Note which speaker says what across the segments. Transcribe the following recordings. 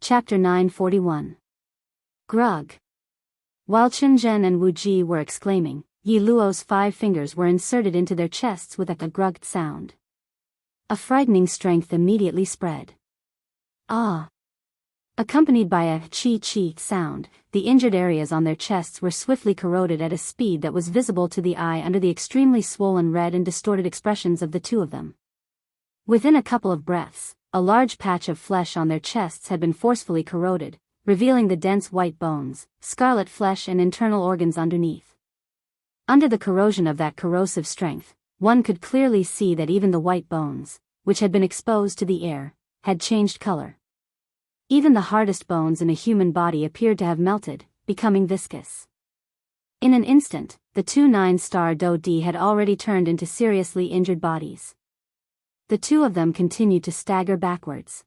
Speaker 1: Chapter 941. Grug. While Qingzhen and Wu Ji were exclaiming, Yi Luo's 5 fingers were inserted into their chests with a grugged sound. A frightening strength immediately spread. Ah! Accompanied by a chi-chi sound, the injured areas on their chests were swiftly corroded at a speed that was visible to the eye under the extremely swollen red and distorted expressions of the two of them. Within a couple of breaths, a large patch of flesh on their chests had been forcefully corroded, revealing the dense white bones, scarlet flesh and internal organs underneath. Under the corrosion of that corrosive strength, one could clearly see that even the white bones, which had been exposed to the air, had changed color. Even the hardest bones in a human body appeared to have melted, becoming viscous. In an instant, the 2 9-star Do-Di had already turned into seriously injured bodies. The two of them continued to stagger backwards.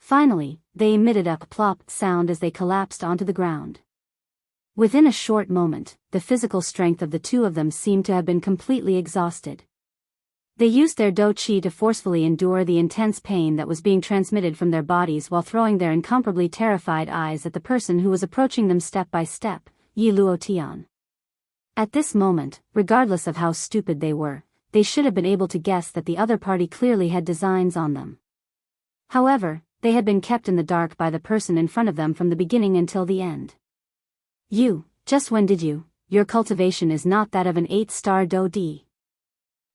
Speaker 1: Finally, they emitted a plop sound as they collapsed onto the ground. Within a short moment, the physical strength of the two of them seemed to have been completely exhausted. They used their Do-Chi to forcefully endure the intense pain that was being transmitted from their bodies while throwing their incomparably terrified eyes at the person who was approaching them step by step, Yi Luo Tian. At this moment, regardless of how stupid they were, they should have been able to guess that the other party clearly had designs on them. However, they had been kept in the dark by the person in front of them from the beginning until the end. Just when did you? Your cultivation is not that of an 8-star Do-Di.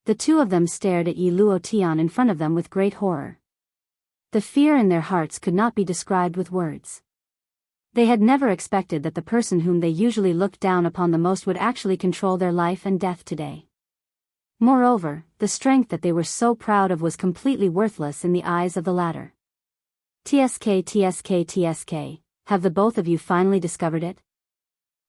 Speaker 1: The two of them stared at Yi Luo Tian in front of them with great horror. The fear in their hearts could not be described with words. They had never expected that the person whom they usually looked down upon the most would actually control their life and death today. Moreover, the strength that they were so proud of was completely worthless in the eyes of the latter. TSK, have the both of you finally discovered it?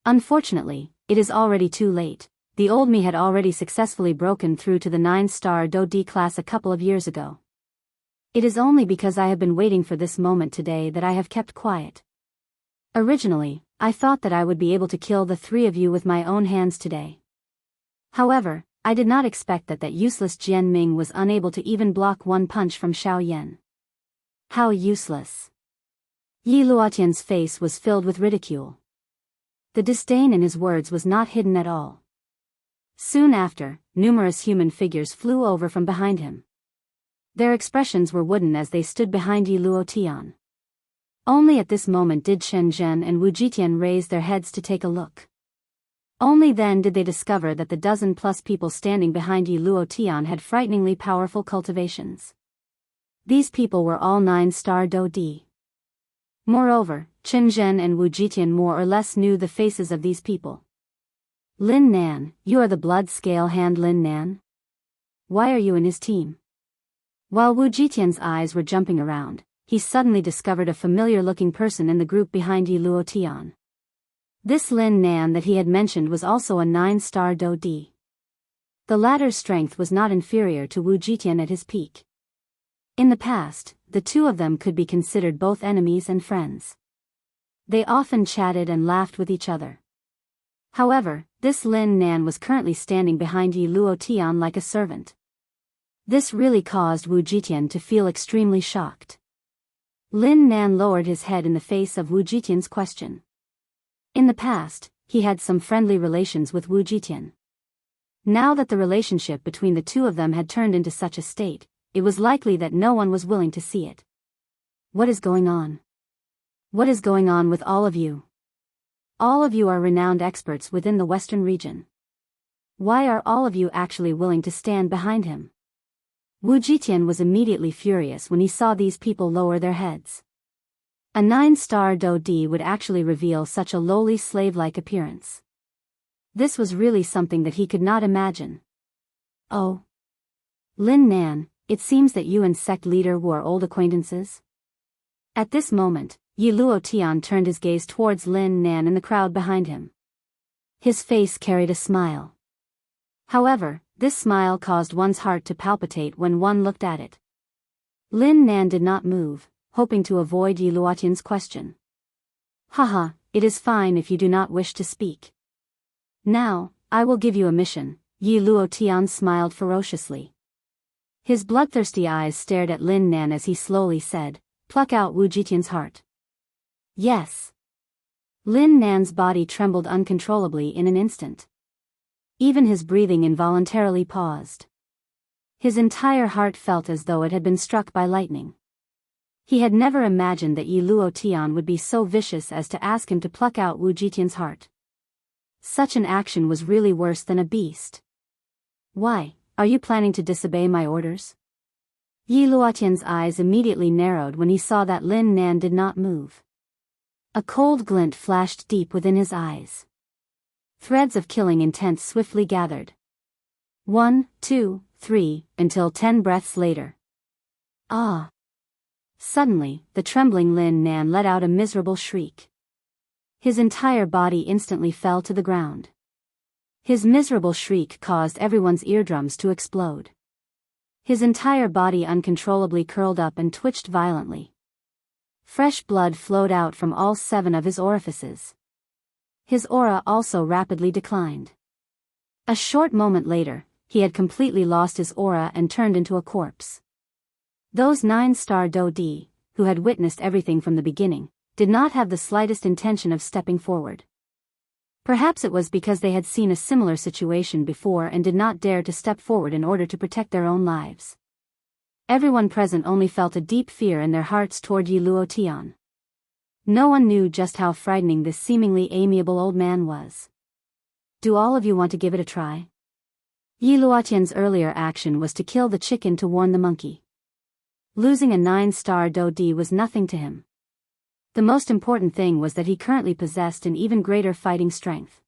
Speaker 1: Unfortunately, it is already too late. The old me had already successfully broken through to the 9-star Do-Di class a couple of years ago. It is only because I have been waiting for this moment today that I have kept quiet. Originally, I thought that I would be able to kill the 3 of you with my own hands today. However, I did not expect that useless Jian Ming was unable to even block one punch from Xiao Yan. How useless! Yi Luotian's face was filled with ridicule. The disdain in his words was not hidden at all. Soon after, numerous human figures flew over from behind him. Their expressions were wooden as they stood behind Yi Luo Tian. Only at this moment did Qingzhen and Wu Jitian raise their heads to take a look. Only then did they discover that the dozen-plus people standing behind Yi Luo Tian had frighteningly powerful cultivations. These people were all 9-star Do-Di. Moreover, Qingzhen and Wu Jitian more or less knew the faces of these people. Lin Nan, you are the blood scale hand Lin Nan? Why are you in his team? While Wu Jitian's eyes were jumping around, he suddenly discovered a familiar-looking person in the group behind Yi Luo Tian. This Lin Nan that he had mentioned was also a 9-star Do-Di. The latter's strength was not inferior to Wu Jitian at his peak. In the past, the two of them could be considered both enemies and friends. They often chatted and laughed with each other. However, this Lin Nan was currently standing behind Yi Luo Tian like a servant. This really caused Wu Jitian to feel extremely shocked. Lin Nan lowered his head in the face of Wu Jitian's question. In the past, he had some friendly relations with Wu Jitian. Now that the relationship between the two of them had turned into such a state, it was likely that no one was willing to see it. What is going on? What is going on with all of you? All of you are renowned experts within the Western region. Why are all of you actually willing to stand behind him? Wu Jitian was immediately furious when he saw these people lower their heads. A 9-star Do-Di would actually reveal such a lowly slave-like appearance. This was really something that he could not imagine. Oh. Lin Nan, it seems that you and sect leader Wu are old acquaintances? At this moment, Yi Luo Tian turned his gaze towards Lin Nan in the crowd behind him. His face carried a smile. However, this smile caused one's heart to palpitate when one looked at it. Lin Nan did not move, hoping to avoid Yi Luotian's question. Haha, it is fine if you do not wish to speak. Now, I will give you a mission. Yi Luo Tian smiled ferociously. His bloodthirsty eyes stared at Lin Nan as he slowly said, pluck out Wu Jitian's heart. Yes. Lin Nan's body trembled uncontrollably in an instant. Even his breathing involuntarily paused. His entire heart felt as though it had been struck by lightning. He had never imagined that Yi Luotian would be so vicious as to ask him to pluck out Wu Jitian's heart. Such an action was really worse than a beast. Why, are you planning to disobey my orders? Yi Luotian's eyes immediately narrowed when he saw that Lin Nan did not move. A cold glint flashed deep within his eyes. Threads of killing intent swiftly gathered. 1, 2, 3, until 10 breaths later. Ah! Suddenly, the trembling Lin Nan let out a miserable shriek. His entire body instantly fell to the ground. His miserable shriek caused everyone's eardrums to explode. His entire body uncontrollably curled up and twitched violently. Fresh blood flowed out from all 7 of his orifices. His aura also rapidly declined. A short moment later, he had completely lost his aura and turned into a corpse. Those 9-star Dodi, who had witnessed everything from the beginning, did not have the slightest intention of stepping forward. Perhaps it was because they had seen a similar situation before and did not dare to step forward in order to protect their own lives. Everyone present only felt a deep fear in their hearts toward Yi Luotian. No one knew just how frightening this seemingly amiable old man was. Do all of you want to give it a try? Yi Luotian's earlier action was to kill the chicken to warn the monkey. Losing a 9-star Dodi was nothing to him. The most important thing was that he currently possessed an even greater fighting strength.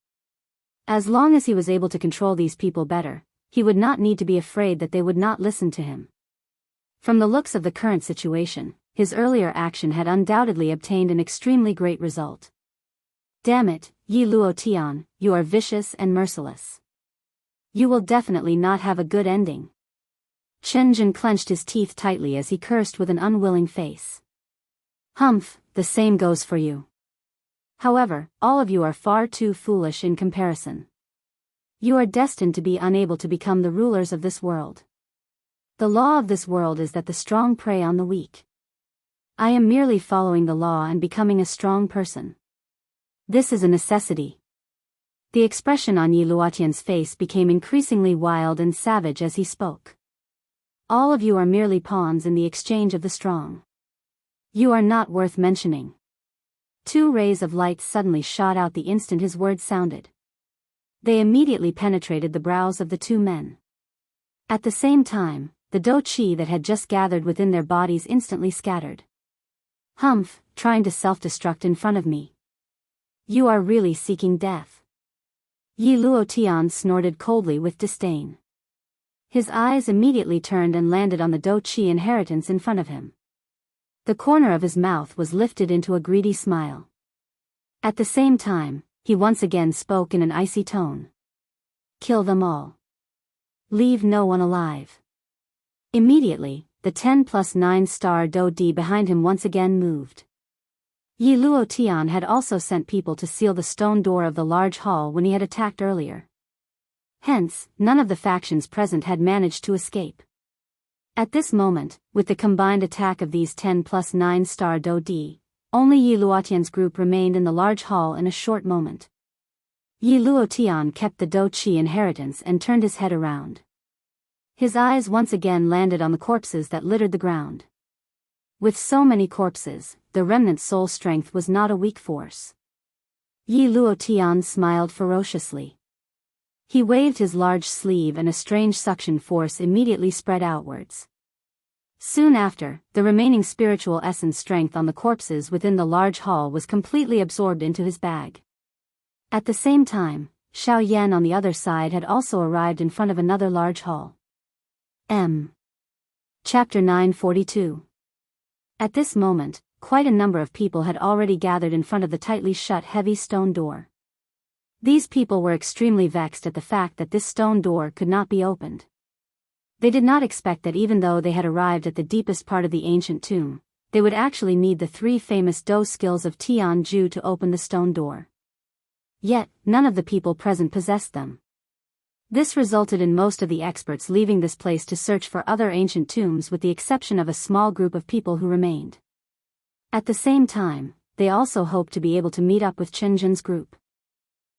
Speaker 1: As long as he was able to control these people better, he would not need to be afraid that they would not listen to him. From the looks of the current situation, his earlier action had undoubtedly obtained an extremely great result. Damn it, Yi Luotian, you are vicious and merciless. You will definitely not have a good ending. Chen Jin clenched his teeth tightly as he cursed with an unwilling face. Humph, the same goes for you. However, all of you are far too foolish in comparison. You are destined to be unable to become the rulers of this world. The law of this world is that the strong prey on the weak. I am merely following the law and becoming a strong person. This is a necessity. The expression on Yi Luotian's face became increasingly wild and savage as he spoke. All of you are merely pawns in the exchange of the strong. You are not worth mentioning. 2 rays of light suddenly shot out the instant his words sounded. They immediately penetrated the brows of the 2 men. At the same time, the do qi that had just gathered within their bodies instantly scattered. Humph, trying to self-destruct in front of me. You are really seeking death. Yi Luotian snorted coldly with disdain. His eyes immediately turned and landed on the do qi inheritance in front of him. The corner of his mouth was lifted into a greedy smile. At the same time, he once again spoke in an icy tone. Kill them all. Leave no one alive. Immediately, the 10 plus 9-star Dodi behind him once again moved. Yi Luotian had also sent people to seal the stone door of the large hall when he had attacked earlier. Hence, none of the factions present had managed to escape. At this moment, with the combined attack of these 10 plus 9-star Dodi, only Yi Luotian's group remained in the large hall in a short moment. Yi Luotian kept the do qi inheritance and turned his head around. His eyes once again landed on the corpses that littered the ground. With so many corpses, the remnant soul strength was not a weak force. Yi Luotian smiled ferociously. He waved his large sleeve and a strange suction force immediately spread outwards. Soon after, the remaining spiritual essence strength on the corpses within the large hall was completely absorbed into his bag. At the same time, Xiao Yan on the other side had also arrived in front of another large hall. Chapter 942. At this moment, quite a number of people had already gathered in front of the tightly shut heavy stone door. These people were extremely vexed at the fact that this stone door could not be opened. They did not expect that even though they had arrived at the deepest part of the ancient tomb, they would actually need the 3 famous Do skills of Tianju to open the stone door. Yet, none of the people present possessed them. This resulted in most of the experts leaving this place to search for other ancient tombs with the exception of a small group of people who remained. At the same time, they also hoped to be able to meet up with Chen Zhen's group.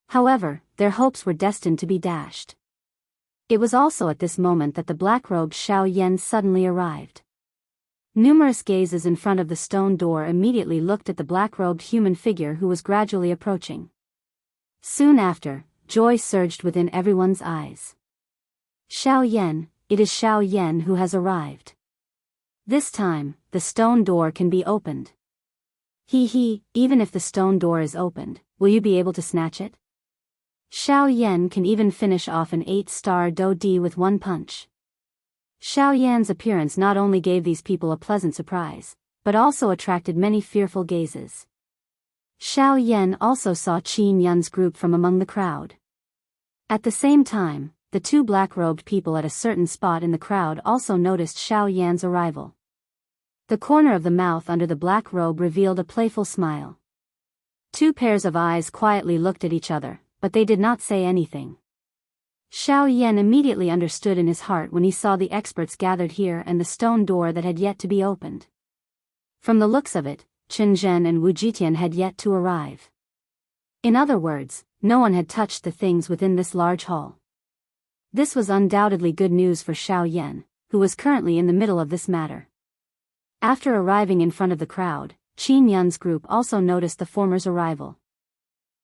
Speaker 1: However, their hopes were destined to be dashed. It was also at this moment that the black-robed Xiao Yan suddenly arrived. Numerous gazes in front of the stone door immediately looked at the black-robed human figure who was gradually approaching. Soon after, joy surged within everyone's eyes. Xiao Yan, it is Xiao Yan who has arrived. This time, the stone door can be opened. Even if the stone door is opened, will you be able to snatch it? Xiao Yan can even finish off an 8-star Do-Di with one punch. Xiao Yan's appearance not only gave these people a pleasant surprise, but also attracted many fearful gazes. Xiao Yan also saw Qin Yun's group from among the crowd. At the same time, the two black-robed people at a certain spot in the crowd also noticed Xiao Yan's arrival. The corner of the mouth under the black robe revealed a playful smile. Two pairs of eyes quietly looked at each other, but they did not say anything. Xiao Yan immediately understood in his heart when he saw the experts gathered here and the stone door that had yet to be opened. From the looks of it, Chen Zhen and Wu Jitian had yet to arrive. In other words, no one had touched the things within this large hall. This was undoubtedly good news for Xiao Yan, who was currently in the middle of this matter. After arriving in front of the crowd, Qin Yun's group also noticed the former's arrival.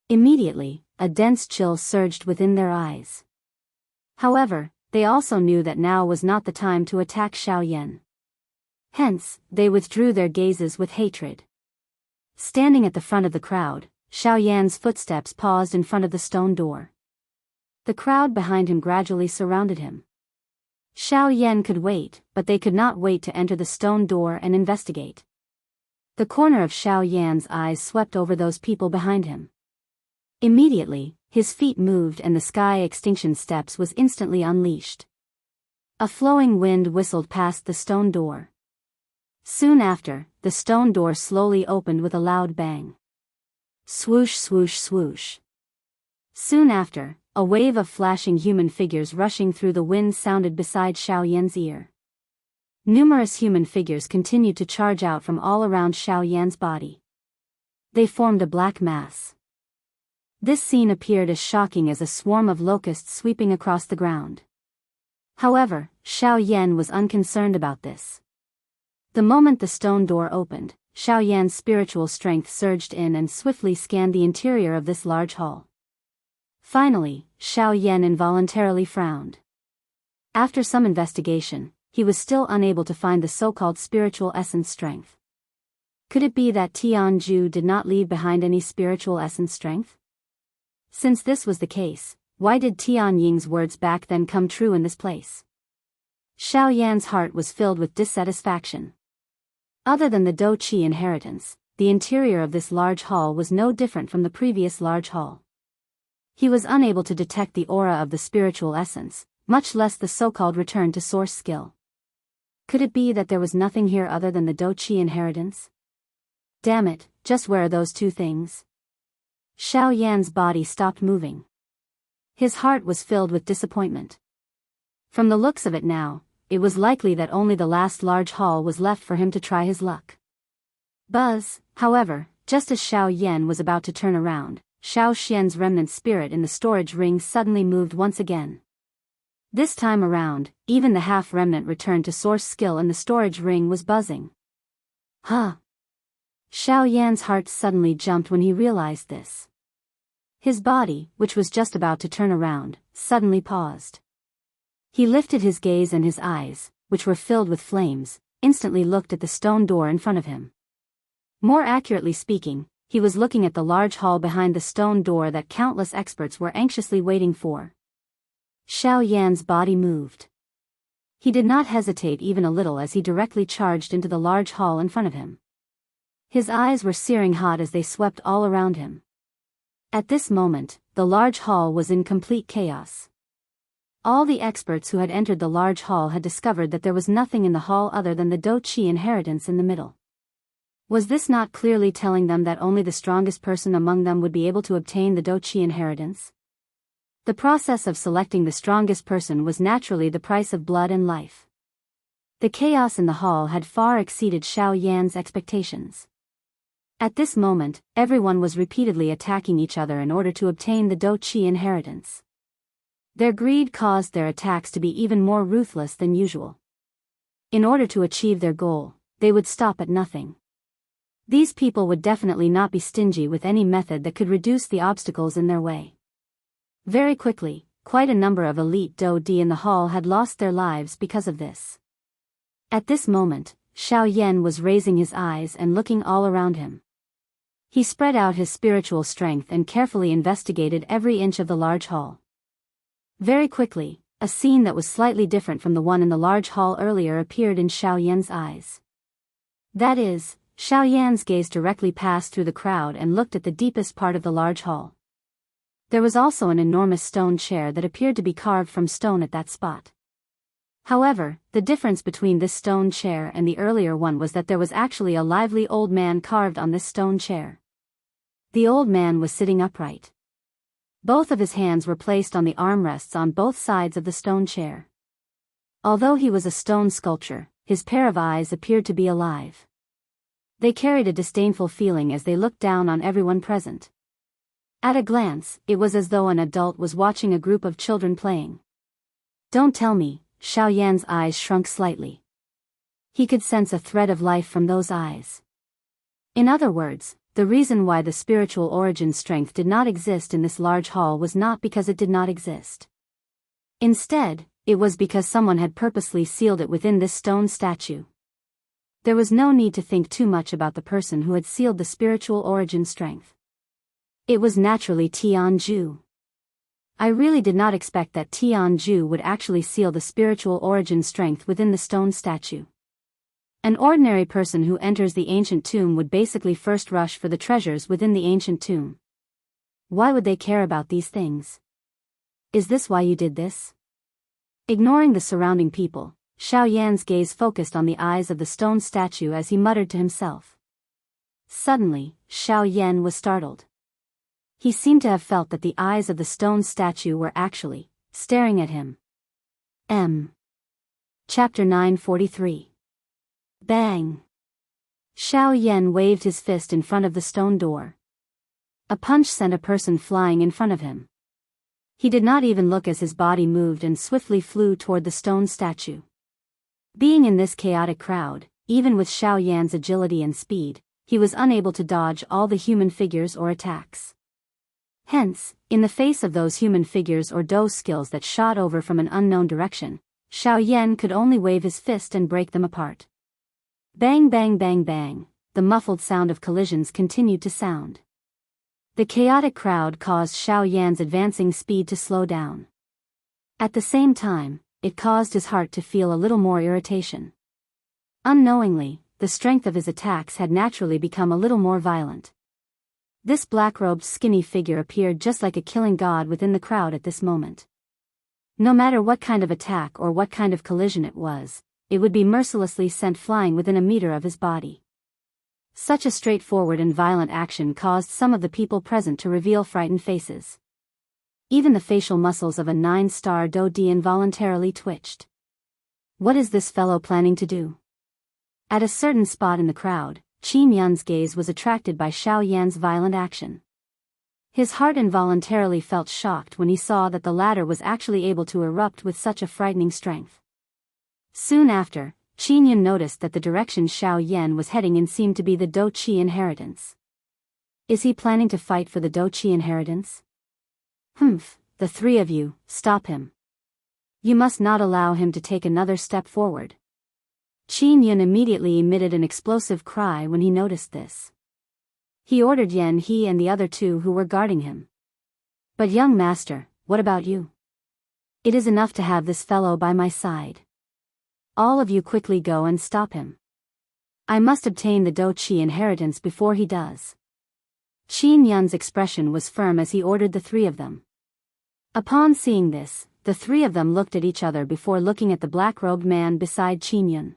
Speaker 1: Immediately, a dense chill surged within their eyes. However, they also knew that now was not the time to attack Xiao Yan. Hence, they withdrew their gazes with hatred. Standing at the front of the crowd, Xiao Yan's footsteps paused in front of the stone door. The crowd behind him gradually surrounded him. Xiao Yan could wait, but they could not wait to enter the stone door and investigate. The corner of Xiao Yan's eyes swept over those people behind him. Immediately, his feet moved and the sky extinction steps was instantly unleashed. A flowing wind whistled past the stone door. Soon after, the stone door slowly opened with a loud bang. Swoosh swoosh swoosh. Soon after, a wave of flashing human figures rushing through the wind sounded beside Xiao Yan's ear. Numerous human figures continued to charge out from all around Xiao Yan's body. They formed a black mass. This scene appeared as shocking as a swarm of locusts sweeping across the ground. However, Xiao Yan was unconcerned about this. The moment the stone door opened, Xiao Yan's spiritual strength surged in and swiftly scanned the interior of this large hall. Finally, Xiao Yan involuntarily frowned. After some investigation, he was still unable to find the so-called spiritual essence strength. Could it be that Tianju did not leave behind any spiritual essence strength? Since this was the case, why did Tian Ying's words back then come true in this place? Xiao Yan's heart was filled with dissatisfaction. Other than the Do Qi inheritance, the interior of this large hall was no different from the previous large hall. He was unable to detect the aura of the spiritual essence, much less the so-called return to source skill. Could it be that there was nothing here other than the Do Qi inheritance? Damn it, just where are those two things? Xiao Yan's body stopped moving. His heart was filled with disappointment. From the looks of it now, it was likely that only the last large hall was left for him to try his luck. Buzz, however, just as Xiao Yan was about to turn around, Xiao Xian's remnant spirit in the storage ring suddenly moved once again. This time around, even the half-remnant returned to source skill and the storage ring was buzzing. Huh! Xiao Yan's heart suddenly jumped when he realized this. His body, which was just about to turn around, suddenly paused. He lifted his gaze and his eyes, which were filled with flames, instantly looked at the stone door in front of him. More accurately speaking, he was looking at the large hall behind the stone door that countless experts were anxiously waiting for. Xiao Yan's body moved. He did not hesitate even a little as he directly charged into the large hall in front of him. His eyes were searing hot as they swept all around him. At this moment, the large hall was in complete chaos. All the experts who had entered the large hall had discovered that there was nothing in the hall other than the Do Qi inheritance in the middle. Was this not clearly telling them that only the strongest person among them would be able to obtain the Do Qi inheritance? The process of selecting the strongest person was naturally the price of blood and life. The chaos in the hall had far exceeded Xiao Yan's expectations. At this moment, everyone was repeatedly attacking each other in order to obtain the Do Qi inheritance. Their greed caused their attacks to be even more ruthless than usual. In order to achieve their goal, they would stop at nothing. These people would definitely not be stingy with any method that could reduce the obstacles in their way. Very quickly, quite a number of elite Do Di in the hall had lost their lives because of this. At this moment, Xiao Yan was raising his eyes and looking all around him. He spread out his spiritual strength and carefully investigated every inch of the large hall. Very quickly, a scene that was slightly different from the one in the large hall earlier appeared in Xiao Yan's eyes. That is, Xiao Yan's gaze directly passed through the crowd and looked at the deepest part of the large hall. There was also an enormous stone chair that appeared to be carved from stone at that spot. However, the difference between this stone chair and the earlier one was that there was actually a lively old man carved on this stone chair. The old man was sitting upright. Both of his hands were placed on the armrests on both sides of the stone chair. Although he was a stone sculpture, his pair of eyes appeared to be alive. They carried a disdainful feeling as they looked down on everyone present. At a glance, it was as though an adult was watching a group of children playing. Don't tell me, Xiao Yan's eyes shrunk slightly. He could sense a thread of life from those eyes. In other words, the reason why the spiritual origin strength did not exist in this large hall was not because it did not exist. Instead, it was because someone had purposely sealed it within this stone statue. There was no need to think too much about the person who had sealed the spiritual origin strength. It was naturally Tianju. I really did not expect that Tianju would actually seal the spiritual origin strength within the stone statue. An ordinary person who enters the ancient tomb would basically first rush for the treasures within the ancient tomb. Why would they care about these things? Is this why you did this? Ignoring the surrounding people, Xiao Yan's gaze focused on the eyes of the stone statue as he muttered to himself. Suddenly, Xiao Yan was startled. He seemed to have felt that the eyes of the stone statue were actually staring at him. Chapter 943. Bang! Xiao Yan waved his fist in front of the stone door. A punch sent a person flying in front of him. He did not even look as his body moved and swiftly flew toward the stone statue. Being in this chaotic crowd, even with Xiao Yan's agility and speed, he was unable to dodge all the human figures or attacks. Hence, in the face of those human figures or Do skills that shot over from an unknown direction, Xiao Yan could only wave his fist and break them apart. Bang bang bang bang, the muffled sound of collisions continued to sound. The chaotic crowd caused Xiao Yan's advancing speed to slow down. At the same time, it caused his heart to feel a little more irritation. Unknowingly, the strength of his attacks had naturally become a little more violent. This black-robed skinny figure appeared just like a killing god within the crowd at this moment. No matter what kind of attack or what kind of collision it was, it would be mercilessly sent flying within a meter of his body. Such a straightforward and violent action caused some of the people present to reveal frightened faces. Even the facial muscles of a 9-star Do Di involuntarily twitched. What is this fellow planning to do? At a certain spot in the crowd, Qin Yun's gaze was attracted by Xiao Yan's violent action. His heart involuntarily felt shocked when he saw that the latter was actually able to erupt with such a frightening strength. Soon after, Qin Yun noticed that the direction Xiao Yan was heading in seemed to be the Do Qi inheritance. Is he planning to fight for the Do Qi inheritance? The three of you, stop him. You must not allow him to take another step forward. Qin Yun immediately emitted an explosive cry when he noticed this. He ordered Yan He and the other two who were guarding him. But young master, what about you? It is enough to have this fellow by my side. All of you quickly go and stop him. I must obtain the Do Qi inheritance before he does. Qin Yun's expression was firm as he ordered the three of them. Upon seeing this, the three of them looked at each other before looking at the black-robed man beside Qin Yun.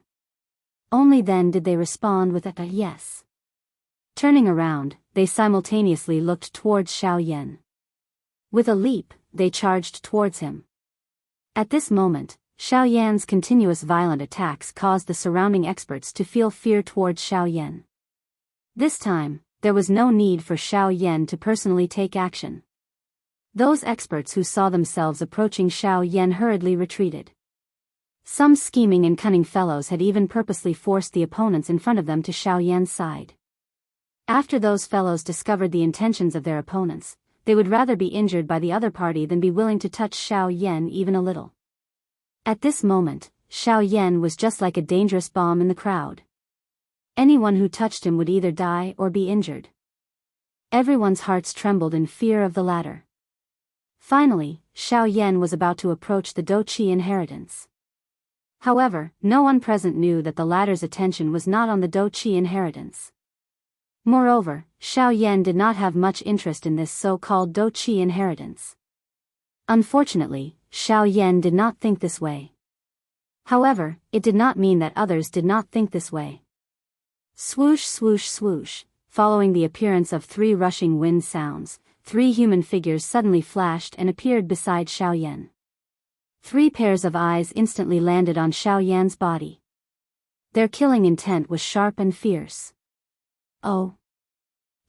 Speaker 1: Only then did they respond with a yes. Turning around, they simultaneously looked towards Xiao Yan. With a leap, they charged towards him. At this moment, Xiao Yan's continuous violent attacks caused the surrounding experts to feel fear towards Xiao Yan. This time, there was no need for Xiao Yan to personally take action. Those experts who saw themselves approaching Xiao Yan hurriedly retreated. Some scheming and cunning fellows had even purposely forced the opponents in front of them to Xiao Yan's side. After those fellows discovered the intentions of their opponents, they would rather be injured by the other party than be willing to touch Xiao Yan even a little. At this moment, Xiao Yan was just like a dangerous bomb in the crowd. Anyone who touched him would either die or be injured. Everyone's hearts trembled in fear of the latter. Finally, Xiao Yan was about to approach the Douqi inheritance. However, no one present knew that the latter's attention was not on the Douqi inheritance. Moreover, Xiao Yan did not have much interest in this so-called Douqi inheritance. Unfortunately, Xiao Yan did not think this way. However, it did not mean that others did not think this way. Swoosh swoosh swoosh, following the appearance of 3 rushing wind sounds, 3 human figures suddenly flashed and appeared beside Xiao Yan. 3 pairs of eyes instantly landed on Xiao Yan's body. Their killing intent was sharp and fierce. Oh!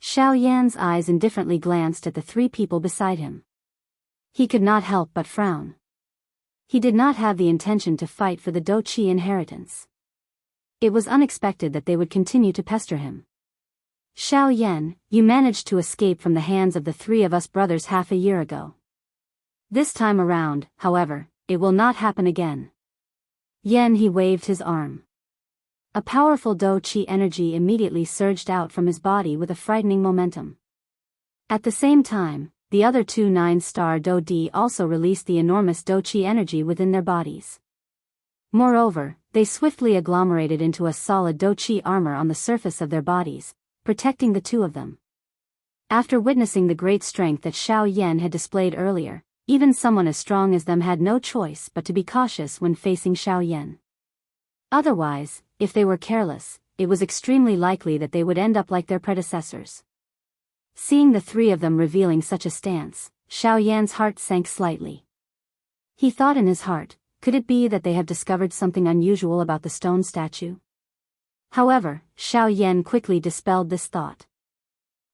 Speaker 1: Xiao Yan's eyes indifferently glanced at the 3 people beside him. He could not help but frown. He did not have the intention to fight for the Douqi inheritance. It was unexpected that they would continue to pester him. Xiao Yan, you managed to escape from the hands of the 3 of us brothers half a year ago. This time around, however, it will not happen again. Yan, he waved his arm. A powerful Douqi energy immediately surged out from his body with a frightening momentum. At the same time, the other 2 9-star Douqi also released the enormous Douqi energy within their bodies. Moreover, they swiftly agglomerated into a solid Douqi armor on the surface of their bodies, protecting the 2 of them. After witnessing the great strength that Xiao Yan had displayed earlier, even someone as strong as them had no choice but to be cautious when facing Xiao Yan. Otherwise, if they were careless, it was extremely likely that they would end up like their predecessors. Seeing the 3 of them revealing such a stance, Xiao Yan's heart sank slightly. He thought in his heart, could it be that they have discovered something unusual about the stone statue? However, Xiao Yan quickly dispelled this thought.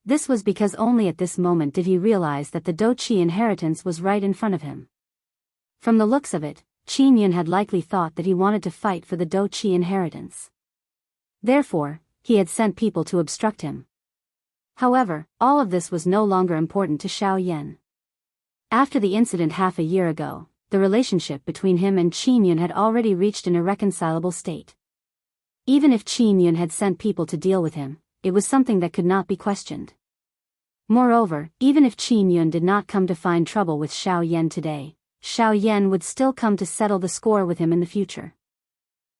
Speaker 1: This was because only at this moment did he realize that the Douqi inheritance was right in front of him. From the looks of it, Qin Yun had likely thought that he wanted to fight for the Douqi inheritance. Therefore, he had sent people to obstruct him. However, all of this was no longer important to Xiao Yan. After the incident half a year ago, the relationship between him and Qin Yun had already reached an irreconcilable state. Even if Qin Yun had sent people to deal with him, it was something that could not be questioned. Moreover, even if Qin Yun did not come to find trouble with Xiao Yan today, Xiao Yan would still come to settle the score with him in the future.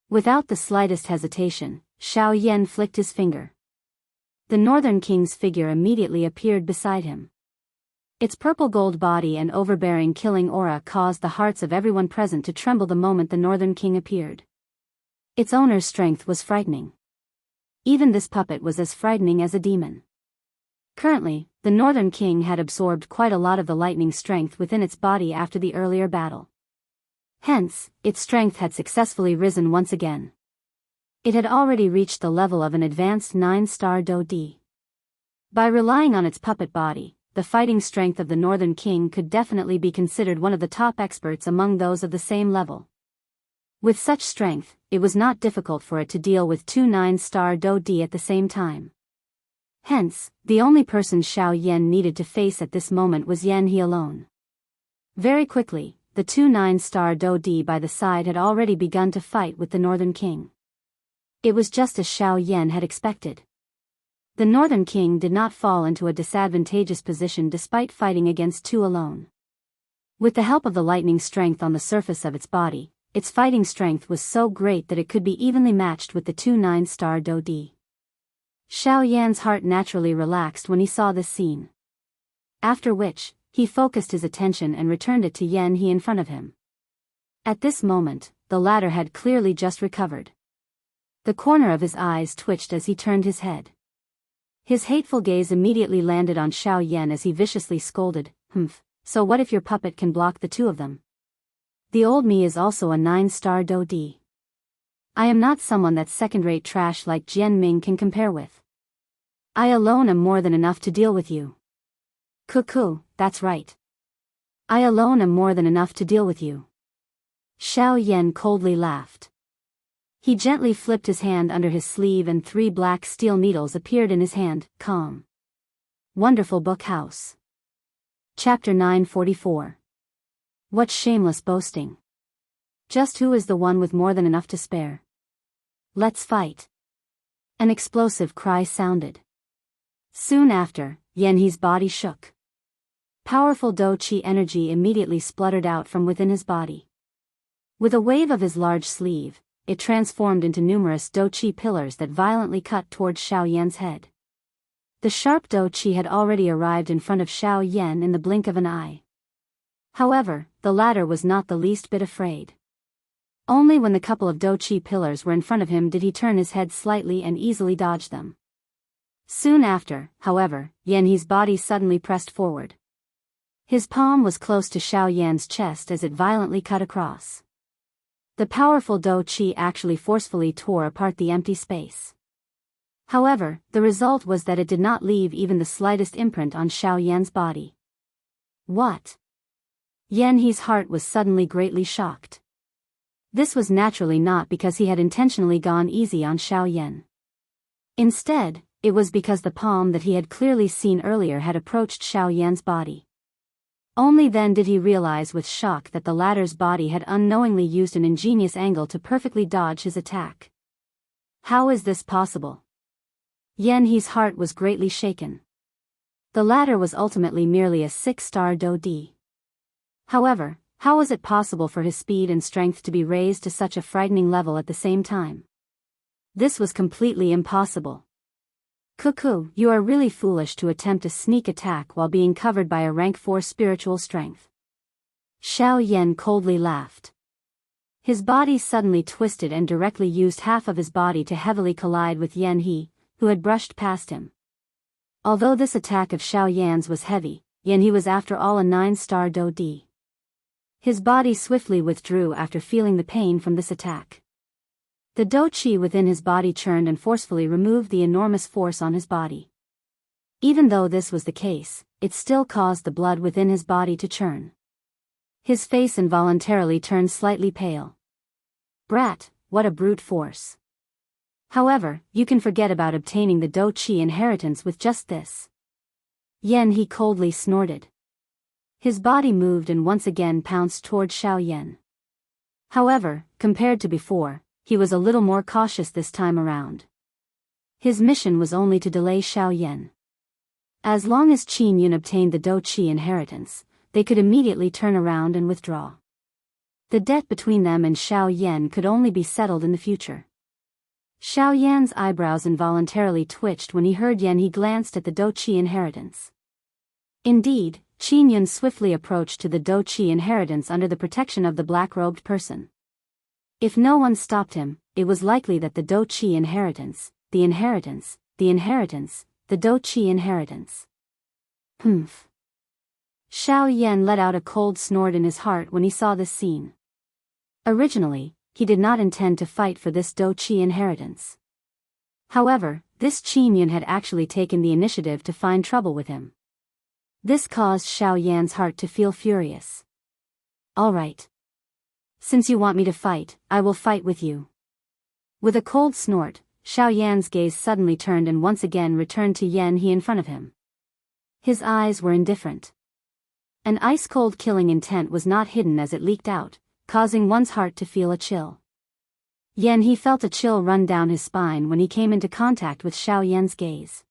Speaker 1: Without the slightest hesitation, Xiao Yan flicked his finger. The Northern King's figure immediately appeared beside him. Its purple gold body and overbearing killing aura caused the hearts of everyone present to tremble the moment the Northern King appeared. Its owner's strength was frightening. Even this puppet was as frightening as a demon. Currently, the Northern King had absorbed quite a lot of the lightning strength within its body after the earlier battle. Hence, its strength had successfully risen once again. It had already reached the level of an advanced 9-star Douqi. By relying on its puppet body, the fighting strength of the Northern King could definitely be considered one of the top experts among those of the same level. With such strength, it was not difficult for it to deal with 2 9-star Douqi at the same time. Hence, the only person Xiao Yan needed to face at this moment was Yan He alone. Very quickly, the 2 9-star Douqi by the side had already begun to fight with the Northern King. It was just as Xiao Yan had expected. The Northern King did not fall into a disadvantageous position despite fighting against 2 alone. With the help of the lightning strength on the surface of its body, its fighting strength was so great that it could be evenly matched with the 2 9-star Douqi. Xiao Yan's heart naturally relaxed when he saw this scene. After which, he focused his attention and returned it to Yan He in front of him. At this moment, the latter had clearly just recovered. The corner of his eyes twitched as he turned his head. His hateful gaze immediately landed on Xiao Yan as he viciously scolded, so what if your puppet can block the 2 of them? The old me is also a 9-star Douqi. I am not someone that second-rate trash like Jian Ming can compare with. I alone am more than enough to deal with you. Cuckoo, that's right. I alone am more than enough to deal with you. Xiao Yan coldly laughed. He gently flipped his hand under his sleeve and 3 black steel needles appeared in his hand. Calm. Wonderful Book House. Chapter 944. What shameless boasting. Just who is the one with more than enough to spare? Let's fight. An explosive cry sounded. Soon after, Yanhe's body shook. Powerful Do-Chi energy immediately spluttered out from within his body. With a wave of his large sleeve, it transformed into numerous Do-Chi pillars that violently cut towards Xiao Yan's head. The sharp Do-Chi had already arrived in front of Xiao Yan in the blink of an eye. However, the latter was not the least bit afraid. Only when the couple of Do-Chi pillars were in front of him did he turn his head slightly and easily dodge them. Soon after, however, Yanhe's body suddenly pressed forward. His palm was close to Xiao Yan's chest as it violently cut across. The powerful Do-Chi actually forcefully tore apart the empty space. However, the result was that it did not leave even the slightest imprint on Xiao Yan's body. What? Yanhe's heart was suddenly greatly shocked. This was naturally not because he had intentionally gone easy on Xiao Yan. Instead, it was because the palm that he had clearly seen earlier had approached Xiao Yan's body. Only then did he realize with shock that the latter's body had unknowingly used an ingenious angle to perfectly dodge his attack. How is this possible? Yanhe's heart was greatly shaken. The latter was ultimately merely a 6-star Do-Di. However, how was it possible for his speed and strength to be raised to such a frightening level at the same time? This was completely impossible. Cuckoo, you are really foolish to attempt a sneak attack while being covered by a rank 4 spiritual strength. Xiao Yan coldly laughed. His body suddenly twisted and directly used half of his body to heavily collide with Yanhe, who had brushed past him. Although this attack of Xiao Yan's was heavy, Yanhe was after all a 9-star Do-Di. His body swiftly withdrew after feeling the pain from this attack. The Do-Chi within his body churned and forcefully removed the enormous force on his body. Even though this was the case, it still caused the blood within his body to churn. His face involuntarily turned slightly pale. Brat, what a brute force. However, you can forget about obtaining the Do-Chi inheritance with just this. Yanhe coldly snorted. His body moved and once again pounced toward Xiao Yan. However, compared to before, he was a little more cautious this time around. His mission was only to delay Xiao Yan. As long as Qin Yun obtained the Do-Chi inheritance, they could immediately turn around and withdraw. The debt between them and Xiao Yan could only be settled in the future. Xiao Yan's eyebrows involuntarily twitched when he heard Yanhe glanced at the Do-Chi inheritance. Indeed, Qin Yun swiftly approached to the Do-Chi inheritance under the protection of the black-robed person. If no one stopped him, it was likely that the Do-Chi inheritance, the Do-Chi inheritance. Humph. Xiao Yan let out a cold snort in his heart when he saw this scene. Originally, he did not intend to fight for this Do-Chi inheritance. However, this Qin Yun had actually taken the initiative to find trouble with him. This caused Xiao Yan's heart to feel furious. All right. Since you want me to fight, I will fight with you. With a cold snort, Xiao Yan's gaze suddenly turned and once again returned to Yanhe in front of him. His eyes were indifferent. An ice-cold killing intent was not hidden as it leaked out, causing one's heart to feel a chill. Yanhe felt a chill run down his spine when he came into contact with Xiao Yan's gaze.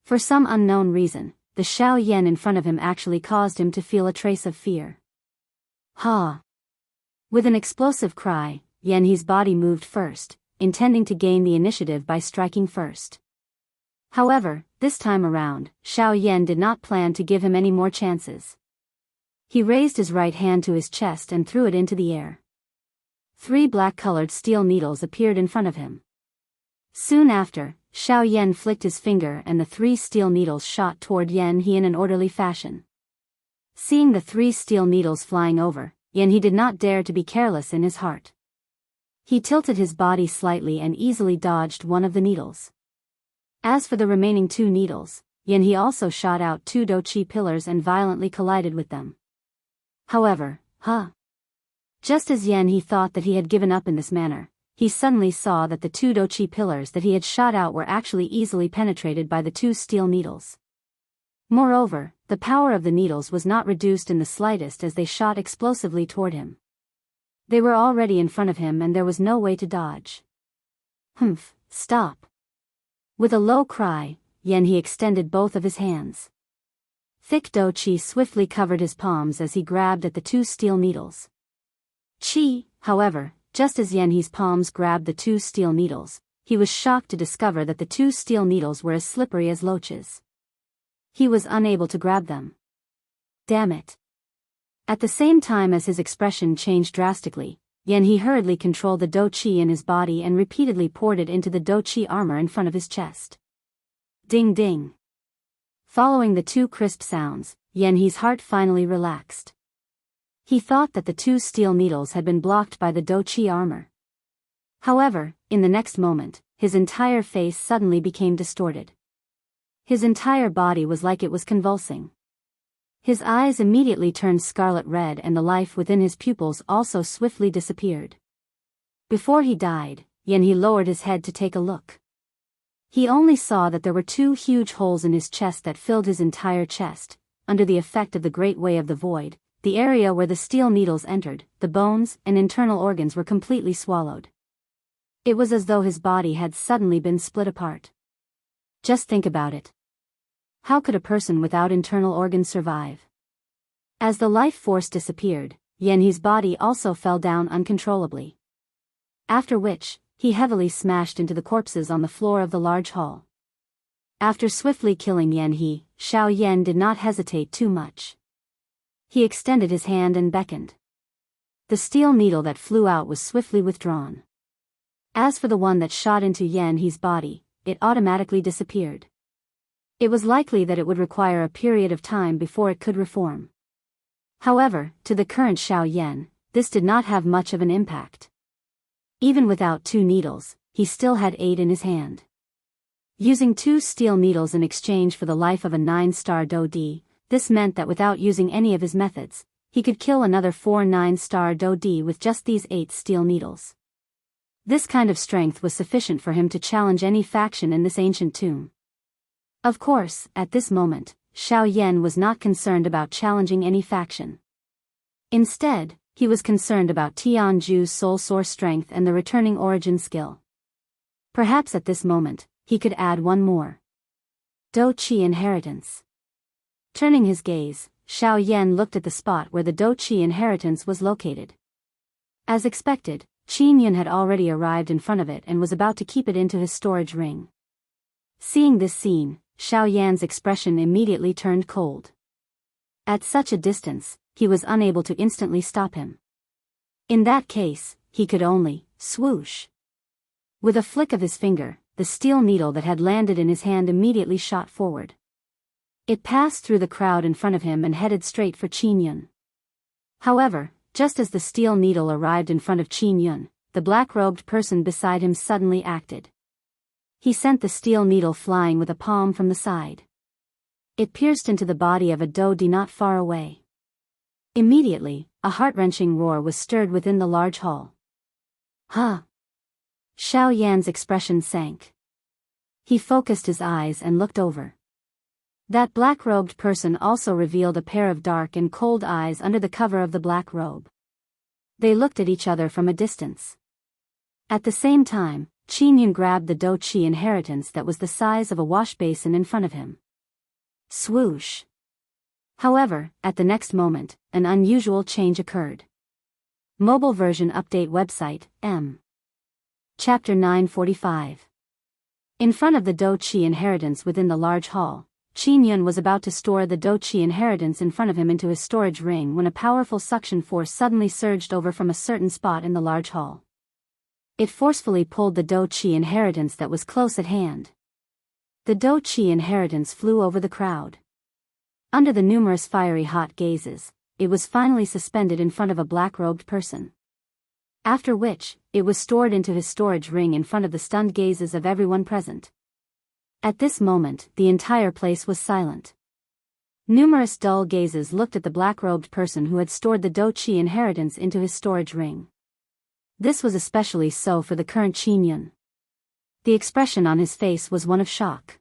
Speaker 1: For some unknown reason, the Xiao Yan in front of him actually caused him to feel a trace of fear. Ha! With an explosive cry, Yanhe's body moved first, intending to gain the initiative by striking first. However, this time around, Xiao Yan did not plan to give him any more chances. He raised his right hand to his chest and threw it into the air. 3 black-colored steel needles appeared in front of him. Soon after, Xiao Yan flicked his finger and the 3 steel needles shot toward Yanhe in an orderly fashion. Seeing the 3 steel needles flying over, Yanhe did not dare to be careless in his heart. He tilted his body slightly and easily dodged one of the needles. As for the remaining 2 needles, He also shot out 2 dochi pillars and violently collided with them. However, just as he thought that he had given up in this manner, he suddenly saw that the 2 dochi pillars that he had shot out were actually easily penetrated by the 2 steel needles. Moreover, the power of the needles was not reduced in the slightest as they shot explosively toward him. They were already in front of him and there was no way to dodge. Stop. With a low cry, he extended both of his hands. Thick dochi swiftly covered his palms as he grabbed at the 2 steel needles. However, just as He's palms grabbed the 2 steel needles, he was shocked to discover that the 2 steel needles were as slippery as loaches. He was unable to grab them. Damn it. At the same time as his expression changed drastically, he hurriedly controlled the dochi in his body and repeatedly poured it into the dochi armor in front of his chest. Ding ding. Following the 2 crisp sounds, He's heart finally relaxed. He thought that the 2 steel needles had been blocked by the dochi armor. However, in the next moment, his entire face suddenly became distorted. His entire body was like it was convulsing. His eyes immediately turned scarlet red and the life within his pupils also swiftly disappeared. Before he died, he lowered his head to take a look. He only saw that there were 2 huge holes in his chest that filled his entire chest. Under the effect of the great way of the void, the area where the steel needles entered, the bones and internal organs were completely swallowed. It was as though his body had suddenly been split apart. Just think about it. How could a person without internal organs survive? As the life force disappeared, Yenhi's body also fell down uncontrollably. After which, he heavily smashed into the corpses on the floor of the large hall. After swiftly killing Yenhi, Xiao Yan did not hesitate too much. He extended his hand and beckoned. The steel needle that flew out was swiftly withdrawn. As for the one that shot into Yenhi's body, it automatically disappeared. It was likely that it would require a period of time before it could reform. However, to the current Xiao Yan, this did not have much of an impact. Even without 2 needles, he still had 8 in his hand. Using 2 steel needles in exchange for the life of a 9-star Do-D, this meant that without using any of his methods, he could kill another 4 9-star Do-D with just these 8 steel needles. This kind of strength was sufficient for him to challenge any faction in this ancient tomb. Of course, at this moment, Xiao Yan was not concerned about challenging any faction. Instead, he was concerned about Tianju's soul source strength and the returning origin skill. Perhaps at this moment, he could add one more. Do-Chi inheritance. Turning his gaze, Xiao Yan looked at the spot where the Do-Chi inheritance was located. As expected, Qin Yun had already arrived in front of it and was about to keep it into his storage ring. Seeing this scene, Xiao Yan's expression immediately turned cold. At such a distance, he was unable to instantly stop him. In that case, he could only swoosh. With a flick of his finger, the steel needle that had landed in his hand immediately shot forward. It passed through the crowd in front of him and headed straight for Qin Yun. However, just as the steel needle arrived in front of Qin Yun, the black-robed person beside him suddenly acted. He sent the steel needle flying with a palm from the side. It pierced into the body of a Do-Di not far away. Immediately, a heart-wrenching roar was stirred within the large hall. Xiao Yan's expression sank. He focused his eyes and looked over. That black-robed person also revealed a pair of dark and cold eyes under the cover of the black robe. They looked at each other from a distance. At the same time, Qin Yun grabbed the Do-Chi inheritance that was the size of a wash basin in front of him. Swoosh! However, at the next moment, an unusual change occurred. Mobile version update website, M. Chapter 945. In front of the Do-Chi inheritance within the large hall, Qin Yun was about to store the Do-Chi inheritance in front of him into his storage ring when a powerful suction force suddenly surged over from a certain spot in the large hall. It forcefully pulled the Do-Chi inheritance that was close at hand. The Do-Chi inheritance flew over the crowd. Under the numerous fiery hot gazes, it was finally suspended in front of a black-robed person. After which, it was stored into his storage ring in front of the stunned gazes of everyone present. At this moment, the entire place was silent. Numerous dull gazes looked at the black-robed person who had stored the Do-Chi inheritance into his storage ring. This was especially so for the current Qin Yun. The expression on his face was one of shock.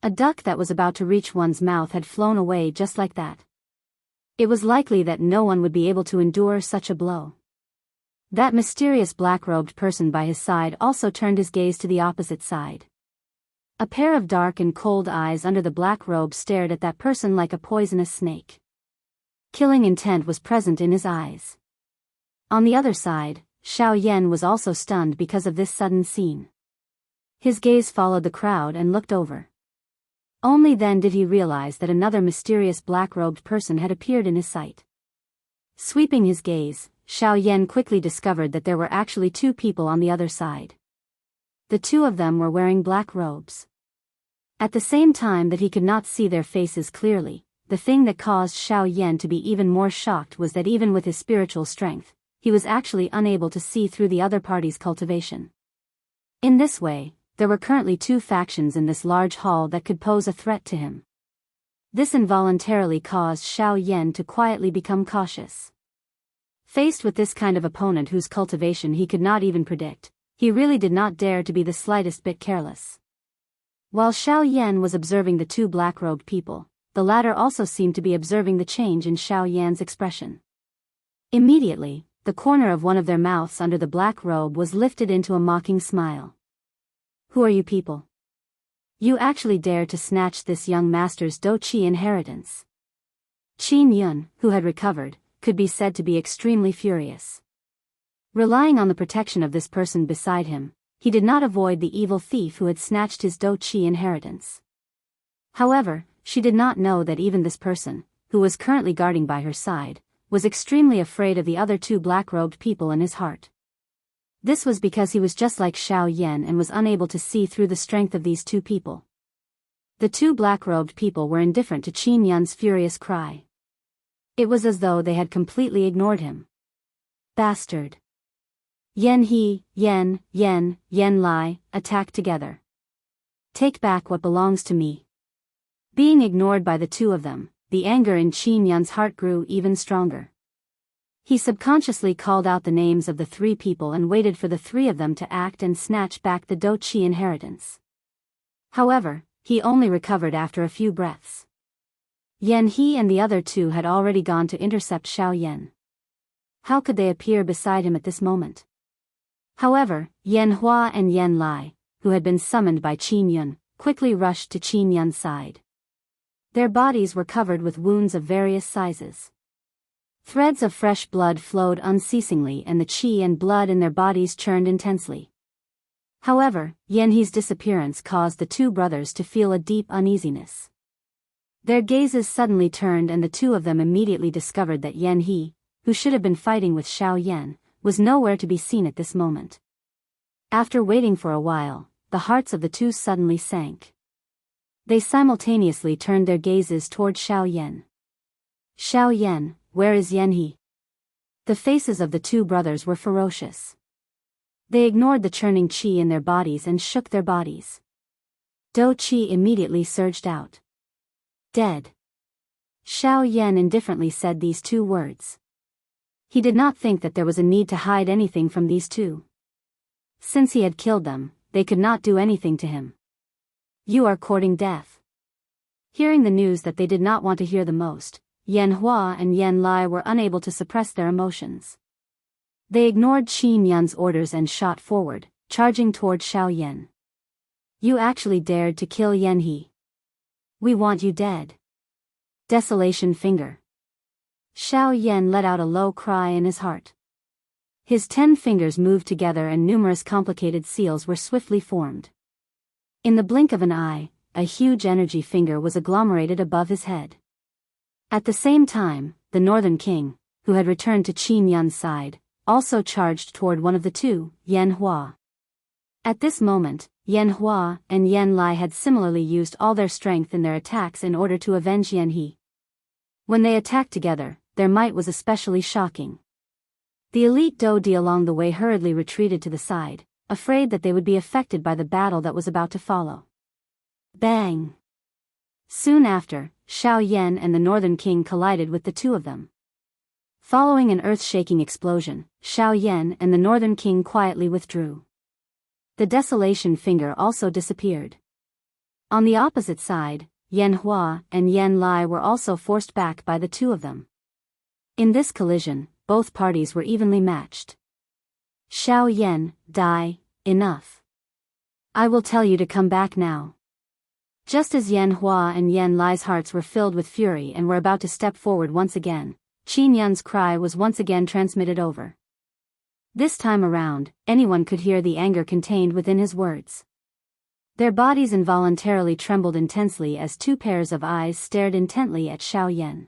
Speaker 1: A duck that was about to reach one's mouth had flown away just like that. It was likely that no one would be able to endure such a blow. That mysterious black-robed person by his side also turned his gaze to the opposite side. A pair of dark and cold eyes under the black robe stared at that person like a poisonous snake. Killing intent was present in his eyes. On the other side, Xiao Yan was also stunned because of this sudden scene. His gaze followed the crowd and looked over. Only then did he realize that another mysterious black-robed person had appeared in his sight. Sweeping his gaze, Xiao Yan quickly discovered that there were actually two people on the other side. The two of them were wearing black robes. At the same time that he could not see their faces clearly, the thing that caused Xiao Yan to be even more shocked was that even with his spiritual strength, he was actually unable to see through the other party's cultivation. In this way, there were currently two factions in this large hall that could pose a threat to him. This involuntarily caused Xiao Yan to quietly become cautious. Faced with this kind of opponent whose cultivation he could not even predict, he really did not dare to be the slightest bit careless. While Xiao Yan was observing the two black-robed people, the latter also seemed to be observing the change in Xiao Yan's expression. Immediately, the corner of one of their mouths under the black robe was lifted into a mocking smile. "Who are you people? You actually dare to snatch this young master's Do-Chi inheritance?" Qin Yun, who had recovered, could be said to be extremely furious. Relying on the protection of this person beside him, he did not avoid the evil thief who had snatched his Do-Chi inheritance. However, she did not know that even this person, who was currently guarding by her side, was extremely afraid of the other two black-robed people in his heart. This was because he was just like Xiao Yan and was unable to see through the strength of these two people. The two black-robed people were indifferent to Qin Yun's furious cry. It was as though they had completely ignored him. "Bastard! Yan He, Yan Lai, attack together. Take back what belongs to me." Being ignored by the two of them, the anger in Qin Yun's heart grew even stronger. He subconsciously called out the names of the three people and waited for the three of them to act and snatch back the Do-Chi inheritance. However, he only recovered after a few breaths. Yan He and the other two had already gone to intercept Xiao Yan. How could they appear beside him at this moment? However, Yan Hua and Yan Lai, who had been summoned by Qin Yun, quickly rushed to Qin Yun's side. Their bodies were covered with wounds of various sizes. Threads of fresh blood flowed unceasingly and the qi and blood in their bodies churned intensely. However, Yan He's disappearance caused the two brothers to feel a deep uneasiness. Their gazes suddenly turned and the two of them immediately discovered that Yan He, who should have been fighting with Xiao Yan, was nowhere to be seen at this moment. After waiting for a while, the hearts of the two suddenly sank. They simultaneously turned their gazes toward Xiao Yan. "Xiao Yan, where is Yan He?" The faces of the two brothers were ferocious. They ignored the churning qi in their bodies and shook their bodies. Do-Chi immediately surged out. "Dead." Xiao Yan indifferently said these two words. He did not think that there was a need to hide anything from these two. Since he had killed them, they could not do anything to him. "You are courting death." Hearing the news that they did not want to hear the most, Yan Hua and Yan Lai were unable to suppress their emotions. They ignored Qin Yun's orders and shot forward, charging toward Xiao Yan. "You actually dared to kill Yan He. We want you dead." Desolation finger. Xiao Yan let out a low cry in his heart. His 10 fingers moved together and numerous complicated seals were swiftly formed. In the blink of an eye, a huge energy finger was agglomerated above his head. At the same time, the Northern King, who had returned to Qin Yun's side, also charged toward one of the two, Yan Hua. At this moment, Yan Hua and Yan Lai had similarly used all their strength in their attacks in order to avenge Yan He. When they attacked together, their might was especially shocking. The elite Do-Di along the way hurriedly retreated to the side, afraid that they would be affected by the battle that was about to follow. Bang! Soon after, Xiao Yan and the Northern King collided with the two of them. Following an earth-shaking explosion, Xiao Yan and the Northern King quietly withdrew. The desolation finger also disappeared. On the opposite side, Yan Hua and Yan Lai were also forced back by the two of them. In this collision, both parties were evenly matched. Xiao Yan, die, enough. I will tell you to come back now. Just as Yan Hua and Yan Lai's hearts were filled with fury and were about to step forward once again, Qin Yun's cry was once again transmitted over. This time around, anyone could hear the anger contained within his words. Their bodies involuntarily trembled intensely as two pairs of eyes stared intently at Xiao Yan.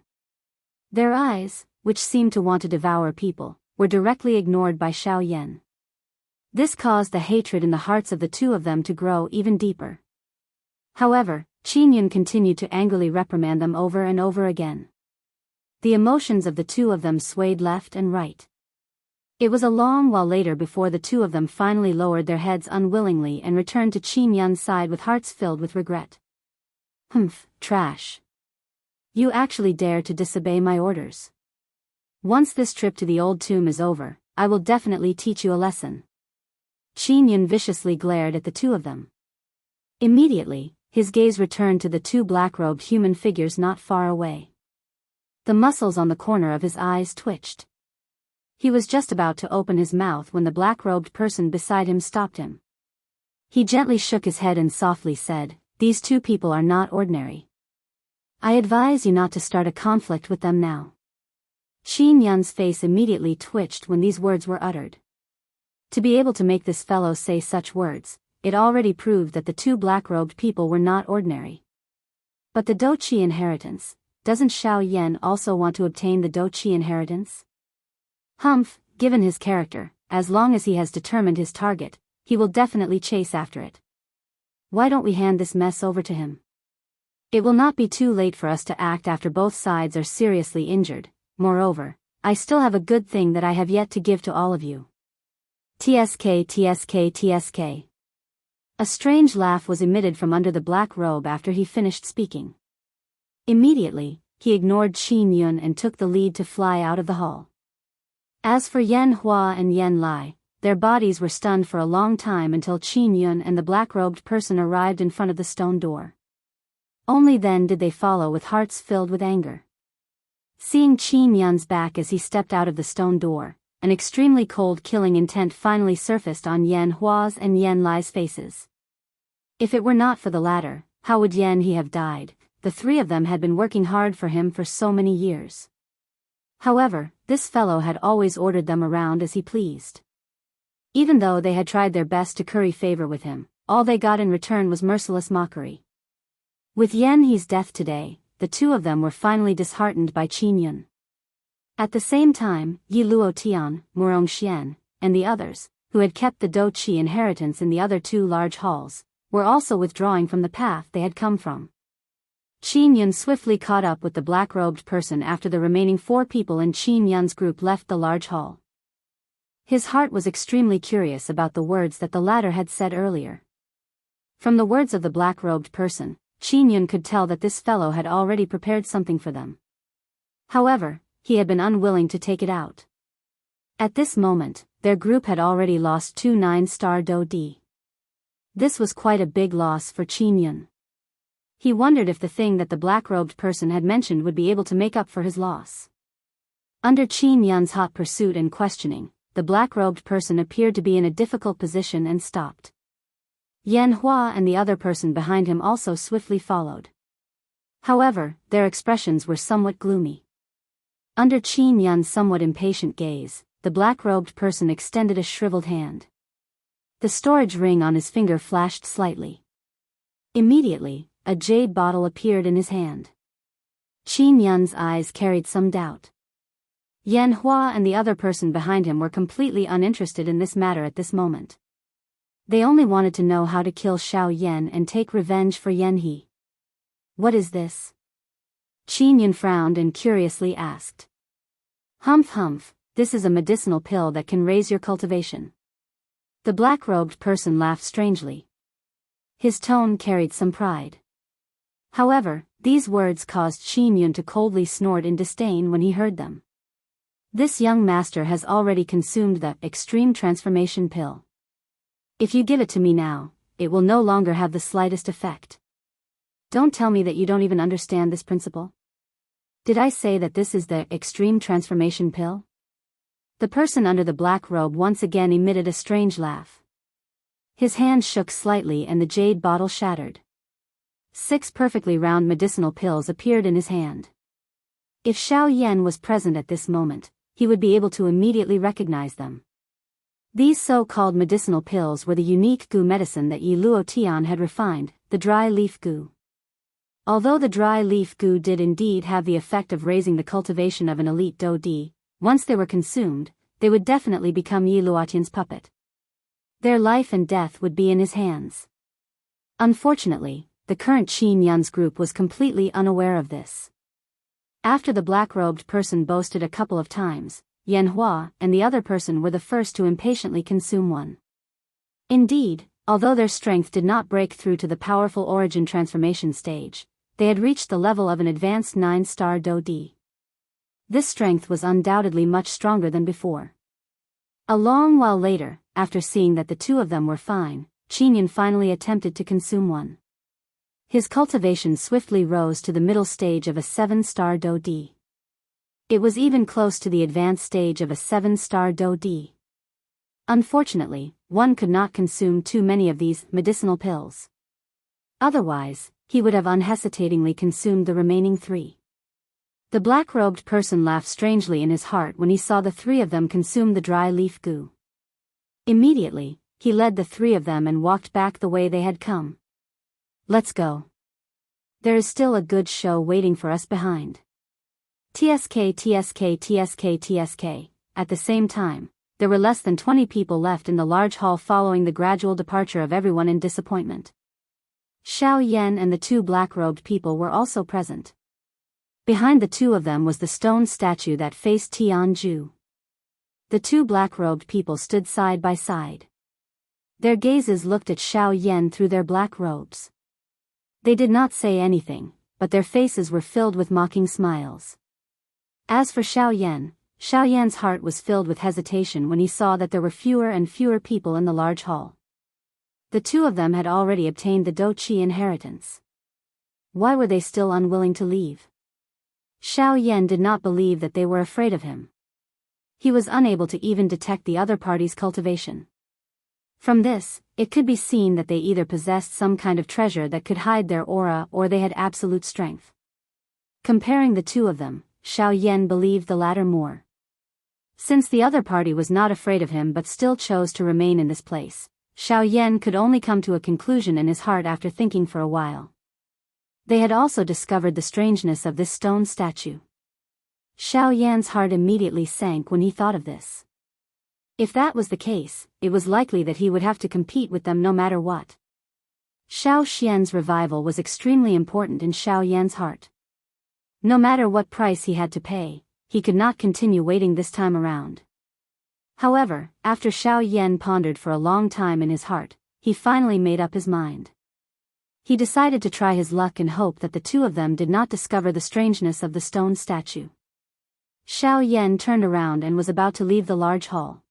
Speaker 1: Their eyes, which seemed to want to devour people, were directly ignored by Xiao Yan. This caused the hatred in the hearts of the two of them to grow even deeper. However, Qin Yun continued to angrily reprimand them over and over again. The emotions of the two of them swayed left and right. It was a long while later before the two of them finally lowered their heads unwillingly and returned to Qin Yun's side with hearts filled with regret. Humph, trash. You actually dare to disobey my orders. Once this trip to the old tomb is over, I will definitely teach you a lesson. Qin Yun viciously glared at the two of them. Immediately, his gaze returned to the two black-robed human figures not far away. The muscles on the corner of his eyes twitched. He was just about to open his mouth when the black-robed person beside him stopped him. He gently shook his head and softly said, "These two people are not ordinary. I advise you not to start a conflict with them now." Qin Yun's face immediately twitched when these words were uttered. To be able to make this fellow say such words, it already proved that the two black-robed people were not ordinary. But the Doqi inheritance, doesn't Xiao Yan also want to obtain the Doqi inheritance? Humph, given his character, as long as he has determined his target, he will definitely chase after it. Why don't we hand this mess over to him? It will not be too late for us to act after both sides are seriously injured. Moreover, I still have a good thing that I have yet to give to all of you. TSK TSK TSK. A strange laugh was emitted from under the black robe after he finished speaking. Immediately, he ignored Qin Yun and took the lead to fly out of the hall. As for Yan Hua and Yan Lai, their bodies were stunned for a long time until Qin Yun and the black-robed person arrived in front of the stone door. Only then did they follow with hearts filled with anger. Seeing Qin Yun's back as he stepped out of the stone door, an extremely cold killing intent finally surfaced on Yan Hua's and Yan Lai's faces. If it were not for the latter, how would Yan He have died? The three of them had been working hard for him for so many years. However, this fellow had always ordered them around as he pleased. Even though they had tried their best to curry favor with him, all they got in return was merciless mockery. With Yan He's death today, the two of them were finally disheartened by Qin Yun. At the same time, Yi Luo Tian, Murong Xian, and the others, who had kept the Doqi inheritance in the other two large halls, were also withdrawing from the path they had come from. Qin Yun swiftly caught up with the black-robed person after the remaining four people in Qin Yun's group left the large hall. His heart was extremely curious about the words that the latter had said earlier. From the words of the black-robed person, Qin Yun could tell that this fellow had already prepared something for them. However, he had been unwilling to take it out. At this moment, their group had already lost 2 9-star Do-di. This was quite a big loss for Qin Yun. He wondered if the thing that the black-robed person had mentioned would be able to make up for his loss. Under Qin Yun's hot pursuit and questioning, the black-robed person appeared to be in a difficult position and stopped. Yan Hua and the other person behind him also swiftly followed. However, their expressions were somewhat gloomy. Under Qin Yun's somewhat impatient gaze, the black-robed person extended a shriveled hand. The storage ring on his finger flashed slightly. Immediately, a jade bottle appeared in his hand. Qin Yun's eyes carried some doubt. Yan Hua and the other person behind him were completely uninterested in this matter at this moment. They only wanted to know how to kill Xiao Yan and take revenge for Yan He. What is this? Qin Yun frowned and curiously asked. Humph humph, this is a medicinal pill that can raise your cultivation. The black-robed person laughed strangely. His tone carried some pride. However, these words caused Shin Yun to coldly snort in disdain when he heard them. This young master has already consumed the extreme transformation pill. If you give it to me now, it will no longer have the slightest effect. Don't tell me that you don't even understand this principle. Did I say that this is the extreme transformation pill? The person under the black robe once again emitted a strange laugh. His hand shook slightly and the jade bottle shattered. 6 perfectly round medicinal pills appeared in his hand. If Xiao Yan was present at this moment, he would be able to immediately recognize them. These so-called medicinal pills were the unique gu medicine that Yi Luo Tian had refined, the dry leaf gu. Although the dry leaf gu did indeed have the effect of raising the cultivation of an elite dou di, once they were consumed, they would definitely become Yi Luotian's puppet. Their life and death would be in his hands. Unfortunately, the current Qin Yun's group was completely unaware of this. After the black-robed person boasted a couple of times, Yan Hua and the other person were the first to impatiently consume one. Indeed, although their strength did not break through to the powerful origin transformation stage, they had reached the level of an advanced 9-star dou di. This strength was undoubtedly much stronger than before. A long while later, after seeing that the two of them were fine, Qin Yun finally attempted to consume one. His cultivation swiftly rose to the middle stage of a 7-star dou di. It was even close to the advanced stage of a 7-star dou di. Unfortunately, one could not consume too many of these medicinal pills. Otherwise, he would have unhesitatingly consumed the remaining 3. The black-robed person laughed strangely in his heart when he saw the 3 of them consume the dry leaf gu. Immediately, he led the 3 of them and walked back the way they had come. Let's go. There is still a good show waiting for us behind. TSK. At the same time, there were less than 20 people left in the large hall following the gradual departure of everyone in disappointment. Xiao Yan and the 2 black-robed people were also present. Behind the 2 of them was the stone statue that faced Tianju. The 2 black-robed people stood side by side. Their gazes looked at Xiao Yan through their black robes. They did not say anything, but their faces were filled with mocking smiles. As for Xiao Yan's heart was filled with hesitation when he saw that there were fewer and fewer people in the large hall. The 2 of them had already obtained the Douqi inheritance. Why were they still unwilling to leave? Xiao Yan did not believe that they were afraid of him. He was unable to even detect the other party's cultivation. From this, it could be seen that they either possessed some kind of treasure that could hide their aura or they had absolute strength. Comparing the 2 of them, Xiao Yan believed the latter more. Since the other party was not afraid of him but still chose to remain in this place, Xiao Yan could only come to a conclusion in his heart after thinking for a while. They had also discovered the strangeness of this stone statue. Xiao Yan's heart immediately sank when he thought of this. If that was the case, it was likely that he would have to compete with them no matter what. Xiao Xian's revival was extremely important in Xiao Yan's heart. No matter what price he had to pay, he could not continue waiting this time around. However, after Xiao Yan pondered for a long time in his heart, he finally made up his mind. He decided to try his luck and hope that the 2 of them did not discover the strangeness of the stone statue. Xiao Yan turned around and was about to leave the large hall.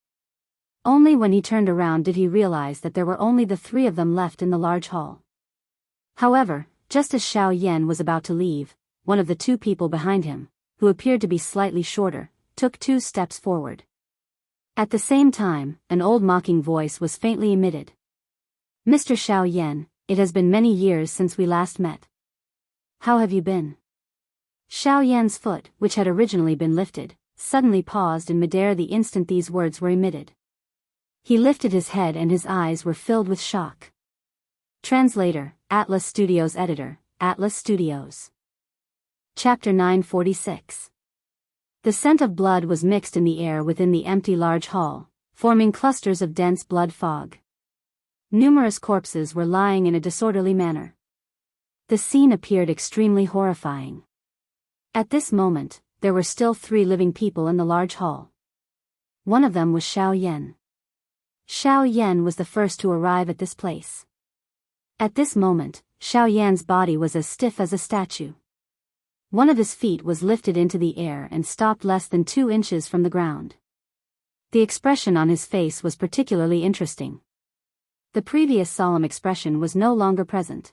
Speaker 1: Only when he turned around did he realize that there were only the 3 of them left in the large hall. However, just as Xiao Yan was about to leave, one of the 2 people behind him, who appeared to be slightly shorter, took 2 steps forward. At the same time, an old mocking voice was faintly emitted. Mr. Xiao Yan, it has been many years since we last met. How have you been? Xiao Yan's foot, which had originally been lifted, suddenly paused in midair the instant these words were emitted. He lifted his head and his eyes were filled with shock. Translator, Atlas Studios Editor, Atlas Studios. Chapter 946. The scent of blood was mixed in the air within the empty large hall, forming clusters of dense blood fog. Numerous corpses were lying in a disorderly manner. The scene appeared extremely horrifying. At this moment, there were still 3 living people in the large hall. One of them was Xiao Yan. Xiao Yan was the first to arrive at this place. At this moment, Xiao Yan's body was as stiff as a statue. One of his feet was lifted into the air and stopped less than 2 inches from the ground. The expression on his face was particularly interesting. The previous solemn expression was no longer present.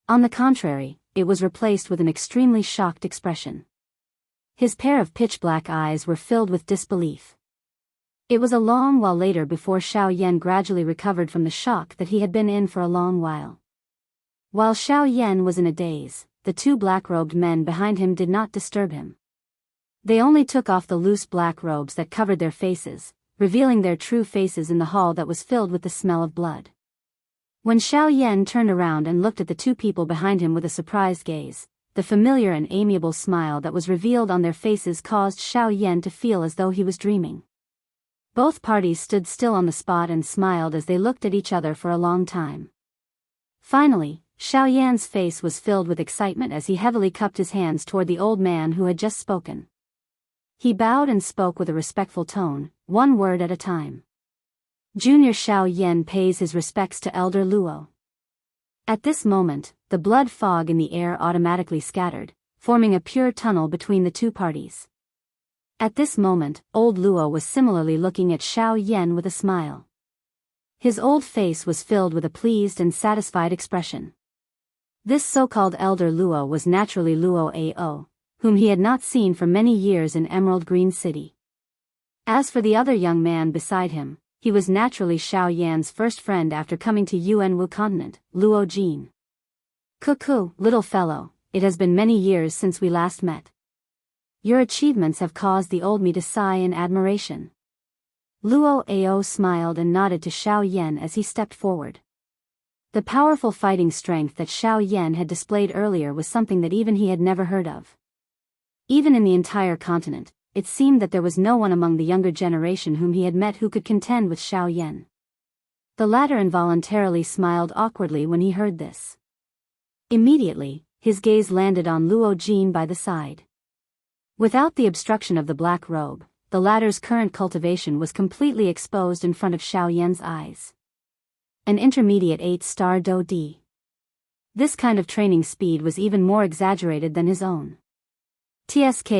Speaker 1: On the contrary, it was replaced with an extremely shocked expression. His pair of pitch-black eyes were filled with disbelief. It was a long while later before Xiao Yan gradually recovered from the shock that he had been in for a long while. While Xiao Yan was in a daze, the 2 black-robed men behind him did not disturb him. They only took off the loose black robes that covered their faces, revealing their true faces in the hall that was filled with the smell of blood. When Xiao Yan turned around and looked at the 2 people behind him with a surprised gaze, the familiar and amiable smile that was revealed on their faces caused Xiao Yan to feel as though he was dreaming. Both parties stood still on the spot and smiled as they looked at each other for a long time. Finally, Xiao Yan's face was filled with excitement as he heavily cupped his hands toward the old man who had just spoken. He bowed and spoke with a respectful tone, one word at a time. Junior Xiao Yan pays his respects to Elder Luo. At this moment, the blood fog in the air automatically scattered, forming a pure tunnel between the 2 parties. At this moment, old Luo was similarly looking at Xiao Yan with a smile. His old face was filled with a pleased and satisfied expression. This so-called Elder Luo was naturally Luo Ao, whom he had not seen for many years in Emerald Green City. As for the other young man beside him, he was naturally Xiao Yan's first friend after coming to Yuanwu continent, Luo Jin. Cuckoo, little fellow, it has been many years since we last met. Your achievements have caused the old me to sigh in admiration. Luo Ao smiled and nodded to Xiao Yan as he stepped forward. The powerful fighting strength that Xiao Yan had displayed earlier was something that even he had never heard of. Even in the entire continent, it seemed that there was no one among the younger generation whom he had met who could contend with Xiao Yan. The latter involuntarily smiled awkwardly when he heard this. Immediately, his gaze landed on Luo Jin by the side. Without the obstruction of the black robe, the latter's current cultivation was completely exposed in front of Xiao Yan's eyes. An intermediate 8-star Do D. This kind of training speed was even more exaggerated than his own. TSK,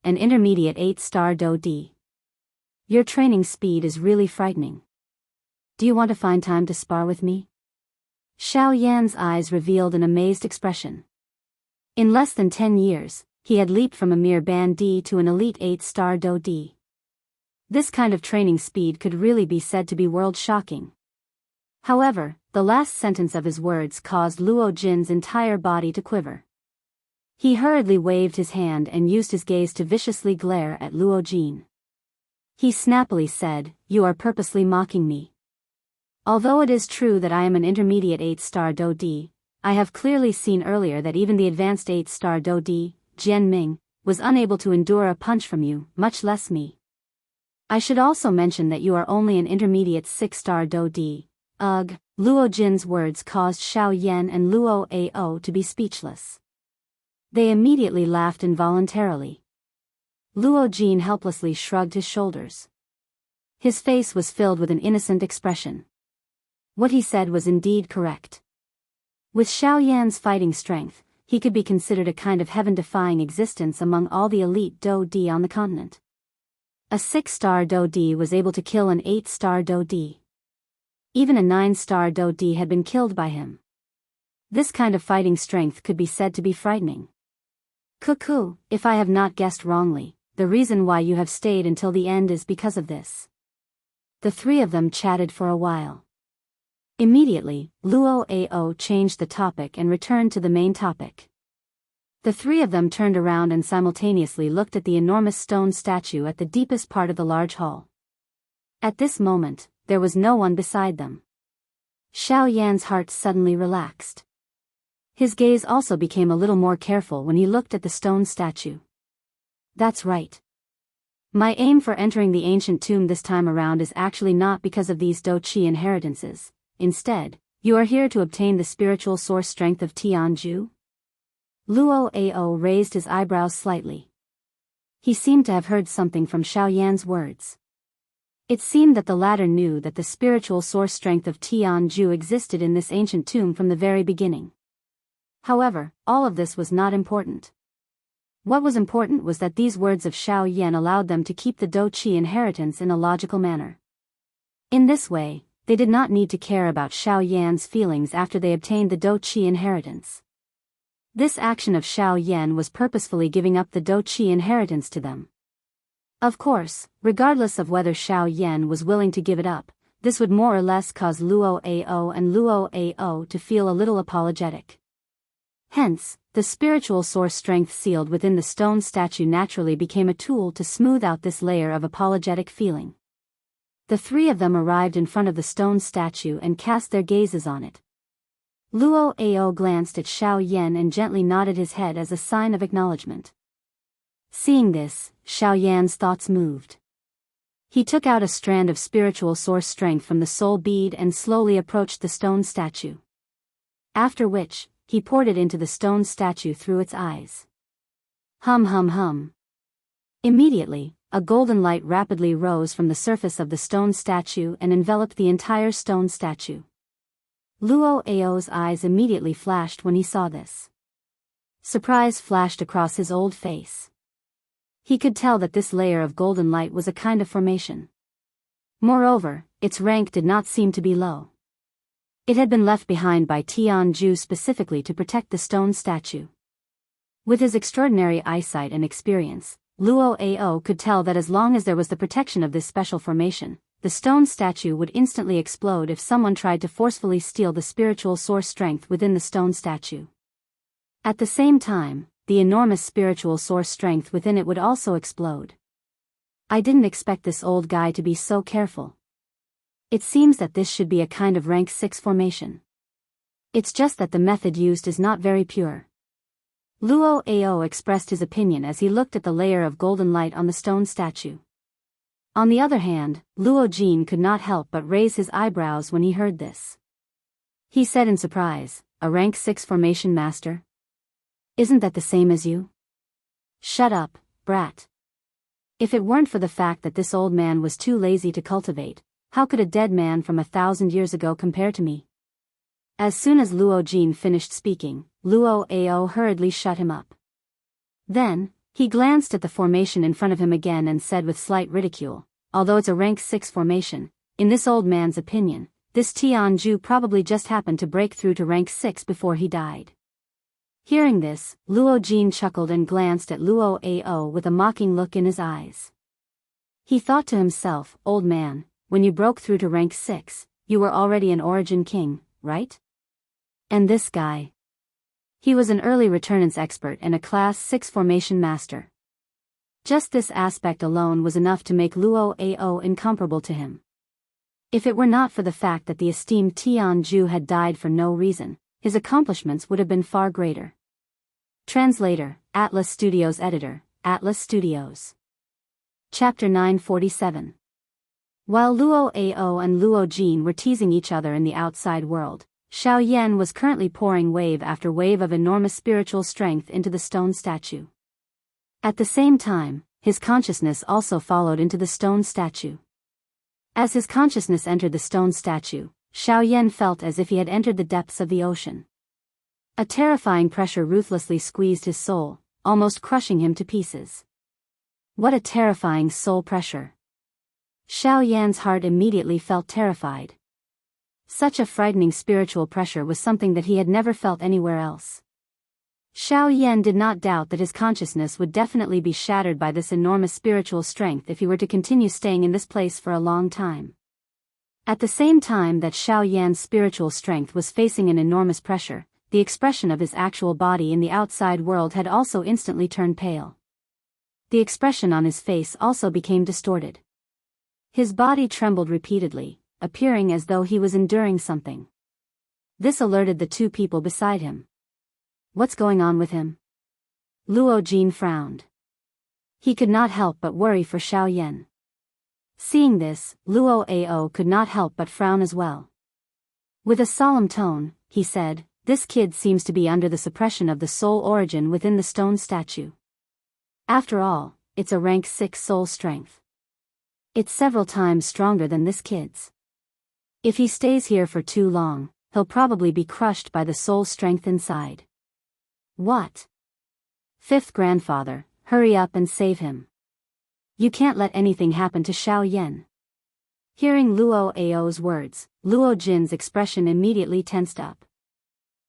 Speaker 1: an intermediate 8-star Do D. Your training speed is really frightening. Do you want to find time to spar with me? Xiao Yan's eyes revealed an amazed expression. In less than 10 years, he had leaped from a mere Band D to an elite 8-star Do D. This kind of training speed could really be said to be world-shocking. However, the last sentence of his words caused Luo Jin's entire body to quiver. He hurriedly waved his hand and used his gaze to viciously glare at Luo Jin. He snappily said, "You are purposely mocking me. Although it is true that I am an intermediate 8-star Do D, I have clearly seen earlier that even the advanced 8-star Do D, Jian Ming, was unable to endure a punch from you, much less me. I should also mention that you are only an intermediate 6-star Do D. Ugh." Luo Jin's words caused Xiao Yan and Luo Ao to be speechless. They immediately laughed involuntarily. Luo Jin helplessly shrugged his shoulders. His face was filled with an innocent expression. What he said was indeed correct. With Xiao Yan's fighting strength, he could be considered a kind of heaven-defying existence among all the elite Do D on the continent. A 6-star Do D was able to kill an 8-star Do D. Even a 9-star Do D had been killed by him. This kind of fighting strength could be said to be frightening. Cuckoo, if I have not guessed wrongly, the reason why you have stayed until the end is because of this. The 3 of them chatted for a while. Immediately, Luo Ao changed the topic and returned to the main topic. The 3 of them turned around and simultaneously looked at the enormous stone statue at the deepest part of the large hall. At this moment, there was no one beside them. Xiao Yan's heart suddenly relaxed. His gaze also became a little more careful when he looked at the stone statue. That's right. My aim for entering the ancient tomb this time around is actually not because of these Do Qi inheritances. Instead, you are here to obtain the spiritual source strength of Tianju? Luo Ao raised his eyebrows slightly. He seemed to have heard something from Xiao Yan's words. It seemed that the latter knew that the spiritual source strength of Tianju existed in this ancient tomb from the very beginning. However, all of this was not important. What was important was that these words of Xiao Yan allowed them to keep the Do Qi inheritance in a logical manner. In this way, they did not need to care about Xiao Yan's feelings after they obtained the Do Qi inheritance. This action of Xiao Yan was purposefully giving up the Do Qi inheritance to them. Of course, regardless of whether Xiao Yan was willing to give it up, this would more or less cause Luo Ao and Luo Ao to feel a little apologetic. Hence, the spiritual source strength sealed within the stone statue naturally became a tool to smooth out this layer of apologetic feeling. The three of them arrived in front of the stone statue and cast their gazes on it. Luo Ao glanced at Xiao Yan and gently nodded his head as a sign of acknowledgement. Seeing this, Xiao Yan's thoughts moved. He took out a strand of spiritual source strength from the soul bead and slowly approached the stone statue. After which, he poured it into the stone statue through its eyes. Hum hum hum. Immediately, a golden light rapidly rose from the surface of the stone statue and enveloped the entire stone statue. Luo Ao's eyes immediately flashed when he saw this. Surprise flashed across his old face. He could tell that this layer of golden light was a kind of formation. Moreover, its rank did not seem to be low. It had been left behind by Tianju specifically to protect the stone statue. With his extraordinary eyesight and experience, Luo Ao could tell that as long as there was the protection of this special formation, the stone statue would instantly explode if someone tried to forcefully steal the spiritual source strength within the stone statue. At the same time, the enormous spiritual source strength within it would also explode. I didn't expect this old guy to be so careful. It seems that this should be a kind of rank 6 formation. It's just that the method used is not very pure. Luo Ao expressed his opinion as he looked at the layer of golden light on the stone statue. On the other hand, Luo Jin could not help but raise his eyebrows when he heard this. He said in surprise, "A rank 6 formation master? Isn't that the same as you?" "Shut up, brat. If it weren't for the fact that this old man was too lazy to cultivate, how could a dead man from 1,000 years ago compare to me?" As soon as Luo Jin finished speaking, Luo Ao hurriedly shut him up. Then, he glanced at the formation in front of him again and said with slight ridicule, "Although it's a rank 6 formation, in this old man's opinion, this Tianju probably just happened to break through to rank 6 before he died." Hearing this, Luo Jin chuckled and glanced at Luo Ao with a mocking look in his eyes. He thought to himself, "Old man, when you broke through to rank 6, you were already an origin king, right? And this guy? He was an early returnance expert and a class 6 formation master." Just this aspect alone was enough to make Luo Ao incomparable to him. If it were not for the fact that the esteemed Tianju had died for no reason, his accomplishments would have been far greater. Translator, Atlas Studios Editor, Atlas Studios. Chapter 947. While Luo Ao and Luo Jin were teasing each other in the outside world, Xiao Yan was currently pouring wave after wave of enormous spiritual strength into the stone statue. At the same time, his consciousness also followed into the stone statue. As his consciousness entered the stone statue, Xiao Yan felt as if he had entered the depths of the ocean. A terrifying pressure ruthlessly squeezed his soul, almost crushing him to pieces. What a terrifying soul pressure! Xiao Yan's heart immediately felt terrified. Such a frightening spiritual pressure was something that he had never felt anywhere else. Xiao Yan did not doubt that his consciousness would definitely be shattered by this enormous spiritual strength if he were to continue staying in this place for a long time. At the same time that Xiao Yan's spiritual strength was facing an enormous pressure, the expression of his actual body in the outside world had also instantly turned pale. The expression on his face also became distorted. His body trembled repeatedly, appearing as though he was enduring something. This alerted the two people beside him. "What's going on with him?" Luo Jin frowned. He could not help but worry for Xiao Yan. Seeing this, Luo Ao could not help but frown as well. With a solemn tone, he said, "This kid seems to be under the suppression of the soul origin within the stone statue. After all, it's a rank 6 soul strength. It's several times stronger than this kid's. If he stays here for too long, he'll probably be crushed by the soul strength inside. What? Fifth grandfather, hurry up and save him. You can't let anything happen to Xiao Yan. Hearing Luo Ao's words, Luo Jin's expression immediately tensed up.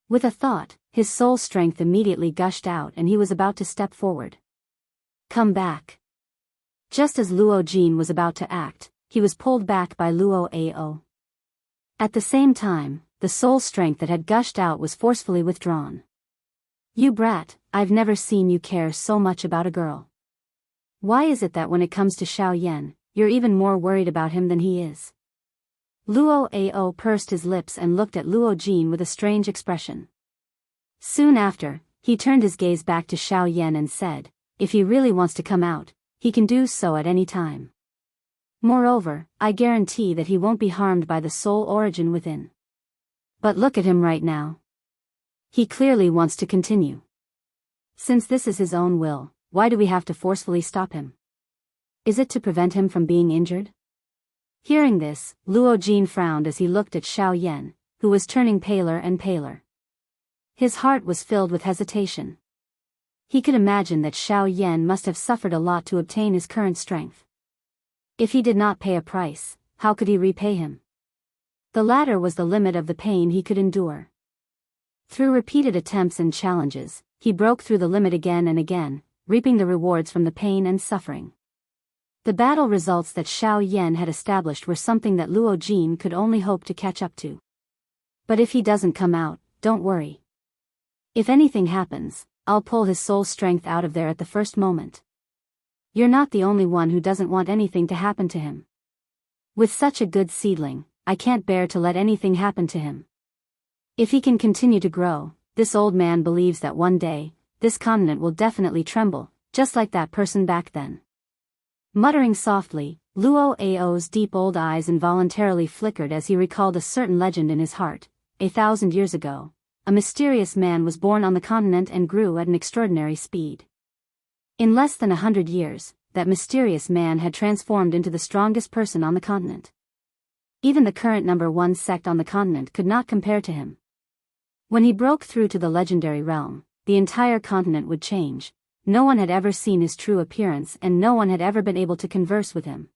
Speaker 1: With a thought, his soul strength immediately gushed out and he was about to step forward. Come back. Just as Luo Jin was about to act, he was pulled back by Luo Ao. At the same time, the soul strength that had gushed out was forcefully withdrawn. You brat, I've never seen you care so much about a girl. Why is it that when it comes to Xiao Yan, you're even more worried about him than he is? Luo Ao pursed his lips and looked at Luo Jin with a strange expression. Soon after, he turned his gaze back to Xiao Yan and said, if he really wants to come out, he can do so at any time. Moreover, I guarantee that he won't be harmed by the soul origin within. But look at him right now. He clearly wants to continue. Since this is his own will, why do we have to forcefully stop him? Is it to prevent him from being injured? Hearing this, Luo Jin frowned as he looked at Xiao Yan, who was turning paler and paler. His heart was filled with hesitation. He could imagine that Xiao Yan must have suffered a lot to obtain his current strength. If he did not pay a price, how could he repay him? The latter was the limit of the pain he could endure. Through repeated attempts and challenges, he broke through the limit again and again, reaping the rewards from the pain and suffering. The battle results that Xiao Yan had established were something that Luo Jin could only hope to catch up to. But if he doesn't come out, don't worry. If anything happens, I'll pull his soul strength out of there at the first moment. You're not the only one who doesn't want anything to happen to him. With such a good seedling, I can't bear to let anything happen to him. If he can continue to grow, this old man believes that one day, this continent will definitely tremble, just like that person back then. Muttering softly, Luo Ao's deep old eyes involuntarily flickered as he recalled a certain legend in his heart. 1,000 years ago, a mysterious man was born on the continent and grew at an extraordinary speed. In less than 100 years, that mysterious man had transformed into the strongest person on the continent. Even the current #1 sect on the continent could not compare to him. When he broke through to the legendary realm, the entire continent would change. No one had ever seen his true appearance and no one had ever been able to converse with him.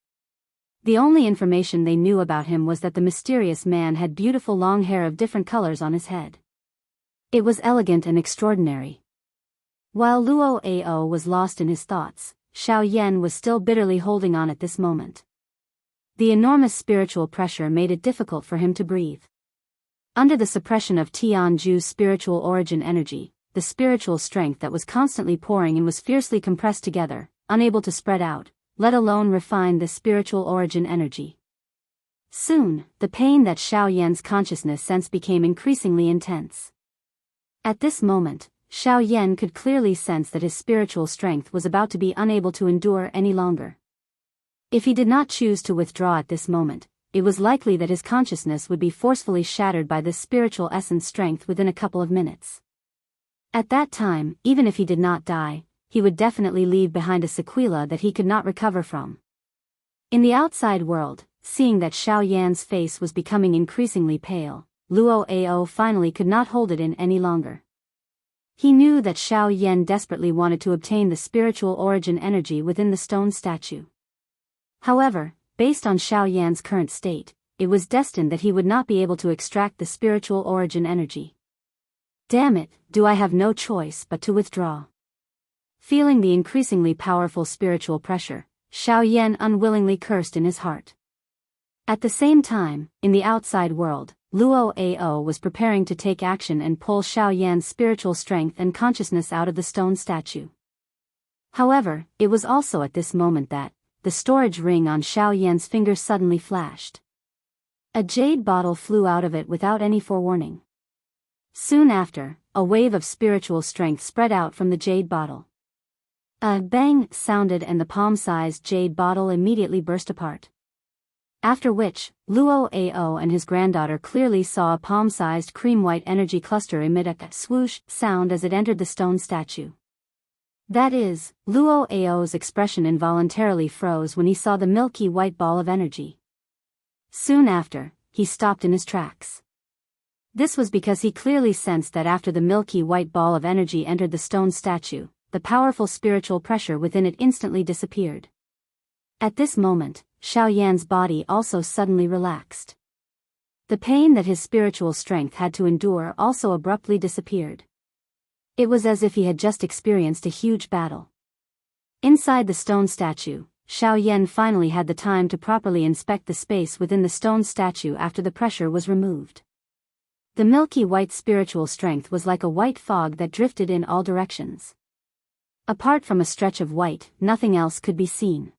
Speaker 1: The only information they knew about him was that the mysterious man had beautiful long hair of different colors on his head. It was elegant and extraordinary. While Luo Ao was lost in his thoughts, Xiao Yan was still bitterly holding on at this moment. The enormous spiritual pressure made it difficult for him to breathe. Under the suppression of Tianju's spiritual origin energy, the spiritual strength that was constantly pouring in was fiercely compressed together, unable to spread out, let alone refine the spiritual origin energy. Soon, the pain that Xiao Yan's consciousness sensed became increasingly intense. At this moment, Xiao Yan could clearly sense that his spiritual strength was about to be unable to endure any longer. If he did not choose to withdraw at this moment, it was likely that his consciousness would be forcefully shattered by this spiritual essence strength within a couple of minutes. At that time, even if he did not die, he would definitely leave behind a sequela that he could not recover from. In the outside world, seeing that Xiao Yan's face was becoming increasingly pale, Luo Ao finally could not hold it in any longer. He knew that Xiao Yan desperately wanted to obtain the spiritual origin energy within the stone statue. However, based on Xiao Yan's current state, it was destined that he would not be able to extract the spiritual origin energy. Damn it, do I have no choice but to withdraw? Feeling the increasingly powerful spiritual pressure, Xiao Yan unwillingly cursed in his heart. At the same time, in the outside world, Luo Ao was preparing to take action and pull Xiao Yan's spiritual strength and consciousness out of the stone statue. However, it was also at this moment that the storage ring on Xiao Yan's finger suddenly flashed. A jade bottle flew out of it without any forewarning. Soon after, a wave of spiritual strength spread out from the jade bottle. A bang sounded and the palm-sized jade bottle immediately burst apart. After which, Luo Ao and his granddaughter clearly saw a palm-sized cream-white energy cluster emit a swoosh sound as it entered the stone statue. That is, Luo Ao's expression involuntarily froze when he saw the milky white ball of energy. Soon after, he stopped in his tracks. This was because he clearly sensed that after the milky white ball of energy entered the stone statue, the powerful spiritual pressure within it instantly disappeared. At this moment, Xiao Yan's body also suddenly relaxed. The pain that his spiritual strength had to endure also abruptly disappeared. It was as if he had just experienced a huge battle. Inside the stone statue, Xiao Yan finally had the time to properly inspect the space within the stone statue after the pressure was removed. The milky white spiritual strength was like a white fog that drifted in all directions. Apart from a stretch of white, nothing else could be seen.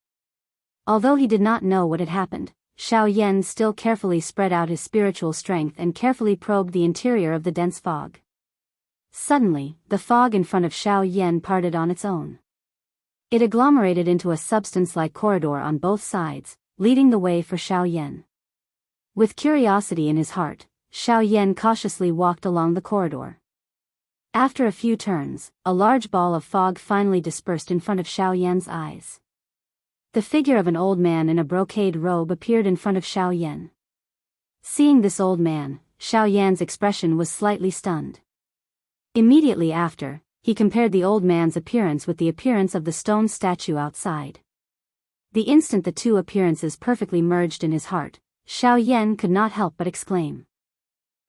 Speaker 1: Although he did not know what had happened, Xiao Yan still carefully spread out his spiritual strength and carefully probed the interior of the dense fog. Suddenly, the fog in front of Xiao Yan parted on its own. It agglomerated into a substance-like corridor on both sides, leading the way for Xiao Yan. With curiosity in his heart, Xiao Yan cautiously walked along the corridor. After a few turns, a large ball of fog finally dispersed in front of Xiao Yan's eyes. The figure of an old man in a brocade robe appeared in front of Xiao Yan. Seeing this old man, Xiao Yan's expression was slightly stunned. Immediately after, he compared the old man's appearance with the appearance of the stone statue outside. The instant the two appearances perfectly merged in his heart, Xiao Yan could not help but exclaim.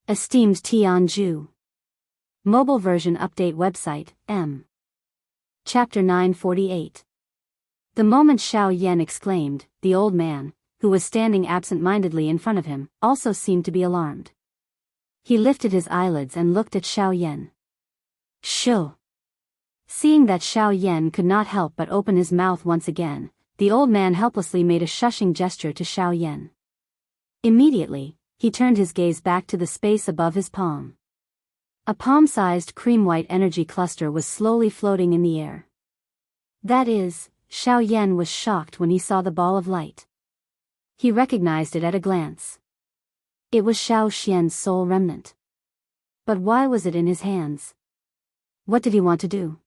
Speaker 1: Esteemed Tianju. Mobile version update website, M. Chapter 948. The moment Xiao Yan exclaimed, the old man, who was standing absent-mindedly in front of him, also seemed to be alarmed. He lifted his eyelids and looked at Xiao Yan. Shoo! Seeing that Xiao Yan could not help but open his mouth once again, the old man helplessly made a shushing gesture to Xiao Yan. Immediately, he turned his gaze back to the space above his palm. A palm-sized cream-white energy cluster was slowly floating in the air. That is, Xiao Yan was shocked when he saw the ball of light. He recognized it at a glance. It was Xiao Xian's soul remnant. But why was it in his hands? What did he want to do?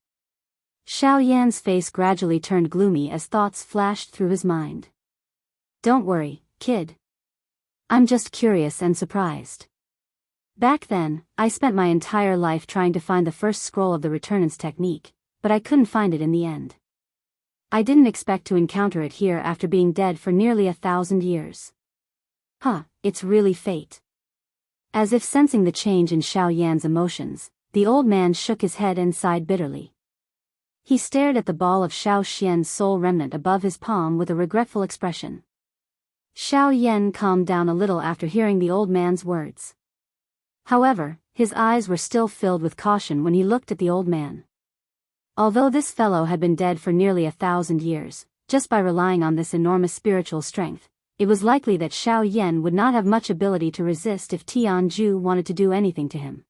Speaker 1: Xiao Yan's face gradually turned gloomy as thoughts flashed through his mind. Don't worry, kid. I'm just curious and surprised. Back then, I spent my entire life trying to find the first scroll of the returnance technique, but I couldn't find it in the end. I didn't expect to encounter it here after being dead for nearly 1,000 years. It's really fate. As if sensing the change in Xiao Yan's emotions, the old man shook his head and sighed bitterly. He stared at the ball of Xiao Xian's soul remnant above his palm with a regretful expression. Xiao Yan calmed down a little after hearing the old man's words. However, his eyes were still filled with caution when he looked at the old man. Although this fellow had been dead for nearly 1,000 years, just by relying on this enormous spiritual strength, it was likely that Xiao Yan would not have much ability to resist if Tianju wanted to do anything to him.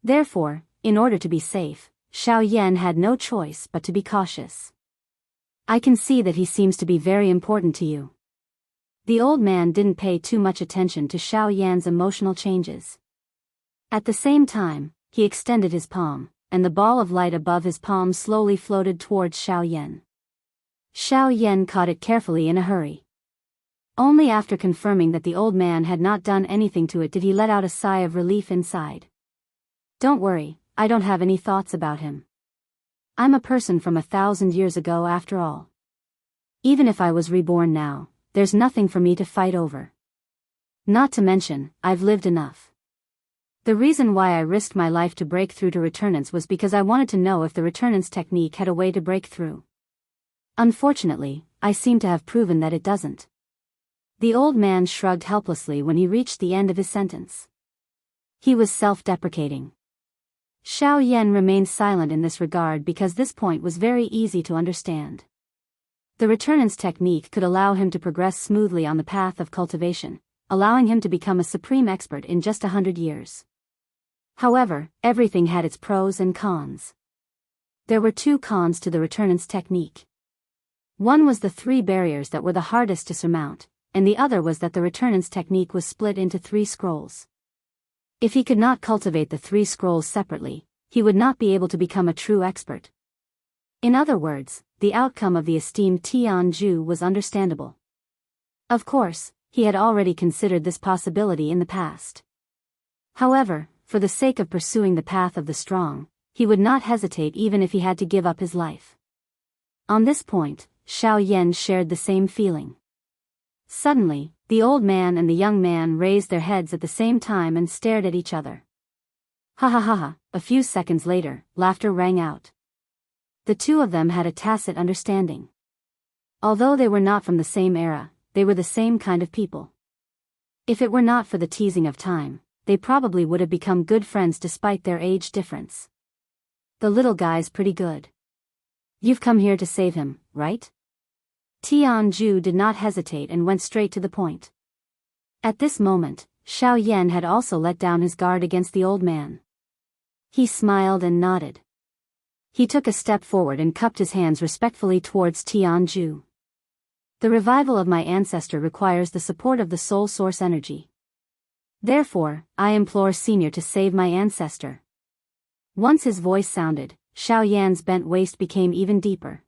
Speaker 1: Therefore, in order to be safe, Xiao Yan had no choice but to be cautious. I can see that he seems to be very important to you. The old man didn't pay too much attention to Xiao Yan's emotional changes. At the same time, he extended his palm, and the ball of light above his palm slowly floated towards Xiao Yan. Xiao Yan caught it carefully in a hurry. Only after confirming that the old man had not done anything to it did he let out a sigh of relief inside. Don't worry, I don't have any thoughts about him. I'm a person from 1,000 years ago after all. Even if I was reborn now, there's nothing for me to fight over. Not to mention, I've lived enough. The reason why I risked my life to break through to returnance was because I wanted to know if the returnance technique had a way to break through. Unfortunately, I seem to have proven that it doesn't. The old man shrugged helplessly when he reached the end of his sentence. He was self-deprecating. Xiao Yan remained silent in this regard because this point was very easy to understand. The returnance technique could allow him to progress smoothly on the path of cultivation, allowing him to become a supreme expert in just 100 years. However, everything had its pros and cons. There were 2 cons to the returnance technique. One was the 3 barriers that were the hardest to surmount, and the other was that the returnance technique was split into 3 scrolls. If he could not cultivate the 3 scrolls separately, he would not be able to become a true expert. In other words, the outcome of the esteemed Tianju was understandable. Of course, he had already considered this possibility in the past. However, for the sake of pursuing the path of the strong, he would not hesitate even if he had to give up his life. On this point, Xiao Yan shared the same feeling. Suddenly, the old man and the young man raised their heads at the same time and stared at each other. Ha ha ha ha, a few seconds later, laughter rang out. The two of them had a tacit understanding. Although they were not from the same era, they were the same kind of people. If it were not for the teasing of time, they probably would have become good friends despite their age difference. The little guy's pretty good. You've come here to save him, right? Tianju did not hesitate and went straight to the point. At this moment, Xiao Yan had also let down his guard against the old man. He smiled and nodded. He took a step forward and cupped his hands respectfully towards Tianju. The revival of my ancestor requires the support of the soul source energy. Therefore, I implore Senior to save my ancestor. Once his voice sounded, Xiao Yan's bent waist became even deeper.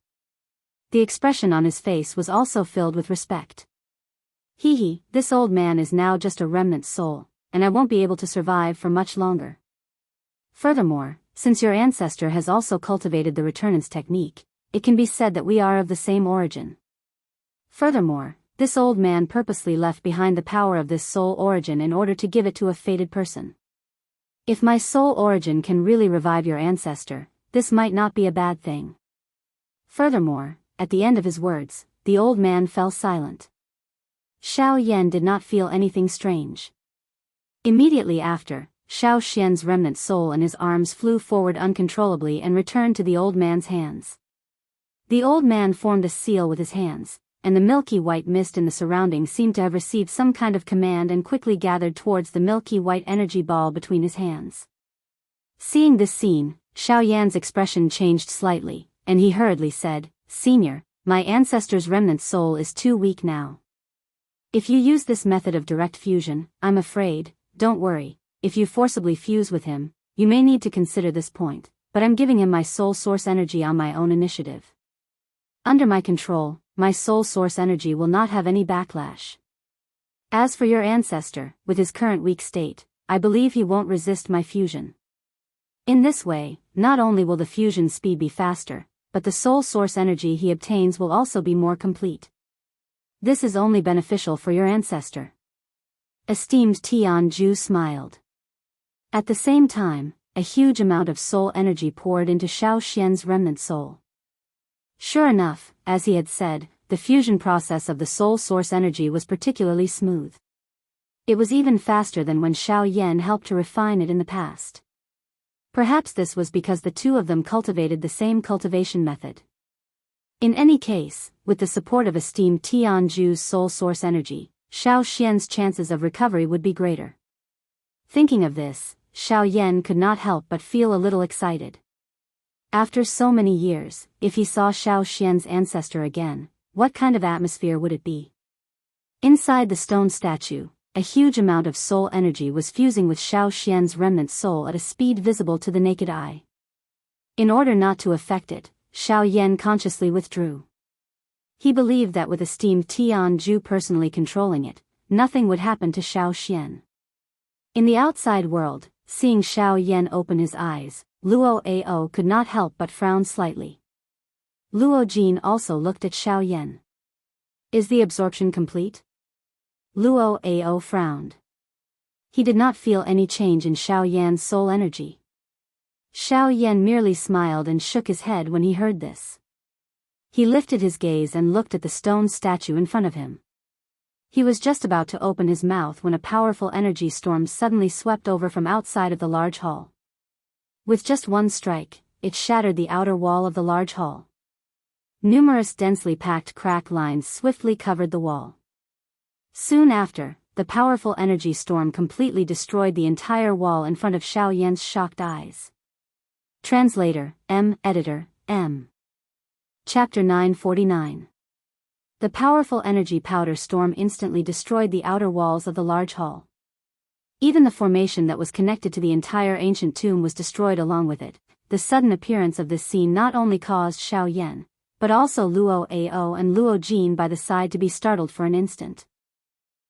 Speaker 1: The expression on his face was also filled with respect. Hee, this old man is now just a remnant soul, and I won't be able to survive for much longer. Furthermore, since your ancestor has also cultivated the returnance technique, it can be said that we are of the same origin. Furthermore, this old man purposely left behind the power of this soul origin in order to give it to a fated person. If my soul origin can really revive your ancestor, this might not be a bad thing. Furthermore, at the end of his words, the old man fell silent. Xiao Yan did not feel anything strange. Immediately after, Xiao Xian's remnant soul and his arms flew forward uncontrollably and returned to the old man's hands. The old man formed a seal with his hands, and the milky white mist in the surroundings seemed to have received some kind of command and quickly gathered towards the milky white energy ball between his hands. Seeing this scene, Xiao Yan's expression changed slightly, and he hurriedly said, Senior, my ancestor's remnant soul is too weak now. If you use this method of direct fusion, I'm afraid, don't worry, if you forcibly fuse with him, you may need to consider this point, but I'm giving him my soul source energy on my own initiative. Under my control, my soul source energy will not have any backlash. As for your ancestor, with his current weak state, I believe he won't resist my fusion. In this way, not only will the fusion speed be faster, but the soul source energy he obtains will also be more complete. This is only beneficial for your ancestor. Esteemed Tianju smiled. At the same time, a huge amount of soul energy poured into Xiao Xian's remnant soul. Sure enough, as he had said, the fusion process of the soul source energy was particularly smooth. It was even faster than when Xiao Yan helped to refine it in the past. Perhaps this was because the two of them cultivated the same cultivation method. In any case, with the support of esteemed Tianju's soul source energy, Xiao Xian's chances of recovery would be greater. Thinking of this, Xiao Yan could not help but feel a little excited. After so many years, if he saw Xiao Xian's ancestor again, what kind of atmosphere would it be? Inside the stone statue, a huge amount of soul energy was fusing with Xiao Xian's remnant soul at a speed visible to the naked eye. In order not to affect it, Xiao Yan consciously withdrew. He believed that with esteemed Tianju personally controlling it, nothing would happen to Xiao Xian. In the outside world, seeing Xiao Yan open his eyes, Luo Ao could not help but frown slightly. Luo Jin also looked at Xiao Yan. Is the absorption complete? Luo Ao frowned. He did not feel any change in Xiao Yan's soul energy. Xiao Yan merely smiled and shook his head when he heard this. He lifted his gaze and looked at the stone statue in front of him. He was just about to open his mouth when a powerful energy storm suddenly swept over from outside of the large hall. With just one strike, it shattered the outer wall of the large hall. Numerous densely packed crack lines swiftly covered the wall. Soon after, the powerful energy storm completely destroyed the entire wall in front of Xiao Yan's shocked eyes. Translator, M. Editor, M. Chapter 949. The powerful energy powder storm instantly destroyed the outer walls of the large hall. Even the formation that was connected to the entire ancient tomb was destroyed along with it, the sudden appearance of this scene not only caused Xiao Yan, but also Luo Ao and Luo Jin by the side to be startled for an instant.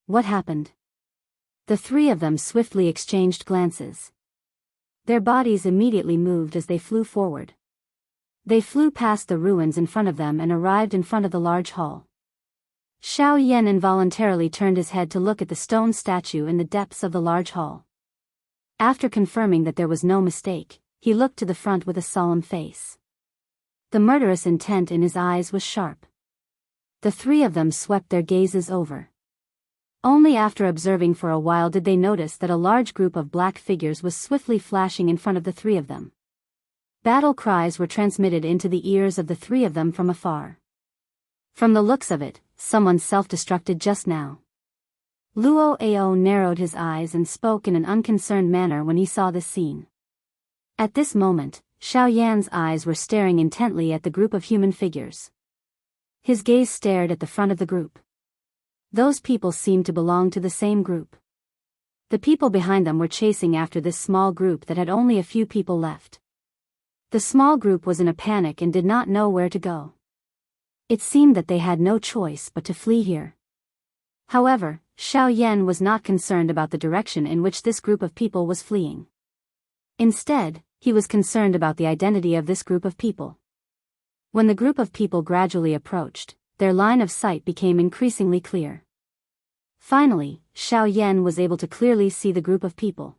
Speaker 1: What happened? The three of them swiftly exchanged glances. Their bodies immediately moved as they flew forward. They flew past the ruins in front of them and arrived in front of the large hall. Xiao Yan involuntarily turned his head to look at the stone statue in the depths of the large hall. After confirming that there was no mistake, he looked to the front with a solemn face. The murderous intent in his eyes was sharp. The three of them swept their gazes over. Only after observing for a while did they notice that a large group of black figures was swiftly flashing in front of the three of them. Battle cries were transmitted into the ears of the three of them from afar. From the looks of it, someone self-destructed just now. Luo Ao narrowed his eyes and spoke in an unconcerned manner when he saw this scene. At this moment, Xiao Yan's eyes were staring intently at the group of human figures. His gaze stared at the front of the group. Those people seemed to belong to the same group. The people behind them were chasing after this small group that had only a few people left. The small group was in a panic and did not know where to go. It seemed that they had no choice but to flee here. However, Xiao Yan was not concerned about the direction in which this group of people was fleeing. Instead, he was concerned about the identity of this group of people. When the group of people gradually approached, their line of sight became increasingly clear. Finally, Xiao Yan was able to clearly see the group of people.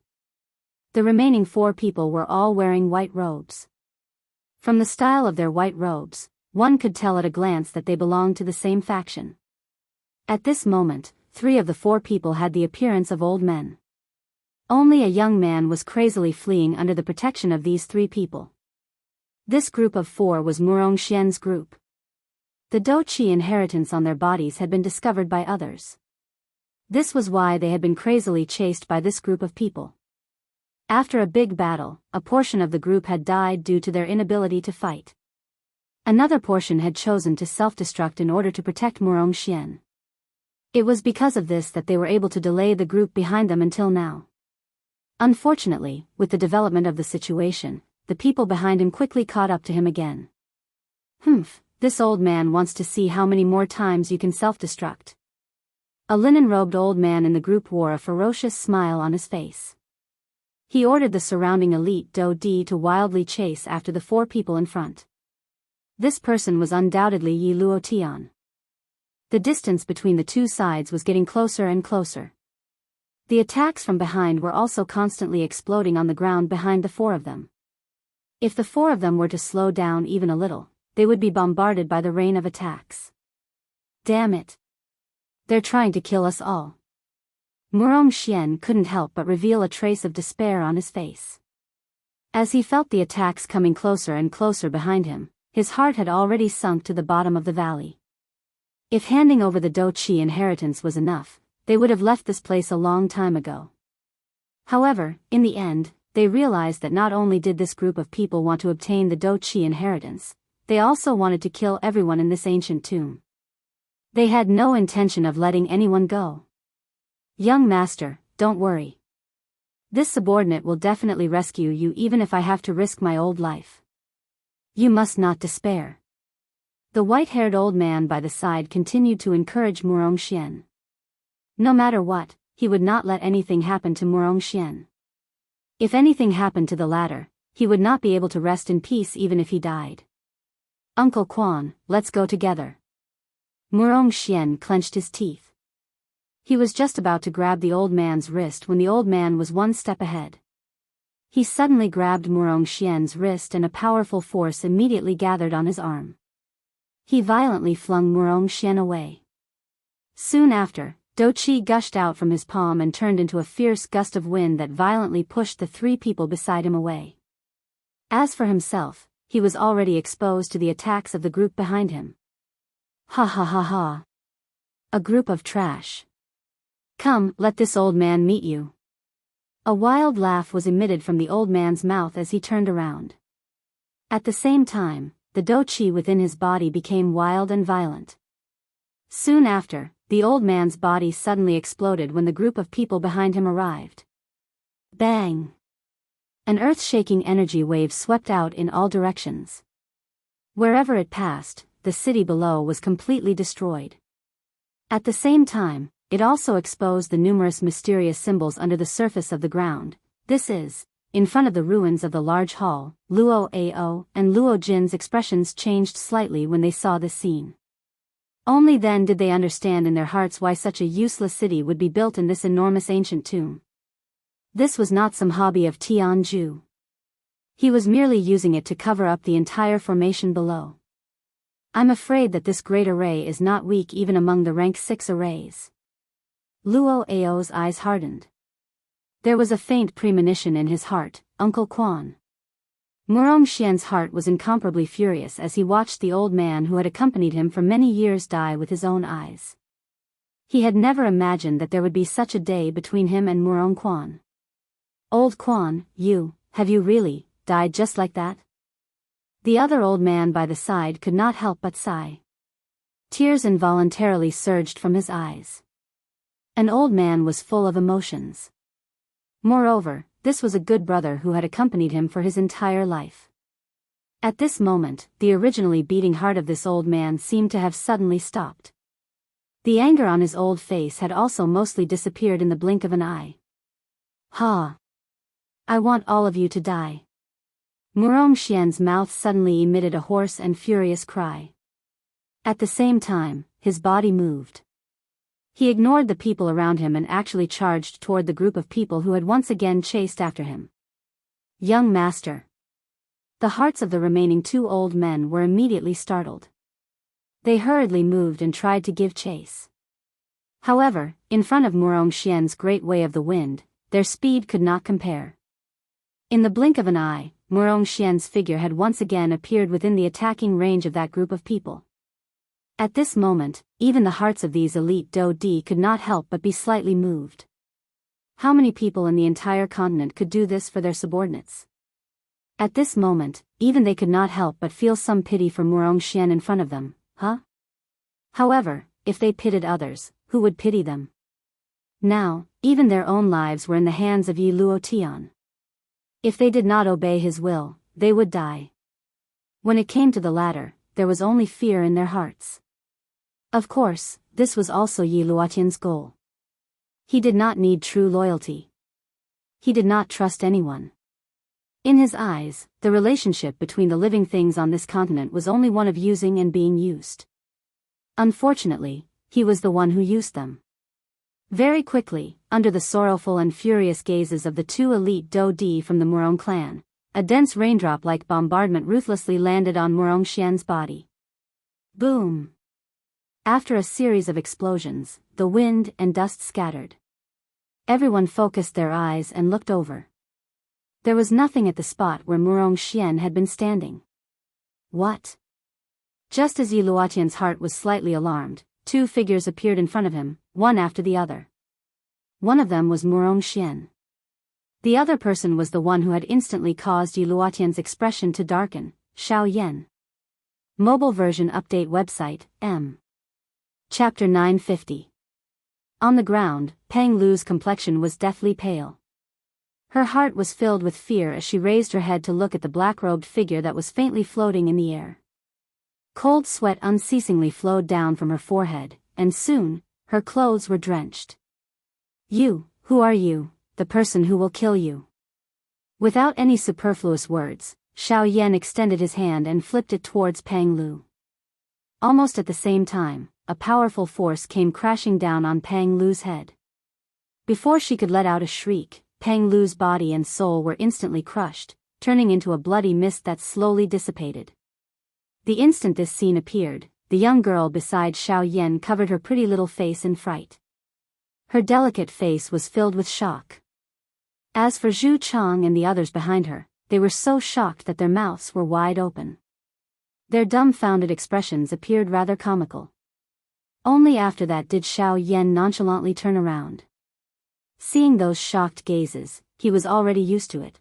Speaker 1: The remaining 4 people were all wearing white robes. From the style of their white robes, one could tell at a glance that they belonged to the same faction. At this moment, 3 of the 4 people had the appearance of old men. Only a young man was crazily fleeing under the protection of these 3 people. This group of 4 was Murong Xian's group. The Dou Qi inheritance on their bodies had been discovered by others. This was why they had been crazily chased by this group of people. After a big battle, a portion of the group had died due to their inability to fight. Another portion had chosen to self-destruct in order to protect Murong Xian. It was because of this that they were able to delay the group behind them until now. Unfortunately, with the development of the situation, the people behind him quickly caught up to him again. This old man wants to see how many more times you can self-destruct. A linen-robed old man in the group wore a ferocious smile on his face. He ordered the surrounding elite Dou Di to wildly chase after the 4 people in front. This person was undoubtedly Yi Luo Tian. The distance between the 2 sides was getting closer and closer. The attacks from behind were also constantly exploding on the ground behind the 4 of them. If the 4 of them were to slow down even a little, they would be bombarded by the rain of attacks. Damn it! They're trying to kill us all. Murong Xian couldn't help but reveal a trace of despair on his face. As he felt the attacks coming closer and closer behind him, his heart had already sunk to the bottom of the valley. If handing over the Dou Qi inheritance was enough, they would have left this place a long time ago. However, in the end, they realized that not only did this group of people want to obtain the Dou Qi inheritance, they also wanted to kill everyone in this ancient tomb. They had no intention of letting anyone go. Young master, don't worry. This subordinate will definitely rescue you even if I have to risk my old life. You must not despair. The white-haired old man by the side continued to encourage Murong Xian. No matter what, he would not let anything happen to Murong Xian. If anything happened to the latter, he would not be able to rest in peace even if he died. Uncle Quan, let's go together. Murong Xian clenched his teeth. He was just about to grab the old man's wrist when the old man was 1 step ahead. He suddenly grabbed Murong Xian's wrist and a powerful force immediately gathered on his arm. He violently flung Murong Xian away. Soon after, Dou Qi gushed out from his palm and turned into a fierce gust of wind that violently pushed the 3 people beside him away. As for himself, he was already exposed to the attacks of the group behind him. Ha ha ha ha. A group of trash. Come, let this old man meet you. A wild laugh was emitted from the old man's mouth as he turned around. At the same time, the Dou Qi within his body became wild and violent. Soon after, the old man's body suddenly exploded when the group of people behind him arrived. Bang! An earth-shaking energy wave swept out in all directions. Wherever it passed, the city below was completely destroyed. At the same time, it also exposed the numerous mysterious symbols under the surface of the ground. This is, in front of the ruins of the large hall. Luo Ao and Luo Jin's expressions changed slightly when they saw this scene. Only then did they understand in their hearts why such a useless city would be built in this enormous ancient tomb. This was not some hobby of Tianju. He was merely using it to cover up the entire formation below. I'm afraid that this great array is not weak even among the rank 6 arrays. Luo Ao's eyes hardened. There was a faint premonition in his heart, Uncle Quan. Murong Xian's heart was incomparably furious as he watched the old man who had accompanied him for many years die with his own eyes. He had never imagined that there would be such a day between him and Murong Quan. Old Quan, have you really died just like that? The other old man by the side could not help but sigh. Tears involuntarily surged from his eyes. An old man was full of emotions. Moreover, this was a good brother who had accompanied him for his entire life. At this moment, the originally beating heart of this old man seemed to have suddenly stopped. The anger on his old face had also mostly disappeared in the blink of an eye. Ha! I want all of you to die. Murong Xian's mouth suddenly emitted a hoarse and furious cry. At the same time, his body moved. He ignored the people around him and actually charged toward the group of people who had once again chased after him. Young master. The hearts of the remaining 2 old men were immediately startled. They hurriedly moved and tried to give chase. However, in front of Murong Xian's great way of the wind, their speed could not compare. In the blink of an eye, Murong Xian's figure had once again appeared within the attacking range of that group of people. At this moment, even the hearts of these elite Do Di could not help but be slightly moved. How many people in the entire continent could do this for their subordinates? At this moment, even they could not help but feel some pity for Murong Xian in front of them, However, if they pitied others, who would pity them? Now, even their own lives were in the hands of Yi Luo Tian. If they did not obey his will, they would die. When it came to the latter, there was only fear in their hearts. Of course, this was also Yi Luotian's goal. He did not need true loyalty. He did not trust anyone. In his eyes, the relationship between the living things on this continent was only one of using and being used. Unfortunately, he was the one who used them. Very quickly, under the sorrowful and furious gazes of the 2 elite Do Di from the Murong clan, a dense raindrop-like bombardment ruthlessly landed on Murong Xian's body. Boom! After a series of explosions, the wind and dust scattered. Everyone focused their eyes and looked over. There was nothing at the spot where Murong Xian had been standing. What? Just as Yi Luotian's heart was slightly alarmed, 2 figures appeared in front of him, one after the other. One of them was Murong Xian. The other person was the one who had instantly caused Yi Luotian's expression to darken, Xiao Yan. Mobile version update website, M. Chapter 950. On the ground, Peng Lu's complexion was deathly pale. Her heart was filled with fear as she raised her head to look at the black-robed figure that was faintly floating in the air. Cold sweat unceasingly flowed down from her forehead, and soon, her clothes were drenched. You, who are you, the person who will kill you? Without any superfluous words, Xiao Yan extended his hand and flipped it towards Peng Lu. Almost at the same time, a powerful force came crashing down on Peng Lu's head. Before she could let out a shriek, Peng Lu's body and soul were instantly crushed, turning into a bloody mist that slowly dissipated. The instant this scene appeared, the young girl beside Xiao Yan covered her pretty little face in fright. Her delicate face was filled with shock. As for Zhu Chang and the others behind her, they were so shocked that their mouths were wide open. Their dumbfounded expressions appeared rather comical. Only after that did Xiao Yan nonchalantly turn around. Seeing those shocked gazes, he was already used to it.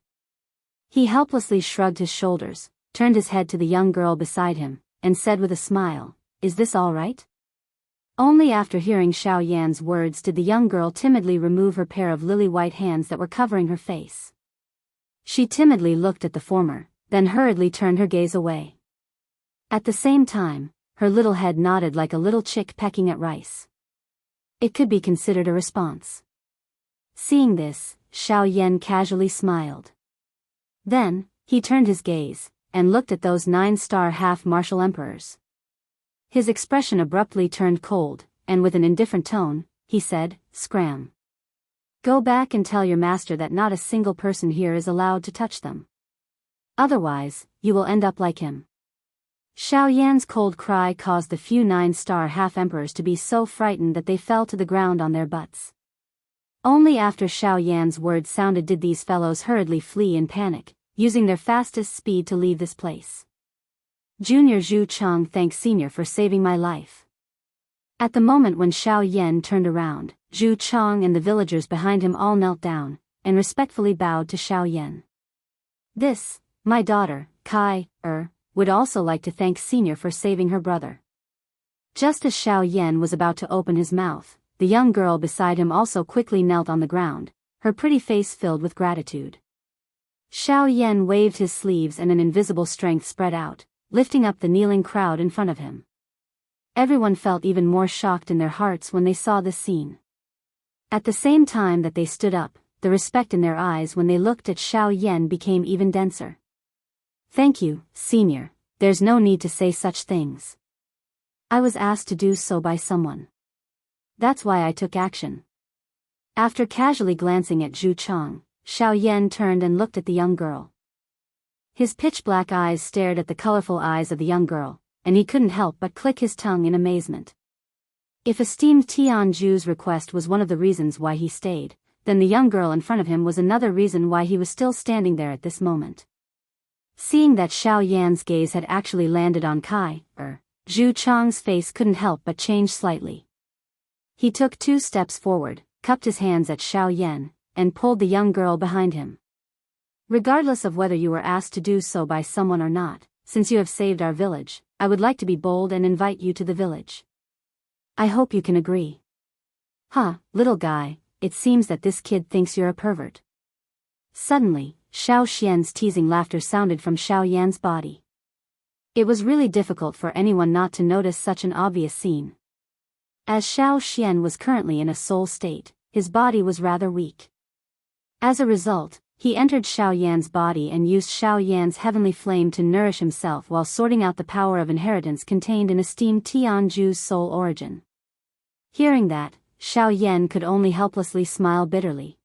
Speaker 1: He helplessly shrugged his shoulders, turned his head to the young girl beside him, and said with a smile, "Is this all right?" Only after hearing Xiao Yan's words did the young girl timidly remove her pair of lily-white hands that were covering her face. She timidly looked at the former, then hurriedly turned her gaze away. At the same time, her little head nodded like a little chick pecking at rice. It could be considered a response. Seeing this, Xiao Yan casually smiled. Then, he turned his gaze, and looked at those 9-star half-martial emperors. His expression abruptly turned cold, and with an indifferent tone, he said, "Scram. Go back and tell your master that not a single person here is allowed to touch them. Otherwise, you will end up like him." Xiao Yan's cold cry caused the few 9-star half-emperors to be so frightened that they fell to the ground on their butts. Only after Xiao Yan's words sounded did these fellows hurriedly flee in panic, using their fastest speed to leave this place. Junior Zhu Cheng thanks Senior for saving my life. At the moment when Xiao Yan turned around, Zhu Cheng and the villagers behind him all knelt down, and respectfully bowed to Xiao Yan. This, my daughter, Kai, would also like to thank Senior for saving her brother. Just as Xiao Yan was about to open his mouth, the young girl beside him also quickly knelt on the ground, her pretty face filled with gratitude. Xiao Yan waved his sleeves and an invisible strength spread out, lifting up the kneeling crowd in front of him. Everyone felt even more shocked in their hearts when they saw this scene. At the same time that they stood up, the respect in their eyes when they looked at Xiao Yan became even denser. "Thank you, Senior, there's no need to say such things. I was asked to do so by someone. That's why I took action." After casually glancing at Zhu Cheng, Xiao Yan turned and looked at the young girl. His pitch-black eyes stared at the colorful eyes of the young girl, and he couldn't help but click his tongue in amazement. If esteemed Tianju's request was one of the reasons why he stayed, then the young girl in front of him was another reason why he was still standing there at this moment. Seeing that Xiao Yan's gaze had actually landed on Kai, Zhu Cheng's face couldn't help but change slightly. He took 2 steps forward, cupped his hands at Xiao Yan, and pulled the young girl behind him. "Regardless of whether you were asked to do so by someone or not, since you have saved our village, I would like to be bold and invite you to the village. I hope you can agree." Little guy, it seems that this kid thinks you're a pervert." Suddenly, Xiao Xian's teasing laughter sounded from Xiao Yan's body. It was really difficult for anyone not to notice such an obvious scene. As Xiao Xian was currently in a soul state, his body was rather weak. As a result, he entered Xiao Yan's body and used Xiao Yan's heavenly flame to nourish himself while sorting out the power of inheritance contained in esteemed Tianju's soul origin. Hearing that, Xiao Yan could only helplessly smile bitterly.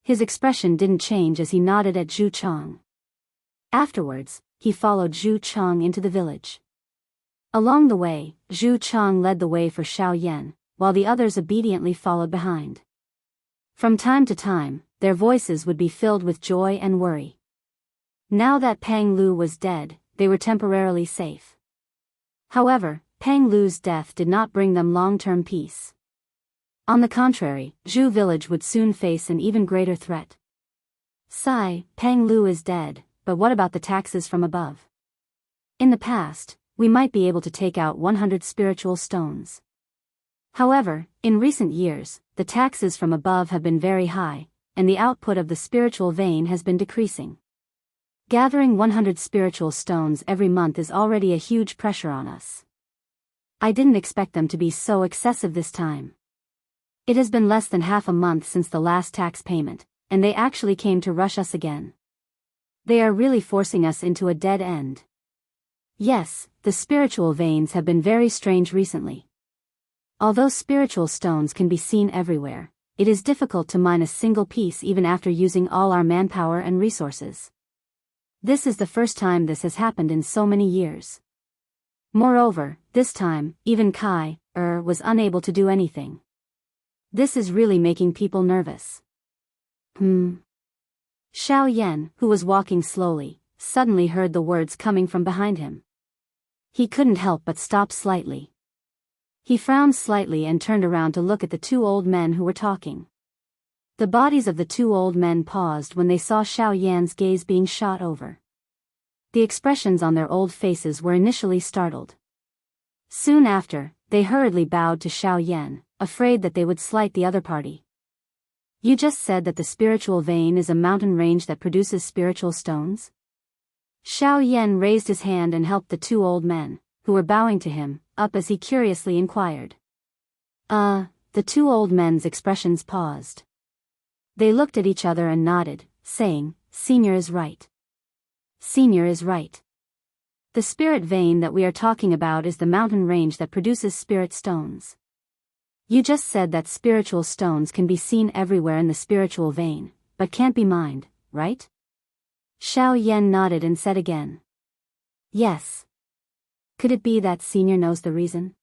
Speaker 1: His expression didn't change as he nodded at Zhu Cheng. Afterwards, he followed Zhu Cheng into the village. Along the way, Zhu Cheng led the way for Xiao Yan, while the others obediently followed behind. From time to time, their voices would be filled with joy and worry. Now that Peng Lu was dead, they were temporarily safe. However, Peng Lu's death did not bring them long-term peace. On the contrary, Zhu village would soon face an even greater threat. Sigh, Peng Lu is dead, but what about the taxes from above? In the past, we might be able to take out 100 spiritual stones. However, in recent years, the taxes from above have been very high, and the output of the spiritual vein has been decreasing. Gathering 100 spiritual stones every month is already a huge pressure on us. I didn't expect them to be so excessive this time. It has been less than half a month since the last tax payment, and they actually came to rush us again. They are really forcing us into a dead end. Yes, the spiritual veins have been very strange recently. Although spiritual stones can be seen everywhere, it is difficult to mine a single piece even after using all our manpower and resources. This is the first time this has happened in so many years. Moreover, this time, even Kai, was unable to do anything. This is really making people nervous. Xiao Yan, who was walking slowly, suddenly heard the words coming from behind him. He couldn't help but stop slightly. He frowned slightly and turned around to look at the 2 old men who were talking. The bodies of the 2 old men paused when they saw Xiao Yan's gaze being shot over. The expressions on their old faces were initially startled. Soon after, they hurriedly bowed to Xiao Yan, afraid that they would slight the other party. You just said that the spiritual vein is a mountain range that produces spiritual stones? Xiao Yan raised his hand and helped the two old men, who were bowing to him, up as he curiously inquired. The two old men's expressions paused. They looked at each other and nodded, saying, Senior is right. Senior is right. The spirit vein that we are talking about is the mountain range that produces spirit stones. You just said that spiritual stones can be seen everywhere in the spiritual vein, but can't be mined, right? Xiao Yan nodded and said again. Yes. Could it be that Senior knows the reason?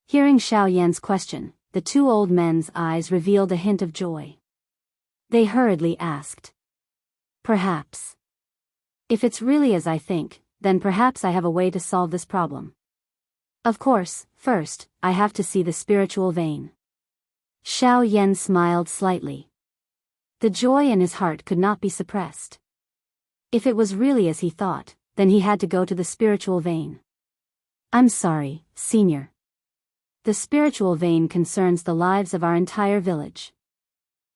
Speaker 1: Hearing Xiao Yan's question, the two old men's eyes revealed a hint of joy. They hurriedly asked. Perhaps. If it's really as I think, then perhaps I have a way to solve this problem. Of course, first, I have to see the spiritual vein. Xiao Yan smiled slightly. The joy in his heart could not be suppressed. If it was really as he thought, then he had to go to the spiritual vein. I'm sorry, Senior. The spiritual vein concerns the lives of our entire village.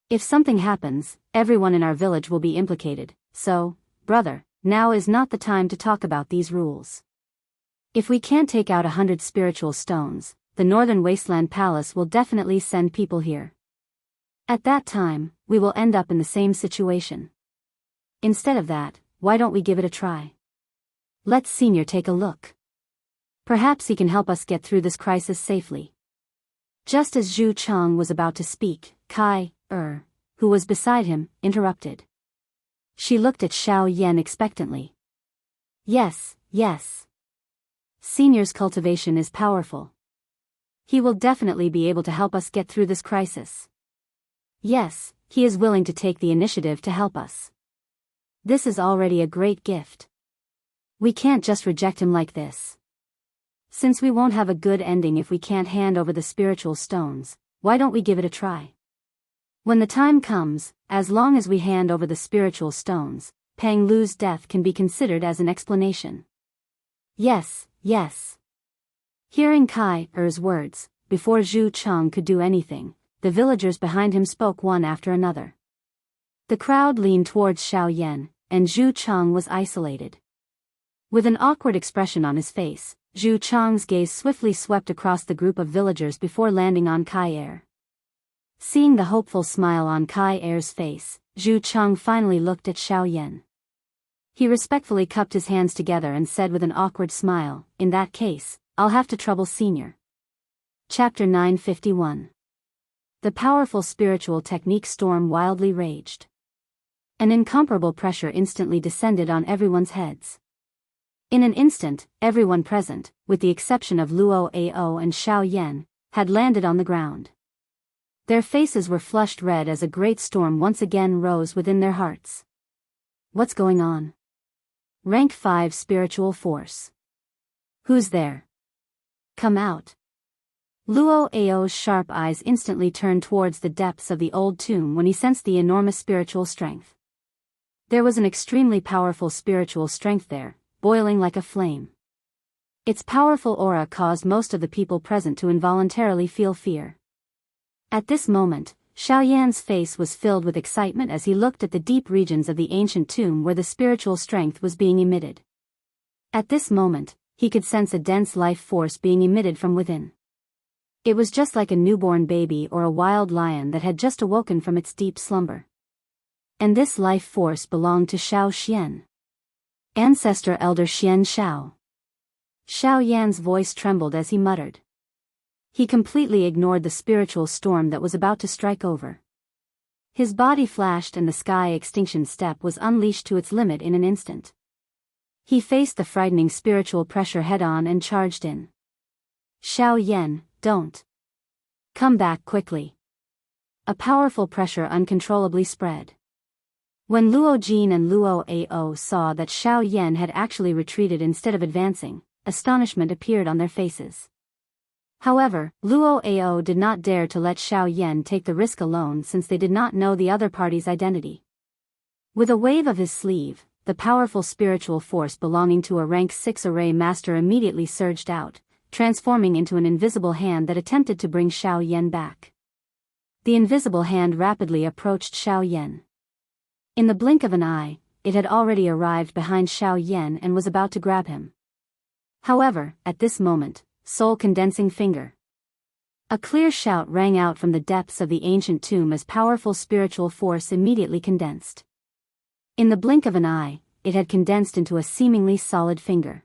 Speaker 1: If something happens, everyone in our village will be implicated, so, brother, now is not the time to talk about these rules. If we can't take out 100 spiritual stones, the Northern Wasteland Palace will definitely send people here. At that time, we will end up in the same situation. Instead of that, why don't we give it a try? Let Senior take a look. Perhaps he can help us get through this crisis safely. Just as Zhu Chang was about to speak, Kai, who was beside him, interrupted. She looked at Xiao Yan expectantly. Yes. Senior's cultivation is powerful. He will definitely be able to help us get through this crisis. Yes, he is willing to take the initiative to help us. This is already a great gift. We can't just reject him like this. Since we won't have a good ending if we can't hand over the spiritual stones, why don't we give it a try? When the time comes, as long as we hand over the spiritual stones, Peng Lu's death can be considered as an explanation. Yes. Hearing Kai Er's words, before Zhu Chang could do anything, the villagers behind him spoke one after another. The crowd leaned towards Xiao Yan, and Zhu Chang was isolated. With an awkward expression on his face, Zhu Chang's gaze swiftly swept across the group of villagers before landing on Kai Er. Seeing the hopeful smile on Kai Er's face, Zhu Chang finally looked at Xiao Yan. He respectfully cupped his hands together and said with an awkward smile, In that case, I'll have to trouble Senior. Chapter 951. The powerful spiritual technique storm wildly raged. An incomparable pressure instantly descended on everyone's heads. In an instant, everyone present, with the exception of Luo Ao and Xiao Yan, had landed on the ground. Their faces were flushed red as a great storm once again rose within their hearts. What's going on? Rank 5 spiritual force. Who's there? Come out. Luo Ao's sharp eyes instantly turned towards the depths of the old tomb when he sensed the enormous spiritual strength. There was an extremely powerful spiritual strength there, boiling like a flame. Its powerful aura caused most of the people present to involuntarily feel fear. At this moment, Xiao Yan's face was filled with excitement as he looked at the deep regions of the ancient tomb where the spiritual strength was being emitted. At this moment, he could sense a dense life force being emitted from within. It was just like a newborn baby or a wild lion that had just awoken from its deep slumber. And this life force belonged to Xiao Xian. Ancestor Elder Xian Xiao. Xiao Yan's voice trembled as he muttered. He completely ignored the spiritual storm that was about to strike over. His body flashed and the sky extinction step was unleashed to its limit in an instant. He faced the frightening spiritual pressure head-on and charged in. Xiao Yan, don't. Come back quickly. A powerful pressure uncontrollably spread. When Luo Jin and Luo Ao saw that Xiao Yan had actually retreated instead of advancing, astonishment appeared on their faces. However, Luo Ao did not dare to let Xiao Yan take the risk alone since they did not know the other party's identity. With a wave of his sleeve, the powerful spiritual force belonging to a rank 6 array master immediately surged out, transforming into an invisible hand that attempted to bring Xiao Yan back. The invisible hand rapidly approached Xiao Yan. In the blink of an eye, it had already arrived behind Xiao Yan and was about to grab him. However, at this moment, soul-condensing finger. A clear shout rang out from the depths of the ancient tomb as powerful spiritual force immediately condensed. In the blink of an eye, it had condensed into a seemingly solid finger.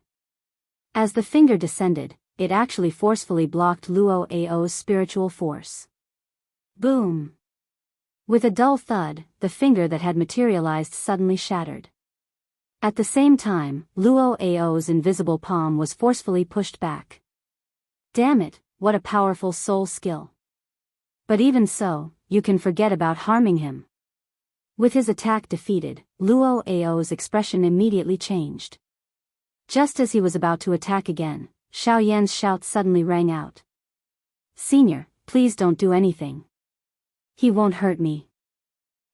Speaker 1: As the finger descended, it actually forcefully blocked Luo Ao's spiritual force. Boom! With a dull thud, the finger that had materialized suddenly shattered. At the same time, Luo Ao's invisible palm was forcefully pushed back. Damn it, what a powerful soul skill. But even so, you can forget about harming him. With his attack defeated, Luo Ao's expression immediately changed. Just as he was about to attack again, Xiao Yan's shout suddenly rang out. "Senior, please don't do anything. He won't hurt me."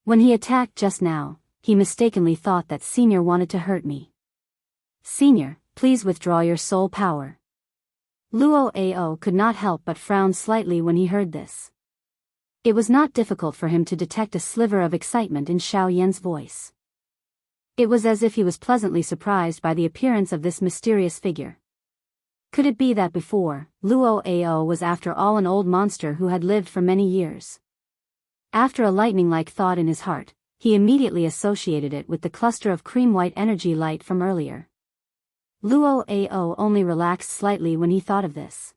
Speaker 1: When he attacked just now, he mistakenly thought that Senior wanted to hurt me. "Senior, please withdraw your soul power." Luo Ao could not help but frown slightly when he heard this. It was not difficult for him to detect a sliver of excitement in Xiao Yan's voice. It was as if he was pleasantly surprised by the appearance of this mysterious figure. Could it be that before, Luo Ao was after all an old monster who had lived for many years? After a lightning-like thought in his heart, he immediately associated it with the cluster of cream-white energy light from earlier. Luo Ao only relaxed slightly when he thought of this.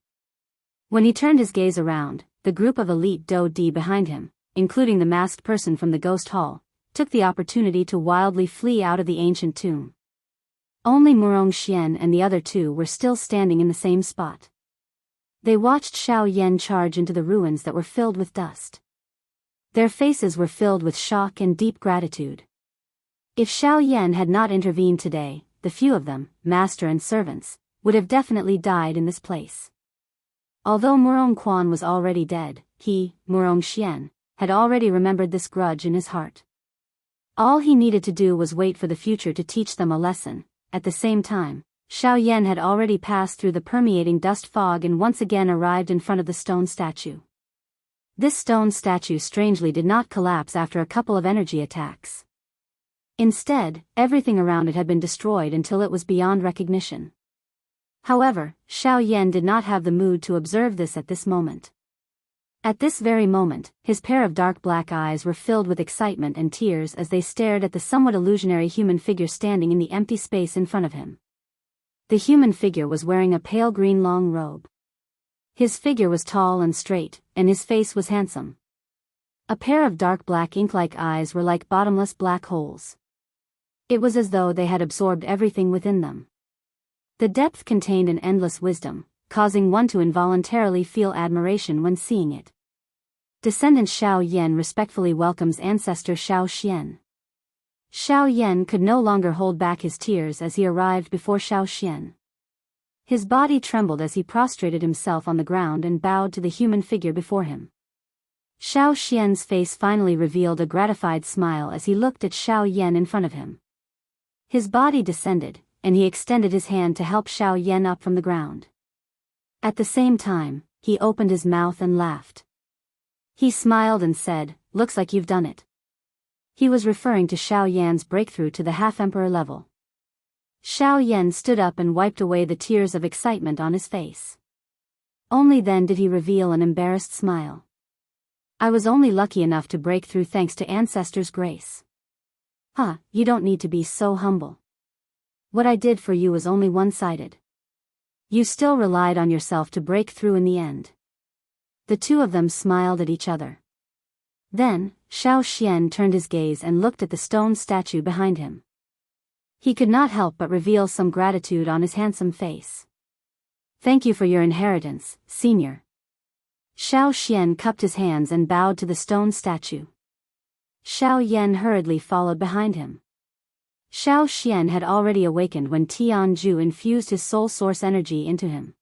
Speaker 1: When he turned his gaze around, the group of elite Do Di behind him, including the masked person from the ghost hall, took the opportunity to wildly flee out of the ancient tomb. Only Murong Xian and the other two were still standing in the same spot. They watched Xiao Yan charge into the ruins that were filled with dust. Their faces were filled with shock and deep gratitude. If Xiao Yan had not intervened today, the few of them, master and servants, would have definitely died in this place. Although Murong Quan was already dead, he, Murong Xian, had already remembered this grudge in his heart. All he needed to do was wait for the future to teach them a lesson. At the same time, Xiao Yan had already passed through the permeating dust fog and once again arrived in front of the stone statue. This stone statue strangely did not collapse after a couple of energy attacks. Instead, everything around it had been destroyed until it was beyond recognition. However, Xiao Yan did not have the mood to observe this at this moment. At this very moment, his pair of dark black eyes were filled with excitement and tears as they stared at the somewhat illusionary human figure standing in the empty space in front of him. The human figure was wearing a pale green long robe. His figure was tall and straight, and his face was handsome. A pair of dark black ink-like eyes were like bottomless black holes. It was as though they had absorbed everything within them. The depth contained an endless wisdom, causing one to involuntarily feel admiration when seeing it. Descendant Xiao Yan respectfully welcomes ancestor Xiao Xian. Xiao Yan could no longer hold back his tears as he arrived before Xiao Xian. His body trembled as he prostrated himself on the ground and bowed to the human figure before him. Xiao Xian's face finally revealed a gratified smile as he looked at Xiao Yan in front of him. His body descended, and he extended his hand to help Xiao Yan up from the ground. At the same time, he opened his mouth and laughed. He smiled and said, "Looks like you've done it." He was referring to Xiao Yan's breakthrough to the half-emperor level. Xiao Yan stood up and wiped away the tears of excitement on his face. Only then did he reveal an embarrassed smile. "I was only lucky enough to break through thanks to ancestors' grace." "Huh, you don't need to be so humble. What I did for you was only one-sided. You still relied on yourself to break through in the end." The two of them smiled at each other. Then, Xiao Xian turned his gaze and looked at the stone statue behind him. He could not help but reveal some gratitude on his handsome face. "Thank you for your inheritance, senior." Xiao Xian cupped his hands and bowed to the stone statue. Xiao Yan hurriedly followed behind him. Xiao Xian had already awakened when Tianju infused his soul source energy into him.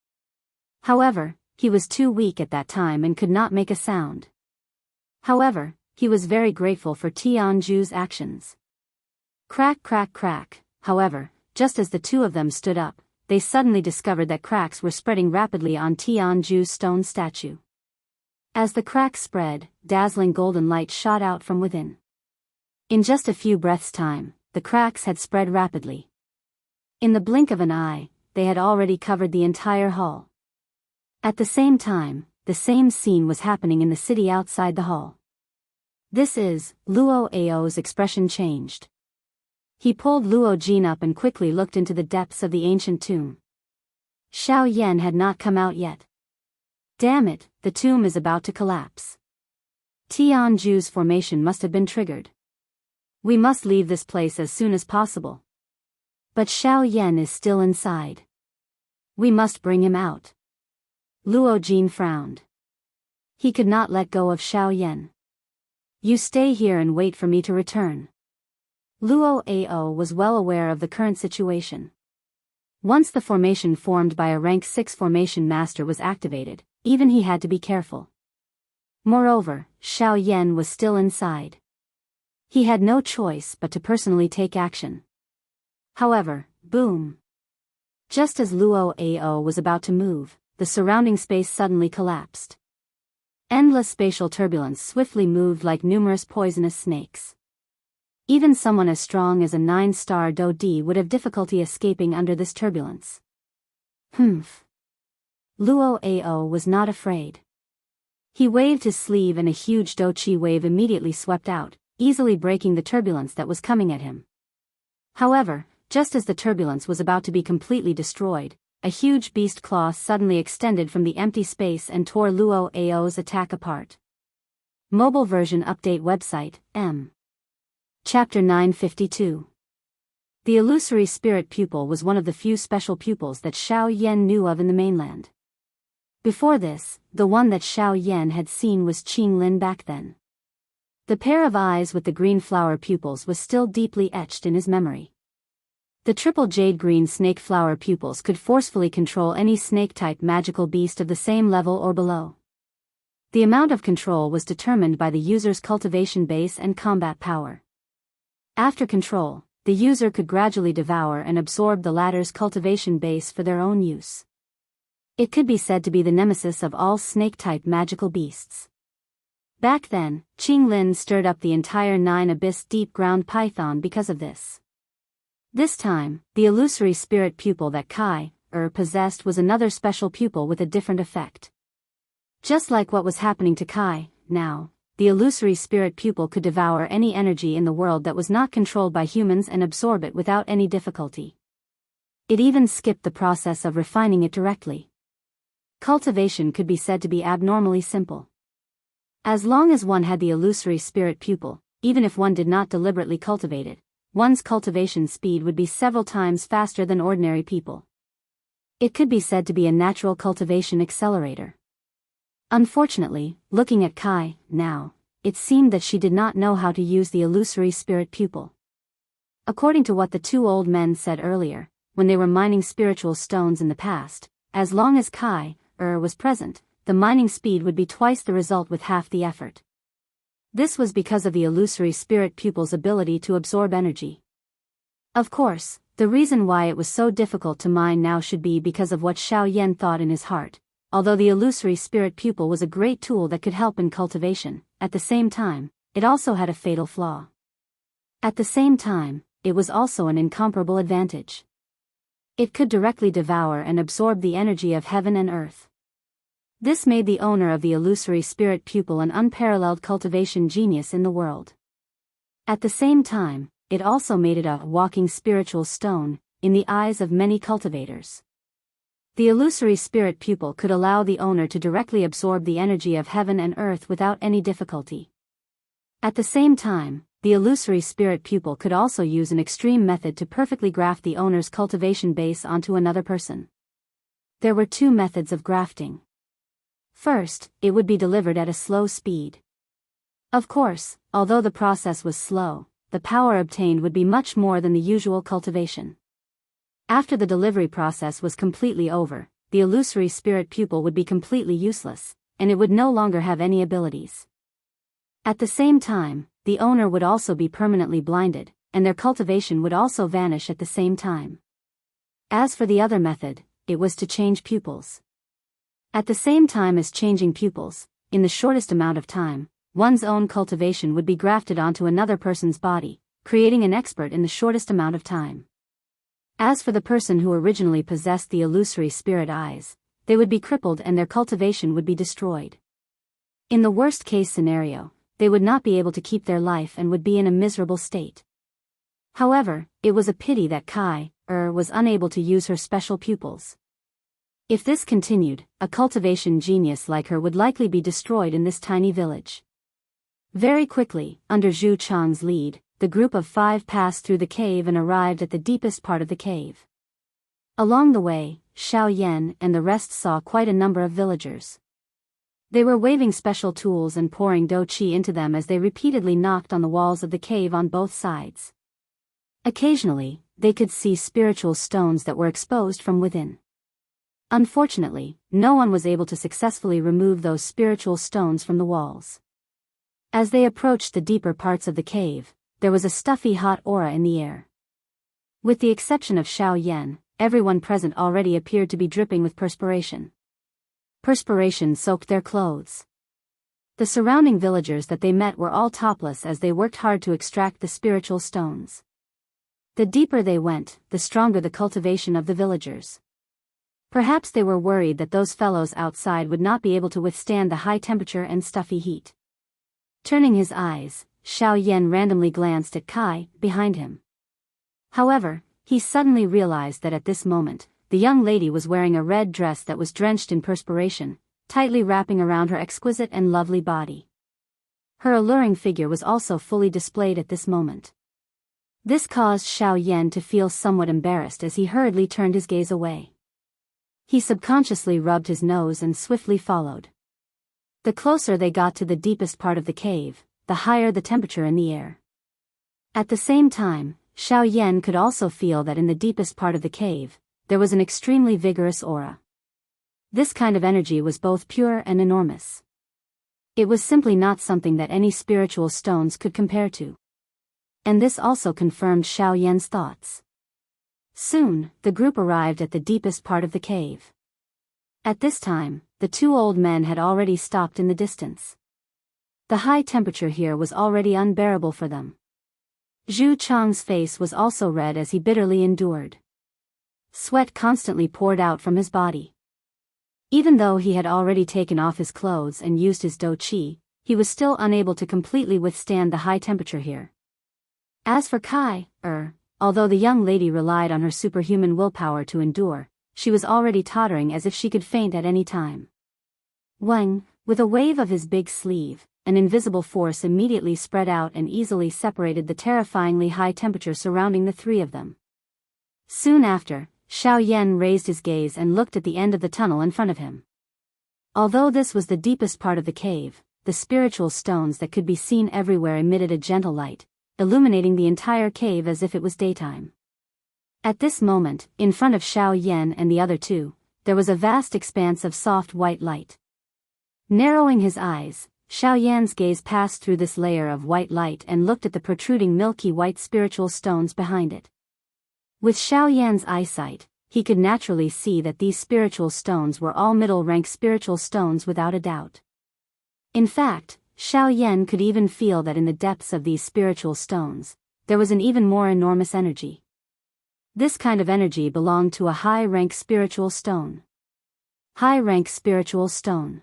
Speaker 1: However, he was too weak at that time and could not make a sound. However, he was very grateful for Tianju's actions. Crack, crack, crack. However, just as the two of them stood up, they suddenly discovered that cracks were spreading rapidly on Tianju's stone statue. As the cracks spread, dazzling golden light shot out from within. In just a few breaths' time, the cracks had spread rapidly. In the blink of an eye, they had already covered the entire hall. At the same time, the same scene was happening in the city outside the hall. This is, Luo Ao's expression changed. He pulled Luo Jin up and quickly looked into the depths of the ancient tomb. Xiao Yan had not come out yet. Damn it, the tomb is about to collapse. Tianju's formation must have been triggered. We must leave this place as soon as possible. But Xiao Yan is still inside. We must bring him out. Luo Jin frowned. He could not let go of Xiao Yan. You stay here and wait for me to return. Luo Ao was well aware of the current situation. Once the formation formed by a rank 6 formation master was activated, even he had to be careful. Moreover, Xiao Yan was still inside. He had no choice but to personally take action. However, boom. Just as Luo Ao was about to move, the surrounding space suddenly collapsed. Endless spatial turbulence swiftly moved like numerous poisonous snakes. Even someone as strong as a 9-star Do Di would have difficulty escaping under this turbulence. Humph. Luo Ao was not afraid. He waved his sleeve and a huge Do Chi wave immediately swept out, easily breaking the turbulence that was coming at him. However, just as the turbulence was about to be completely destroyed, a huge beast claw suddenly extended from the empty space and tore Luo Ao's attack apart. Mobile version update website, M. Chapter 952. The illusory spirit pupil was one of the few special pupils that Xiao Yan knew of in the mainland. Before this, the one that Xiao Yan had seen was Qing Lin back then. The pair of eyes with the green flower pupils was still deeply etched in his memory. The triple jade green snake flower pupils could forcefully control any snake-type magical beast of the same level or below. The amount of control was determined by the user's cultivation base and combat power. After control, the user could gradually devour and absorb the latter's cultivation base for their own use. It could be said to be the nemesis of all snake-type magical beasts. Back then, Qing Lin stirred up the entire 9 abyss deep ground python because of this. This time, the illusory spirit pupil that Kai, possessed was another special pupil with a different effect. Just like what was happening to Kai, now, the illusory spirit pupil could devour any energy in the world that was not controlled by humans and absorb it without any difficulty. It even skipped the process of refining it directly. Cultivation could be said to be abnormally simple. As long as one had the illusory spirit pupil, even if one did not deliberately cultivate it, one's cultivation speed would be several times faster than ordinary people. It could be said to be a natural cultivation accelerator. Unfortunately, looking at Kai, now, it seemed that she did not know how to use the illusory spirit pupil. According to what the two old men said earlier, when they were mining spiritual stones in the past, as long as Kai, was present, the mining speed would be twice the result with half the effort. This was because of the illusory spirit pupil's ability to absorb energy. Of course, the reason why it was so difficult to mine now should be because of what Xiao Yan thought in his heart. Although the illusory spirit pupil was a great tool that could help in cultivation, at the same time, it also had a fatal flaw. At the same time, it was also an incomparable advantage. It could directly devour and absorb the energy of heaven and earth. This made the owner of the illusory spirit pupil an unparalleled cultivation genius in the world. At the same time, it also made it a walking spiritual stone, in the eyes of many cultivators. The illusory spirit pupil could allow the owner to directly absorb the energy of heaven and earth without any difficulty. At the same time, the illusory spirit pupil could also use an extreme method to perfectly graft the owner's cultivation base onto another person. There were two methods of grafting. First, it would be delivered at a slow speed. Of course, although the process was slow, the power obtained would be much more than the usual cultivation. After the delivery process was completely over, the illusory spirit pupil would be completely useless, and it would no longer have any abilities. At the same time, the owner would also be permanently blinded, and their cultivation would also vanish at the same time. As for the other method, it was to change pupils. At the same time as changing pupils, in the shortest amount of time, one's own cultivation would be grafted onto another person's body, creating an expert in the shortest amount of time. As for the person who originally possessed the illusory spirit eyes, they would be crippled and their cultivation would be destroyed. In the worst-case scenario, they would not be able to keep their life and would be in a miserable state. However, it was a pity that Kai was unable to use her special pupils. If this continued, a cultivation genius like her would likely be destroyed in this tiny village. Very quickly, under Zhu Chang's lead, the group of 5 passed through the cave and arrived at the deepest part of the cave. Along the way, Xiao Yan and the rest saw quite a number of villagers. They were waving special tools and pouring dou qi into them as they repeatedly knocked on the walls of the cave on both sides. Occasionally, they could see spiritual stones that were exposed from within. Unfortunately, no one was able to successfully remove those spiritual stones from the walls. As they approached the deeper parts of the cave, there was a stuffy hot aura in the air. With the exception of Xiao Yan, everyone present already appeared to be dripping with perspiration. Perspiration soaked their clothes. The surrounding villagers that they met were all topless as they worked hard to extract the spiritual stones. The deeper they went, the stronger the cultivation of the villagers. Perhaps they were worried that those fellows outside would not be able to withstand the high temperature and stuffy heat. Turning his eyes, Xiao Yan randomly glanced at Kai, behind him. However, he suddenly realized that at this moment, the young lady was wearing a red dress that was drenched in perspiration, tightly wrapping around her exquisite and lovely body. Her alluring figure was also fully displayed at this moment. This caused Xiao Yan to feel somewhat embarrassed as he hurriedly turned his gaze away. He subconsciously rubbed his nose and swiftly followed. The closer they got to the deepest part of the cave, the higher the temperature in the air. At the same time, Xiao Yan could also feel that in the deepest part of the cave, there was an extremely vigorous aura. This kind of energy was both pure and enormous. It was simply not something that any spiritual stones could compare to. And this also confirmed Xiao Yan's thoughts. Soon, the group arrived at the deepest part of the cave. At this time, the 2 old men had already stopped in the distance. The high temperature here was already unbearable for them. Zhu Chang's face was also red as he bitterly endured. Sweat constantly poured out from his body. Even though he had already taken off his clothes and used his dou qi, he was still unable to completely withstand the high temperature here. As for Kai, although the young lady relied on her superhuman willpower to endure, she was already tottering as if she could faint at any time. Wang, with a wave of his big sleeve, an invisible force immediately spread out and easily separated the terrifyingly high temperature surrounding the 3 of them. Soon after, Xiao Yan raised his gaze and looked at the end of the tunnel in front of him. Although this was the deepest part of the cave, the spiritual stones that could be seen everywhere emitted a gentle light, illuminating the entire cave as if it was daytime. At this moment, in front of Xiao Yan and the other 2, there was a vast expanse of soft white light. Narrowing his eyes, Xiao Yan's gaze passed through this layer of white light and looked at the protruding milky white spiritual stones behind it. With Xiao Yan's eyesight, he could naturally see that these spiritual stones were all middle-rank spiritual stones without a doubt. In fact, Xiao Yan could even feel that in the depths of these spiritual stones, there was an even more enormous energy. This kind of energy belonged to a high-rank spiritual stone. High-rank spiritual stone.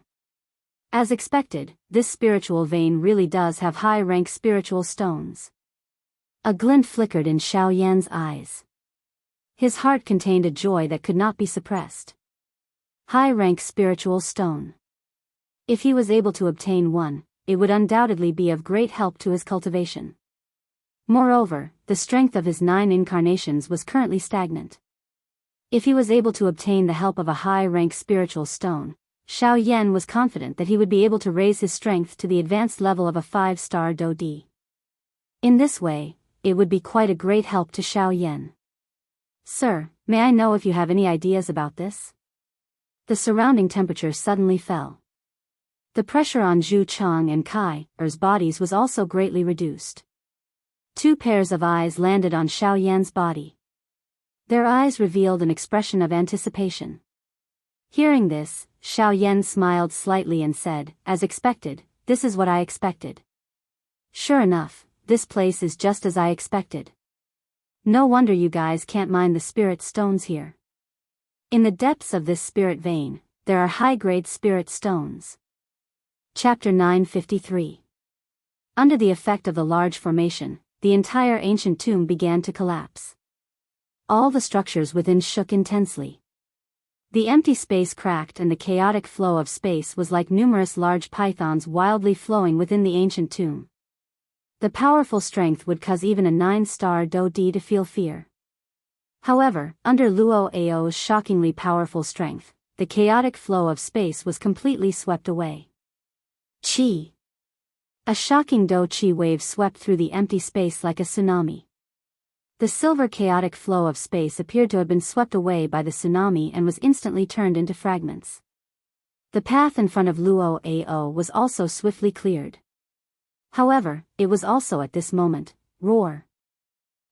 Speaker 1: As expected, this spiritual vein really does have high-rank spiritual stones. A glint flickered in Xiao Yan's eyes. His heart contained a joy that could not be suppressed. High-rank spiritual stone. If he was able to obtain one, it would undoubtedly be of great help to his cultivation. Moreover, the strength of his 9 incarnations was currently stagnant. If he was able to obtain the help of a high-rank spiritual stone, Xiao Yan was confident that he would be able to raise his strength to the advanced level of a 5-star dou di. In this way, it would be quite a great help to Xiao Yan. Sir, may I know if you have any ideas about this? The surrounding temperature suddenly fell. The pressure on Zhu Chang and Kai's bodies was also greatly reduced. 2 pairs of eyes landed on Xiao Yan's body. Their eyes revealed an expression of anticipation. Hearing this, Xiao Yan smiled slightly and said, "As expected, this is what I expected." "Sure enough, this place is just as I expected. No wonder you guys can't mine the spirit stones here. In the depths of this spirit vein, there are high-grade spirit stones." Chapter 953. Under the effect of the large formation, the entire ancient tomb began to collapse. All the structures within shook intensely. The empty space cracked and the chaotic flow of space was like numerous large pythons wildly flowing within the ancient tomb. The powerful strength would cause even a 9-star Do Di to feel fear. However, under Luo Ao's shockingly powerful strength, the chaotic flow of space was completely swept away. Qi. A shocking Do Qi wave swept through the empty space like a tsunami. The silver chaotic flow of space appeared to have been swept away by the tsunami and was instantly turned into fragments. The path in front of Luo Ao was also swiftly cleared. However, it was also at this moment, roar.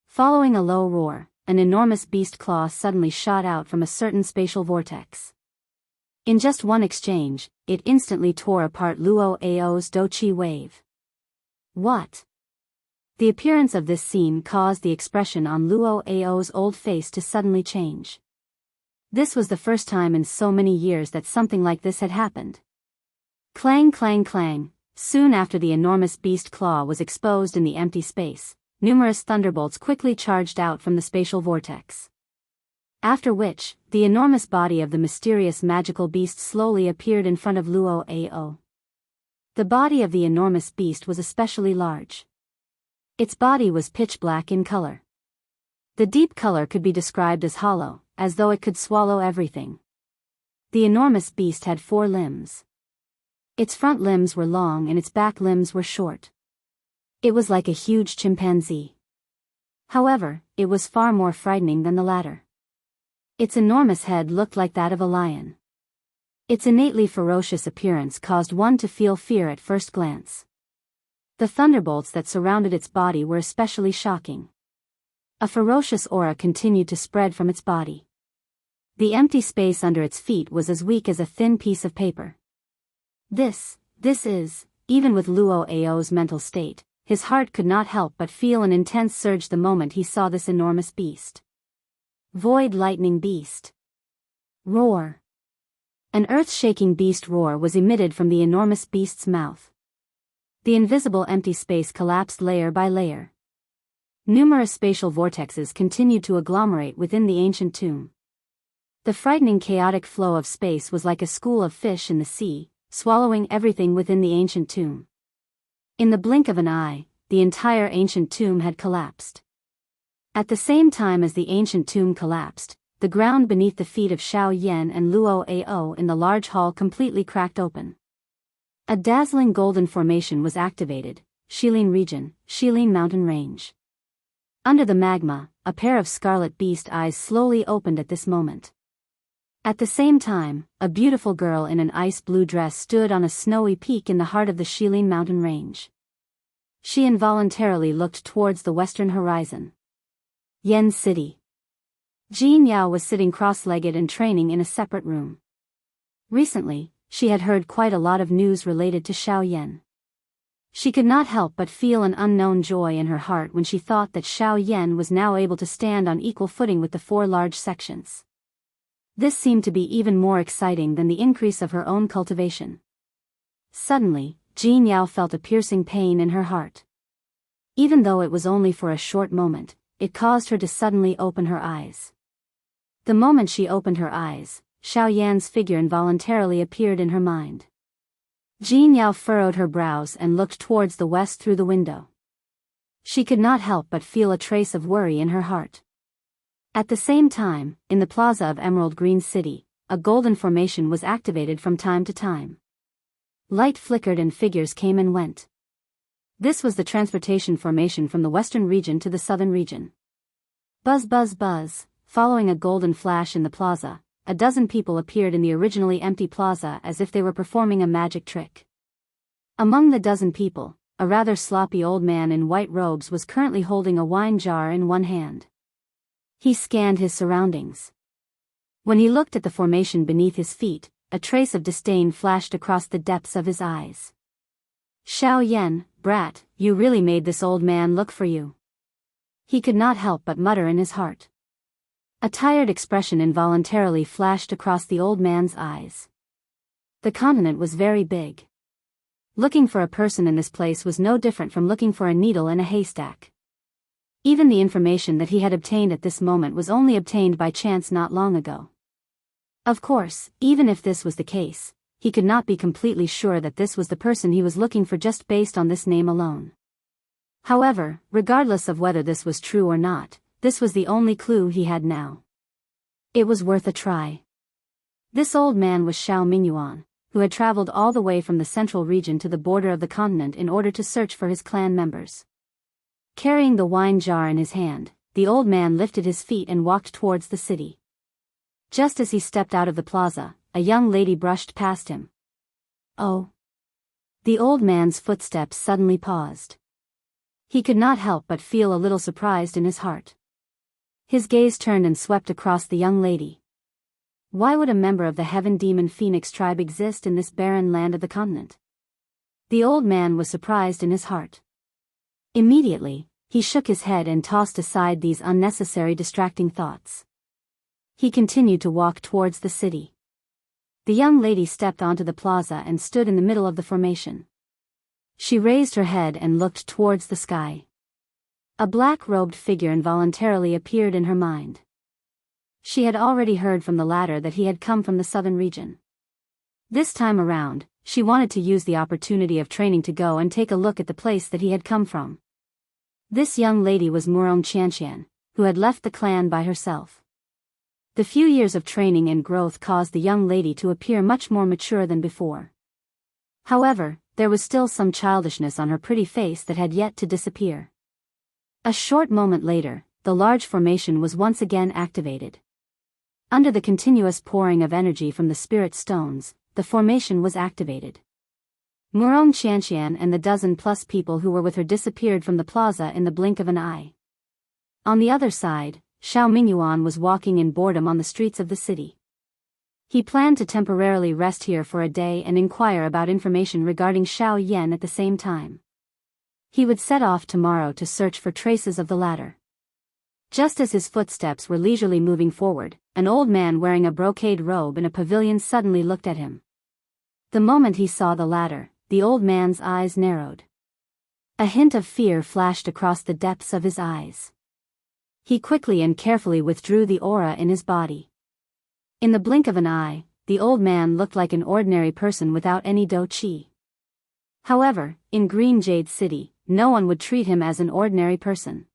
Speaker 1: Following a low roar, an enormous beast claw suddenly shot out from a certain spatial vortex. In just one exchange, it instantly tore apart Luo Ao's Do Qi wave. What? The appearance of this scene caused the expression on Luo Ao's old face to suddenly change. This was the first time in so many years that something like this had happened. Clang clang clang, soon after the enormous beast claw was exposed in the empty space, numerous thunderbolts quickly charged out from the spatial vortex. After which, the enormous body of the mysterious magical beast slowly appeared in front of Luo Ao. The body of the enormous beast was especially large. Its body was pitch black in color. The deep color could be described as hollow, as though it could swallow everything. The enormous beast had 4 limbs. Its front limbs were long and its back limbs were short. It was like a huge chimpanzee. However, it was far more frightening than the latter. Its enormous head looked like that of a lion. Its innately ferocious appearance caused one to feel fear at first glance. The thunderbolts that surrounded its body were especially shocking. A ferocious aura continued to spread from its body. The empty space under its feet was as weak as a thin piece of paper. This is, even with Luo Ao's mental state, his heart could not help but feel an intense surge the moment he saw this enormous beast. Void lightning beast. Roar. An earth-shaking beast roar was emitted from the enormous beast's mouth. The invisible empty space collapsed layer by layer. Numerous spatial vortexes continued to agglomerate within the ancient tomb. The frightening chaotic flow of space was like a school of fish in the sea, swallowing everything within the ancient tomb. In the blink of an eye, the entire ancient tomb had collapsed. At the same time as the ancient tomb collapsed, the ground beneath the feet of Xiao Yan and Luo Ao in the large hall completely cracked open. A dazzling golden formation was activated, Shilin region, Shilin mountain range. Under the magma, a pair of scarlet beast eyes slowly opened at this moment. At the same time, a beautiful girl in an ice blue dress stood on a snowy peak in the heart of the Shilin mountain range. She involuntarily looked towards the western horizon. Yen City. Jin Yao was sitting cross-legged and training in a separate room. Recently, she had heard quite a lot of news related to Xiao Yan. She could not help but feel an unknown joy in her heart when she thought that Xiao Yan was now able to stand on equal footing with the 4 large sections. This seemed to be even more exciting than the increase of her own cultivation. Suddenly, Jin Yao felt a piercing pain in her heart. Even though it was only for a short moment, it caused her to suddenly open her eyes. The moment she opened her eyes, Xiao Yan's figure involuntarily appeared in her mind. Jin Yao furrowed her brows and looked towards the west through the window. She could not help but feel a trace of worry in her heart. At the same time, in the plaza of Emerald Green City, a golden formation was activated from time to time. Light flickered and figures came and went. This was the transportation formation from the western region to the southern region. Buzz buzz buzz, following a golden flash in the plaza, a dozen people appeared in the originally empty plaza as if they were performing a magic trick. Among the dozen people, a rather sloppy old man in white robes was currently holding a wine jar in one hand. He scanned his surroundings. When he looked at the formation beneath his feet, a trace of disdain flashed across the depths of his eyes. Xiao Yan, brat, you really made this old man look for you. He could not help but mutter in his heart. A tired expression involuntarily flashed across the old man's eyes. The continent was very big. Looking for a person in this place was no different from looking for a needle in a haystack. Even the information that he had obtained at this moment was only obtained by chance not long ago. Of course, even if this was the case, he could not be completely sure that this was the person he was looking for just based on this name alone. However, regardless of whether this was true or not, this was the only clue he had now. It was worth a try. This old man was Xiao Mingyuan, who had traveled all the way from the central region to the border of the continent in order to search for his clan members. Carrying the wine jar in his hand, the old man lifted his feet and walked towards the city. Just as he stepped out of the plaza, a young lady brushed past him. Oh! The old man's footsteps suddenly paused. He could not help but feel a little surprised in his heart. His gaze turned and swept across the young lady. Why would a member of the Heaven Demon Phoenix tribe exist in this barren land of the continent? The old man was surprised in his heart. Immediately, he shook his head and tossed aside these unnecessary distracting thoughts. He continued to walk towards the city. The young lady stepped onto the plaza and stood in the middle of the formation. She raised her head and looked towards the sky. A black-robed figure involuntarily appeared in her mind. She had already heard from the latter that he had come from the southern region. This time around, she wanted to use the opportunity of training to go and take a look at the place that he had come from. This young lady was Murong Qianqian, who had left the clan by herself. The few years of training and growth caused the young lady to appear much more mature than before. However, there was still some childishness on her pretty face that had yet to disappear. A short moment later, the large formation was once again activated. Under the continuous pouring of energy from the spirit stones, the formation was activated. Murong Qianqian and the dozen-plus people who were with her disappeared from the plaza in the blink of an eye. On the other side, Xiao Mingyuan was walking in boredom on the streets of the city. He planned to temporarily rest here for a day and inquire about information regarding Xiao Yan at the same time. He would set off tomorrow to search for traces of the latter. Just as his footsteps were leisurely moving forward, an old man wearing a brocade robe in a pavilion suddenly looked at him. The moment he saw the latter, the old man's eyes narrowed. A hint of fear flashed across the depths of his eyes. He quickly and carefully withdrew the aura in his body. In the blink of an eye, the old man looked like an ordinary person without any dou qi. However, in Green Jade City, no one would treat him as an ordinary person.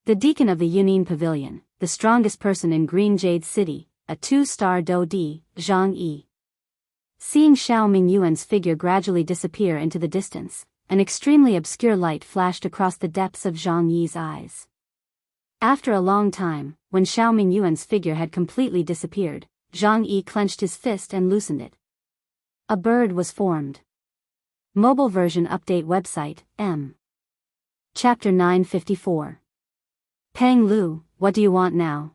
Speaker 1: The deacon of the Yunin Pavilion, the strongest person in Green Jade City, a 2-star dou di, Zhang Yi. Seeing Xiao Mingyuan's figure gradually disappear into the distance, an extremely obscure light flashed across the depths of Zhang Yi's eyes. After a long time, when Xiao Mingyuan's figure had completely disappeared, Zhang Yi clenched his fist and loosened it. A bird was formed. Mobile version update website, M. Chapter 954. Peng Lu, what do you want now?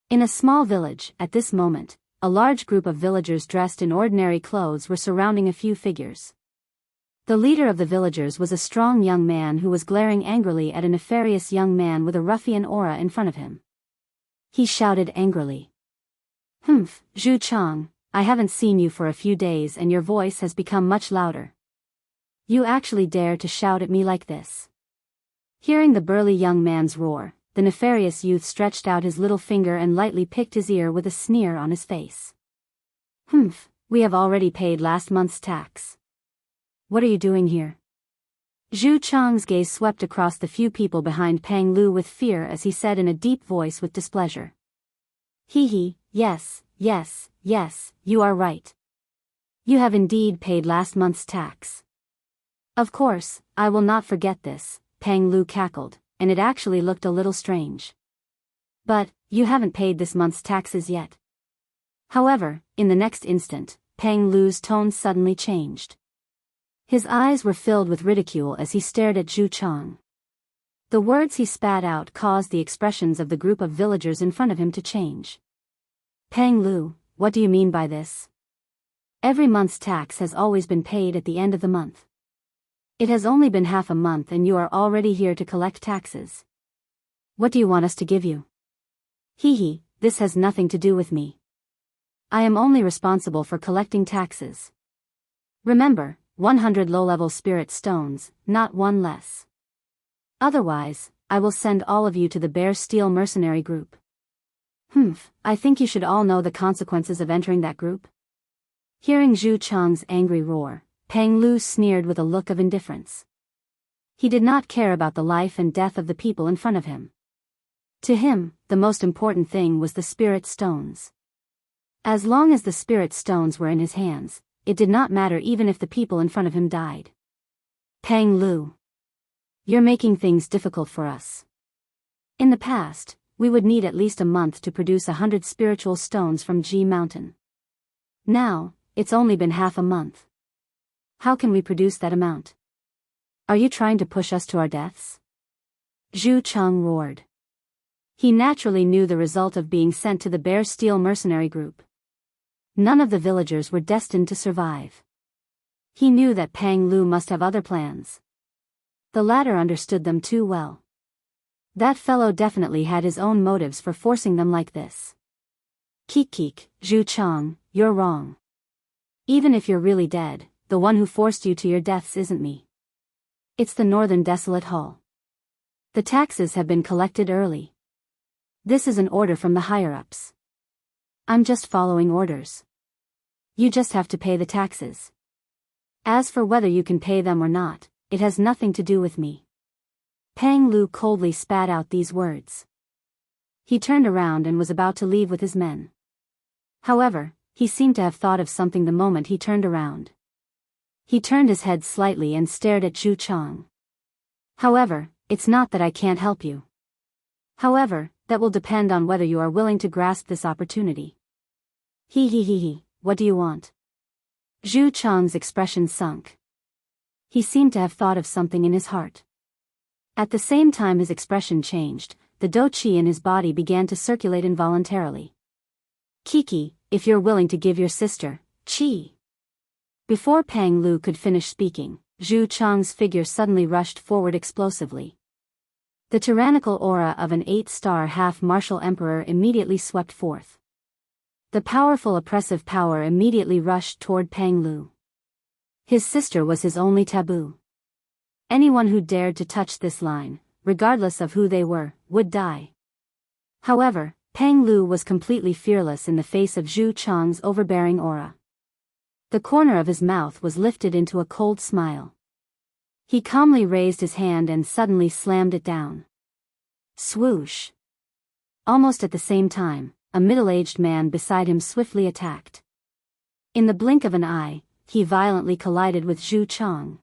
Speaker 1: In a small village, at this moment, a large group of villagers dressed in ordinary clothes were surrounding a few figures. The leader of the villagers was a strong young man who was glaring angrily at a nefarious young man with a ruffian aura in front of him. He shouted angrily. Humph, Zhu Chang, I haven't seen you for a few days and your voice has become much louder. You actually dare to shout at me like this? Hearing the burly young man's roar, the nefarious youth stretched out his little finger and lightly picked his ear with a sneer on his face. Humph, we have already paid last month's tax. What are you doing here? Zhu Chang's gaze swept across the few people behind Peng Lu with fear as he said in a deep voice with displeasure. Hee, yes, you are right. You have indeed paid last month's tax. Of course, I will not forget this, Peng Lu cackled, and it actually looked a little strange. But, you haven't paid this month's taxes yet. However, in the next instant, Peng Lu's tone suddenly changed. His eyes were filled with ridicule as he stared at Zhu Chang. The words he spat out caused the expressions of the group of villagers in front of him to change. Peng Lu, what do you mean by this? Every month's tax has always been paid at the end of the month. It has only been half a month and you are already here to collect taxes. What do you want us to give you? Hee, this has nothing to do with me. I am only responsible for collecting taxes. Remember, 100 low-level spirit stones, not one less. Otherwise, I will send all of you to the Bear Steel mercenary group. I think you should all know the consequences of entering that group. Hearing Zhu Chang's angry roar, Peng Lu sneered with a look of indifference. He did not care about the life and death of the people in front of him. To him, the most important thing was the spirit stones. As long as the spirit stones were in his hands, it did not matter even if the people in front of him died. Peng Lu. You're making things difficult for us. In the past, we would need at least a month to produce 100 spiritual stones from Ji Mountain. Now, it's only been half a month. How can we produce that amount? Are you trying to push us to our deaths? Zhu Chang roared. He naturally knew the result of being sent to the Bear Steel mercenary group. None of the villagers were destined to survive. He knew that Peng Lu must have other plans. The latter understood them too well. That fellow definitely had his own motives for forcing them like this. Kik, Zhu Chang, you're wrong. Even if you're really dead, the one who forced you to your deaths isn't me. It's the Northern Desolate Hall. The taxes have been collected early. This is an order from the higher-ups. I'm just following orders. You just have to pay the taxes. As for whether you can pay them or not, it has nothing to do with me. Peng Lu coldly spat out these words. He turned around and was about to leave with his men. However, he seemed to have thought of something the moment he turned around. He turned his head slightly and stared at Zhu Chang. However, it's not that I can't help you. However, that will depend on whether you are willing to grasp this opportunity. What do you want? Zhu Chang's expression sunk. He seemed to have thought of something in his heart. At the same time his expression changed, the dou qi in his body began to circulate involuntarily. Kiki, if you're willing to give your sister, qi. Before Peng Lu could finish speaking, Zhu Chang's figure suddenly rushed forward explosively. The tyrannical aura of an 8-star half-martial emperor immediately swept forth. The powerful oppressive power immediately rushed toward Peng Lu. His sister was his only taboo. Anyone who dared to touch this line, regardless of who they were, would die. However, Peng Lu was completely fearless in the face of Zhu Chang's overbearing aura. The corner of his mouth was lifted into a cold smile. He calmly raised his hand and suddenly slammed it down. Swoosh! Almost at the same time, a middle-aged man beside him swiftly attacked. In the blink of an eye, he violently collided with Zhu Chang.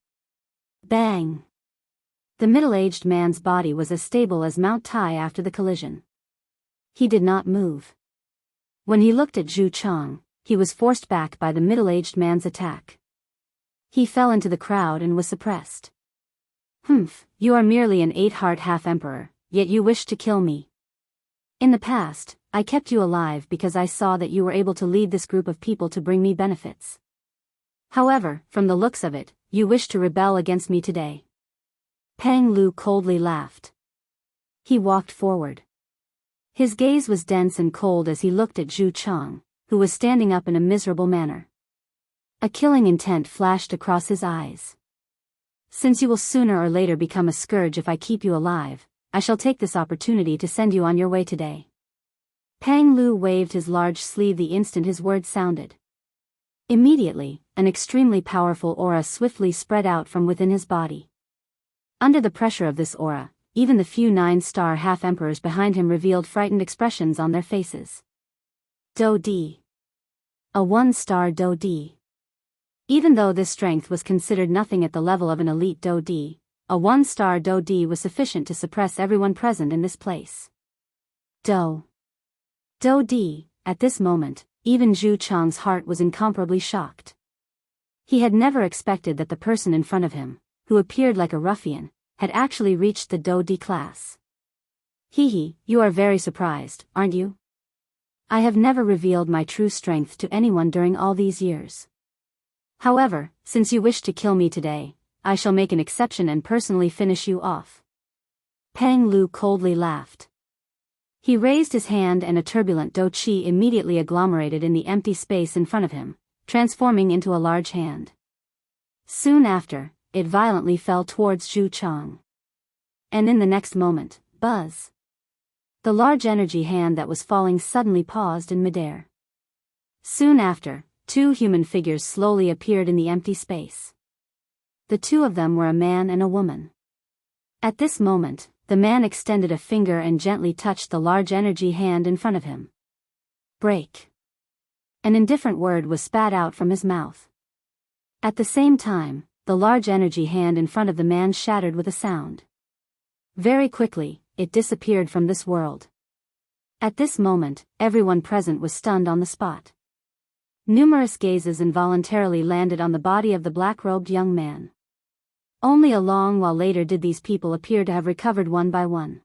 Speaker 1: Bang! The middle-aged man's body was as stable as Mount Tai after the collision. He did not move. When he looked at Zhu Chang, he was forced back by the middle-aged man's attack. He fell into the crowd and was suppressed. You are merely an 8-heart half-emperor, yet you wish to kill me. In the past, I kept you alive because I saw that you were able to lead this group of people to bring me benefits. However, from the looks of it, you wish to rebel against me today. Peng Lu coldly laughed. He walked forward. His gaze was dense and cold as he looked at Zhu Chang, who was standing up in a miserable manner. A killing intent flashed across his eyes. Since you will sooner or later become a scourge if I keep you alive, I shall take this opportunity to send you on your way today. Peng Lu waved his large sleeve the instant his words sounded. Immediately, an extremely powerful aura swiftly spread out from within his body. Under the pressure of this aura, even the few 9-star half-emperors behind him revealed frightened expressions on their faces. Dou Di. A 1-star Dou Di. Even though this strength was considered nothing at the level of an elite Dou Di, a 1-star Dou Di was sufficient to suppress everyone present in this place. Dou Di, at this moment, even Zhu Chang's heart was incomparably shocked. He had never expected that the person in front of him, who appeared like a ruffian, had actually reached the Dou Di class. You are very surprised, aren't you? I have never revealed my true strength to anyone during all these years. However, since you wish to kill me today, I shall make an exception and personally finish you off." Pang Lu coldly laughed. He raised his hand and a turbulent dou qi immediately agglomerated in the empty space in front of him, transforming into a large hand. Soon after, it violently fell towards Zhu Chang. And in the next moment, buzz! The large energy hand that was falling suddenly paused in midair. Soon after, two human figures slowly appeared in the empty space. The two of them were a man and a woman. At this moment, the man extended a finger and gently touched the large energy hand in front of him. Break! An indifferent word was spat out from his mouth. At the same time, the large energy hand in front of the man shattered with a sound. Very quickly, it disappeared from this world. At this moment, everyone present was stunned on the spot. Numerous gazes involuntarily landed on the body of the black-robed young man. Only a long while later did these people appear to have recovered one by one.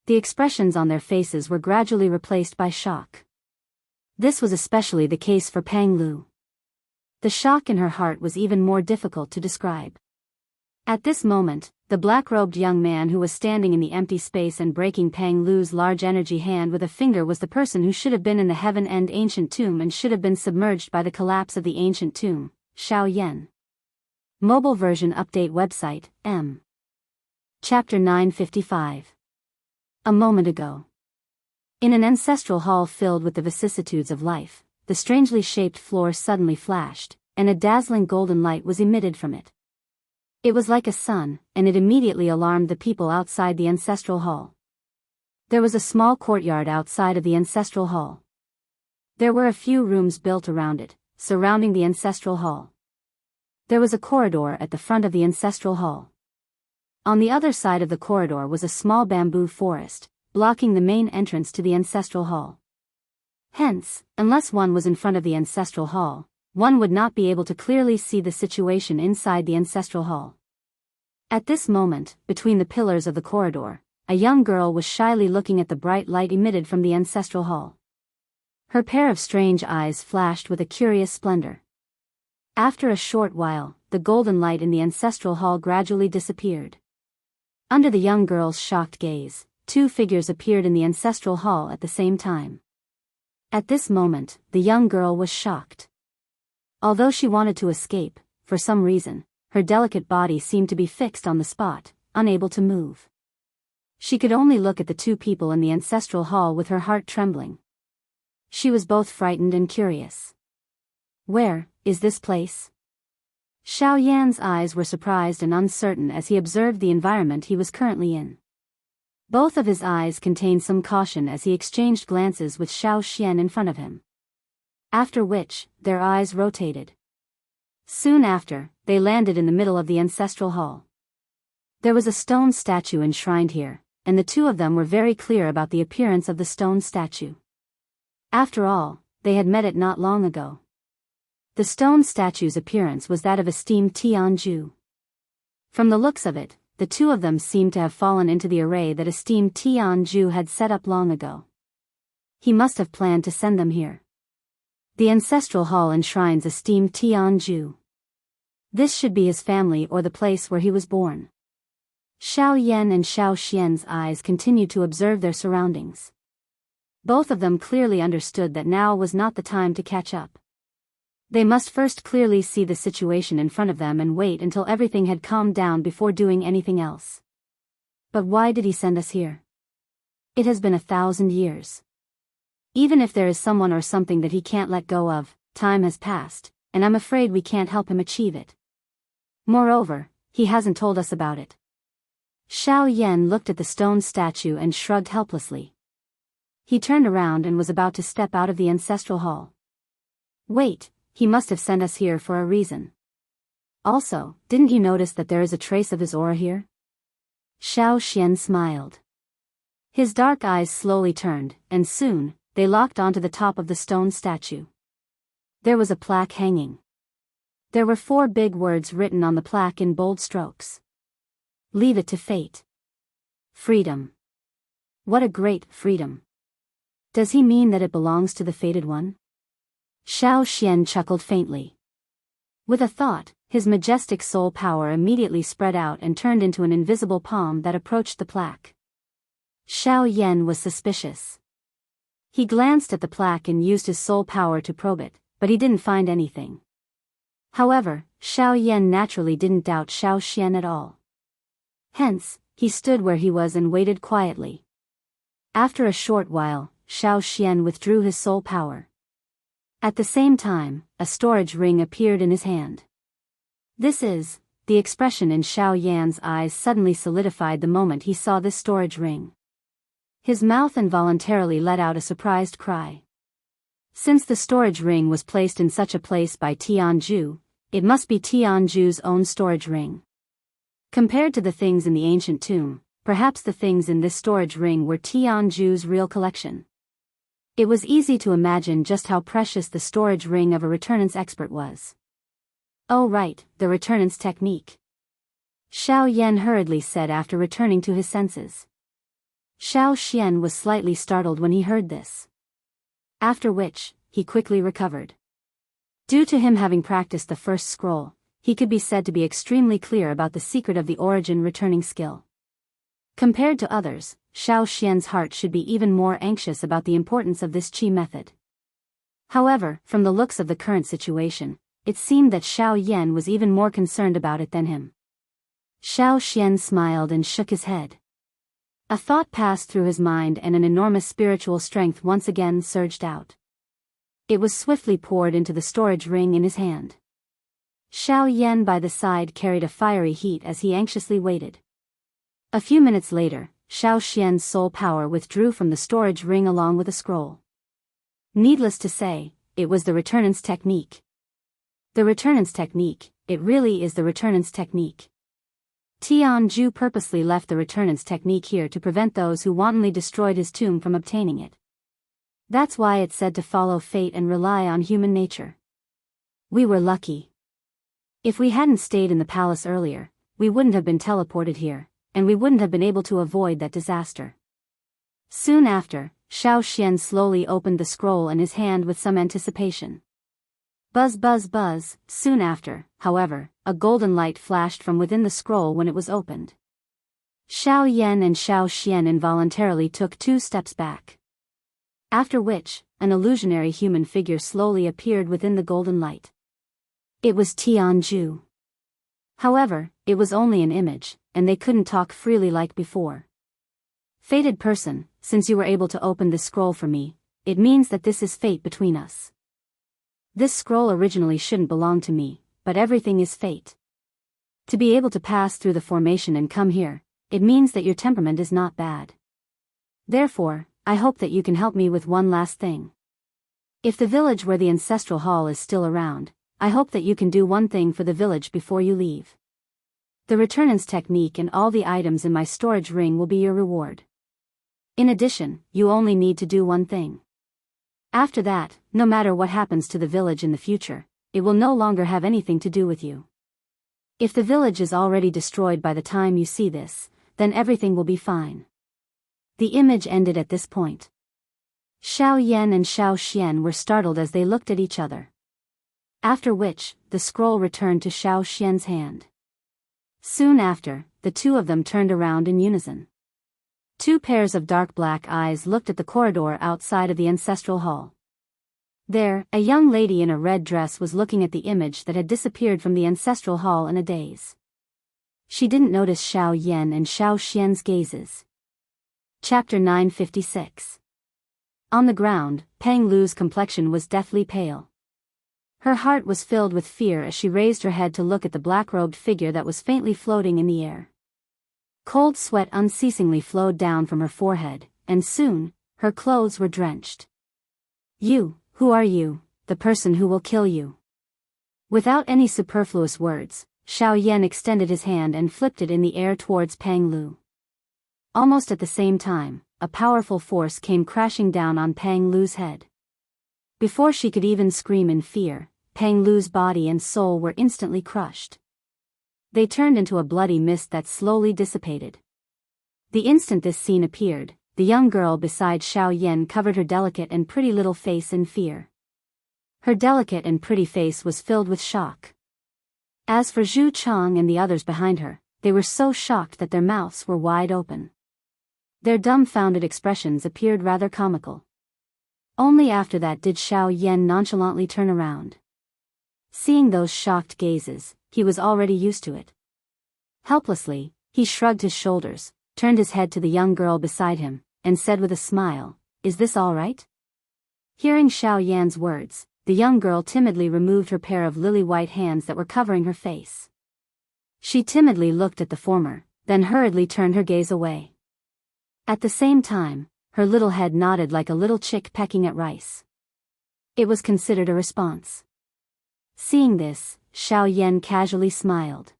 Speaker 1: The expressions on their faces were gradually replaced by shock. This was especially the case for Pang Lu. The shock in her heart was even more difficult to describe. At this moment, the black-robed young man who was standing in the empty space and breaking Pang Lu's large energy hand with a finger was the person who should have been in the Heaven End ancient tomb and should have been submerged by the collapse of the ancient tomb, Xiao Yan. Mobile version update website, M. Chapter 955. A moment ago. In an ancestral hall filled with the vicissitudes of life, the strangely shaped floor suddenly flashed, and a dazzling golden light was emitted from it. It was like a sun, and it immediately alarmed the people outside the ancestral hall. There was a small courtyard outside of the ancestral hall. There were a few rooms built around it, surrounding the ancestral hall. There was a corridor at the front of the ancestral hall. On the other side of the corridor was a small bamboo forest, blocking the main entrance to the ancestral hall. Hence, unless one was in front of the ancestral hall, one would not be able to clearly see the situation inside the ancestral hall. At this moment, between the pillars of the corridor, a young girl was shyly looking at the bright light emitted from the ancestral hall. Her pair of strange eyes flashed with a curious splendor. After a short while, the golden light in the ancestral hall gradually disappeared. Under the young girl's shocked gaze, two figures appeared in the ancestral hall at the same time. At this moment, the young girl was shocked. Although she wanted to escape, for some reason, her delicate body seemed to be fixed on the spot, unable to move. She could only look at the two people in the ancestral hall with her heart trembling. She was both frightened and curious. Where is this place? Xiao Yan's eyes were surprised and uncertain as he observed the environment he was currently in. Both of his eyes contained some caution as he exchanged glances with Xiao Xian in front of him. After which, their eyes rotated. Soon after, they landed in the middle of the ancestral hall. There was a stone statue enshrined here, and the two of them were very clear about the appearance of the stone statue. After all, they had met it not long ago. The stone statue's appearance was that of esteemed Tianju. From the looks of it, the two of them seemed to have fallen into the array that esteemed Tianju had set up long ago. He must have planned to send them here. The ancestral hall enshrines esteemed Tianju. This should be his family or the place where he was born. Xiao Yan and Xiao Xian's eyes continued to observe their surroundings. Both of them clearly understood that now was not the time to catch up. They must first clearly see the situation in front of them and wait until everything had calmed down before doing anything else. But why did he send us here? It has been 1,000 years. Even if there is someone or something that he can't let go of, time has passed, and I'm afraid we can't help him achieve it. Moreover, he hasn't told us about it. Xiao Yan looked at the stone statue and shrugged helplessly. He turned around and was about to step out of the ancestral hall. Wait, he must have sent us here for a reason. Also, didn't you notice that there is a trace of his aura here? Xiao Xian smiled. His dark eyes slowly turned, and soon, they locked onto the top of the stone statue. There was a plaque hanging. There were 4 big words written on the plaque in bold strokes. Leave it to fate. Freedom. What a great freedom. Does he mean that it belongs to the fated one? Xiao Xian chuckled faintly. With a thought, his majestic soul power immediately spread out and turned into an invisible palm that approached the plaque. Xiao Yan was suspicious. He glanced at the plaque and used his soul power to probe it, but he didn't find anything. However, Xiao Yan naturally didn't doubt Xiao Xian at all. Hence, he stood where he was and waited quietly. After a short while, Xiao Xian withdrew his soul power. At the same time, a storage ring appeared in his hand. The expression in Xiao Yan's eyes suddenly solidified the moment he saw this storage ring. His mouth involuntarily let out a surprised cry. Since the storage ring was placed in such a place by Tianju, it must be Tianju's own storage ring. Compared to the things in the ancient tomb, perhaps the things in this storage ring were Tianju's real collection. It was easy to imagine just how precious the storage ring of a returnance expert was. Oh right, the returnance technique. Xiao Yan hurriedly said after returning to his senses. Xiao Xian was slightly startled when he heard this. After which, he quickly recovered. Due to him having practiced the first scroll, he could be said to be extremely clear about the secret of the origin returning skill. Compared to others, Xiao Xian's heart should be even more anxious about the importance of this qi method. However, from the looks of the current situation, it seemed that Xiao Yan was even more concerned about it than him. Xiao Xian smiled and shook his head. A thought passed through his mind and an enormous spiritual strength once again surged out. It was swiftly poured into the storage ring in his hand. Xiao Yan by the side carried a fiery heat as he anxiously waited. A few minutes later, Xiao Xian's soul power withdrew from the storage ring along with a scroll. Needless to say, it was the returnance technique. The returnance technique, it really is the returnance technique. Tianju purposely left the returnance technique here to prevent those who wantonly destroyed his tomb from obtaining it. That's why it's said to follow fate and rely on human nature. We were lucky. If we hadn't stayed in the palace earlier, we wouldn't have been teleported here, and we wouldn't have been able to avoid that disaster. Soon after, Xiao Xian slowly opened the scroll in his hand with some anticipation. Buzz buzz buzz, soon after, however, a golden light flashed from within the scroll when it was opened. Xiao Yan and Xiao Xian involuntarily took 2 steps back. After which, an illusionary human figure slowly appeared within the golden light. It was Tianju. However, it was only an image, and they couldn't talk freely like before. Fated person, since you were able to open this scroll for me, it means that this is fate between us. This scroll originally shouldn't belong to me, but everything is fate. To be able to pass through the formation and come here, it means that your temperament is not bad. Therefore, I hope that you can help me with one last thing. If the village where the ancestral hall is still around, I hope that you can do one thing for the village before you leave. The returnance technique and all the items in my storage ring will be your reward. In addition, you only need to do one thing. After that, no matter what happens to the village in the future, it will no longer have anything to do with you. If the village is already destroyed by the time you see this, then everything will be fine. The image ended at this point. Xiao Yan and Xiao Xian were startled as they looked at each other. After which, the scroll returned to Xiao Xian's hand. Soon after, the two of them turned around in unison. 2 pairs of dark black eyes looked at the corridor outside of the ancestral hall. There, a young lady in a red dress was looking at the image that had disappeared from the ancestral hall in a daze. She didn't notice Xiao Yan and Xiao Xian's gazes. Chapter 956. On the ground, Peng Lu's complexion was deathly pale. Her heart was filled with fear as she raised her head to look at the black-robed figure that was faintly floating in the air. Cold sweat unceasingly flowed down from her forehead, and soon, her clothes were drenched. You, who are you, the person who will kill you? Without any superfluous words, Xiao Yan extended his hand and flipped it in the air towards Peng Lu. Almost at the same time, a powerful force came crashing down on Peng Lu's head. Before she could even scream in fear, Peng Lu's body and soul were instantly crushed. They turned into a bloody mist that slowly dissipated. The instant this scene appeared, the young girl beside Xiao Yan covered her delicate and pretty little face in fear. Her delicate and pretty face was filled with shock. As for Zhu Chang and the others behind her, they were so shocked that their mouths were wide open. Their dumbfounded expressions appeared rather comical. Only after that did Xiao Yan nonchalantly turn around. Seeing those shocked gazes, he was already used to it. Helplessly, he shrugged his shoulders, turned his head to the young girl beside him, and said with a smile, "Is this all right?" Hearing Xiao Yan's words, the young girl timidly removed her pair of lily-white hands that were covering her face. She timidly looked at the former, then hurriedly turned her gaze away. At the same time, her little head nodded like a little chick pecking at rice. It was considered a response. Seeing this, Xiao Yan casually smiled.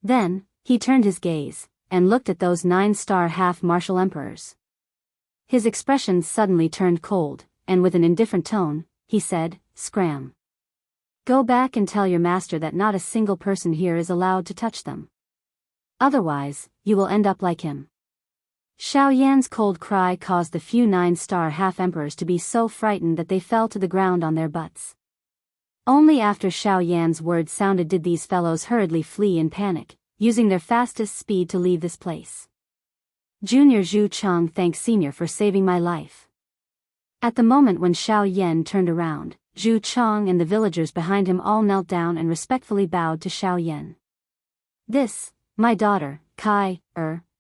Speaker 1: Then, he turned his gaze, and looked at those 9-star half-martial emperors. His expression suddenly turned cold, and with an indifferent tone, he said, "Scram. Go back and tell your master that not a single person here is allowed to touch them. Otherwise, you will end up like him." Xiao Yan's cold cry caused the few 9-star half-emperors to be so frightened that they fell to the ground on their butts. Only after Xiao Yan's words sounded did these fellows hurriedly flee in panic, using their fastest speed to leave this place. Junior Zhu Chang thanked Senior for saving my life. At the moment when Xiao Yan turned around, Zhu Chang and the villagers behind him all knelt down and respectfully bowed to Xiao Yan. This, my daughter, Kai,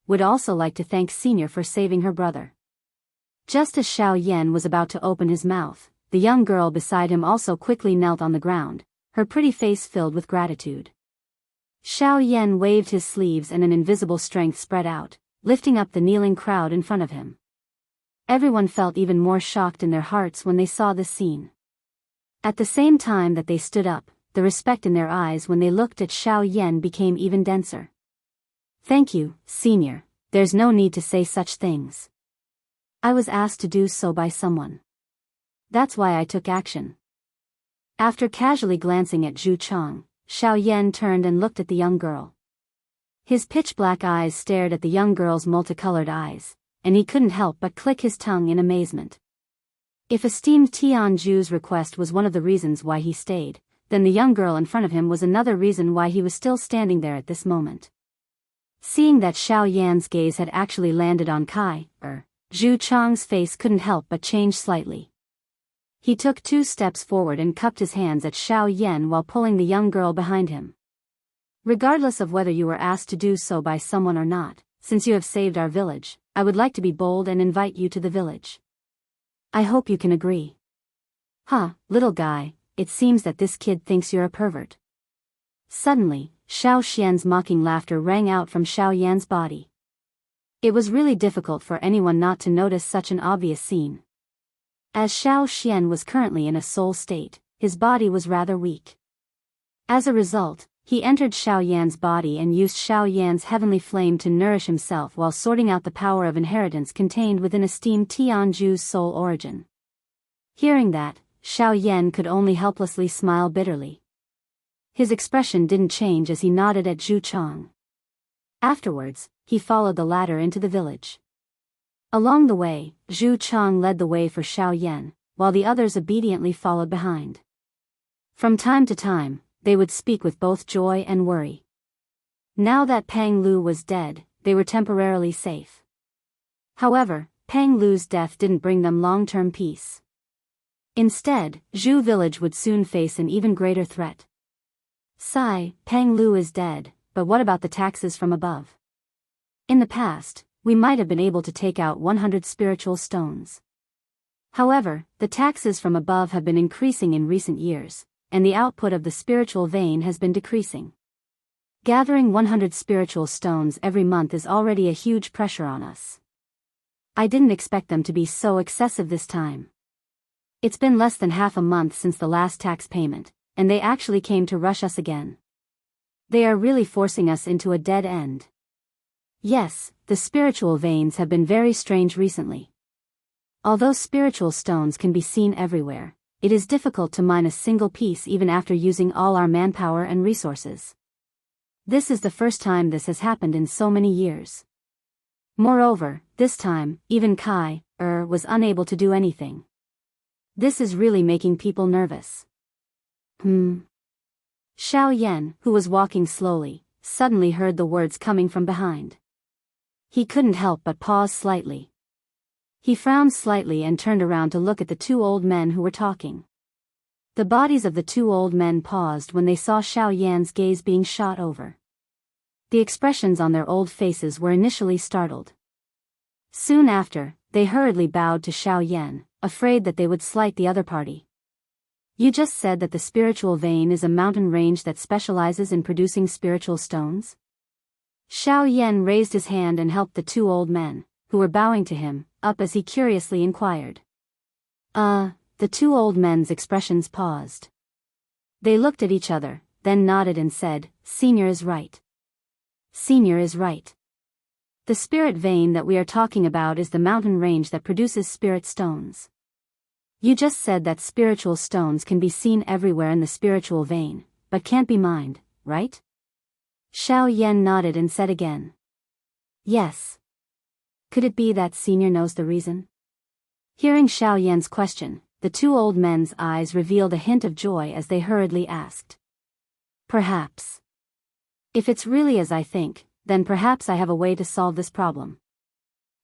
Speaker 1: would also like to thank Senior for saving her brother. Just as Xiao Yan was about to open his mouth, the young girl beside him also quickly knelt on the ground, her pretty face filled with gratitude. Xiao Yan waved his sleeves and an invisible strength spread out, lifting up the kneeling crowd in front of him. Everyone felt even more shocked in their hearts when they saw this scene. At the same time that they stood up, the respect in their eyes when they looked at Xiao Yan became even denser. "Thank you, Senior, there's no need to say such things. I was asked to do so by someone. That's why I took action." After casually glancing at Zhu Chang, Xiao Yan turned and looked at the young girl. His pitch-black eyes stared at the young girl's multicolored eyes, and he couldn't help but click his tongue in amazement. If esteemed Tianju's request was one of the reasons why he stayed, then the young girl in front of him was another reason why he was still standing there at this moment. Seeing that Xiao Yan's gaze had actually landed on Kai, Zhu Chang's face couldn't help but change slightly. He took 2 steps forward and cupped his hands at Xiao Yan while pulling the young girl behind him. "Regardless of whether you were asked to do so by someone or not, since you have saved our village, I would like to be bold and invite you to the village. I hope you can agree." "Huh, little guy, it seems that this kid thinks you're a pervert." Suddenly, Xiao Xian's mocking laughter rang out from Xiao Yan's body. It was really difficult for anyone not to notice such an obvious scene. As Xiao Xian was currently in a soul state, his body was rather weak. As a result, he entered Xiao Yan's body and used Xiao Yan's heavenly flame to nourish himself while sorting out the power of inheritance contained within esteemed Tianju's soul origin. Hearing that, Xiao Yan could only helplessly smile bitterly. His expression didn't change as he nodded at Zhu Chang. Afterwards, he followed the latter into the village. Along the way, Zhu Chang led the way for Xiao Yan, while the others obediently followed behind. From time to time, they would speak with both joy and worry. Now that Pang Lu was dead, they were temporarily safe. However, Pang Lu's death didn't bring them long-term peace. Instead, Zhu village would soon face an even greater threat. "Sigh, Pang Lu is dead, but what about the taxes from above? In the past, we might have been able to take out 100 spiritual stones. However, the taxes from above have been increasing in recent years, and the output of the spiritual vein has been decreasing. Gathering 100 spiritual stones every month is already a huge pressure on us. I didn't expect them to be so excessive this time. It's been less than half a month since the last tax payment, and they actually came to rush us again. They are really forcing us into a dead end. Yes, the spiritual veins have been very strange recently. Although spiritual stones can be seen everywhere, it is difficult to mine a single piece even after using all our manpower and resources. This is the first time this has happened in so many years. Moreover, this time, even Kai, was unable to do anything. This is really making people nervous." Xiao Yan, who was walking slowly, suddenly heard the words coming from behind. He couldn't help but pause slightly. He frowned slightly and turned around to look at the two old men who were talking. The bodies of the two old men paused when they saw Xiao Yan's gaze being shot over. The expressions on their old faces were initially startled. Soon after, they hurriedly bowed to Xiao Yan, afraid that they would slight the other party. You just said that the spiritual vein is a mountain range that specializes in producing spiritual stones? Xiao Yan raised his hand and helped the two old men, who were bowing to him, up as he curiously inquired. The two old men's expressions paused. They looked at each other, then nodded and said, Senior is right. Senior is right. The spirit vein that we are talking about is the mountain range that produces spirit stones. You just said that spiritual stones can be seen everywhere in the spiritual vein, but can't be mined, right? Xiao Yan nodded and said again. Yes. Could it be that Senior knows the reason? Hearing Xiao Yan's question, the two old men's eyes revealed a hint of joy as they hurriedly asked. Perhaps. If it's really as I think, then perhaps I have a way to solve this problem.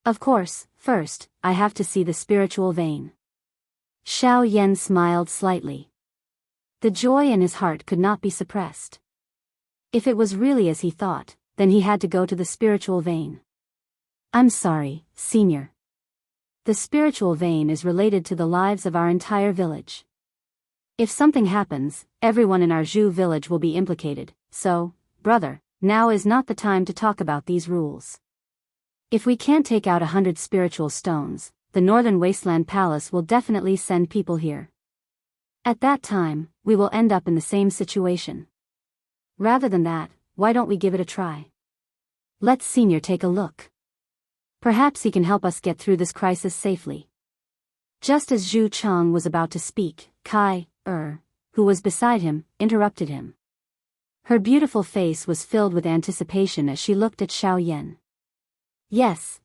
Speaker 1: Of course, first, I have to see the spiritual vein. Xiao Yan smiled slightly. The joy in his heart could not be suppressed. If it was really as he thought, then he had to go to the spiritual vein. I'm sorry, Senior. The spiritual vein is related to the lives of our entire village. If something happens, everyone in our Zhu village will be implicated, so, brother, now is not the time to talk about these rules. If we can't take out 100 spiritual stones, the Northern Wasteland Palace will definitely send people here. At that time, we will end up in the same situation. Rather than that, why don't we give it a try? Let Senior take a look. Perhaps he can help us get through this crisis safely. Just as Zhu Chang was about to speak, Kai, who was beside him, interrupted him. Her beautiful face was filled with anticipation as she looked at Xiao Yan. Yes.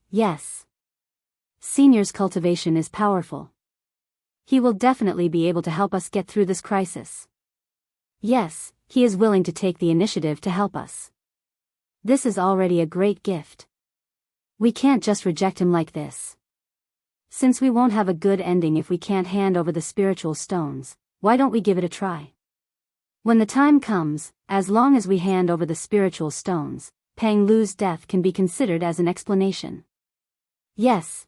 Speaker 1: Senior's cultivation is powerful. He will definitely be able to help us get through this crisis. Yes, he is willing to take the initiative to help us. This is already a great gift. We can't just reject him like this. Since we won't have a good ending if we can't hand over the spiritual stones, why don't we give it a try? When the time comes, as long as we hand over the spiritual stones, Peng Lu's death can be considered as an explanation. Yes.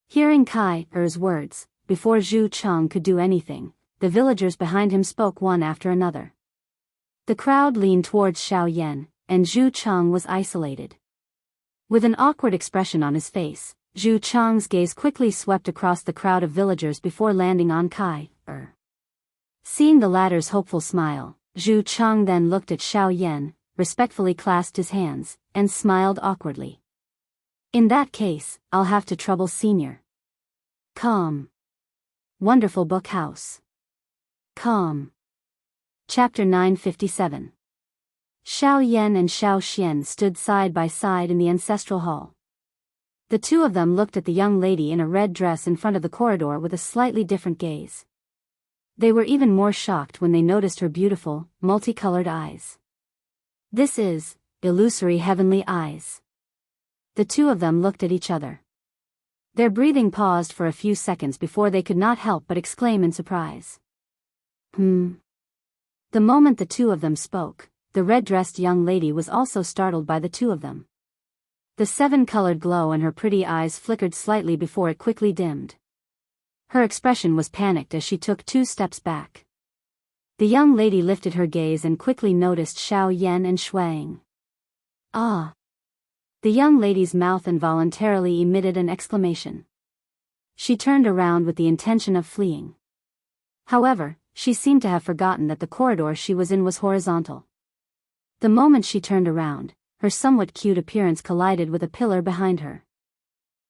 Speaker 1: Hearing Kai-er's words, before Zhu Chang could do anything, the villagers behind him spoke one after another. The crowd leaned towards Xiao Yan, and Zhu Chang was isolated. With an awkward expression on his face, Zhu Chang's gaze quickly swept across the crowd of villagers before landing on Kai-er. Seeing the latter's hopeful smile, Zhu Chang then looked at Xiao Yan, respectfully clasped his hands, and smiled awkwardly. In that case, I'll have to trouble Senior. Calm. Wonderful book house. Calm. Chapter 957. Xiao Yan and Xiao Xian stood side by side in the ancestral hall. The two of them looked at the young lady in a red dress in front of the corridor with a slightly different gaze. They were even more shocked when they noticed her beautiful, multicolored eyes. This is illusory heavenly eyes. The two of them looked at each other. Their breathing paused for a few seconds before they could not help but exclaim in surprise. The moment the two of them spoke, the red-dressed young lady was also startled by the two of them. The seven-colored glow in her pretty eyes flickered slightly before it quickly dimmed. Her expression was panicked as she took 2 steps back. The young lady lifted her gaze and quickly noticed Xiao Yan and Shuang. Ah! The young lady's mouth involuntarily emitted an exclamation. She turned around with the intention of fleeing. However, she seemed to have forgotten that the corridor she was in was horizontal. The moment she turned around, her somewhat cute appearance collided with a pillar behind her.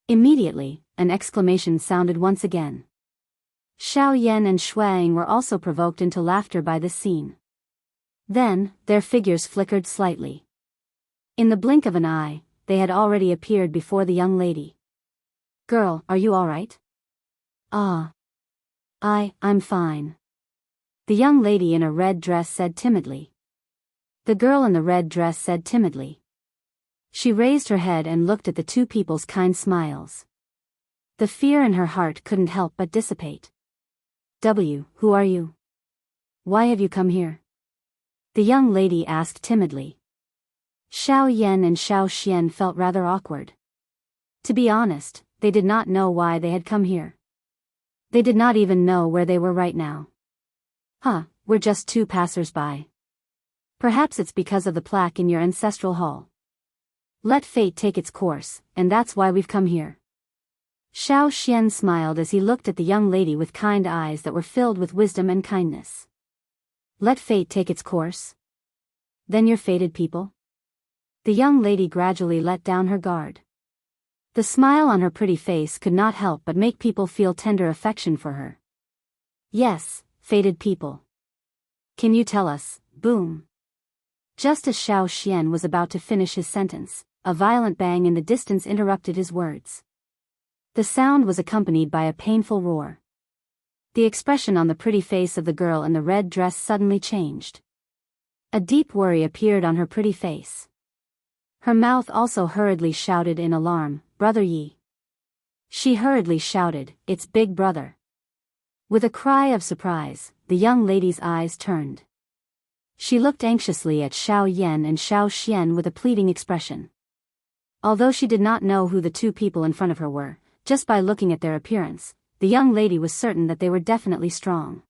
Speaker 1: Immediately, an exclamation sounded once again. Xiao Yan and Shuang were also provoked into laughter by this scene. Then, their figures flickered slightly. In the blink of an eye, they had already appeared before the young lady. Girl, are you alright? I'm fine. The young lady in a red dress said timidly. The girl in the red dress said timidly. She raised her head and looked at the two people's kind smiles. The fear in her heart couldn't help but dissipate. Who are you? Why have you come here? The young lady asked timidly. Xiao Yan and Xiao Xian felt rather awkward. To be honest, they did not know why they had come here. They did not even know where they were right now. We're just two passers-by. Perhaps it's because of the plaque in your ancestral hall. Let fate take its course, and that's why we've come here. Xiao Xian smiled as he looked at the young lady with kind eyes that were filled with wisdom and kindness. Let fate take its course? Then you're fated people? The young lady gradually let down her guard. The smile on her pretty face could not help but make people feel tender affection for her. Yes, fated people. Can you tell us, boom? Just as Xiao Xian was about to finish his sentence, a violent bang in the distance interrupted his words. The sound was accompanied by a painful roar. The expression on the pretty face of the girl in the red dress suddenly changed. A deep worry appeared on her pretty face. Her mouth also hurriedly shouted in alarm, "Brother Yi." She hurriedly shouted, "It's Big Brother." With a cry of surprise, the young lady's eyes turned. She looked anxiously at Xiao Yan and Xiao Xian with a pleading expression. Although she did not know who the two people in front of her were, just by looking at their appearance, the young lady was certain that they were definitely strong.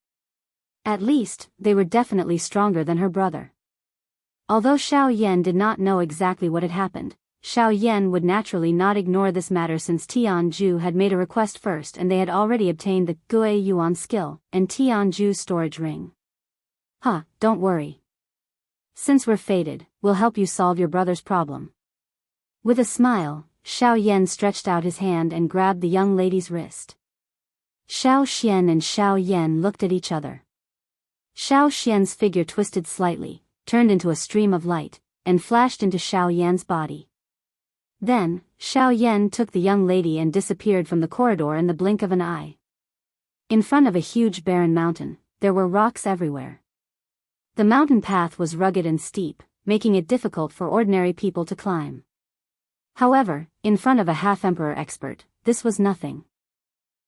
Speaker 1: At least, they were definitely stronger than her brother. Although Xiao Yan did not know exactly what had happened, Xiao Yan would naturally not ignore this matter since Tianju had made a request first and they had already obtained the Gui Yuan skill and Tianju's storage ring. Don't worry. Since we're fated, we'll help you solve your brother's problem. With a smile, Xiao Yan stretched out his hand and grabbed the young lady's wrist. Xiao Xian and Xiao Yan looked at each other. Xiao Xian's figure twisted slightly, turned into a stream of light, and flashed into Xiao Yan's body. Then, Xiao Yan took the young lady and disappeared from the corridor in the blink of an eye. In front of a huge barren mountain, there were rocks everywhere. The mountain path was rugged and steep, making it difficult for ordinary people to climb. However, in front of a half-emperor expert, this was nothing.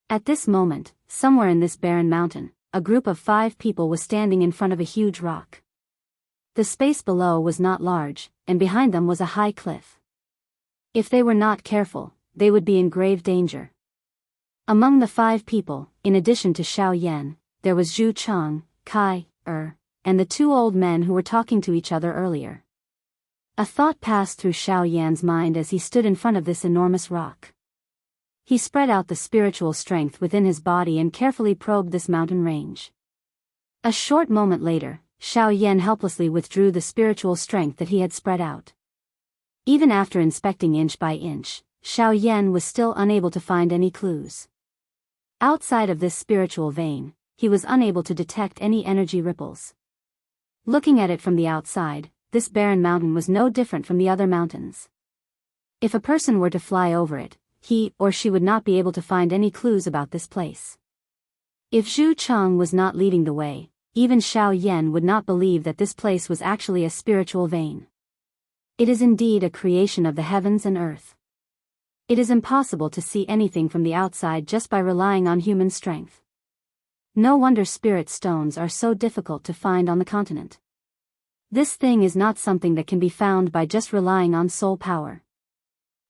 Speaker 1: At this moment, somewhere in this barren mountain, a group of 5 people was standing in front of a huge rock. The space below was not large, and behind them was a high cliff. If they were not careful, they would be in grave danger. Among the 5 people, in addition to Xiao Yan, there was Zhu Chang, Kai, and the 2 old men who were talking to each other earlier. A thought passed through Xiao Yan's mind as he stood in front of this enormous rock. He spread out the spiritual strength within his body and carefully probed this mountain range. A short moment later, Xiao Yan helplessly withdrew the spiritual strength that he had spread out. Even after inspecting inch by inch, Xiao Yan was still unable to find any clues. Outside of this spiritual vein, he was unable to detect any energy ripples. Looking at it from the outside, this barren mountain was no different from the other mountains. If a person were to fly over it, he or she would not be able to find any clues about this place. If Zhu Chang was not leading the way, even Xiao Yan would not believe that this place was actually a spiritual vein. It is indeed a creation of the heavens and earth. It is impossible to see anything from the outside just by relying on human strength. No wonder spirit stones are so difficult to find on the continent. This thing is not something that can be found by just relying on soul power.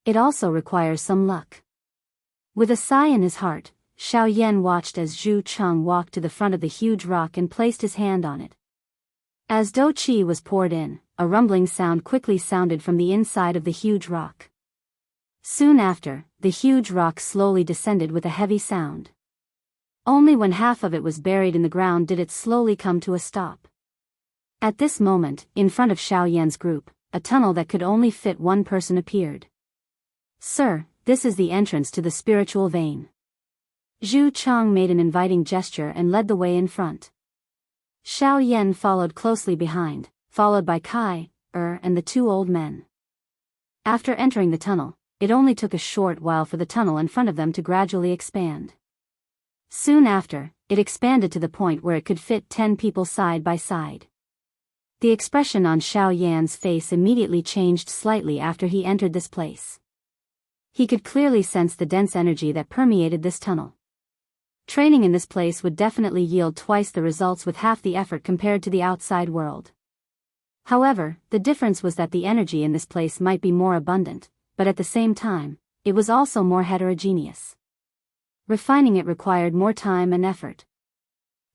Speaker 1: It also requires some luck. With a sigh in his heart, Xiao Yan watched as Zhu Cheng walked to the front of the huge rock and placed his hand on it. As Do Qi was poured in, a rumbling sound quickly sounded from the inside of the huge rock. Soon after, the huge rock slowly descended with a heavy sound. Only when half of it was buried in the ground did it slowly come to a stop. At this moment, in front of Xiao Yan's group, a tunnel that could only fit one person appeared. "Sir, this is the entrance to the spiritual vein." Zhu Chang made an inviting gesture and led the way in front. Xiao Yan followed closely behind, followed by Kai, and the 2 old men. After entering the tunnel, it only took a short while for the tunnel in front of them to gradually expand. Soon after, it expanded to the point where it could fit 10 people side by side. The expression on Xiao Yan's face immediately changed slightly after he entered this place. He could clearly sense the dense energy that permeated this tunnel. Training in this place would definitely yield twice the results with half the effort compared to the outside world. However, the difference was that the energy in this place might be more abundant, but at the same time, it was also more heterogeneous. Refining it required more time and effort.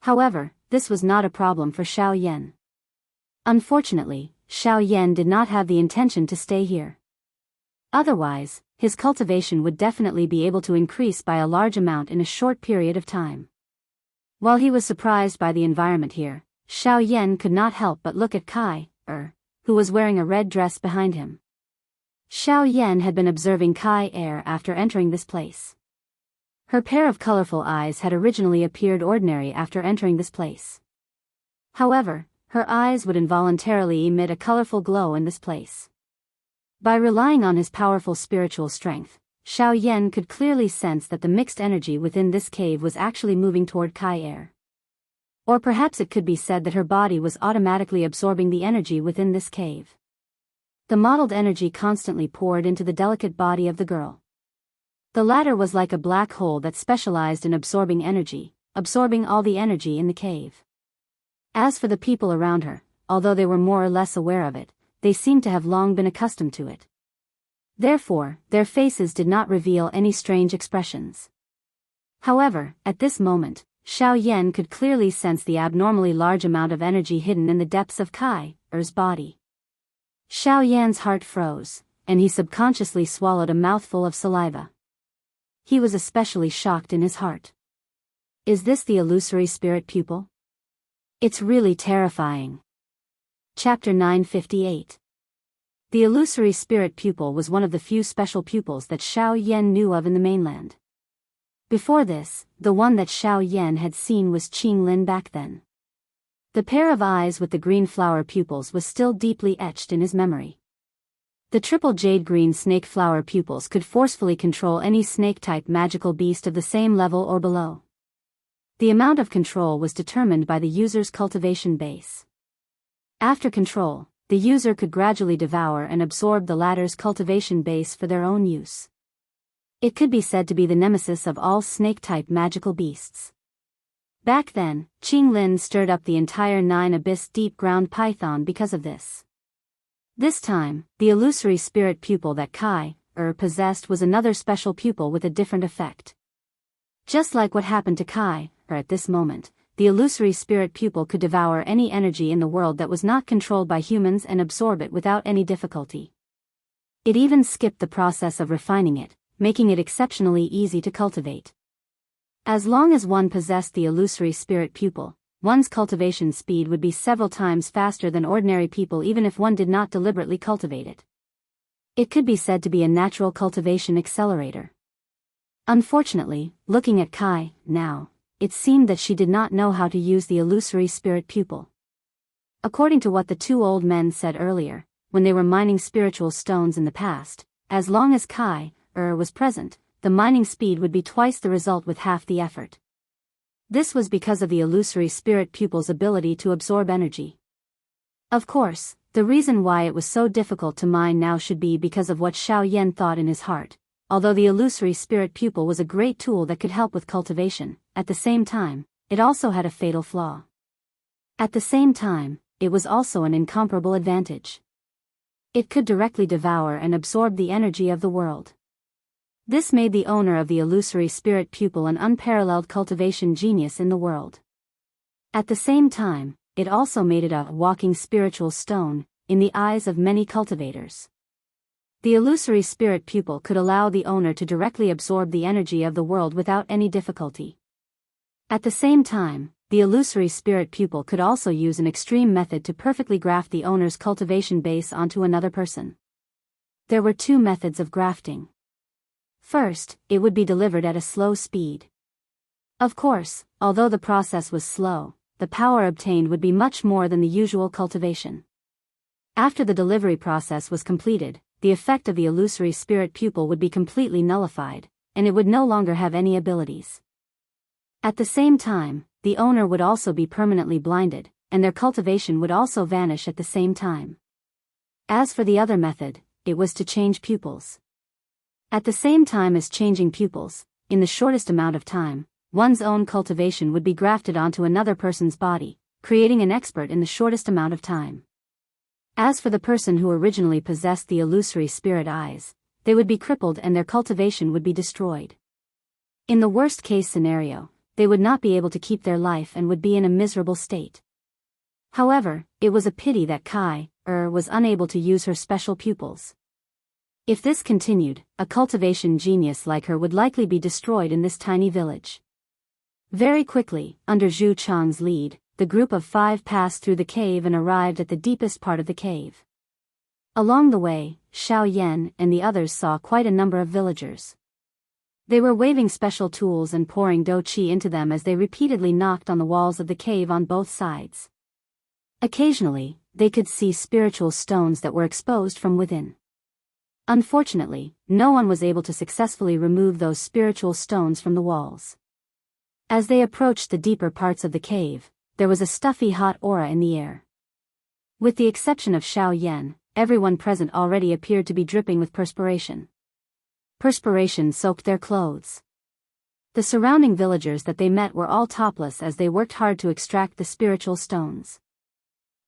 Speaker 1: However, this was not a problem for Xiao Yan. Unfortunately, Xiao Yan did not have the intention to stay here. Otherwise, his cultivation would definitely be able to increase by a large amount in a short period of time. While he was surprised by the environment here, Xiao Yan could not help but look at Kai, who was wearing a red dress behind him. Xiao Yan had been observing Kai after entering this place. Her pair of colorful eyes had originally appeared ordinary after entering this place. However, her eyes would involuntarily emit a colorful glow in this place. By relying on his powerful spiritual strength, Xiao Yan could clearly sense that the mixed energy within this cave was actually moving toward Kai. Or perhaps it could be said that her body was automatically absorbing the energy within this cave. The mottled energy constantly poured into the delicate body of the girl. The latter was like a black hole that specialized in absorbing energy, absorbing all the energy in the cave. As for the people around her, although they were more or less aware of it, they seemed to have long been accustomed to it. Therefore, their faces did not reveal any strange expressions. However, at this moment, Xiao Yan could clearly sense the abnormally large amount of energy hidden in the depths of Kai's body. Xiao Yan's heart froze, and he subconsciously swallowed a mouthful of saliva. He was especially shocked in his heart. Is this the illusory spirit pupil? It's really terrifying. Chapter 958. The illusory spirit pupil was one of the few special pupils that Xiao Yan knew of in the mainland. Before this, the one that Xiao Yan had seen was Qing Lin back then. The pair of eyes with the green flower pupils was still deeply etched in his memory. The triple jade green snake flower pupils could forcefully control any snake-type magical beast of the same level or below. The amount of control was determined by the user's cultivation base. After control, the user could gradually devour and absorb the latter's cultivation base for their own use. It could be said to be the nemesis of all snake-type magical beasts. Back then, Qing Lin stirred up the entire 9 abyss deep ground python because of this. This time, the illusory spirit pupil that Kai possessed was another special pupil with a different effect. Just like what happened to Kai, at this moment, the illusory spirit pupil could devour any energy in the world that was not controlled by humans and absorb it without any difficulty. It even skipped the process of refining it, making it exceptionally easy to cultivate. As long as one possessed the illusory spirit pupil, one's cultivation speed would be several times faster than ordinary people even if one did not deliberately cultivate it. It could be said to be a natural cultivation accelerator. Unfortunately, looking at Kai, now, it seemed that she did not know how to use the illusory spirit pupil. According to what the two old men said earlier, when they were mining spiritual stones in the past, as long as Kai was present, the mining speed would be twice the result with half the effort. This was because of the illusory spirit pupil's ability to absorb energy. Of course, the reason why it was so difficult to mine now should be because of what Xiao Yan thought in his heart. Although the illusory spirit pupil was a great tool that could help with cultivation, at the same time, it also had a fatal flaw. At the same time, it was also an incomparable advantage. It could directly devour and absorb the energy of the world. This made the owner of the illusory spirit pupil an unparalleled cultivation genius in the world. At the same time, it also made it a walking spiritual stone in the eyes of many cultivators. The illusory spirit pupil could allow the owner to directly absorb the energy of the world without any difficulty. At the same time, the illusory spirit pupil could also use an extreme method to perfectly graft the owner's cultivation base onto another person. There were two methods of grafting. First, it would be delivered at a slow speed. Of course, although the process was slow, the power obtained would be much more than the usual cultivation. After the delivery process was completed, the effect of the illusory spirit pupil would be completely nullified, and it would no longer have any abilities. At the same time, the owner would also be permanently blinded, and their cultivation would also vanish at the same time. As for the other method, it was to change pupils. At the same time as changing pupils, in the shortest amount of time, one's own cultivation would be grafted onto another person's body, creating an expert in the shortest amount of time. As for the person who originally possessed the illusory spirit eyes, they would be crippled and their cultivation would be destroyed. In the worst-case scenario, they would not be able to keep their life and would be in a miserable state. However, it was a pity that Kai was unable to use her special pupils. If this continued, a cultivation genius like her would likely be destroyed in this tiny village. Very quickly, under Zhu Chang's lead, the group of 5 passed through the cave and arrived at the deepest part of the cave. Along the way, Xiao Yan and the others saw quite a number of villagers. They were waving special tools and pouring dou qi into them as they repeatedly knocked on the walls of the cave on both sides. Occasionally, they could see spiritual stones that were exposed from within. Unfortunately, no one was able to successfully remove those spiritual stones from the walls. As they approached the deeper parts of the cave, there was a stuffy hot aura in the air. With the exception of Xiao Yan, everyone present already appeared to be dripping with perspiration. Perspiration soaked their clothes. The surrounding villagers that they met were all topless as they worked hard to extract the spiritual stones.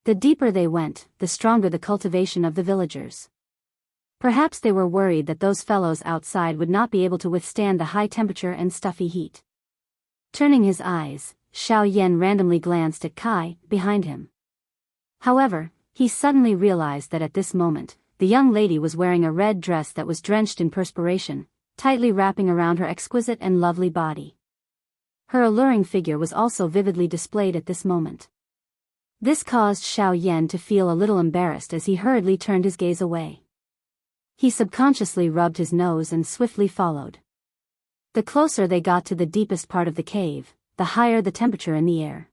Speaker 1: The deeper they went, the stronger the cultivation of the villagers. Perhaps they were worried that those fellows outside would not be able to withstand the high temperature and stuffy heat. Turning his eyes, Xiao Yan randomly glanced at Kai, behind him. However, he suddenly realized that at this moment, the young lady was wearing a red dress that was drenched in perspiration, tightly wrapping around her exquisite and lovely body. Her alluring figure was also vividly displayed at this moment. This caused Xiao Yan to feel a little embarrassed as he hurriedly turned his gaze away. He subconsciously rubbed his nose and swiftly followed. The closer they got to the deepest part of the cave, the higher the temperature in the air.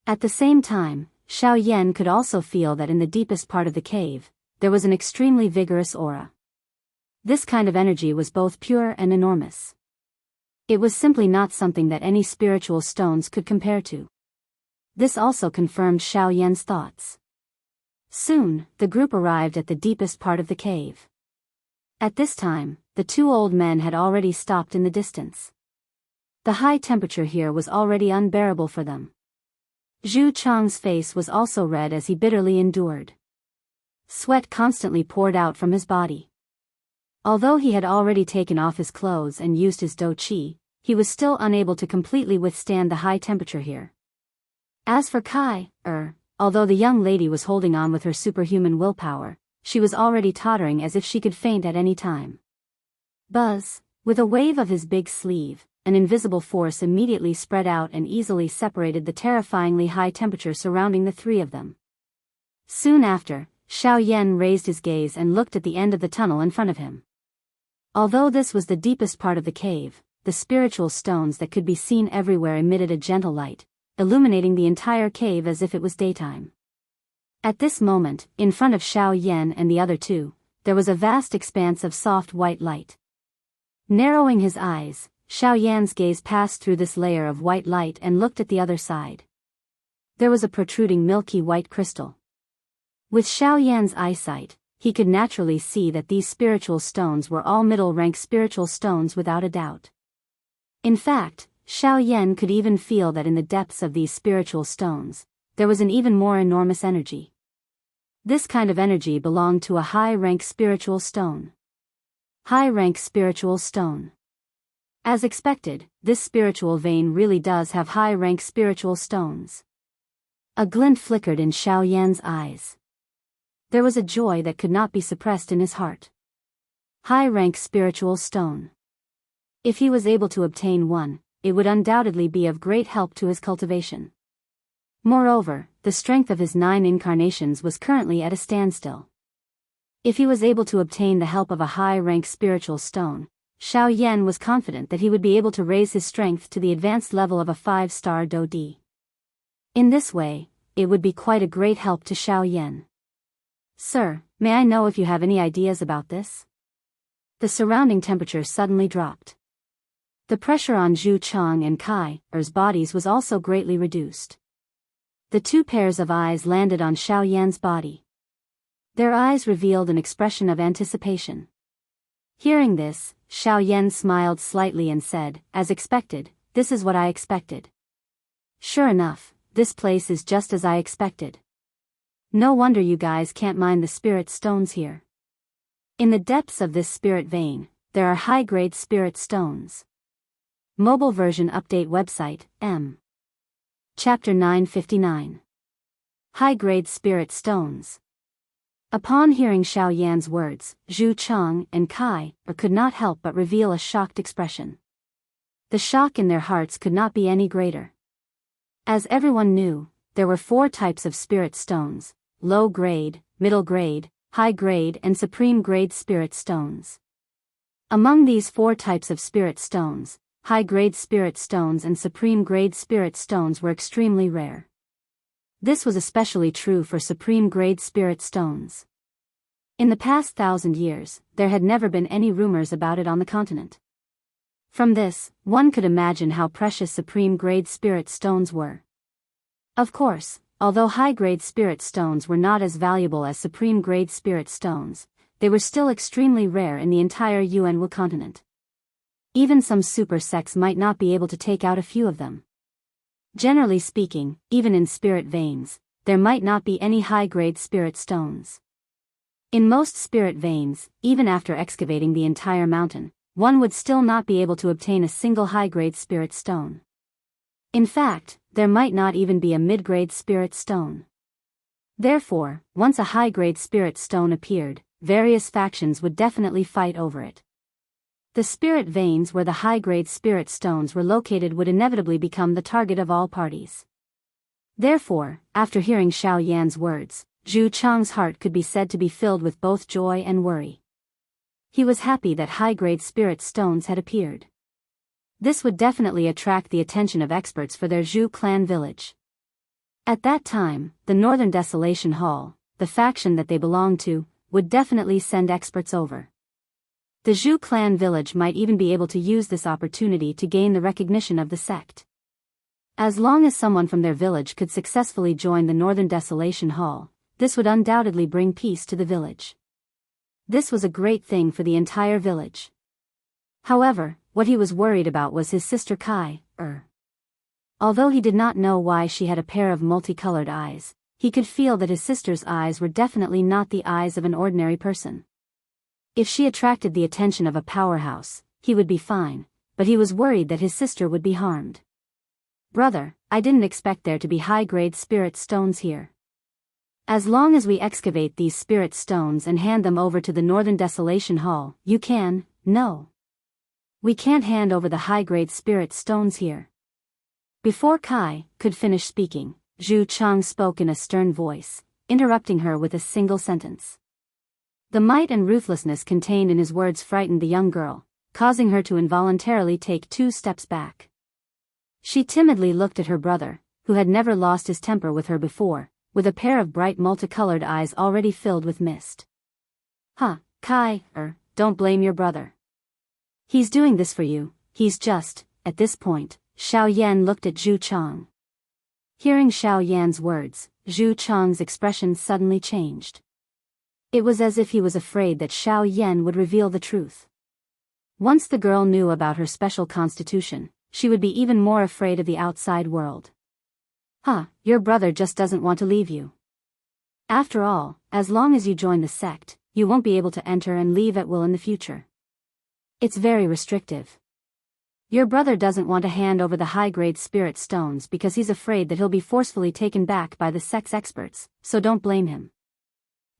Speaker 1: At the same time, Xiao Yan could also feel that in the deepest part of the cave, there was an extremely vigorous aura. This kind of energy was both pure and enormous. It was simply not something that any spiritual stones could compare to. This also confirmed Xiao Yan's thoughts. Soon, the group arrived at the deepest part of the cave. At this time, the 2 old men had already stopped in the distance. The high temperature here was already unbearable for them. Zhu Chang's face was also red as he bitterly endured. Sweat constantly poured out from his body. Although he had already taken off his clothes and used his dou qi, he was still unable to completely withstand the high temperature here. As for Kai, although the young lady was holding on with her superhuman willpower, she was already tottering as if she could faint at any time. Buzz, with a wave of his big sleeve, an invisible force immediately spread out and easily separated the terrifyingly high temperature surrounding the 3 of them. Soon after, Xiao Yan raised his gaze and looked at the end of the tunnel in front of him. Although this was the deepest part of the cave, the spiritual stones that could be seen everywhere emitted a gentle light, illuminating the entire cave as if it was daytime. At this moment, in front of Xiao Yan and the other 2, there was a vast expanse of soft white light. Narrowing his eyes, Xiao Yan's gaze passed through this layer of white light and looked at the other side. There was a protruding milky white crystal. With Xiao Yan's eyesight, he could naturally see that these spiritual stones were all middle-rank spiritual stones without a doubt. In fact, Xiao Yan could even feel that in the depths of these spiritual stones, there was an even more enormous energy. This kind of energy belonged to a high-rank spiritual stone. High-rank spiritual stone. As expected, this spiritual vein really does have high-rank spiritual stones. A glint flickered in Xiao Yan's eyes. There was a joy that could not be suppressed in his heart. High-rank spiritual stone. If he was able to obtain one, it would undoubtedly be of great help to his cultivation. Moreover, the strength of his 9 incarnations was currently at a standstill. If he was able to obtain the help of a high-rank spiritual stone, Xiao Yan was confident that he would be able to raise his strength to the advanced level of a 5-star dou di. In this way, it would be quite a great help to Xiao Yan. Sir, may I know if you have any ideas about this? The surrounding temperature suddenly dropped. The pressure on Zhu Chang and Kai's bodies was also greatly reduced. The two pairs of eyes landed on Xiao Yan's body. Their eyes revealed an expression of anticipation. Hearing this, Xiao Yan smiled slightly and said, "As expected, this is what I expected. Sure enough, this place is just as I expected. No wonder you guys can't mine the spirit stones here. In the depths of this spirit vein, there are high-grade spirit stones." Mobile version update website, M. Chapter 959. High-grade spirit stones. Upon hearing Xiao Yan's words, Zhu Chang and Kai could not help but reveal a shocked expression. The shock in their hearts could not be any greater. As everyone knew, there were 4 types of spirit stones: low grade, middle grade, high grade, and supreme grade spirit stones. Among these 4 types of spirit stones, high grade spirit stones and supreme grade spirit stones were extremely rare. This was especially true for supreme grade spirit stones. In the past 1,000 years, there had never been any rumors about it on the continent. From this, one could imagine how precious supreme grade spirit stones were. Of course, although high-grade spirit stones were not as valuable as supreme-grade spirit stones, they were still extremely rare in the entire Yuanwu continent. Even some super sects might not be able to take out a few of them. Generally speaking, even in spirit veins, there might not be any high-grade spirit stones. In most spirit veins, even after excavating the entire mountain, one would still not be able to obtain a single high-grade spirit stone. In fact, there might not even be a mid-grade spirit stone. Therefore, once a high-grade spirit stone appeared, various factions would definitely fight over it. The spirit veins where the high-grade spirit stones were located would inevitably become the target of all parties. Therefore, after hearing Xiao Yan's words, Zhu Chang's heart could be said to be filled with both joy and worry. He was happy that high-grade spirit stones had appeared. This would definitely attract the attention of experts for their Zhu clan village. At that time, the Northern Desolation Hall, the faction that they belonged to, would definitely send experts over. The Zhu clan village might even be able to use this opportunity to gain the recognition of the sect. As long as someone from their village could successfully join the Northern Desolation Hall, this would undoubtedly bring peace to the village. This was a great thing for the entire village. However, what he was worried about was his sister Kai. Although he did not know why she had a pair of multicolored eyes, he could feel that his sister's eyes were definitely not the eyes of an ordinary person. If she attracted the attention of a powerhouse, he would be fine, but he was worried that his sister would be harmed. "Brother, I didn't expect there to be high-grade spirit stones here. As long as we excavate these spirit stones and hand them over to the Northern Desolation Hall, you can, no. We can't hand over the high-grade spirit stones here." Before Kai could finish speaking, Zhu Chang spoke in a stern voice, interrupting her with a single sentence. The might and ruthlessness contained in his words frightened the young girl, causing her to involuntarily take 2 steps back. She timidly looked at her brother, who had never lost his temper with her before, with a pair of bright multicolored eyes already filled with mist. Kai, don't blame your brother. He's doing this for you, he's just," at this point, Xiao Yan looked at Zhu Chang. Hearing Xiao Yan's words, Zhu Chang's expression suddenly changed. It was as if he was afraid that Xiao Yan would reveal the truth. Once the girl knew about her special constitution, she would be even more afraid of the outside world. Your brother just doesn't want to leave you. After all, as long as you join the sect, you won't be able to enter and leave at will in the future. It's very restrictive. Your brother doesn't want to hand over the high-grade spirit stones because he's afraid that he'll be forcefully taken back by the sect's experts, so don't blame him.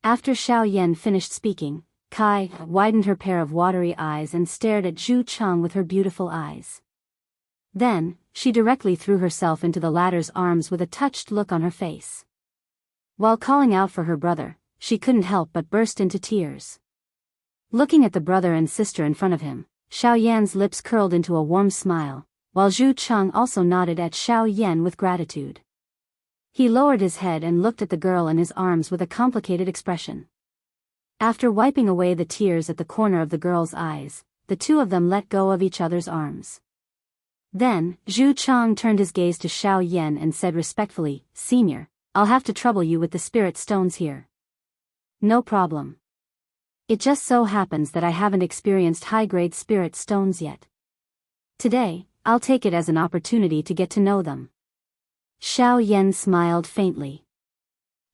Speaker 1: After Xiao Yan finished speaking, Kai widened her pair of watery eyes and stared at Zhu Chang with her beautiful eyes. Then, she directly threw herself into the latter's arms with a touched look on her face. While calling out for her brother, she couldn't help but burst into tears. Looking at the brother and sister in front of him, Xiao Yan's lips curled into a warm smile, while Zhu Chang also nodded at Xiao Yan with gratitude. He lowered his head and looked at the girl in his arms with a complicated expression. After wiping away the tears at the corner of the girl's eyes, the two of them let go of each other's arms. Then, Zhu Chang turned his gaze to Xiao Yan and said respectfully, "Senior, I'll have to trouble you with the spirit stones here." "No problem. It just so happens that I haven't experienced high-grade spirit stones yet. Today, I'll take it as an opportunity to get to know them." Xiao Yan smiled faintly.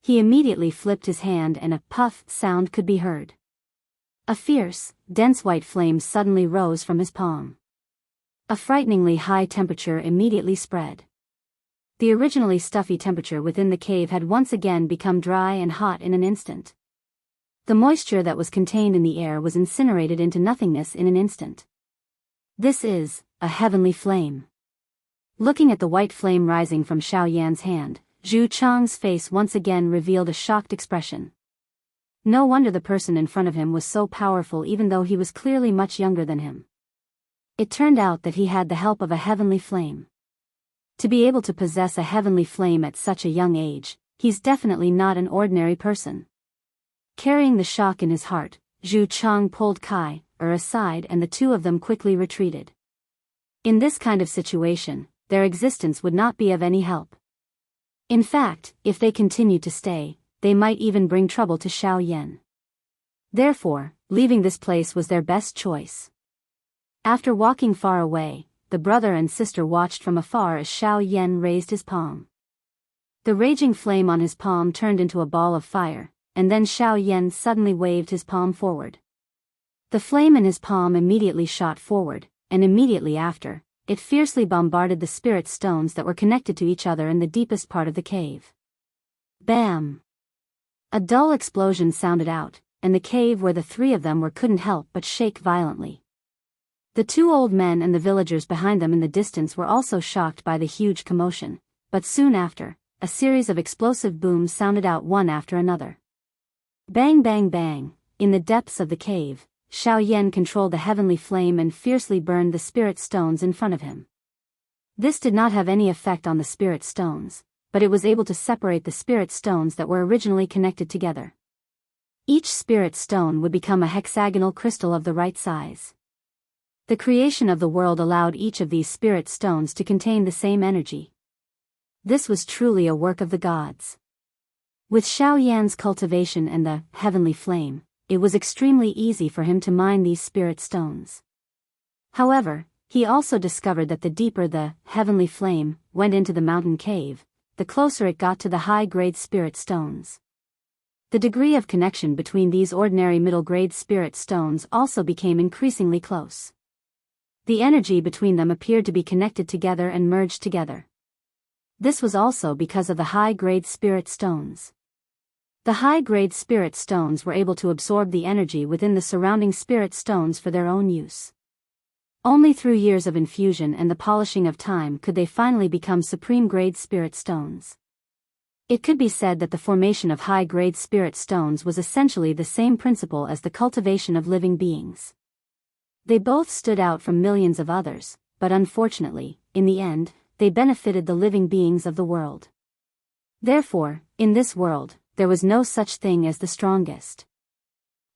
Speaker 1: He immediately flipped his hand and a puff sound could be heard. A fierce, dense white flame suddenly rose from his palm. A frighteningly high temperature immediately spread. The originally stuffy temperature within the cave had once again become dry and hot in an instant. The moisture that was contained in the air was incinerated into nothingness in an instant. "This is a heavenly flame." Looking at the white flame rising from Xiao Yan's hand, Zhu Chang's face once again revealed a shocked expression. No wonder the person in front of him was so powerful even though he was clearly much younger than him. It turned out that he had the help of a heavenly flame. To be able to possess a heavenly flame at such a young age, he's definitely not an ordinary person. Carrying the shock in his heart, Zhu Chang pulled Kai aside and the two of them quickly retreated. In this kind of situation, their existence would not be of any help. In fact, if they continued to stay, they might even bring trouble to Xiao Yan. Therefore, leaving this place was their best choice. After walking far away, the brother and sister watched from afar as Xiao Yan raised his palm. The raging flame on his palm turned into a ball of fire, and then Xiao Yan suddenly waved his palm forward. The flame in his palm immediately shot forward, and immediately after, it fiercely bombarded the spirit stones that were connected to each other in the deepest part of the cave. Bam! A dull explosion sounded out, and the cave where the three of them were couldn't help but shake violently. The two old men and the villagers behind them in the distance were also shocked by the huge commotion, but soon after, a series of explosive booms sounded out one after another. Bang bang bang! In the depths of the cave, Xiao Yan controlled the heavenly flame and fiercely burned the spirit stones in front of him. This did not have any effect on the spirit stones, but it was able to separate the spirit stones that were originally connected together. Each spirit stone would become a hexagonal crystal of the right size. The creation of the world allowed each of these spirit stones to contain the same energy. This was truly a work of the gods. With Xiao Yan's cultivation and the heavenly flame, it was extremely easy for him to mine these spirit stones. However, he also discovered that the deeper the heavenly flame went into the mountain cave, the closer it got to the high-grade spirit stones. The degree of connection between these ordinary middle-grade spirit stones also became increasingly close. The energy between them appeared to be connected together and merged together. This was also because of the high-grade spirit stones. The high-grade spirit stones were able to absorb the energy within the surrounding spirit stones for their own use. Only through years of infusion and the polishing of time could they finally become supreme-grade spirit stones. It could be said that the formation of high-grade spirit stones was essentially the same principle as the cultivation of living beings. They both stood out from millions of others, but unfortunately, in the end, they benefited the living beings of the world. Therefore, in this world, there was no such thing as the strongest.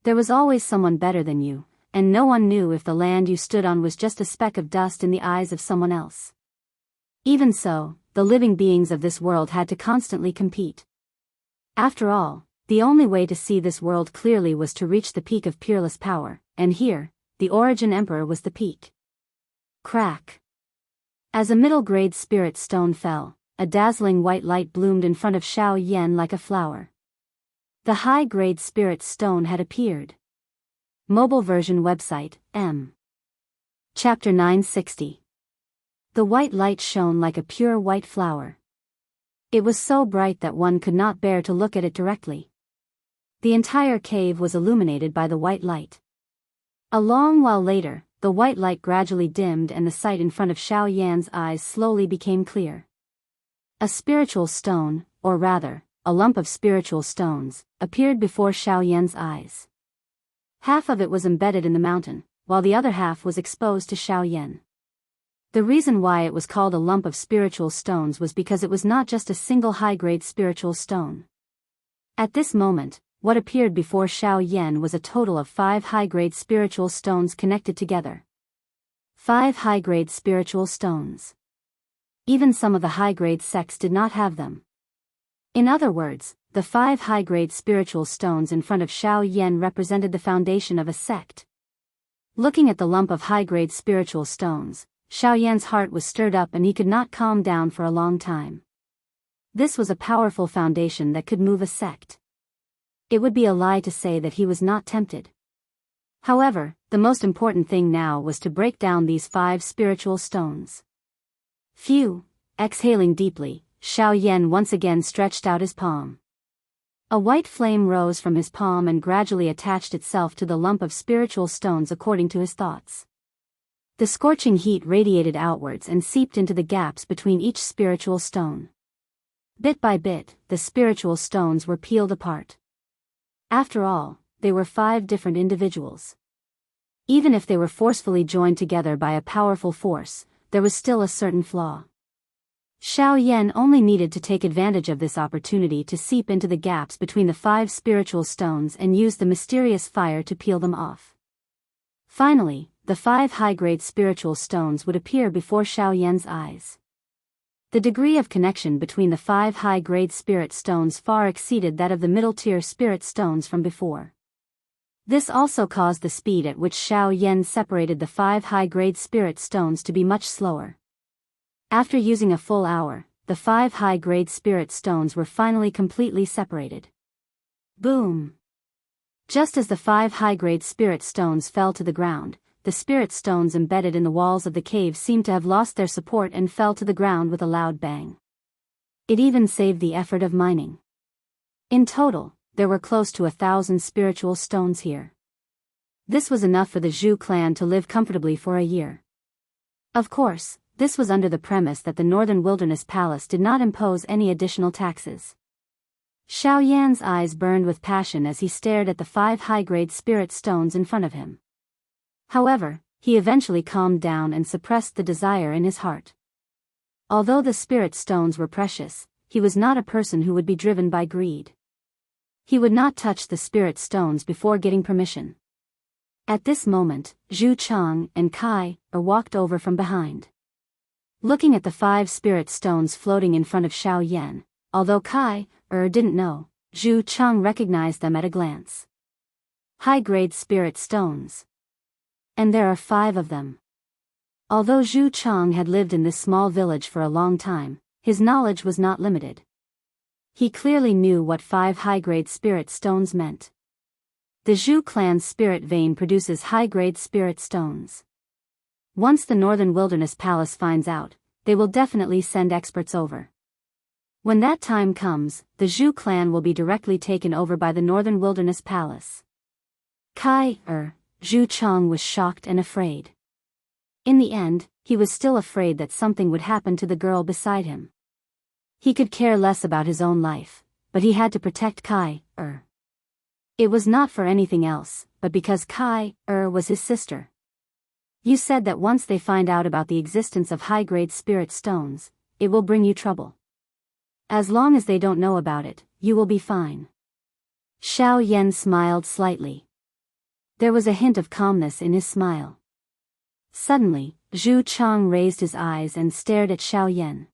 Speaker 1: There was always someone better than you, and no one knew if the land you stood on was just a speck of dust in the eyes of someone else. Even so, the living beings of this world had to constantly compete. After all, the only way to see this world clearly was to reach the peak of peerless power, and here, the Origin Emperor was the peak. Crack! As a middle-grade spirit stone fell, a dazzling white light bloomed in front of Xiao Yan like a flower. The high-grade spirit stone had appeared. Mobile version website, M. Chapter 960. The white light shone like a pure white flower. It was so bright that one could not bear to look at it directly. The entire cave was illuminated by the white light. A long while later, the white light gradually dimmed and the sight in front of Xiao Yan's eyes slowly became clear. A spiritual stone, or rather, a lump of spiritual stones, appeared before Xiao Yan's eyes. Half of it was embedded in the mountain, while the other half was exposed to Xiao Yan. The reason why it was called a lump of spiritual stones was because it was not just a single high-grade spiritual stone. At this moment, what appeared before Xiao Yan was a total of 5 high-grade spiritual stones connected together. 5 high-grade spiritual stones. Even some of the high-grade sects did not have them. In other words, the 5 high-grade spiritual stones in front of Xiao Yan represented the foundation of a sect. Looking at the lump of high-grade spiritual stones, Xiao Yan's heart was stirred up and he could not calm down for a long time. This was a powerful foundation that could move a sect. It would be a lie to say that he was not tempted. However, the most important thing now was to break down these 5 spiritual stones. Phew! Exhaling deeply, Xiao Yan once again stretched out his palm. A white flame rose from his palm and gradually attached itself to the lump of spiritual stones according to his thoughts. The scorching heat radiated outwards and seeped into the gaps between each spiritual stone. Bit by bit, the spiritual stones were peeled apart. After all, they were 5 different individuals. Even if they were forcefully joined together by a powerful force, there was still a certain flaw. Xiao Yan only needed to take advantage of this opportunity to seep into the gaps between the 5 spiritual stones and use the mysterious fire to peel them off. Finally, the 5 high-grade spiritual stones would appear before Xiao Yan's eyes. The degree of connection between the 5 high-grade spirit stones far exceeded that of the middle-tier spirit stones from before. This also caused the speed at which Xiao Yan separated the 5 high-grade spirit stones to be much slower. After using a full hour, the 5 high-grade spirit stones were finally completely separated. Boom! Just as the 5 high-grade spirit stones fell to the ground, the spirit stones embedded in the walls of the cave seemed to have lost their support and fell to the ground with a loud bang. It even saved the effort of mining. In total, there were close to 1,000 spiritual stones here. This was enough for the Zhu clan to live comfortably for a year. Of course, this was under the premise that the Northern Wilderness Palace did not impose any additional taxes. Xiao Yan's eyes burned with passion as he stared at the 5 high-grade spirit stones in front of him. However, he eventually calmed down and suppressed the desire in his heart. Although the spirit stones were precious, he was not a person who would be driven by greed. He would not touch the spirit stones before getting permission. At this moment, Zhu Chang and Kai walked over from behind. Looking at the 5 spirit stones floating in front of Xiao Yan, although Kai didn't know, Zhu Chang recognized them at a glance. High-grade spirit stones. And there are 5 of them. Although Zhu Chang had lived in this small village for a long time, his knowledge was not limited. He clearly knew what 5 high-grade spirit stones meant. The Zhu clan's spirit vein produces high-grade spirit stones. Once the Northern Wilderness Palace finds out, they will definitely send experts over. When that time comes, the Zhu clan will be directly taken over by the Northern Wilderness Palace. Zhu Chang was shocked and afraid. In the end, he was still afraid that something would happen to the girl beside him. He could care less about his own life, but he had to protect Kai. It was not for anything else, but because Kai was his sister. You said that once they find out about the existence of high-grade spirit stones, it will bring you trouble. As long as they don't know about it, you will be fine. Xiao Yan smiled slightly. There was a hint of calmness in his smile. Suddenly, Zhu Chang raised his eyes and stared at Xiao Yan.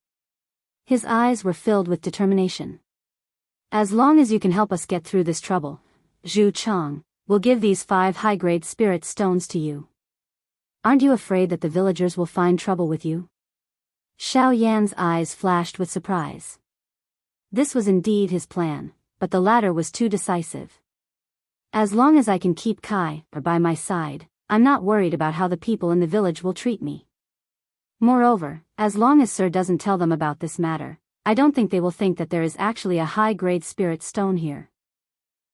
Speaker 1: His eyes were filled with determination. As long as you can help us get through this trouble, Zhu Chang, we'll give these 5 high-grade spirit stones to you. Aren't you afraid that the villagers will find trouble with you? Xiao Yan's eyes flashed with surprise. This was indeed his plan, but the latter was too decisive. As long as I can keep Kai by my side, I'm not worried about how the people in the village will treat me. Moreover, as long as Sir doesn't tell them about this matter, I don't think they will think that there is actually a high-grade spirit stone here.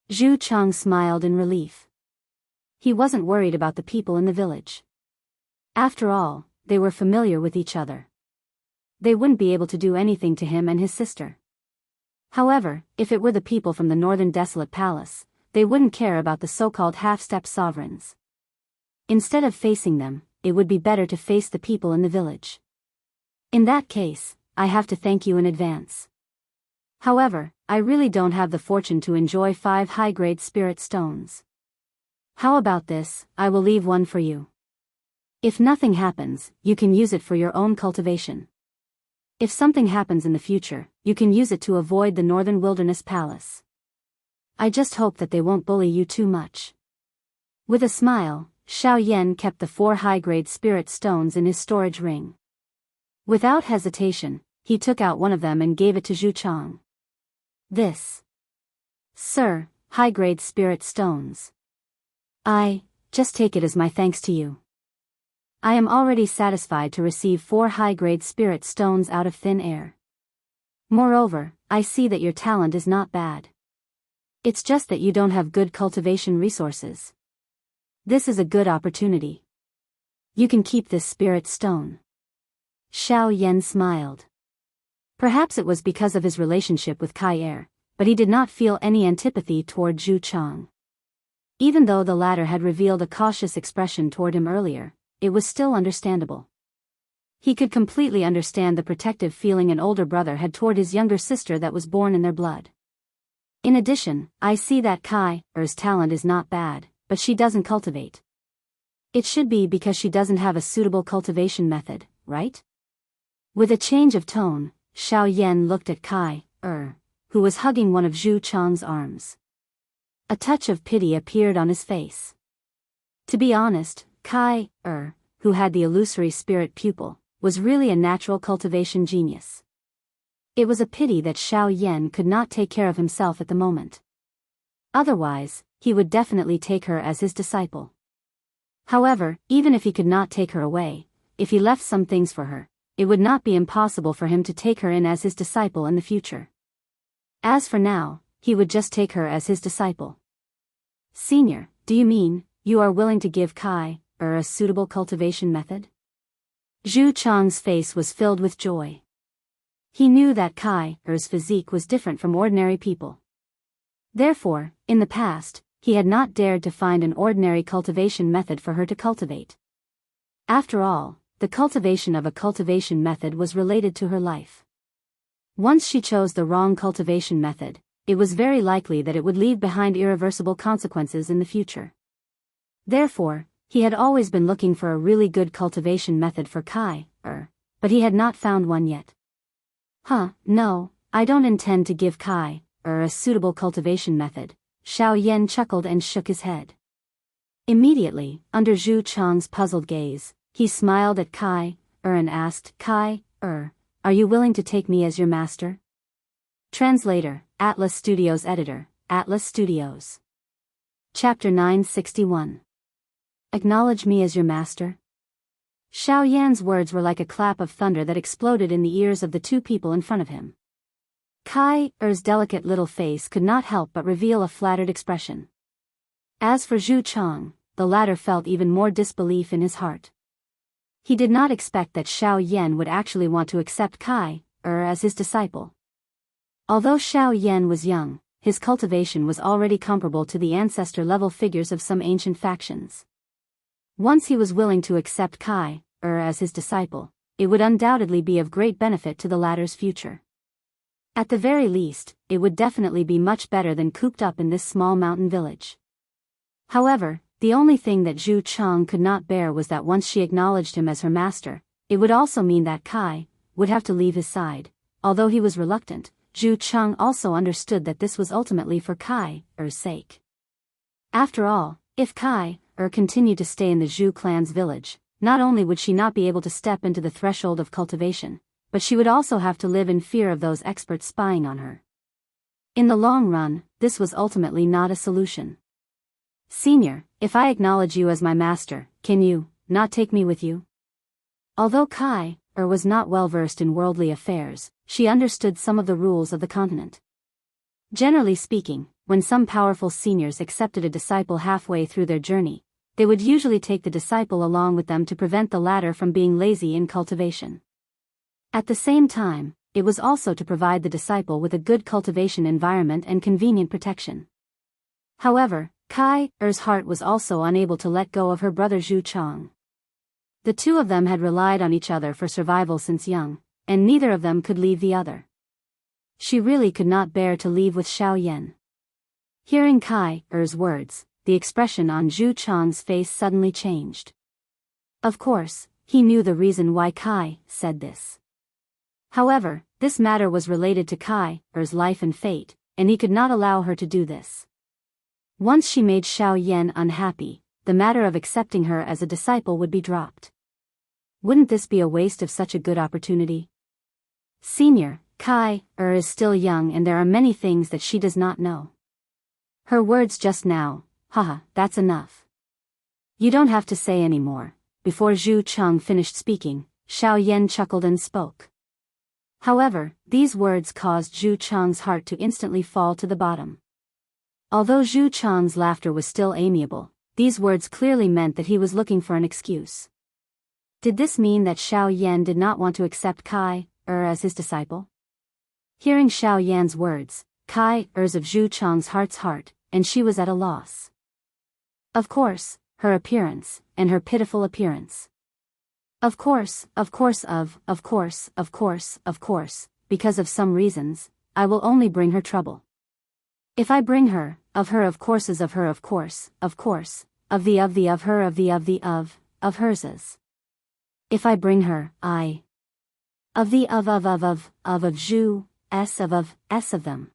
Speaker 1: Zhu Chang smiled in relief. He wasn't worried about the people in the village. After all, they were familiar with each other. They wouldn't be able to do anything to him and his sister. However, if it were the people from the Northern Desolate Palace, they wouldn't care about the so-called half-step sovereigns. Instead of facing them, it would be better to face the people in the village. In that case, I have to thank you in advance. However, I really don't have the fortune to enjoy 5 high-grade spirit stones. How about this? I will leave one for you. If nothing happens, you can use it for your own cultivation. If something happens in the future, you can use it to avoid the Northern Wilderness Palace. I just hope that they won't bully you too much. With a smile, Xiao Yan kept the 4 high-grade spirit stones in his storage ring. Without hesitation, he took out one of them and gave it to Zhu Chang. This. Sir, high-grade spirit stones. Just take it as my thanks to you. I am already satisfied to receive 4 high-grade spirit stones out of thin air. Moreover, I see that your talent is not bad. It's just that you don't have good cultivation resources. This is a good opportunity. You can keep this spirit stone. Xiao Yan smiled. Perhaps it was because of his relationship with Kai Er, but he did not feel any antipathy toward Zhu Chang. Even though the latter had revealed a cautious expression toward him earlier, it was still understandable. He could completely understand the protective feeling an older brother had toward his younger sister that was born in their blood. In addition, I see that Kai Er's talent is not bad, but she doesn't cultivate. It should be because she doesn't have a suitable cultivation method, right? With a change of tone, Xiao Yan looked at Kai Er, who was hugging one of Zhu Chang's arms. A touch of pity appeared on his face. To be honest, Kai Er, who had the illusory spirit pupil, was really a natural cultivation genius. It was a pity that Xiao Yan could not take care of himself at the moment. Otherwise, he would definitely take her as his disciple. However, even if he could not take her away, if he left some things for her, it would not be impossible for him to take her in as his disciple in the future. As for now, he would just take her as his disciple. Senior, do you mean, you are willing to give Kai Er a suitable cultivation method? Zhu Chang's face was filled with joy. He knew that Kai Er's physique was different from ordinary people. Therefore, in the past, he had not dared to find an ordinary cultivation method for her to cultivate. After all, the cultivation of a cultivation method was related to her life. Once she chose the wrong cultivation method, it was very likely that it would leave behind irreversible consequences in the future. Therefore, he had always been looking for a really good cultivation method for Kai Er, but he had not found one yet. No, I don't intend to give Kai Er a suitable cultivation method, Xiao Yan chuckled and shook his head. Immediately, under Zhu Chang's puzzled gaze, he smiled at Kai Er and asked, Kai Er, are you willing to take me as your master? Translator, Atlas Studios Editor, Atlas Studios. Chapter 961. Acknowledge me as your master? Xiao Yan's words were like a clap of thunder that exploded in the ears of the 2 people in front of him. Kai Er's delicate little face could not help but reveal a flattered expression. As for Zhu Chang, the latter felt even more disbelief in his heart. He did not expect that Xiao Yan would actually want to accept Kai Er as his disciple. Although Xiao Yan was young, his cultivation was already comparable to the ancestor-level figures of some ancient factions. Once he was willing to accept Kai Er as his disciple, it would undoubtedly be of great benefit to the latter's future. At the very least, it would definitely be much better than cooped up in this small mountain village. However, the only thing that Zhu Chang could not bear was that once she acknowledged him as her master, it would also mean that Kai would have to leave his side. Although he was reluctant, Zhu Chang also understood that this was ultimately for Kai Er's sake. After all, if Kai Er continued to stay in the Zhu clan's village, not only would she not be able to step into the threshold of cultivation, but she would also have to live in fear of those experts spying on her. In the long run, this was ultimately not a solution. Senior, if I acknowledge you as my master, can you not take me with you? Although Kai Er was not well versed in worldly affairs, she understood some of the rules of the continent. Generally speaking, when some powerful seniors accepted a disciple halfway through their journey, they would usually take the disciple along with them to prevent the latter from being lazy in cultivation. At the same time, it was also to provide the disciple with a good cultivation environment and convenient protection. However, Kai Er's heart was also unable to let go of her brother Zhu Chang. The 2 of them had relied on each other for survival since young, and neither of them could leave the other. She really could not bear to leave with Xiao Yan. Hearing Kai Er's words, the expression on Zhu Chang's face suddenly changed. Of course, he knew the reason why Kai said this. However, this matter was related to Kai's life and fate, and he could not allow her to do this. Once she made Xiao Yan unhappy, the matter of accepting her as a disciple would be dropped. Wouldn't this be a waste of such a good opportunity? Senior, Kai is still young and there are many things that she does not know. Her words just now, haha, that's enough. You don't have to say any more. Before Zhu Cheng finished speaking, Xiao Yan chuckled and spoke. However, these words caused Zhu Cheng's heart to instantly fall to the bottom. Although Zhu Cheng's laughter was still amiable, these words clearly meant that he was looking for an excuse. Did this mean that Xiao Yan did not want to accept Kai as his disciple? Hearing Xiao Yan's words, Kai-er's of Zhu Cheng's heart's heart, and she was at a loss. Of course, her appearance, and her pitiful appearance. Of course, because of some reasons, I will only bring her trouble. If I bring her, of her of courses of her of course, of the of her of the of herses. If I bring her, I of the of Zhu, s of them.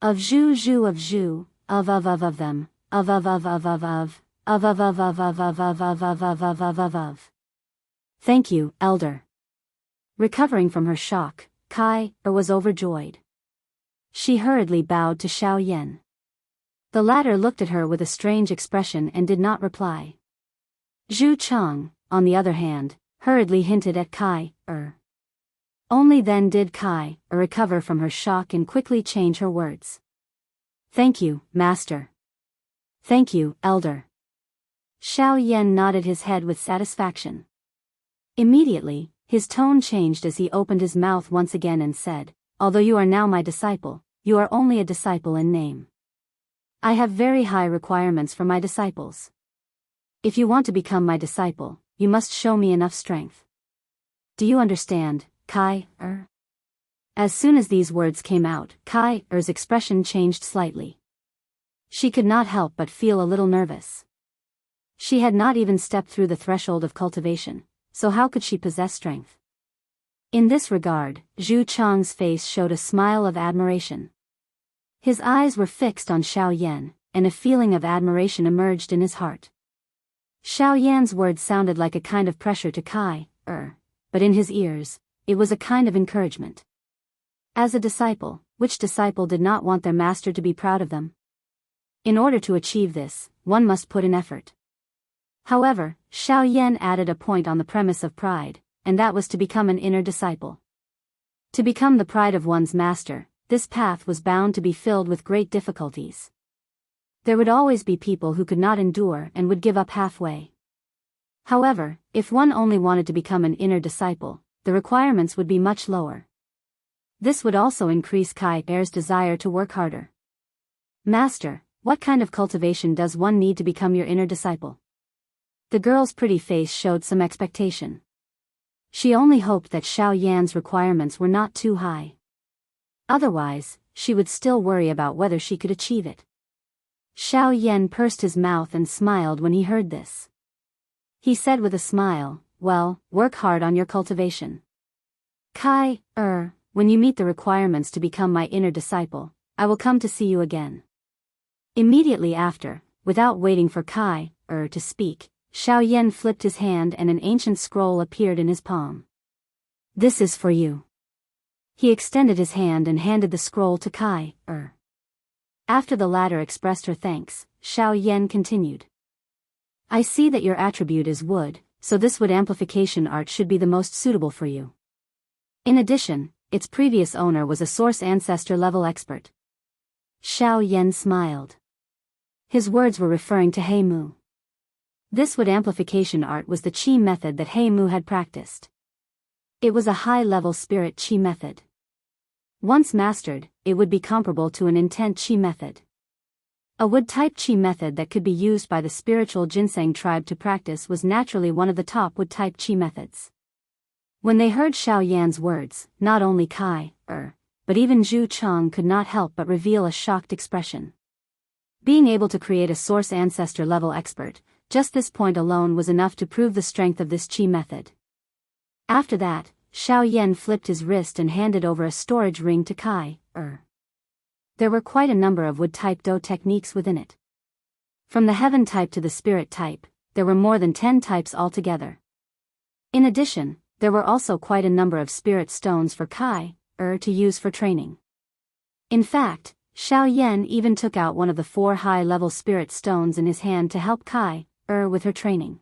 Speaker 1: Of Zhu of Zhu, of them, of. Thank you, elder. Recovering from her shock, Kai was overjoyed. She hurriedly bowed to Xiao Yan. The latter looked at her with a strange expression and did not reply. Zhu Cheng, on the other hand, hurriedly hinted at Kai. Only then did Kai recover from her shock and quickly change her words. Thank you, master. Thank you, elder. Xiao Yan nodded his head with satisfaction. Immediately, his tone changed as he opened his mouth once again and said, although you are now my disciple, you are only a disciple in name. I have very high requirements for my disciples. If you want to become my disciple, you must show me enough strength. Do you understand, Kai? As soon as these words came out, Kai's expression changed slightly. She could not help but feel a little nervous. She had not even stepped through the threshold of cultivation, so how could she possess strength? In this regard, Zhu Cheng's face showed a smile of admiration. His eyes were fixed on Xiao Yan, and a feeling of admiration emerged in his heart. Xiao Yan's words sounded like a kind of pressure to Kai, but in his ears, it was a kind of encouragement. As a disciple, which disciple did not want their master to be proud of them? In order to achieve this, one must put in effort. However, Xiao Yan added a point on the premise of pride, and that was to become an inner disciple. To become the pride of one's master, this path was bound to be filled with great difficulties. There would always be people who could not endure and would give up halfway. However, if one only wanted to become an inner disciple, the requirements would be much lower. This would also increase Kai's desire to work harder. Master, what kind of cultivation does one need to become your inner disciple? The girl's pretty face showed some expectation. She only hoped that Xiao Yan's requirements were not too high. Otherwise, she would still worry about whether she could achieve it. Xiao Yan pursed his mouth and smiled when he heard this. He said with a smile, well, work hard on your cultivation. Kai, when you meet the requirements to become my inner disciple, I will come to see you again. Immediately after, without waiting for Kai, to speak, Xiao Yan flipped his hand and an ancient scroll appeared in his palm. This is for you. He extended his hand and handed the scroll to Kai. After the latter expressed her thanks, Xiao Yan continued. I see that your attribute is wood, so this wood amplification art should be the most suitable for you. In addition, its previous owner was a source ancestor level expert. Xiao Yan smiled. His words were referring to He Mu. This wood amplification art was the Qi method that He Mu had practiced. It was a high-level spirit Qi method. Once mastered, it would be comparable to an intent Qi method. A wood-type Qi method that could be used by the spiritual ginseng tribe to practice was naturally one of the top wood-type Qi methods. When they heard Xiao Yan's words, not only Kai, but even Zhu Cheng could not help but reveal a shocked expression. Being able to create a source ancestor level expert, Just this point alone was enough to prove the strength of this chi method. After that, Xiao Yan flipped his wrist and handed over a storage ring to Kai. There were quite a number of wood-type Do techniques within it. From the heaven type to the spirit type, there were more than 10 types altogether. In addition, there were also quite a number of spirit stones for Kai, to use for training. In fact, Xiao Yan even took out one of the 4 high-level spirit stones in his hand to help Kai, with her training.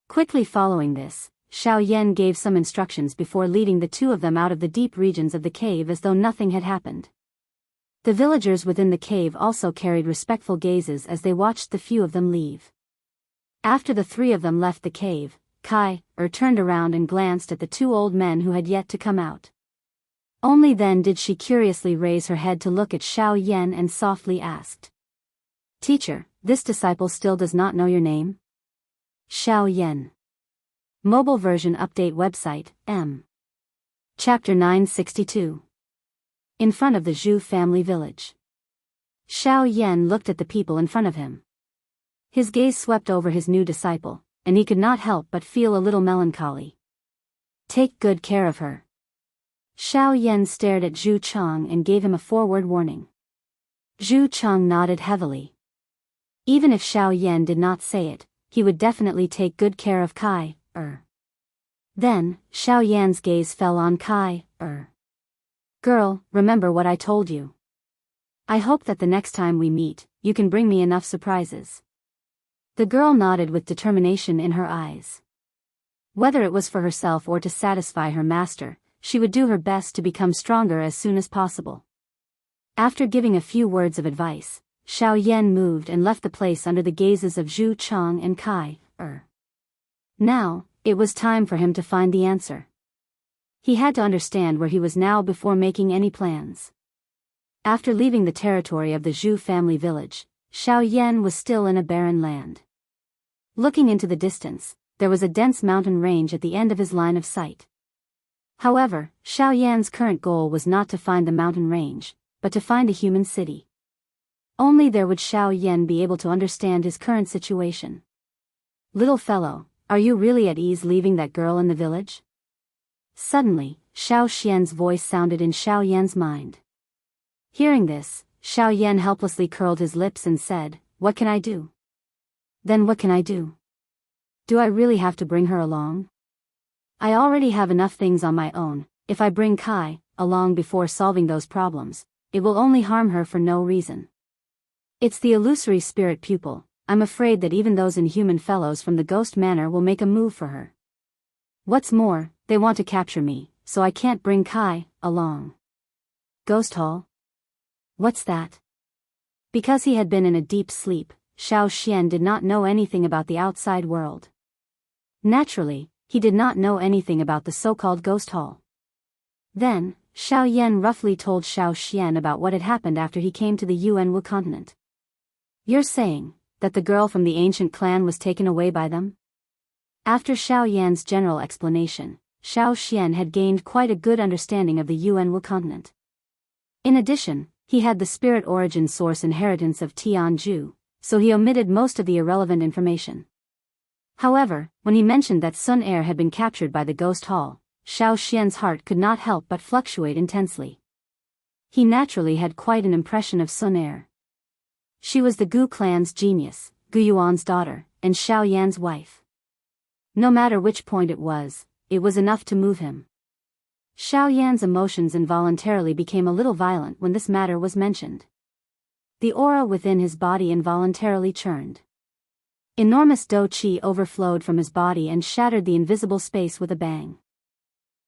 Speaker 1: Quickly following this, Xiao Yan gave some instructions before leading the 2 of them out of the deep regions of the cave as though nothing had happened. The villagers within the cave also carried respectful gazes as they watched the few of them leave. After the 3 of them left the cave, Kai, turned around and glanced at the 2 old men who had yet to come out. Only then did she curiously raise her head to look at Xiao Yan and softly asked, "Teacher, this disciple still does not know your name?" Xiao Yan. Mobile version update website, M. Chapter 962. In front of the Zhu family village. Xiao Yan looked at the people in front of him. His gaze swept over his new disciple, and he could not help but feel a little melancholy. "Take good care of her." Xiao Yan stared at Zhu Chang and gave him a forward warning. Zhu Chang nodded heavily. Even if Xiao Yan did not say it, he would definitely take good care of Kai. Then, Xiao Yan's gaze fell on Kai. "Girl, remember what I told you. I hope that the next time we meet, you can bring me enough surprises." The girl nodded with determination in her eyes. Whether it was for herself or to satisfy her master, she would do her best to become stronger as soon as possible. After giving a few words of advice, Xiao Yan moved and left the place under the gazes of Zhu Chang and Kai. Now, it was time for him to find the answer. He had to understand where he was now before making any plans. After leaving the territory of the Zhu family village, Xiao Yan was still in a barren land. Looking into the distance, there was a dense mountain range at the end of his line of sight. However, Xiao Yan's current goal was not to find the mountain range, but to find a human city. Only there would Xiao Yan be able to understand his current situation. "Little fellow, are you really at ease leaving that girl in the village?" Suddenly, Xiao Xian's voice sounded in Xiao Yan's mind. Hearing this, Xiao Yan helplessly curled his lips and said, "What can I do?" "Then what can I do? Do I really have to bring her along? I already have enough things on my own. If I bring Kai along before solving those problems, it will only harm her for no reason. It's the illusory spirit pupil. I'm afraid that even those inhuman fellows from the Ghost Manor will make a move for her. What's more, they want to capture me, so I can't bring Kai along." Ghost Hall? What's that? Because he had been in a deep sleep, Xiao Xian did not know anything about the outside world. Naturally, he did not know anything about the so-called Ghost Hall. Then, Xiao Yan roughly told Xiao Xian about what had happened after he came to the Yuanwu continent. "You're saying that the girl from the ancient clan was taken away by them?" After Xiao Yan's general explanation, Xiao Xian had gained quite a good understanding of the Yuanwu continent. In addition, he had the spirit origin source inheritance of Tianju, so he omitted most of the irrelevant information. However, when he mentioned that Sun Er had been captured by the Ghost Hall, Xiao Xian's heart could not help but fluctuate intensely. He naturally had quite an impression of Sun Er. She was the Gu clan's genius, Gu Yuan's daughter, and Xiao Yan's wife. No matter which point it was enough to move him. Xiao Yan's emotions involuntarily became a little violent when this matter was mentioned. The aura within his body involuntarily churned. Enormous Do Qi overflowed from his body and shattered the invisible space with a bang.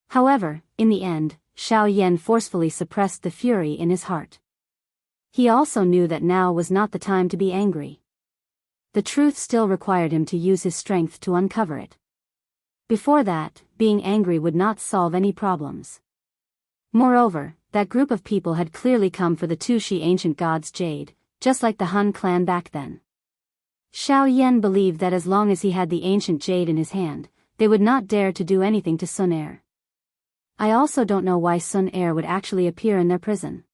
Speaker 1: However, in the end, Xiao Yan forcefully suppressed the fury in his heart. He also knew that now was not the time to be angry. The truth still required him to use his strength to uncover it. Before that, being angry would not solve any problems. Moreover, that group of people had clearly come for the Tushi ancient god's jade, just like the Han clan back then. Xiao Yan believed that as long as he had the ancient jade in his hand, they would not dare to do anything to Sun Er. I also don't know why Sun Er would actually appear in their prison.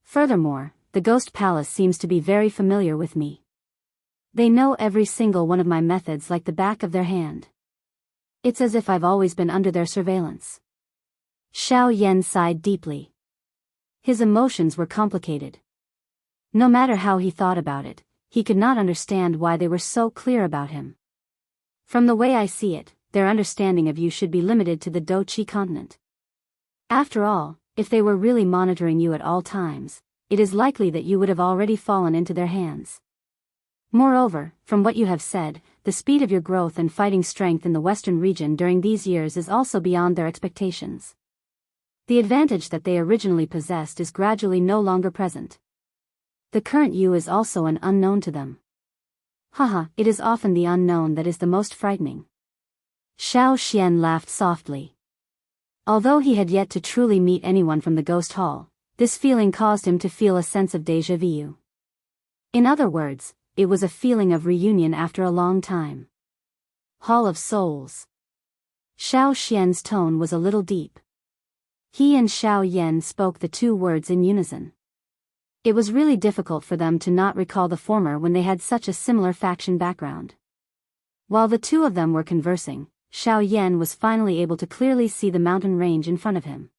Speaker 1: Furthermore, the Ghost Palace seems to be very familiar with me. They know every single one of my methods like the back of their hand. It's as if I've always been under their surveillance. Xiao Yan sighed deeply. His emotions were complicated. No matter how he thought about it, he could not understand why they were so clear about him. From the way I see it, their understanding of you should be limited to the Do-Chi continent. After all, if they were really monitoring you at all times, it is likely that you would have already fallen into their hands. Moreover, from what you have said, the speed of your growth and fighting strength in the Western region during these years is also beyond their expectations. The advantage that they originally possessed is gradually no longer present. The current you is also an unknown to them. Haha, it is often the unknown that is the most frightening. Xiao Xian laughed softly. Although he had yet to truly meet anyone from the Ghost Hall, this feeling caused him to feel a sense of déjà vu. In other words, it was a feeling of reunion after a long time. Hall of Souls. Xiao Xian's tone was a little deep. He and Xiao Yan spoke the two words in unison. It was really difficult for them to not recall the former when they had such a similar faction background. While the two of them were conversing, Xiao Yan was finally able to clearly see the mountain range in front of him.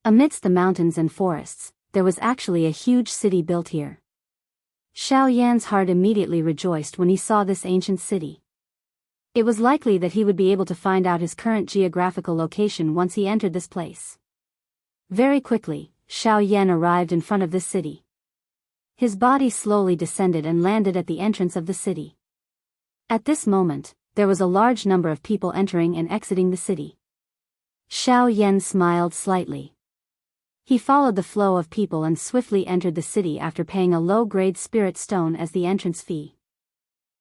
Speaker 1: Amidst the mountains and forests, there was actually a huge city built here. Xiao Yan's heart immediately rejoiced when he saw this ancient city. It was likely that he would be able to find out his current geographical location once he entered this place. Very quickly, Xiao Yan arrived in front of this city. His body slowly descended and landed at the entrance of the city. At this moment, there was a large number of people entering and exiting the city. Xiao Yan smiled slightly. He followed the flow of people and swiftly entered the city after paying a low-grade spirit stone as the entrance fee.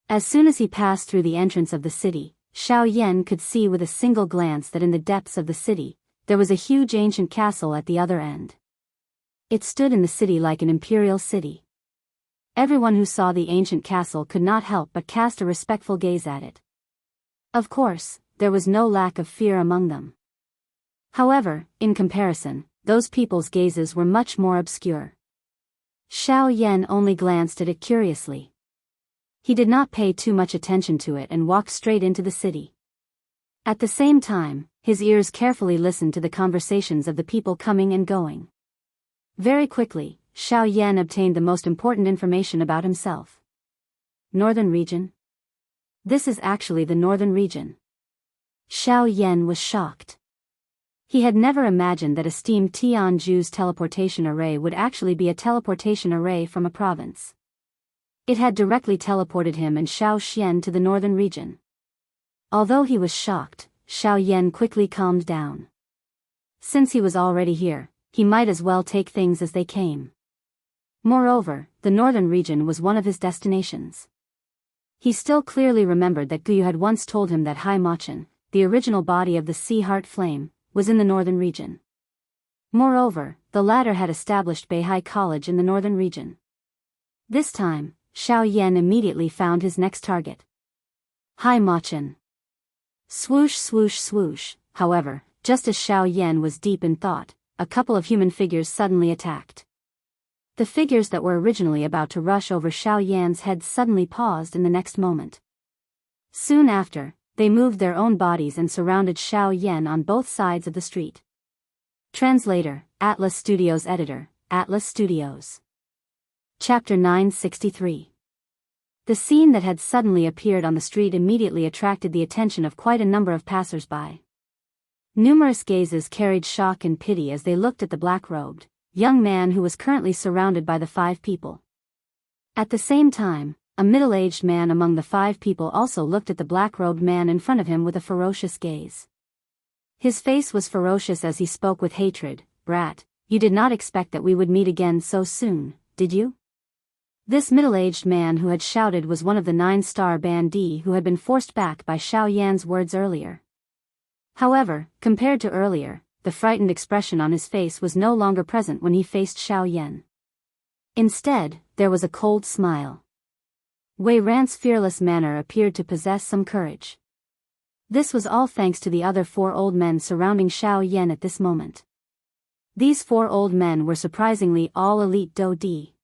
Speaker 1: As soon as he passed through the entrance of the city, Xiao Yan could see with a single glance that in the depths of the city, there was a huge ancient castle at the other end. It stood in the city like an imperial city. Everyone who saw the ancient castle could not help but cast a respectful gaze at it. Of course, there was no lack of fear among them. However, in comparison, those people's gazes were much more obscure. Xiao Yan only glanced at it curiously. He did not pay too much attention to it and walked straight into the city. At the same time, his ears carefully listened to the conversations of the people coming and going. Very quickly, Xiao Yan obtained the most important information about himself. Northern region? This is actually the northern region. Xiao Yan was shocked. He had never imagined that esteemed Tianju's teleportation array would actually be a teleportation array from a province. It had directly teleported him and Xiao Xian to the northern region. Although he was shocked, Xiao Yan quickly calmed down. Since he was already here, he might as well take things as they came. Moreover, the northern region was one of his destinations. He still clearly remembered that Guyu had once told him that Hai Machin, the original body of the Sea Heart Flame, was in the northern region. Moreover, the latter had established Beihai College in the northern region. This time, Xiao Yan immediately found his next target. Hai Machin. Swoosh swoosh swoosh. However, just as Xiao Yan was deep in thought, a couple of human figures suddenly attacked. The figures that were originally about to rush over Xiao Yan's head suddenly paused in the next moment. Soon after, they moved their own bodies and surrounded Xiao Yan on both sides of the street. Translator, Atlas Studios Editor, Atlas Studios. Chapter 963. The scene that had suddenly appeared on the street immediately attracted the attention of quite a number of passers-by. Numerous gazes carried shock and pity as they looked at the black-robed young man who was currently surrounded by the 5 people. At the same time, a middle-aged man among the 5 people also looked at the black-robed man in front of him with a ferocious gaze. His face was ferocious as he spoke with hatred. "Brat, you did not expect that we would meet again so soon, did you?" This middle-aged man who had shouted was one of the 9-star bandits who had been forced back by Xiao Yan's words earlier. However, compared to earlier, the frightened expression on his face was no longer present when he faced Xiao Yan. Instead, there was a cold smile. Wei Ran's fearless manner appeared to possess some courage. This was all thanks to the other 4 old men surrounding Xiao Yan at this moment. These 4 old men were surprisingly all elite Do Di.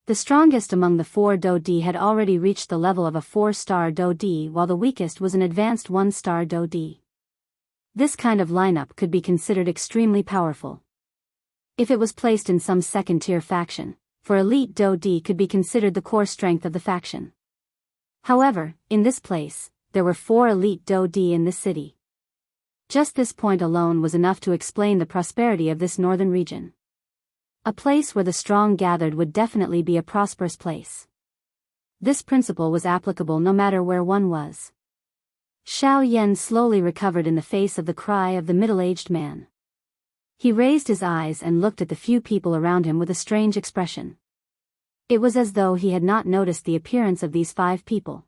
Speaker 1: The strongest among the 4 Do-D had already reached the level of a 4-star Do-D, while the weakest was an advanced 1-star Do-D. This kind of lineup could be considered extremely powerful. If it was placed in some second-tier faction, for elite Do-D could be considered the core strength of the faction. However, in this place, there were 4 elite Do-D in this city. Just this point alone was enough to explain the prosperity of this northern region. A place where the strong gathered would definitely be a prosperous place. This principle was applicable no matter where one was. Xiao Yan slowly recovered in the face of the cry of the middle-aged man. He raised his eyes and looked at the few people around him with a strange expression. It was as though he had not noticed the appearance of these 5 people.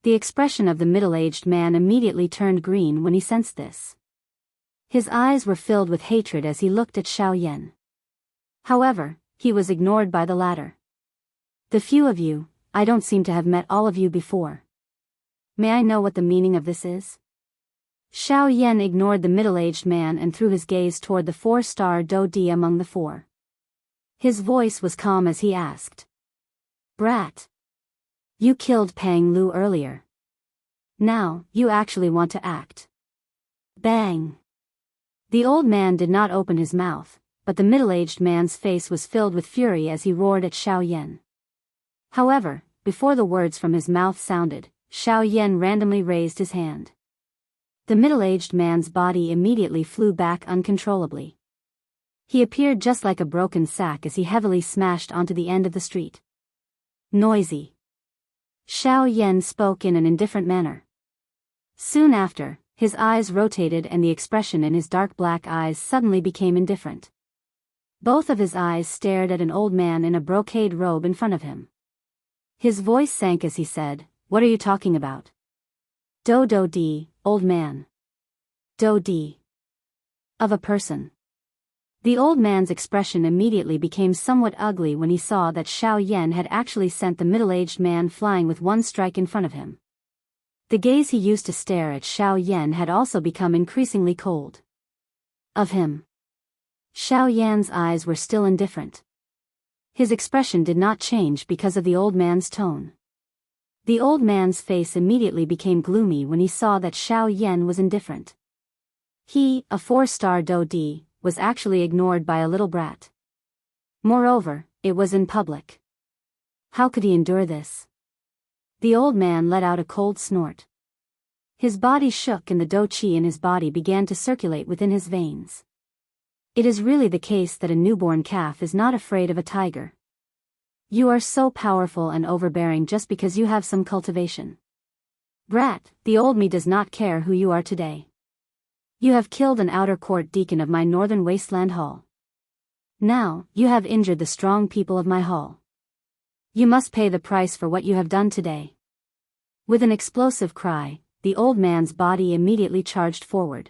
Speaker 1: The expression of the middle-aged man immediately turned green when he sensed this. His eyes were filled with hatred as he looked at Xiao Yan. However, he was ignored by the latter. The few of you, I don't seem to have met all of you before. May I know what the meaning of this is? Xiao Yan ignored the middle-aged man and threw his gaze toward the 4-star Do-D among the 4. His voice was calm as he asked. Brat. You killed Pang Lu earlier. Now, you actually want to act. Bang. The old man did not open his mouth, but the middle-aged man's face was filled with fury as he roared at Xiao Yan. However, before the words from his mouth sounded, Xiao Yan randomly raised his hand. The middle-aged man's body immediately flew back uncontrollably. He appeared just like a broken sack as he heavily smashed onto the end of the street. Noisy. Xiao Yan spoke in an indifferent manner. Soon after, his eyes rotated and the expression in his dark black eyes suddenly became indifferent. Both of his eyes stared at an old man in a brocade robe in front of him. His voice sank as he said, "What are you talking about?" Do-D, old man. Do-D. Of a person. The old man's expression immediately became somewhat ugly when he saw that Xiao Yan had actually sent the middle-aged man flying with one strike in front of him. The gaze he used to stare at Xiao Yan had also become increasingly cold. Of him. Xiao Yan's eyes were still indifferent. His expression did not change because of the old man's tone. The old man's face immediately became gloomy when he saw that Xiao Yan was indifferent. He, a 4-star Do-D, was actually ignored by a little brat. Moreover, it was in public. How could he endure this? The old man let out a cold snort. His body shook and the Do-Chi in his body began to circulate within his veins. It is really the case that a newborn calf is not afraid of a tiger. You are so powerful and overbearing just because you have some cultivation. Brat, the old me does not care who you are today. You have killed an outer court deacon of my northern wasteland hall. Now, you have injured the strong people of my hall. You must pay the price for what you have done today. With an explosive cry, the old man's body immediately charged forward.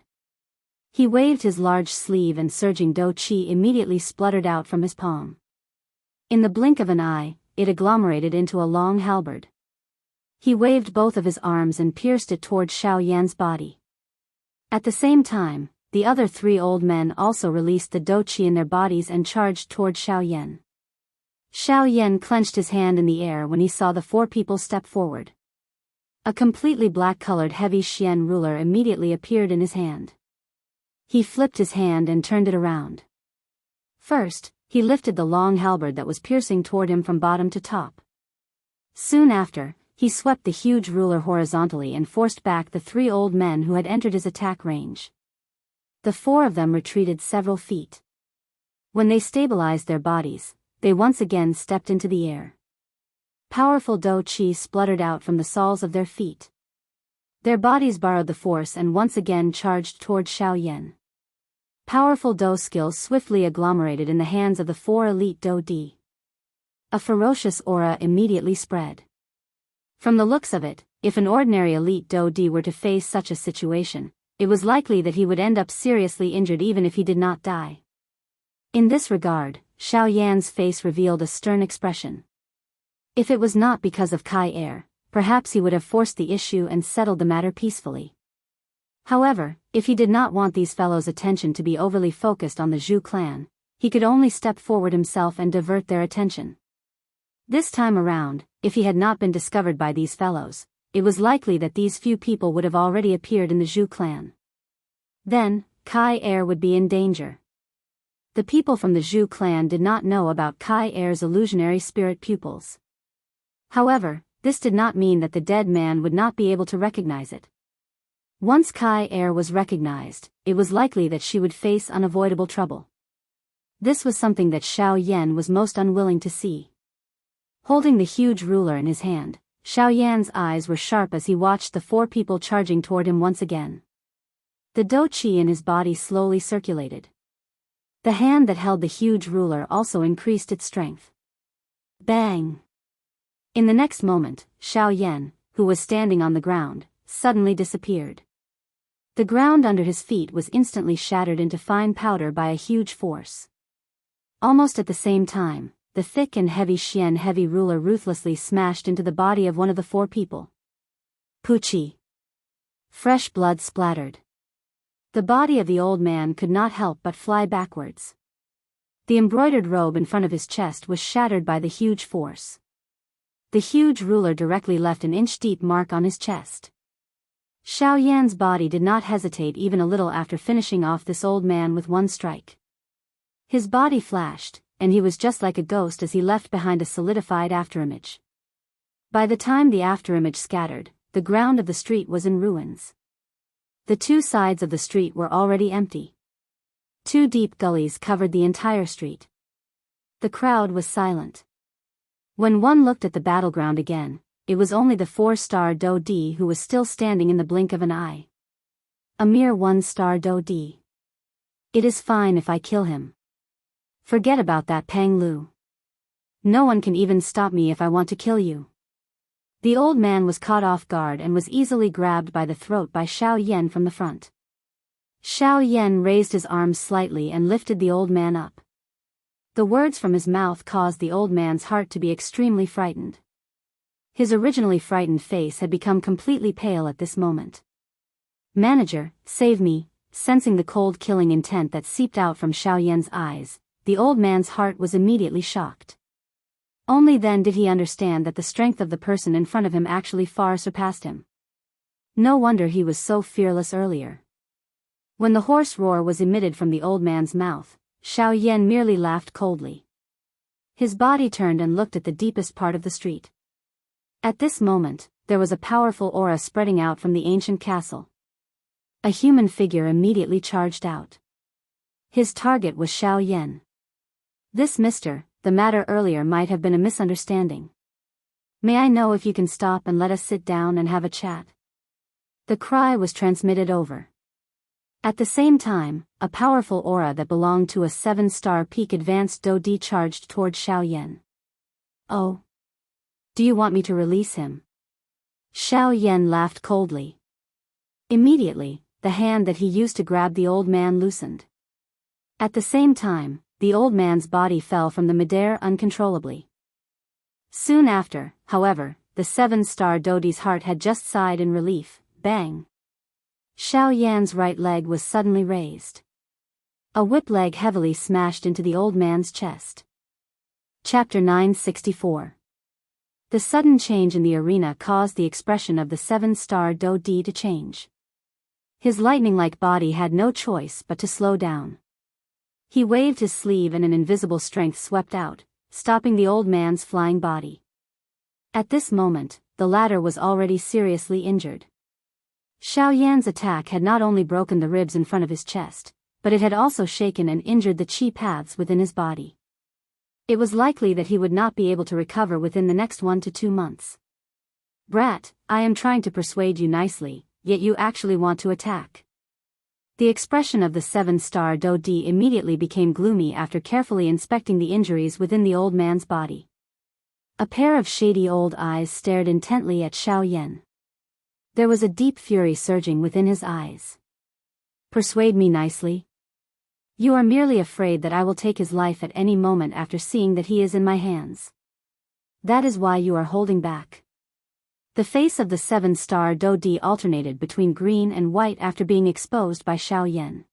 Speaker 1: He waved his large sleeve and surging Do-Chi immediately spluttered out from his palm. In the blink of an eye, it agglomerated into a long halberd. He waved both of his arms and pierced it toward Xiao Yan's body. At the same time, the other 3 old men also released the Do-Chi in their bodies and charged toward Xiao Yan. Xiao Yan clenched his hand in the air when he saw the 4 people step forward. A completely black-colored heavy Xian ruler immediately appeared in his hand. He flipped his hand and turned it around. First, he lifted the long halberd that was piercing toward him from bottom to top. Soon after, he swept the huge ruler horizontally and forced back the 3 old men who had entered his attack range. The 4 of them retreated several feet. When they stabilized their bodies, they once again stepped into the air. Powerful Do-Chi spluttered out from the soles of their feet. Their bodies borrowed the force and once again charged toward Xiao Yan. Powerful Do skills swiftly agglomerated in the hands of the 4 elite Do-D. A ferocious aura immediately spread. From the looks of it, if an ordinary elite Do-D were to face such a situation, it was likely that he would end up seriously injured even if he did not die. In this regard, Xiao Yan's face revealed a stern expression. If it was not because of Kai Air, perhaps he would have forced the issue and settled the matter peacefully. However, if he did not want these fellows' attention to be overly focused on the Zhu clan, he could only step forward himself and divert their attention. This time around, if he had not been discovered by these fellows, it was likely that these few people would have already appeared in the Zhu clan. Then, Kai Er would be in danger. The people from the Zhu clan did not know about Kai Er's illusionary spirit pupils. However, this did not mean that the dead man would not be able to recognize it. Once Kai Er was recognized, it was likely that she would face unavoidable trouble. This was something that Xiao Yan was most unwilling to see. Holding the huge ruler in his hand, Xiao Yan's eyes were sharp as he watched the four people charging toward him once again. The dou qi in his body slowly circulated. The hand that held the huge ruler also increased its strength. Bang! In the next moment, Xiao Yan, who was standing on the ground, suddenly disappeared. The ground under his feet was instantly shattered into fine powder by a huge force. Almost at the same time, the thick and heavy ruler ruthlessly smashed into the body of one of the four people. Puchi! Fresh blood splattered. The body of the old man could not help but fly backwards. The embroidered robe in front of his chest was shattered by the huge force. The huge ruler directly left an inch-deep mark on his chest. Xiao Yan's body did not hesitate even a little after finishing off this old man with one strike. His body flashed, and he was just like a ghost as he left behind a solidified afterimage. By the time the afterimage scattered, the ground of the street was in ruins. The two sides of the street were already empty. Two deep gullies covered the entire street. The crowd was silent. When one looked at the battleground again, it was only the 4-star dou di who was still standing in the blink of an eye. A mere 1-star dou di. It is fine if I kill him. Forget about that, Peng Lu. No one can even stop me if I want to kill you. The old man was caught off guard and was easily grabbed by the throat by Xiao Yan from the front. Xiao Yan raised his arms slightly and lifted the old man up. The words from his mouth caused the old man's heart to be extremely frightened. His originally frightened face had become completely pale at this moment. Manager, save me, sensing the cold killing intent that seeped out from Xiao Yan's eyes, the old man's heart was immediately shocked. Only then did he understand that the strength of the person in front of him actually far surpassed him. No wonder he was so fearless earlier. When the hoarse roar was emitted from the old man's mouth, Xiao Yan merely laughed coldly. His body turned and looked at the deepest part of the street. At this moment, there was a powerful aura spreading out from the ancient castle. A human figure immediately charged out. His target was Xiao Yan. This mister, the matter earlier might have been a misunderstanding. May I know if you can stop and let us sit down and have a chat? The cry was transmitted over. At the same time, a powerful aura that belonged to a 7-star peak advanced dou di charged toward Xiao Yan. Oh. Do you want me to release him? Xiao Yan laughed coldly. Immediately, the hand that he used to grab the old man loosened. At the same time, the old man's body fell from the midair uncontrollably. Soon after, however, the 7-star dou di's heart had just sighed in relief. Bang! Xiao Yan's right leg was suddenly raised. A whip leg heavily smashed into the old man's chest. Chapter 964. The sudden change in the arena caused the expression of the 7-star dou di to change. His lightning-like body had no choice but to slow down. He waved his sleeve and an invisible strength swept out, stopping the old man's flying body. At this moment, the latter was already seriously injured. Xiao Yan's attack had not only broken the ribs in front of his chest, but it had also shaken and injured the qi paths within his body. It was likely that he would not be able to recover within the next 1 to 2 months. Brat, I am trying to persuade you nicely, yet you actually want to attack. The expression of the 7-star dou di immediately became gloomy after carefully inspecting the injuries within the old man's body. A pair of shady old eyes stared intently at Xiao Yan. There was a deep fury surging within his eyes. Persuade me nicely? You are merely afraid that I will take his life at any moment after seeing that he is in my hands. That is why you are holding back. The face of the 7-star dou di alternated between green and white after being exposed by Xiao Yan.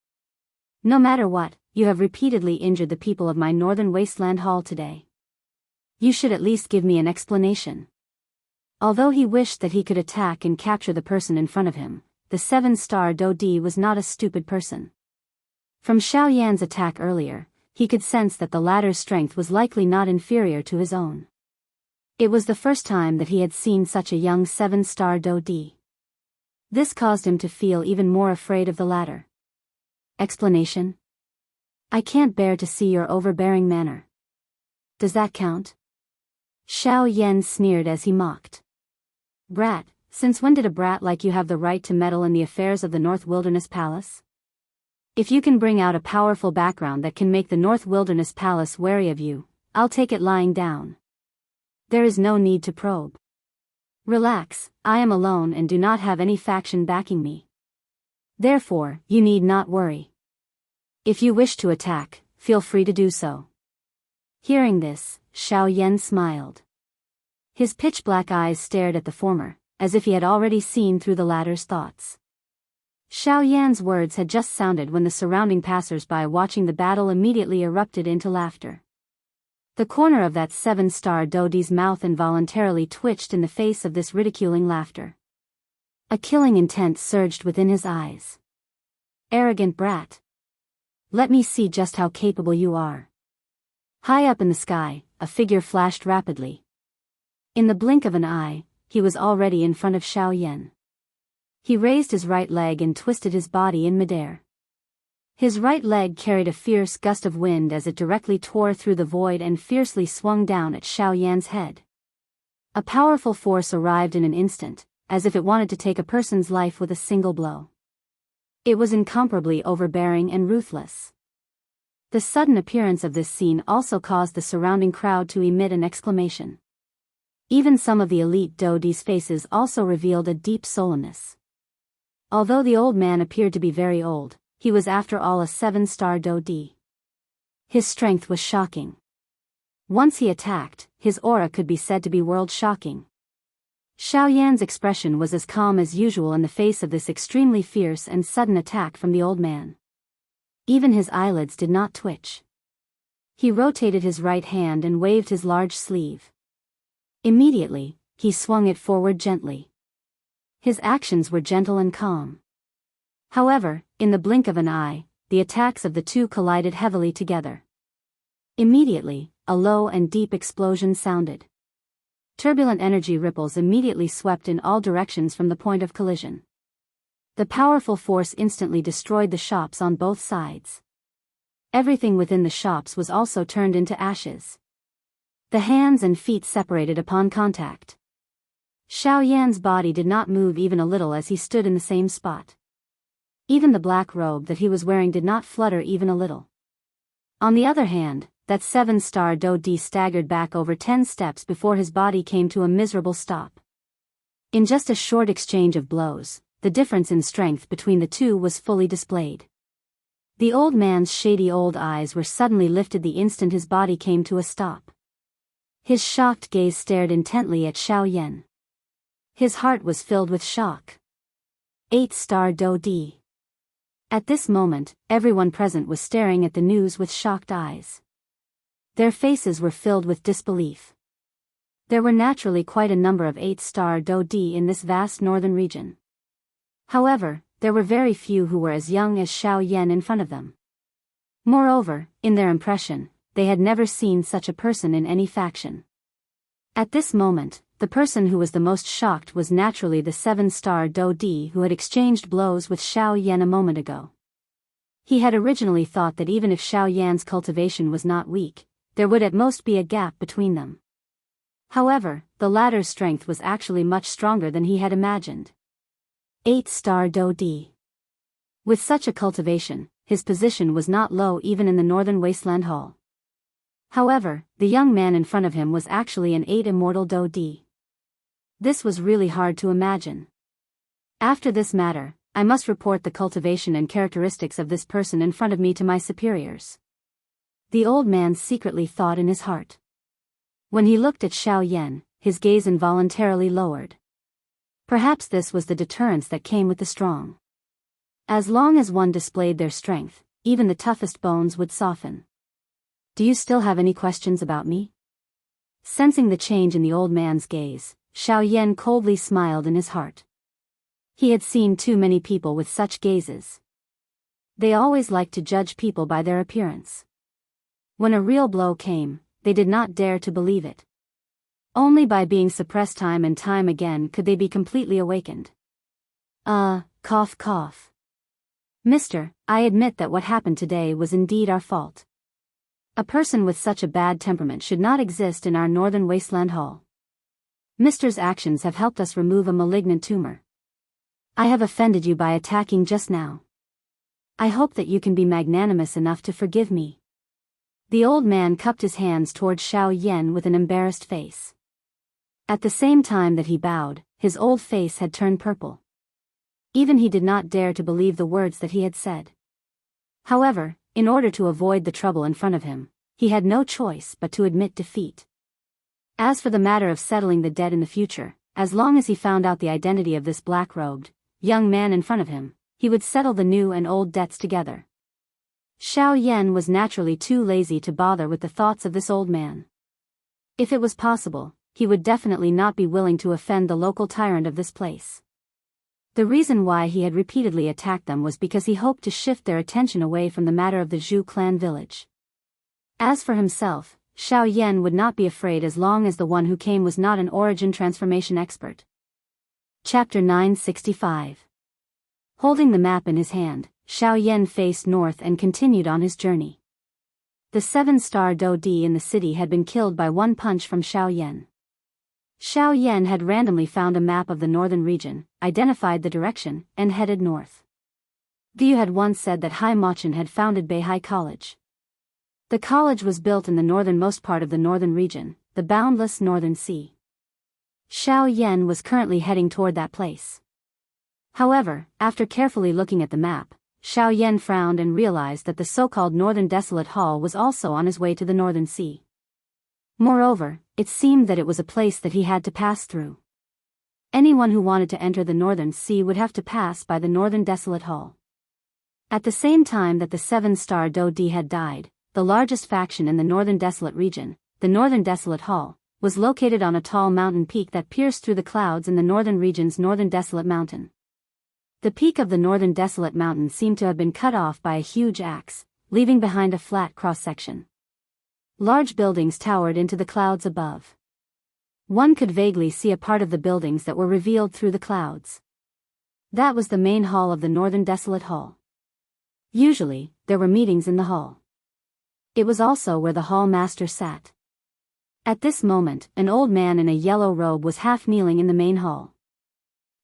Speaker 1: No matter what, you have repeatedly injured the people of my northern wasteland hall today. You should at least give me an explanation. Although he wished that he could attack and capture the person in front of him, the 7-star Dodi was not a stupid person. From Xiao Yan's attack earlier, he could sense that the latter's strength was likely not inferior to his own. It was the first time that he had seen such a young 7-star Dodi. This caused him to feel even more afraid of the latter. Explanation? I can't bear to see your overbearing manner. Does that count? Xiao Yan sneered as he mocked. Brat, since when did a brat like you have the right to meddle in the affairs of the North Wilderness Palace? If you can bring out a powerful background that can make the North Wilderness Palace wary of you, I'll take it lying down. There is no need to probe. Relax, I am alone and do not have any faction backing me. Therefore, you need not worry. If you wish to attack, feel free to do so. Hearing this, Xiao Yan smiled. His pitch-black eyes stared at the former, as if he had already seen through the latter's thoughts. Xiao Yan's words had just sounded when the surrounding passers-by watching the battle immediately erupted into laughter. The corner of that 7-star Dodi's mouth involuntarily twitched in the face of this ridiculing laughter. A killing intent surged within his eyes. Arrogant brat. Let me see just how capable you are. High up in the sky, a figure flashed rapidly. In the blink of an eye, he was already in front of Xiao Yan. He raised his right leg and twisted his body in midair. His right leg carried a fierce gust of wind as it directly tore through the void and fiercely swung down at Xiao Yan's head. A powerful force arrived in an instant, as if it wanted to take a person's life with a single blow. It was incomparably overbearing and ruthless. The sudden appearance of this scene also caused the surrounding crowd to emit an exclamation. Even some of the elite Dodi's faces also revealed a deep sullenness. Although the old man appeared to be very old, he was after all a 7-star Dodi. His strength was shocking. Once he attacked, his aura could be said to be world-shocking. Xiao Yan's expression was as calm as usual in the face of this extremely fierce and sudden attack from the old man. Even his eyelids did not twitch. He rotated his right hand and waved his large sleeve. Immediately, he swung it forward gently. His actions were gentle and calm. However, in the blink of an eye, the attacks of the two collided heavily together. Immediately, a low and deep explosion sounded. Turbulent energy ripples immediately swept in all directions from the point of collision. The powerful force instantly destroyed the shops on both sides. Everything within the shops was also turned into ashes. The hands and feet separated upon contact. Xiao Yan's body did not move even a little as he stood in the same spot. Even the black robe that he was wearing did not flutter even a little. On the other hand, that 7-star Dodi staggered back over 10 steps before his body came to a miserable stop. In just a short exchange of blows, the difference in strength between the two was fully displayed. The old man's shady old eyes were suddenly lifted the instant his body came to a stop. His shocked gaze stared intently at Xiao Yan. His heart was filled with shock. 8-star Dodi. At this moment, everyone present was staring at the news with shocked eyes. Their faces were filled with disbelief. There were naturally quite a number of 8-star Dodi in this vast northern region. However, there were very few who were as young as Xiao Yan in front of them. Moreover, in their impression, they had never seen such a person in any faction. At this moment, the person who was the most shocked was naturally the 7-star Dodi who had exchanged blows with Xiao Yan a moment ago. He had originally thought that even if Xiao Yan's cultivation was not weak, there would at most be a gap between them. However, the latter's strength was actually much stronger than he had imagined. 8-star Dodi. With such a cultivation, his position was not low even in the Northern Wasteland Hall. However, the young man in front of him was actually an 8 immortal Dodi. This was really hard to imagine. After this matter, I must report the cultivation and characteristics of this person in front of me to my superiors. The old man secretly thought in his heart. When he looked at Xiao Yan, his gaze involuntarily lowered. Perhaps this was the deterrence that came with the strong. As long as one displayed their strength, even the toughest bones would soften. Do you still have any questions about me? Sensing the change in the old man's gaze, Xiao Yan coldly smiled in his heart. He had seen too many people with such gazes. They always liked to judge people by their appearance. When a real blow came, they did not dare to believe it. Only by being suppressed time and time again could they be completely awakened. Cough cough. Mister, I admit that what happened today was indeed our fault. A person with such a bad temperament should not exist in our northern wasteland hall. Mister's actions have helped us remove a malignant tumor. I have offended you by attacking just now. I hope that you can be magnanimous enough to forgive me. The old man cupped his hands towards Xiao Yan with an embarrassed face. At the same time that he bowed, his old face had turned purple. Even he did not dare to believe the words that he had said. However, in order to avoid the trouble in front of him, he had no choice but to admit defeat. As for the matter of settling the debt in the future, as long as he found out the identity of this black-robed young man in front of him, he would settle the new and old debts together. Xiao Yan was naturally too lazy to bother with the thoughts of this old man. If it was possible, he would definitely not be willing to offend the local tyrant of this place. The reason why he had repeatedly attacked them was because he hoped to shift their attention away from the matter of the Zhu clan village. As for himself, Xiao Yan would not be afraid as long as the one who came was not an origin transformation expert. Chapter 965. Holding the map in his hand, Xiao Yan faced north and continued on his journey. The 7-star Do Di in the city had been killed by one punch from Xiao Yan. Xiao Yan had randomly found a map of the northern region, identified the direction, and headed north. Liu had once said that Hai Machin had founded Beihai College. The college was built in the northernmost part of the northern region, the boundless northern sea. Xiao Yan was currently heading toward that place. However, after carefully looking at the map, Xiao Yan frowned and realized that the so-called Northern Desolate Hall was also on his way to the Northern Sea. Moreover, it seemed that it was a place that he had to pass through. Anyone who wanted to enter the Northern Sea would have to pass by the Northern Desolate Hall. At the same time that the 7-star Do Di had died, the largest faction in the Northern Desolate region, the Northern Desolate Hall, was located on a tall mountain peak that pierced through the clouds in the northern region's Northern Desolate Mountain. The peak of the Northern Desolate Mountain seemed to have been cut off by a huge axe, leaving behind a flat cross-section. Large buildings towered into the clouds above. One could vaguely see a part of the buildings that were revealed through the clouds. That was the main hall of the Northern Desolate Hall. Usually, there were meetings in the hall. It was also where the hall master sat. At this moment, an old man in a yellow robe was half kneeling in the main hall.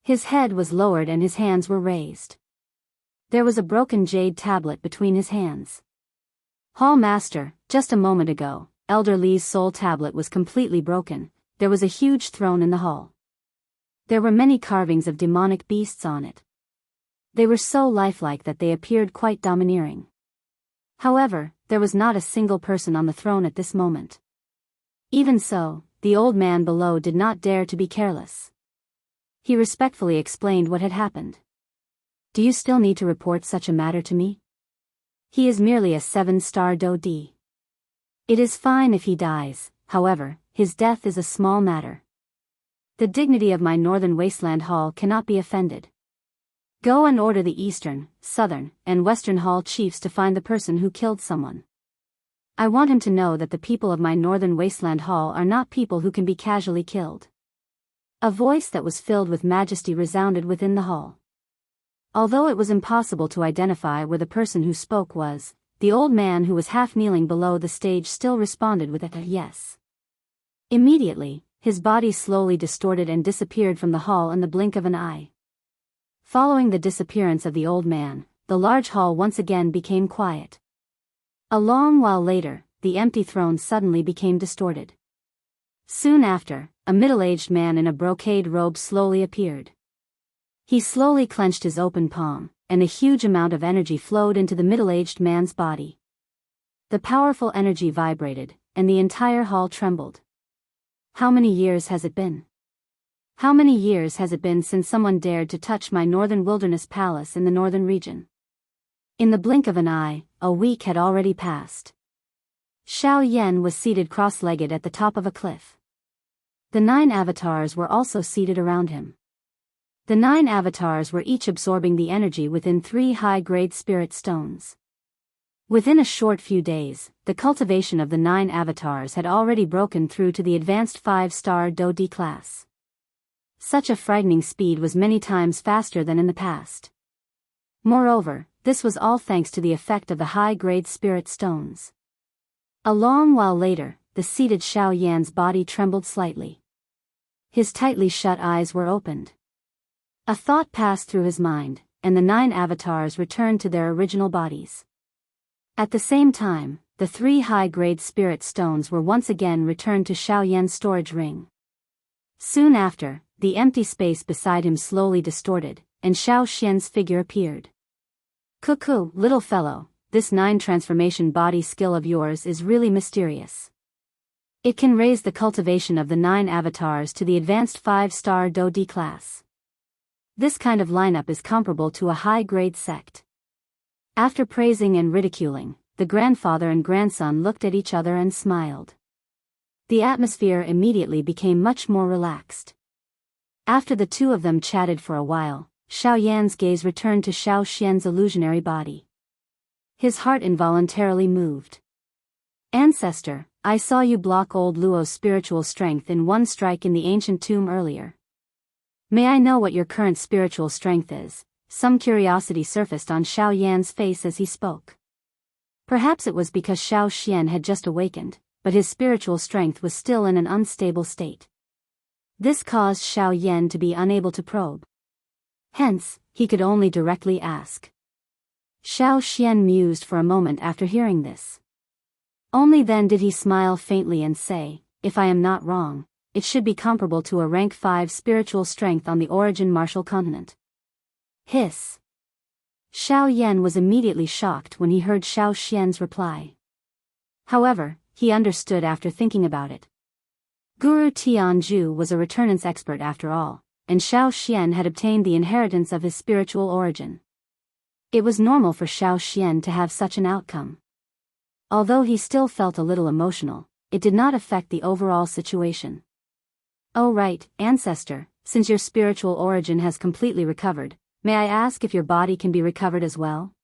Speaker 1: His head was lowered and his hands were raised. There was a broken jade tablet between his hands. Hall Master, just a moment ago, Elder Li's soul tablet was completely broken. There was a huge throne in the hall. There were many carvings of demonic beasts on it. They were so lifelike that they appeared quite domineering. However, there was not a single person on the throne at this moment. Even so, the old man below did not dare to be careless. He respectfully explained what had happened. Do you still need to report such a matter to me? He is merely a 7-star Do Di. It is fine if he dies, however, his death is a small matter. The dignity of my northern wasteland hall cannot be offended. Go and order the eastern, southern, and western hall chiefs to find the person who killed someone. I want him to know that the people of my northern wasteland hall are not people who can be casually killed. A voice that was filled with majesty resounded within the hall. Although it was impossible to identify where the person who spoke was, the old man who was half kneeling below the stage still responded with a yes. Immediately, his body slowly distorted and disappeared from the hall in the blink of an eye. Following the disappearance of the old man, the large hall once again became quiet. A long while later, the empty throne suddenly became distorted. Soon after, a middle-aged man in a brocade robe slowly appeared. He slowly clenched his open palm, and a huge amount of energy flowed into the middle-aged man's body. The powerful energy vibrated, and the entire hall trembled. How many years has it been? How many years has it been since someone dared to touch my northern wilderness palace in the northern region? In the blink of an eye, a week had already passed. Xiao Yan was seated cross-legged at the top of a cliff. The 9 avatars were also seated around him. The 9 avatars were each absorbing the energy within 3 high-grade spirit stones. Within a short few days, the cultivation of the 9 avatars had already broken through to the advanced 5-star Do D class. Such a frightening speed was many times faster than in the past. Moreover, this was all thanks to the effect of the high-grade spirit stones. A long while later, the seated Xiao Yan's body trembled slightly. His tightly shut eyes were opened. A thought passed through his mind, and the 9 avatars returned to their original bodies. At the same time, the 3 high-grade spirit stones were once again returned to Xiao Yan's storage ring. Soon after, the empty space beside him slowly distorted, and Xiao Xian's figure appeared. "Cuckoo, little fellow, this 9 transformation body skill of yours is really mysterious. It can raise the cultivation of the 9 avatars to the advanced 5-star Do D class. This kind of lineup is comparable to a high-grade sect." After praising and ridiculing, the grandfather and grandson looked at each other and smiled. The atmosphere immediately became much more relaxed. After the two of them chatted for a while, Xiao Yan's gaze returned to Xiao Xian's illusionary body. His heart involuntarily moved. "Ancestor, I saw you block old Luo's spiritual strength in one strike in the ancient tomb earlier. May I know what your current spiritual strength is?" Some curiosity surfaced on Xiao Yan's face as he spoke. Perhaps it was because Xiao Xian had just awakened, but his spiritual strength was still in an unstable state. This caused Xiao Yan to be unable to probe. Hence, he could only directly ask. Xiao Xian mused for a moment after hearing this. Only then did he smile faintly and say, "If I am not wrong, it should be comparable to a rank 5 spiritual strength on the origin martial continent." Hiss. Xiao Yan was immediately shocked when he heard Xiao Xian's reply. However, he understood after thinking about it. Guru Tianzhu was a returnance expert after all, and Xiao Xian had obtained the inheritance of his spiritual origin. It was normal for Xiao Xian to have such an outcome. Although he still felt a little emotional, it did not affect the overall situation. "Oh right, ancestor, since your spiritual origin has completely recovered, may I ask if your body can be recovered as well?"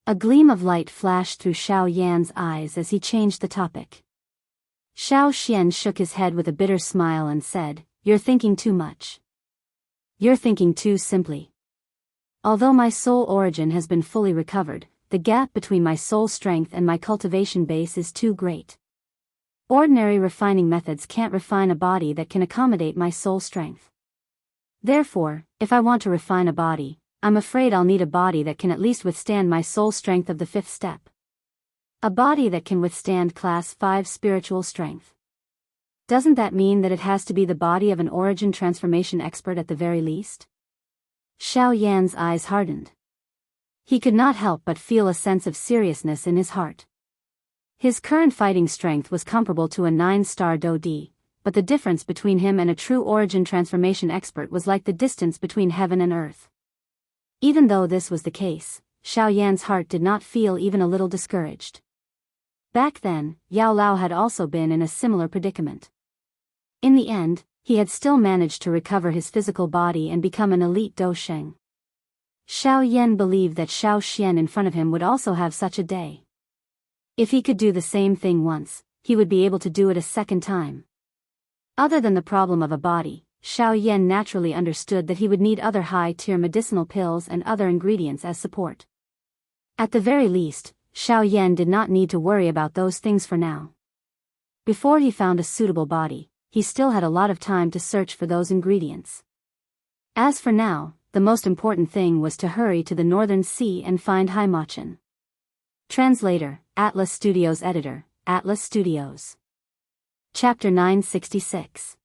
Speaker 1: A gleam of light flashed through Xiao Yan's eyes as he changed the topic. Xiao Xian shook his head with a bitter smile and said, "You're thinking too much. You're thinking too simply. Although my soul origin has been fully recovered, the gap between my soul strength and my cultivation base is too great. Ordinary refining methods can't refine a body that can accommodate my soul strength. Therefore, if I want to refine a body, I'm afraid I'll need a body that can at least withstand my soul strength of the 5th step. A body that can withstand class 5 spiritual strength. Doesn't that mean that it has to be the body of an origin transformation expert at the very least?" Xiao Yan's eyes hardened. He could not help but feel a sense of seriousness in his heart. His current fighting strength was comparable to a 9-star Do D, but the difference between him and a true origin transformation expert was like the distance between heaven and earth. Even though this was the case, Xiao Yan's heart did not feel even a little discouraged. Back then, Yao Lao had also been in a similar predicament. In the end, he had still managed to recover his physical body and become an elite Do Sheng. Xiao Yan believed that Xiao Xian in front of him would also have such a day. If he could do the same thing once, he would be able to do it a second time. Other than the problem of a body, Xiao Yan naturally understood that he would need other high-tier medicinal pills and other ingredients as support. At the very least, Xiao Yan did not need to worry about those things for now. Before he found a suitable body, he still had a lot of time to search for those ingredients. As for now, the most important thing was to hurry to the Northern Sea and find Haimachin. Translator, Atlas Studios Editor, Atlas Studios. Chapter 966.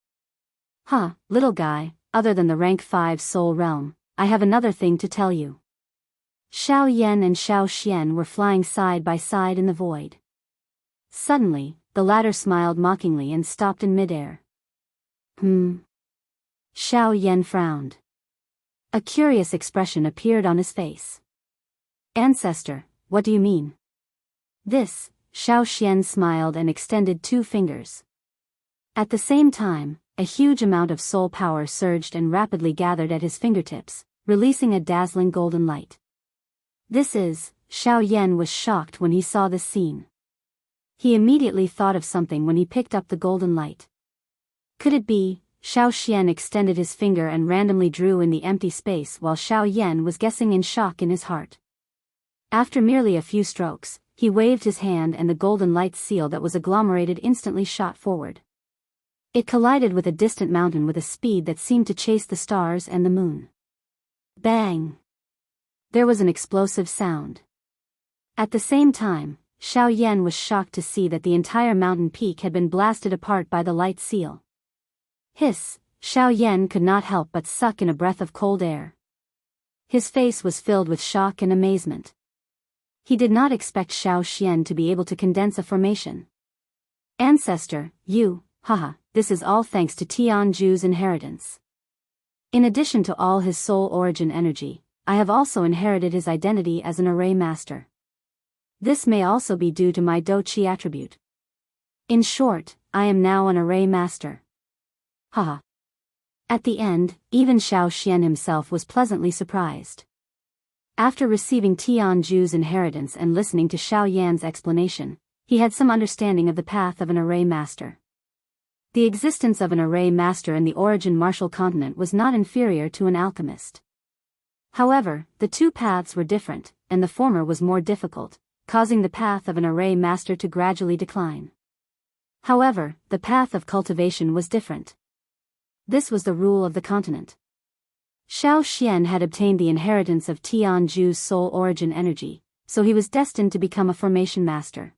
Speaker 1: Little guy, other than the rank 5 soul realm, I have another thing to tell you." Xiao Yan and Xiao Xian were flying side by side in the void. Suddenly, the latter smiled mockingly and stopped in midair. Xiao Yan frowned. A curious expression appeared on his face. "Ancestor, what do you mean?" This, Xiao Xian smiled and extended 2 fingers. At the same time, a huge amount of soul power surged and rapidly gathered at his fingertips, releasing a dazzling golden light. Xiao Yan was shocked when he saw this scene. He immediately thought of something when he picked up the golden light. Could it be? Xiao Xian extended his finger and randomly drew in the empty space while Xiao Yan was guessing in shock in his heart. After merely a few strokes, he waved his hand and the golden light seal that was agglomerated instantly shot forward. It collided with a distant mountain with a speed that seemed to chase the stars and the moon. Bang! There was an explosive sound. At the same time, Xiao Yan was shocked to see that the entire mountain peak had been blasted apart by the light seal. Hiss! Xiao Yan could not help but suck in a breath of cold air. His face was filled with shock and amazement. He did not expect Xiao Xian to be able to condense a formation. Ancestor, you, haha, this is all thanks to Tianju's inheritance. In addition to all his soul origin energy, I have also inherited his identity as an array master. This may also be due to my Do Qi attribute. In short, I am now an array master. Haha. At the end, even Xiao Xian himself was pleasantly surprised. After receiving Tianju's inheritance and listening to Xiao Yan's explanation, he had some understanding of the path of an array master. The existence of an array master in the origin martial continent was not inferior to an alchemist. However, the 2 paths were different, and the former was more difficult, causing the path of an array master to gradually decline. However, the path of cultivation was different. This was the rule of the continent. Xiao Xian had obtained the inheritance of Tianju's soul origin energy, so he was destined to become a formation master.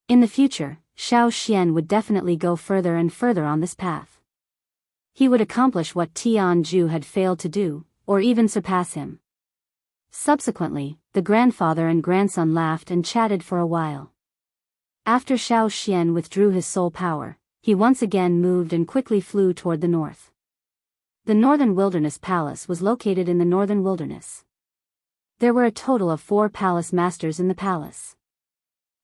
Speaker 1: In the future, Xiao Xian would definitely go further and further on this path. He would accomplish what Tianju had failed to do, or even surpass him. Subsequently, the grandfather and grandson laughed and chatted for a while. After Xiao Xian withdrew his soul power, he once again moved and quickly flew toward the north. The Northern Wilderness Palace was located in the Northern Wilderness. There were a total of 4 palace masters in the palace.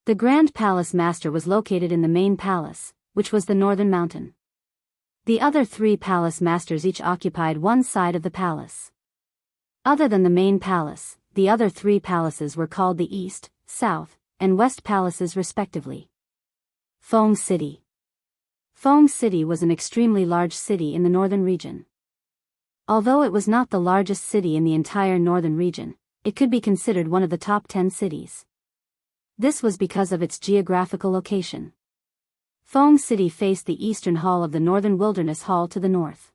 Speaker 1: The Grand Palace Master was located in the main palace, which was the Northern Mountain. The other 3 palace masters each occupied one side of the palace. Other than the main palace, the other 3 palaces were called the East, South, and West Palaces respectively. Feng City. Feng City was an extremely large city in the northern region. Although it was not the largest city in the entire northern region, it could be considered one of the top 10 cities. This was because of its geographical location. Feng City faced the eastern hall of the Northern Wilderness Hall to the north.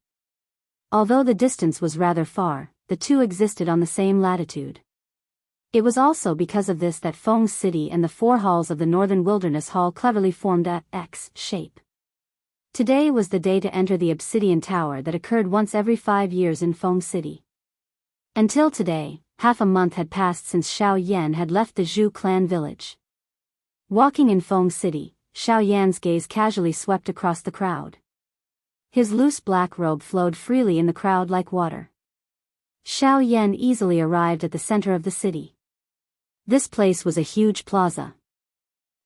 Speaker 1: Although the distance was rather far, the 2 existed on the same latitude. It was also because of this that Feng City and the 4 halls of the Northern Wilderness Hall cleverly formed a X shape. Today was the day to enter the Obsidian Tower that occurred once every 5 years in Feng City. Until today, half a month had passed since Xiao Yan had left the Zhu clan village. Walking in Feng City, Xiao Yan's gaze casually swept across the crowd. His loose black robe flowed freely in the crowd like water. Xiao Yan easily arrived at the center of the city. This place was a huge plaza.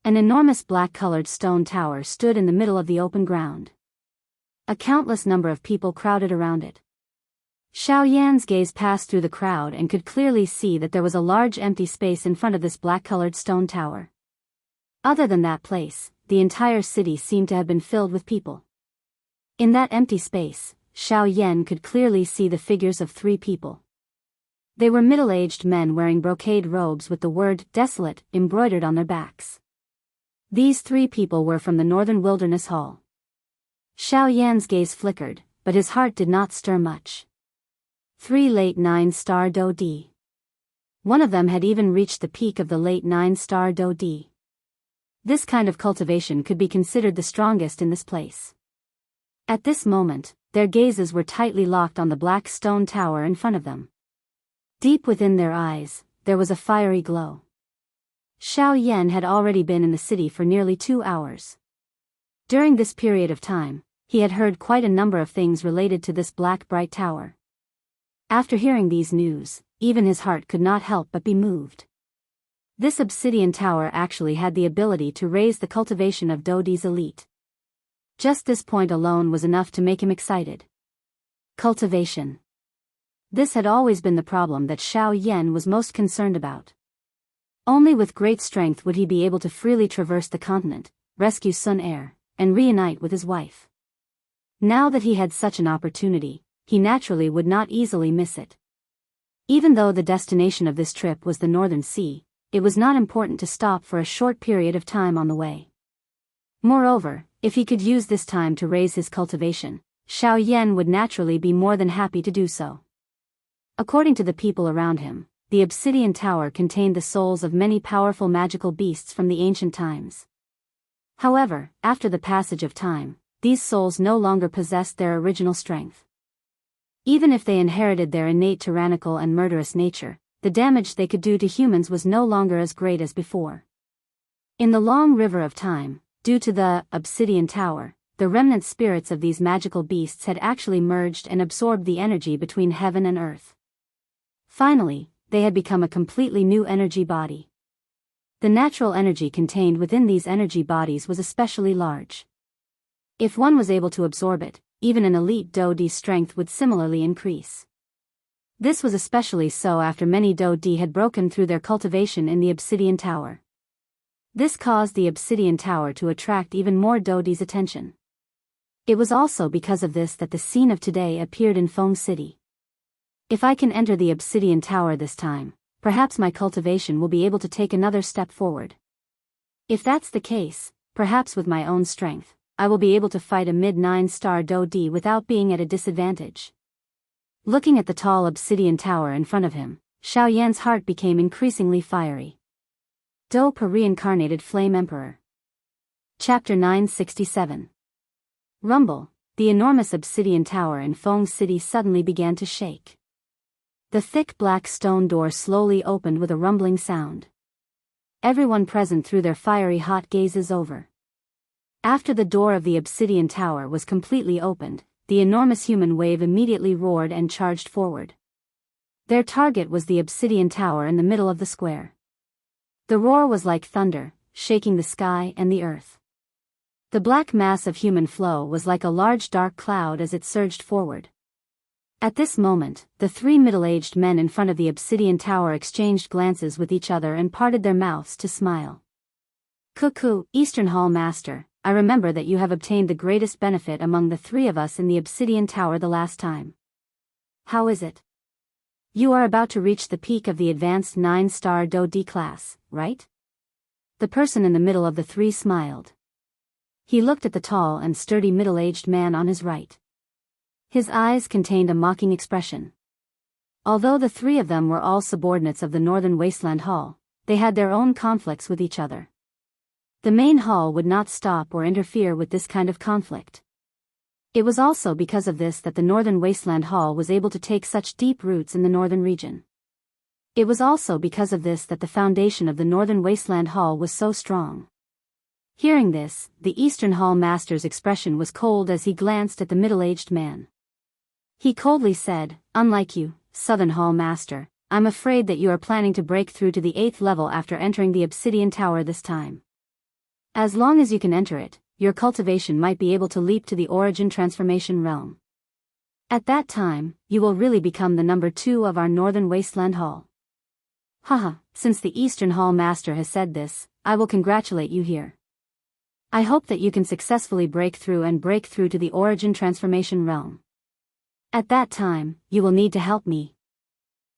Speaker 1: An enormous black-colored stone tower stood in the middle of the open ground. A countless number of people crowded around it. Xiao Yan's gaze passed through the crowd and could clearly see that there was a large empty space in front of this black-colored stone tower. Other than that place, the entire city seemed to have been filled with people. In that empty space, Xiao Yan could clearly see the figures of 3 people. They were middle-aged men wearing brocade robes with the word "desolate" embroidered on their backs. These 3 people were from the Northern Wilderness Hall. Xiao Yan's gaze flickered, but his heart did not stir much. 3 late 9-star Do Di. One of them had even reached the peak of the late 9-star Do Di. This kind of cultivation could be considered the strongest in this place. At this moment, their gazes were tightly locked on the black stone tower in front of them. Deep within their eyes, there was a fiery glow. Xiao Yan had already been in the city for nearly 2 hours. During this period of time, he had heard quite a number of things related to this black bright tower. After hearing these news, even his heart could not help but be moved. This obsidian tower actually had the ability to raise the cultivation of Dodi's elite. Just this point alone was enough to make him excited. Cultivation. This had always been the problem that Xiao Yan was most concerned about. Only with great strength would he be able to freely traverse the continent, rescue Sun Air, and reunite with his wife. Now that he had such an opportunity, he naturally would not easily miss it. Even though the destination of this trip was the Northern Sea, it was not important to stop for a short period of time on the way. Moreover, if he could use this time to raise his cultivation, Xiao Yan would naturally be more than happy to do so. According to the people around him, the obsidian tower contained the souls of many powerful magical beasts from the ancient times. However, after the passage of time, these souls no longer possessed their original strength. Even if they inherited their innate tyrannical and murderous nature, the damage they could do to humans was no longer as great as before. In the long river of time, due to the obsidian tower, the remnant spirits of these magical beasts had actually merged and absorbed the energy between heaven and earth. Finally, they had become a completely new energy body. The natural energy contained within these energy bodies was especially large. If one was able to absorb it, even an elite Dodi's strength would similarly increase. This was especially so after many Dodi had broken through their cultivation in the obsidian tower. This caused the obsidian tower to attract even more Dodi's attention. It was also because of this that the scene of today appeared in Feng City. If I can enter the obsidian tower this time, perhaps my cultivation will be able to take another step forward. If that's the case, perhaps with my own strength, I will be able to fight a mid-9-star Dodi without being at a disadvantage. Looking at the tall obsidian tower in front of him, Xiao Yan's heart became increasingly fiery. Dopa Reincarnated Flame Emperor. Chapter 967. Rumble. The enormous obsidian tower in Feng City suddenly began to shake. The thick black stone door slowly opened with a rumbling sound. Everyone present threw their fiery hot gazes over. After the door of the obsidian tower was completely opened, the enormous human wave immediately roared and charged forward. Their target was the obsidian tower in the middle of the square. The roar was like thunder, shaking the sky and the earth. The black mass of human flow was like a large dark cloud as it surged forward. At this moment, the three middle-aged men in front of the obsidian tower exchanged glances with each other and parted their mouths to smile. Cuckoo, Eastern Hall Master, I remember that you have obtained the greatest benefit among the three of us in the obsidian tower the last time. How is it? You are about to reach the peak of the advanced 9-star Dodi class, right? The person in the middle of the three smiled. He looked at the tall and sturdy middle-aged man on his right. His eyes contained a mocking expression. Although the three of them were all subordinates of the Northern Wasteland Hall, they had their own conflicts with each other. The main hall would not stop or interfere with this kind of conflict. It was also because of this that the Northern Wasteland Hall was able to take such deep roots in the northern region. It was also because of this that the foundation of the Northern Wasteland Hall was so strong. Hearing this, the Eastern Hall Master's expression was cold as he glanced at the middle-aged man. He coldly said, "Unlike you, Southern Hall Master, I'm afraid that you are planning to break through to the 8th level after entering the obsidian tower this time. As long as you can enter it, your cultivation might be able to leap to the origin transformation realm. At that time, you will really become the number 2 of our Northern Wasteland Hall." Haha, since the Eastern Hall Master has said this, I will congratulate you here. I hope that you can successfully break through to the origin transformation realm. At that time, you will need to help me.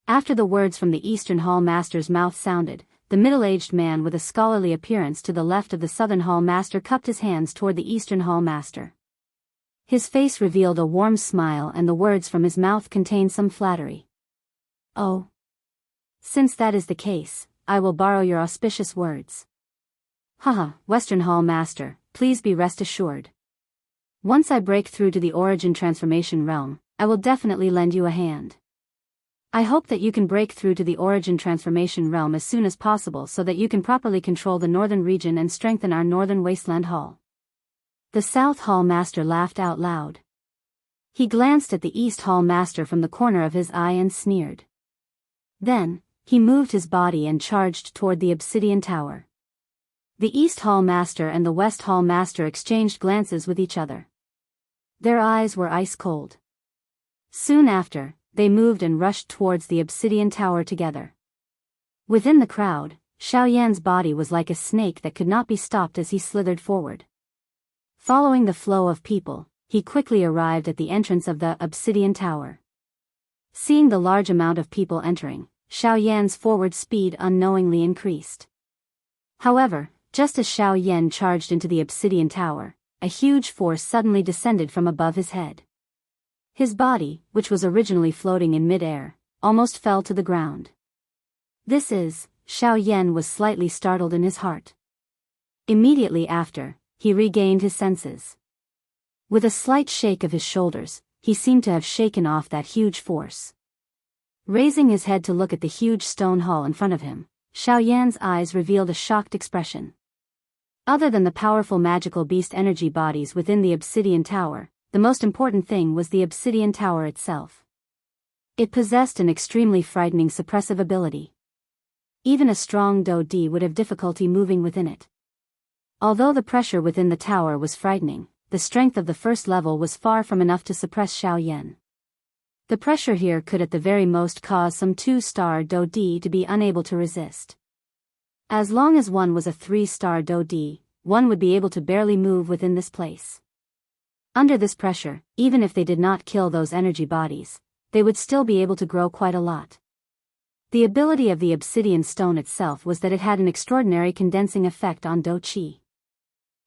Speaker 1: After the words from the Eastern Hall Master's mouth sounded, the middle-aged man with a scholarly appearance to the left of the Southern Hall Master cupped his hands toward the Eastern Hall Master. His face revealed a warm smile and the words from his mouth contained some flattery. "Oh. Since that is the case, I will borrow your auspicious words. Haha, Western Hall Master, please be rest assured. Once I break through to the origin transformation realm, I will definitely lend you a hand. I hope that you can break through to the origin transformation realm as soon as possible so that you can properly control the northern region and strengthen our Northern Wasteland Hall." The South Hall Master laughed out loud. He glanced at the East Hall Master from the corner of his eye and sneered. Then, he moved his body and charged toward the obsidian tower. The East Hall Master and the West Hall Master exchanged glances with each other. Their eyes were ice cold. Soon after, they moved and rushed towards the obsidian tower together. Within the crowd, Xiao Yan's body was like a snake that could not be stopped as he slithered forward. Following the flow of people, he quickly arrived at the entrance of the obsidian tower. Seeing the large amount of people entering, Xiao Yan's forward speed unknowingly increased. However, just as Xiao Yan charged into the obsidian tower, a huge force suddenly descended from above his head. His body, which was originally floating in mid-air, almost fell to the ground. Xiao Yan was slightly startled in his heart. Immediately after, he regained his senses. With a slight shake of his shoulders, he seemed to have shaken off that huge force. Raising his head to look at the huge stone hall in front of him, Xiao Yan's eyes revealed a shocked expression. Other than the powerful magical beast energy bodies within the obsidian tower, the most important thing was the obsidian tower itself. It possessed an extremely frightening suppressive ability. Even a strong Do-Di would have difficulty moving within it. Although the pressure within the tower was frightening, the strength of the first level was far from enough to suppress Xiao Yan. The pressure here could at the very most cause some 2-star Do-Di to be unable to resist. As long as one was a 3-star Do-Di, one would be able to barely move within this place. Under this pressure, even if they did not kill those energy bodies, they would still be able to grow quite a lot. The ability of the obsidian stone itself was that it had an extraordinary condensing effect on Do-Chi.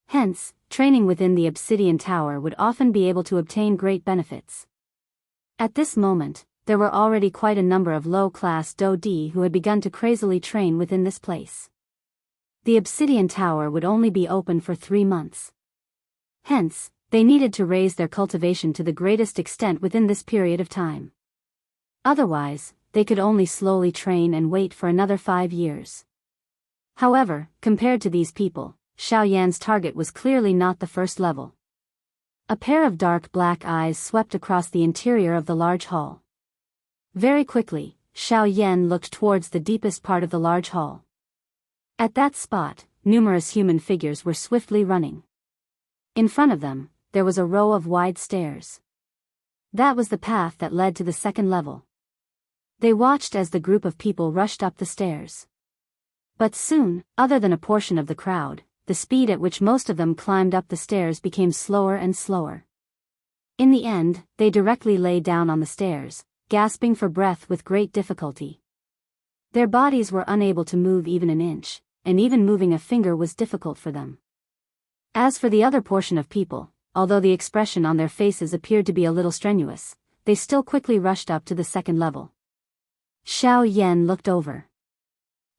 Speaker 1: Hence, training within the obsidian tower would often be able to obtain great benefits. At this moment, there were already quite a number of low-class Do-Di who had begun to crazily train within this place. The obsidian tower would only be open for 3 months. Hence, they needed to raise their cultivation to the greatest extent within this period of time. Otherwise, they could only slowly train and wait for another 5 years. However, compared to these people, Xiao Yan's target was clearly not the first level. A pair of dark black eyes swept across the interior of the large hall. Very quickly, Xiao Yan looked towards the deepest part of the large hall. At that spot, numerous human figures were swiftly running. In front of them, there was a row of wide stairs. That was the path that led to the second level. They watched as the group of people rushed up the stairs. But soon, other than a portion of the crowd, the speed at which most of them climbed up the stairs became slower and slower. In the end, they directly lay down on the stairs, gasping for breath with great difficulty. Their bodies were unable to move even an inch, and even moving a finger was difficult for them. As for the other portion of people, although the expression on their faces appeared to be a little strenuous, they still quickly rushed up to the second level. Xiao Yan looked over.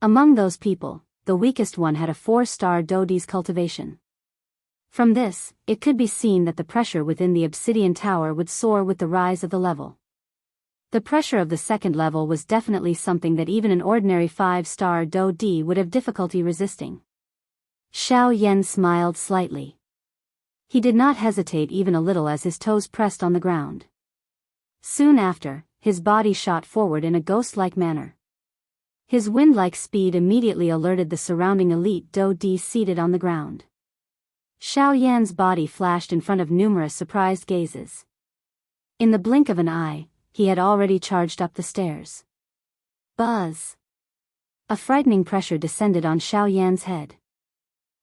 Speaker 1: Among those people, the weakest one had a 4-star Do-Di's cultivation. From this, it could be seen that the pressure within the obsidian tower would soar with the rise of the level. The pressure of the second level was definitely something that even an ordinary 5-star Do-Di would have difficulty resisting. Xiao Yan smiled slightly. He did not hesitate even a little as his toes pressed on the ground. Soon after, his body shot forward in a ghost-like manner. His wind-like speed immediately alerted the surrounding elite Do-Di seated on the ground. Xiao Yan's body flashed in front of numerous surprised gazes. In the blink of an eye, he had already charged up the stairs. Buzz! A frightening pressure descended on Xiao Yan's head.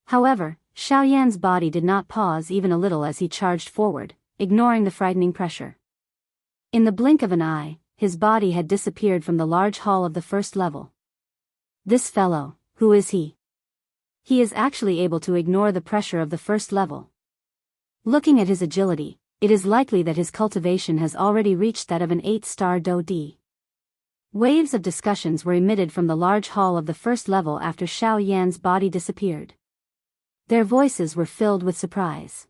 Speaker 1: However, Xiao Yan's body did not pause even a little as he charged forward, ignoring the frightening pressure. In the blink of an eye, his body had disappeared from the large hall of the first level. This fellow, who is he? He is actually able to ignore the pressure of the first level. Looking at his agility, it is likely that his cultivation has already reached that of an 8-star Do-Di. Waves of discussions were emitted from the large hall of the first level after Xiao Yan's body disappeared. Their voices were filled with surprise.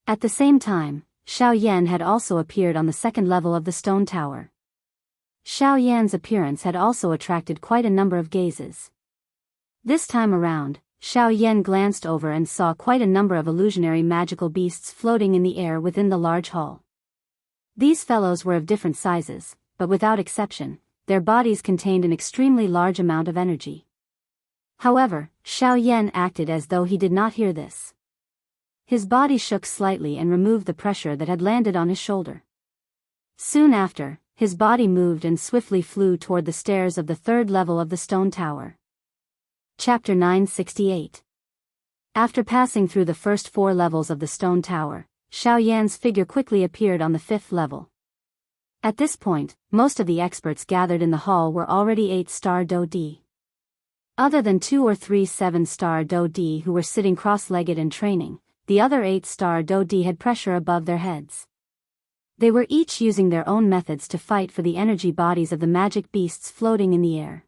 Speaker 1: At the same time, Xiao Yan had also appeared on the second level of the stone tower. Xiao Yan's appearance had also attracted quite a number of gazes. This time around, Xiao Yan glanced over and saw quite a number of illusionary magical beasts floating in the air within the large hall. These fellows were of different sizes, but without exception, their bodies contained an extremely large amount of energy. However, Xiao Yan acted as though he did not hear this. His body shook slightly and removed the pressure that had landed on his shoulder. Soon after, his body moved and swiftly flew toward the stairs of the third level of the stone tower. Chapter 968. After passing through the first 4 levels of the stone tower, Xiao Yan's figure quickly appeared on the 5th level. At this point, most of the experts gathered in the hall were already 8-star Do D. Other than 2 or 3 7-star Do D who were sitting cross-legged and training, the other 8-star Do D had pressure above their heads. They were each using their own methods to fight for the energy bodies of the magic beasts floating in the air.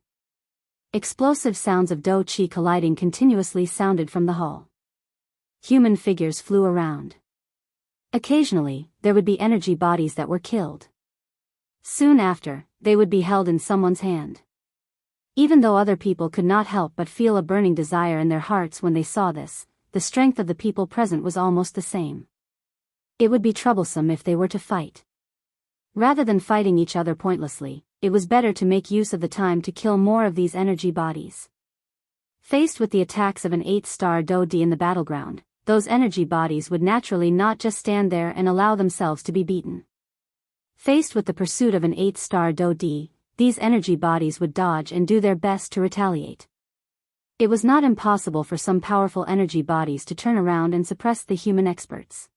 Speaker 1: Explosive sounds of Do Qi colliding continuously sounded from the hall. Human figures flew around. Occasionally, there would be energy bodies that were killed. Soon after, they would be held in someone's hand. Even though other people could not help but feel a burning desire in their hearts when they saw this, the strength of the people present was almost the same. It would be troublesome if they were to fight. Rather than fighting each other pointlessly, it was better to make use of the time to kill more of these energy bodies. Faced with the attacks of an 8-star Do D in the battleground, those energy bodies would naturally not just stand there and allow themselves to be beaten. Faced with the pursuit of an 8-star Do D, these energy bodies would dodge and do their best to retaliate. It was not impossible for some powerful energy bodies to turn around and suppress the human experts.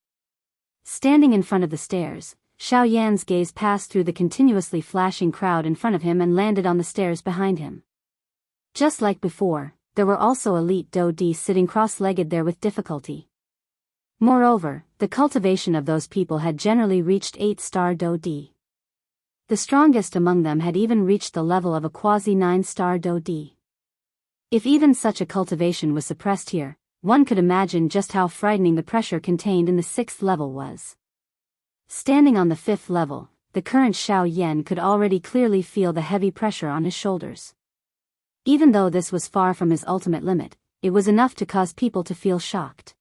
Speaker 1: Standing in front of the stairs, Xiao Yan's gaze passed through the continuously flashing crowd in front of him and landed on the stairs behind him. Just like before, there were also elite Do D sitting cross-legged there with difficulty. Moreover, the cultivation of those people had generally reached 8-star Do D. The strongest among them had even reached the level of a quasi-9-star Do D. If even such a cultivation was suppressed here, one could imagine just how frightening the pressure contained in the 6th level was. Standing on the 5th level, the current Xiao Yan could already clearly feel the heavy pressure on his shoulders. Even though this was far from his ultimate limit, it was enough to cause people to feel shocked.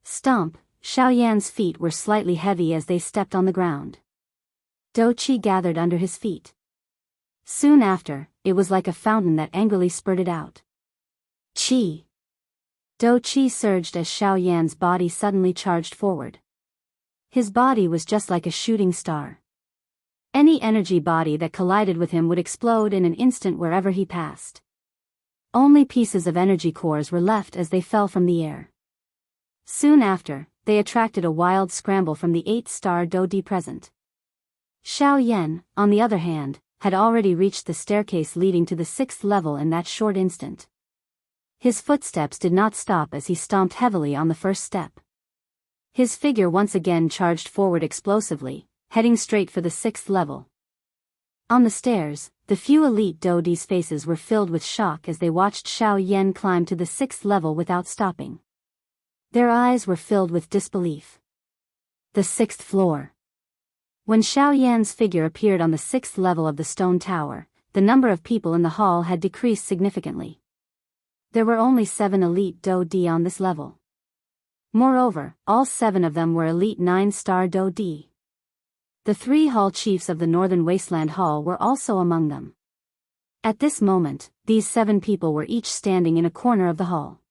Speaker 1: Stomp, Xiao Yan's feet were slightly heavy as they stepped on the ground. Do Qi gathered under his feet. Soon after, it was like a fountain that angrily spurted out. Qi! Do Qi surged as Xiao Yan's body suddenly charged forward. His body was just like a shooting star. Any energy body that collided with him would explode in an instant wherever he passed. Only pieces of energy cores were left as they fell from the air. Soon after, they attracted a wild scramble from the 8-star Do D present. Xiao Yan, on the other hand, had already reached the staircase leading to the 6th level in that short instant. His footsteps did not stop as he stomped heavily on the first step. His figure once again charged forward explosively, heading straight for the 6th level. On the stairs, the few elite Do D's faces were filled with shock as they watched Xiao Yan climb to the 6th level without stopping. Their eyes were filled with disbelief. The 6th floor. When Xiao Yan's figure appeared on the 6th level of the stone tower, the number of people in the hall had decreased significantly. There were only 7 elite Do D on this level. Moreover, all 7 of them were elite 9-star Do D. The 3 hall chiefs of the Northern Wasteland Hall were also among them. At this moment, these 7 people were each standing in a corner of the hall.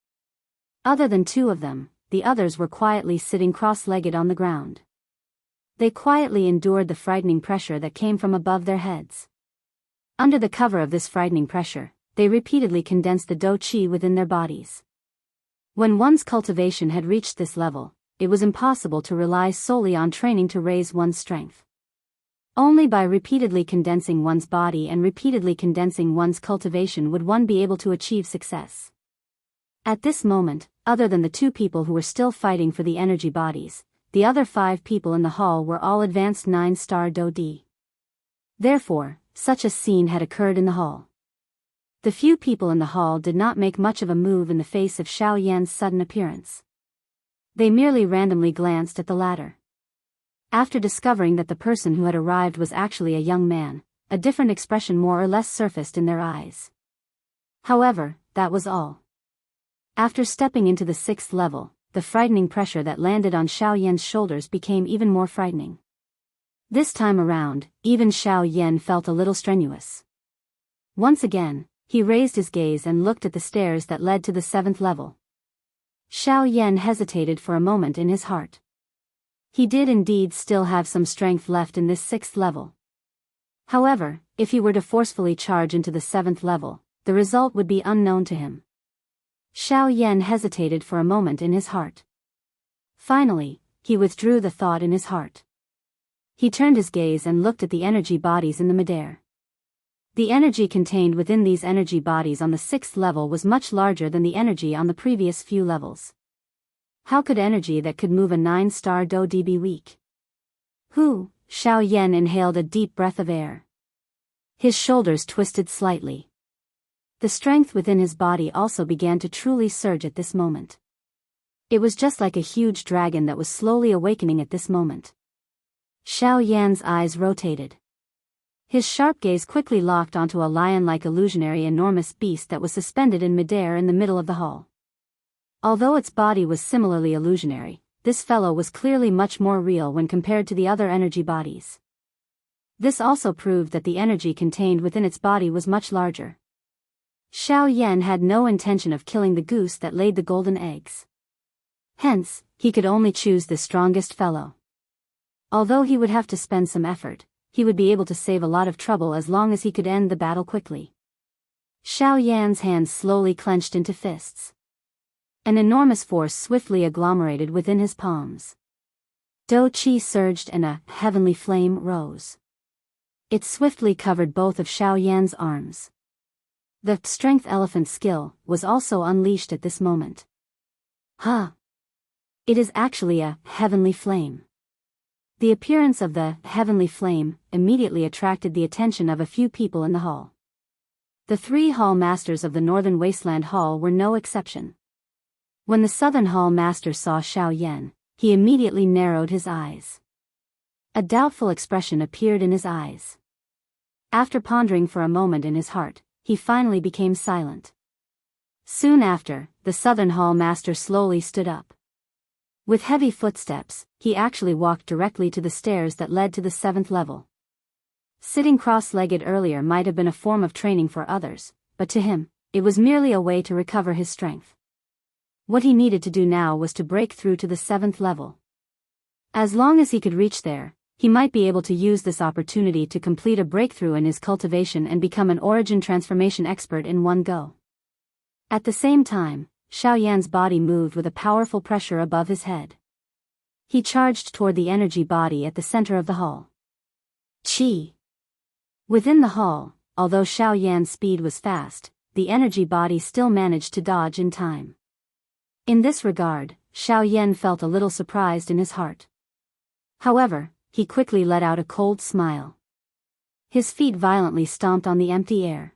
Speaker 1: Other than 2 of them, the others were quietly sitting cross-legged on the ground. They quietly endured the frightening pressure that came from above their heads. Under the cover of this frightening pressure, they repeatedly condensed the Do Qi within their bodies. When one's cultivation had reached this level, it was impossible to rely solely on training to raise one's strength. Only by repeatedly condensing one's body and repeatedly condensing one's cultivation would one be able to achieve success. At this moment, other than the 2 people who were still fighting for the energy bodies, the other 5 people in the hall were all advanced 9-star Do D. Therefore, such a scene had occurred in the hall. The few people in the hall did not make much of a move in the face of Xiao Yan's sudden appearance. They merely randomly glanced at the latter. After discovering that the person who had arrived was actually a young man, a different expression more or less surfaced in their eyes. However, that was all. After stepping into the 6th level, the frightening pressure that landed on Xiao Yan's shoulders became even more frightening. This time around, even Xiao Yan felt a little strenuous. Once again, he raised his gaze and looked at the stairs that led to the 7th level. Xiao Yan hesitated for a moment in his heart. He did indeed still have some strength left in this 6th level. However, if he were to forcefully charge into the 7th level, the result would be unknown to him. Xiao Yan hesitated for a moment in his heart. Finally, he withdrew the thought in his heart. He turned his gaze and looked at the energy bodies in the midair. The energy contained within these energy bodies on the 6th level was much larger than the energy on the previous few levels. How could energy that could move a 9-star DoD be weak? Xiao Yan inhaled a deep breath of air. His shoulders twisted slightly. The strength within his body also began to truly surge at this moment. It was just like a huge dragon that was slowly awakening at this moment. Xiao Yan's eyes rotated. His sharp gaze quickly locked onto a lion-like illusionary enormous beast that was suspended in midair in the middle of the hall. Although its body was similarly illusionary, this fellow was clearly much more real when compared to the other energy bodies. This also proved that the energy contained within its body was much larger. Xiao Yan had no intention of killing the goose that laid the golden eggs. Hence, he could only choose the strongest fellow. Although he would have to spend some effort, he would be able to save a lot of trouble as long as he could end the battle quickly. Xiao Yan's hands slowly clenched into fists. An enormous force swiftly agglomerated within his palms. Do Qi surged and a heavenly flame rose. It swiftly covered both of Xiao Yan's arms. The strength elephant skill was also unleashed at this moment. It is actually a heavenly flame. The appearance of the heavenly flame immediately attracted the attention of a few people in the hall. The 3 hall masters of the Northern Wasteland Hall were no exception. When the Southern Hall master saw Xiao Yan, he immediately narrowed his eyes. A doubtful expression appeared in his eyes. After pondering for a moment in his heart, he finally became silent. Soon after, the Southern Hall master slowly stood up. With heavy footsteps, he actually walked directly to the stairs that led to the 7th level. Sitting cross-legged earlier might have been a form of training for others, but to him, it was merely a way to recover his strength. What he needed to do now was to break through to the 7th level. As long as he could reach there, he might be able to use this opportunity to complete a breakthrough in his cultivation and become an origin transformation expert in one go. At the same time, Xiao Yan's body moved with a powerful pressure above his head. He charged toward the energy body at the center of the hall. Qi. Within the hall, although Xiao Yan's speed was fast, the energy body still managed to dodge in time. In this regard, Xiao Yan felt a little surprised in his heart. However, he quickly let out a cold smile. His feet violently stomped on the empty air.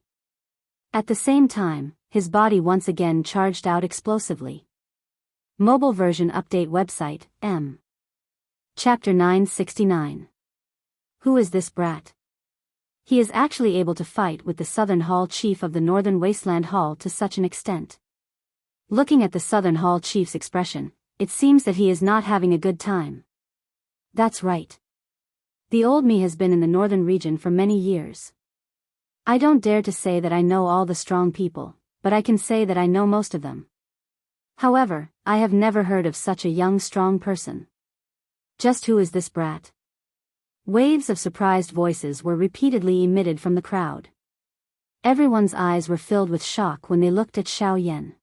Speaker 1: At the same time, his body once again charged out explosively. Mobile version update website, M. Chapter 969. Who is this brat? He is actually able to fight with the Southern Hall Chief of the Northern Wasteland Hall to such an extent. Looking at the Southern Hall Chief's expression, it seems that he is not having a good time. That's right. The old me has been in the northern region for many years. I don't dare to say that I know all the strong people, but I can say that I know most of them. However, I have never heard of such a young strong person. Just who is this brat? Waves of surprised voices were repeatedly emitted from the crowd. Everyone's eyes were filled with shock when they looked at Xiao Yan.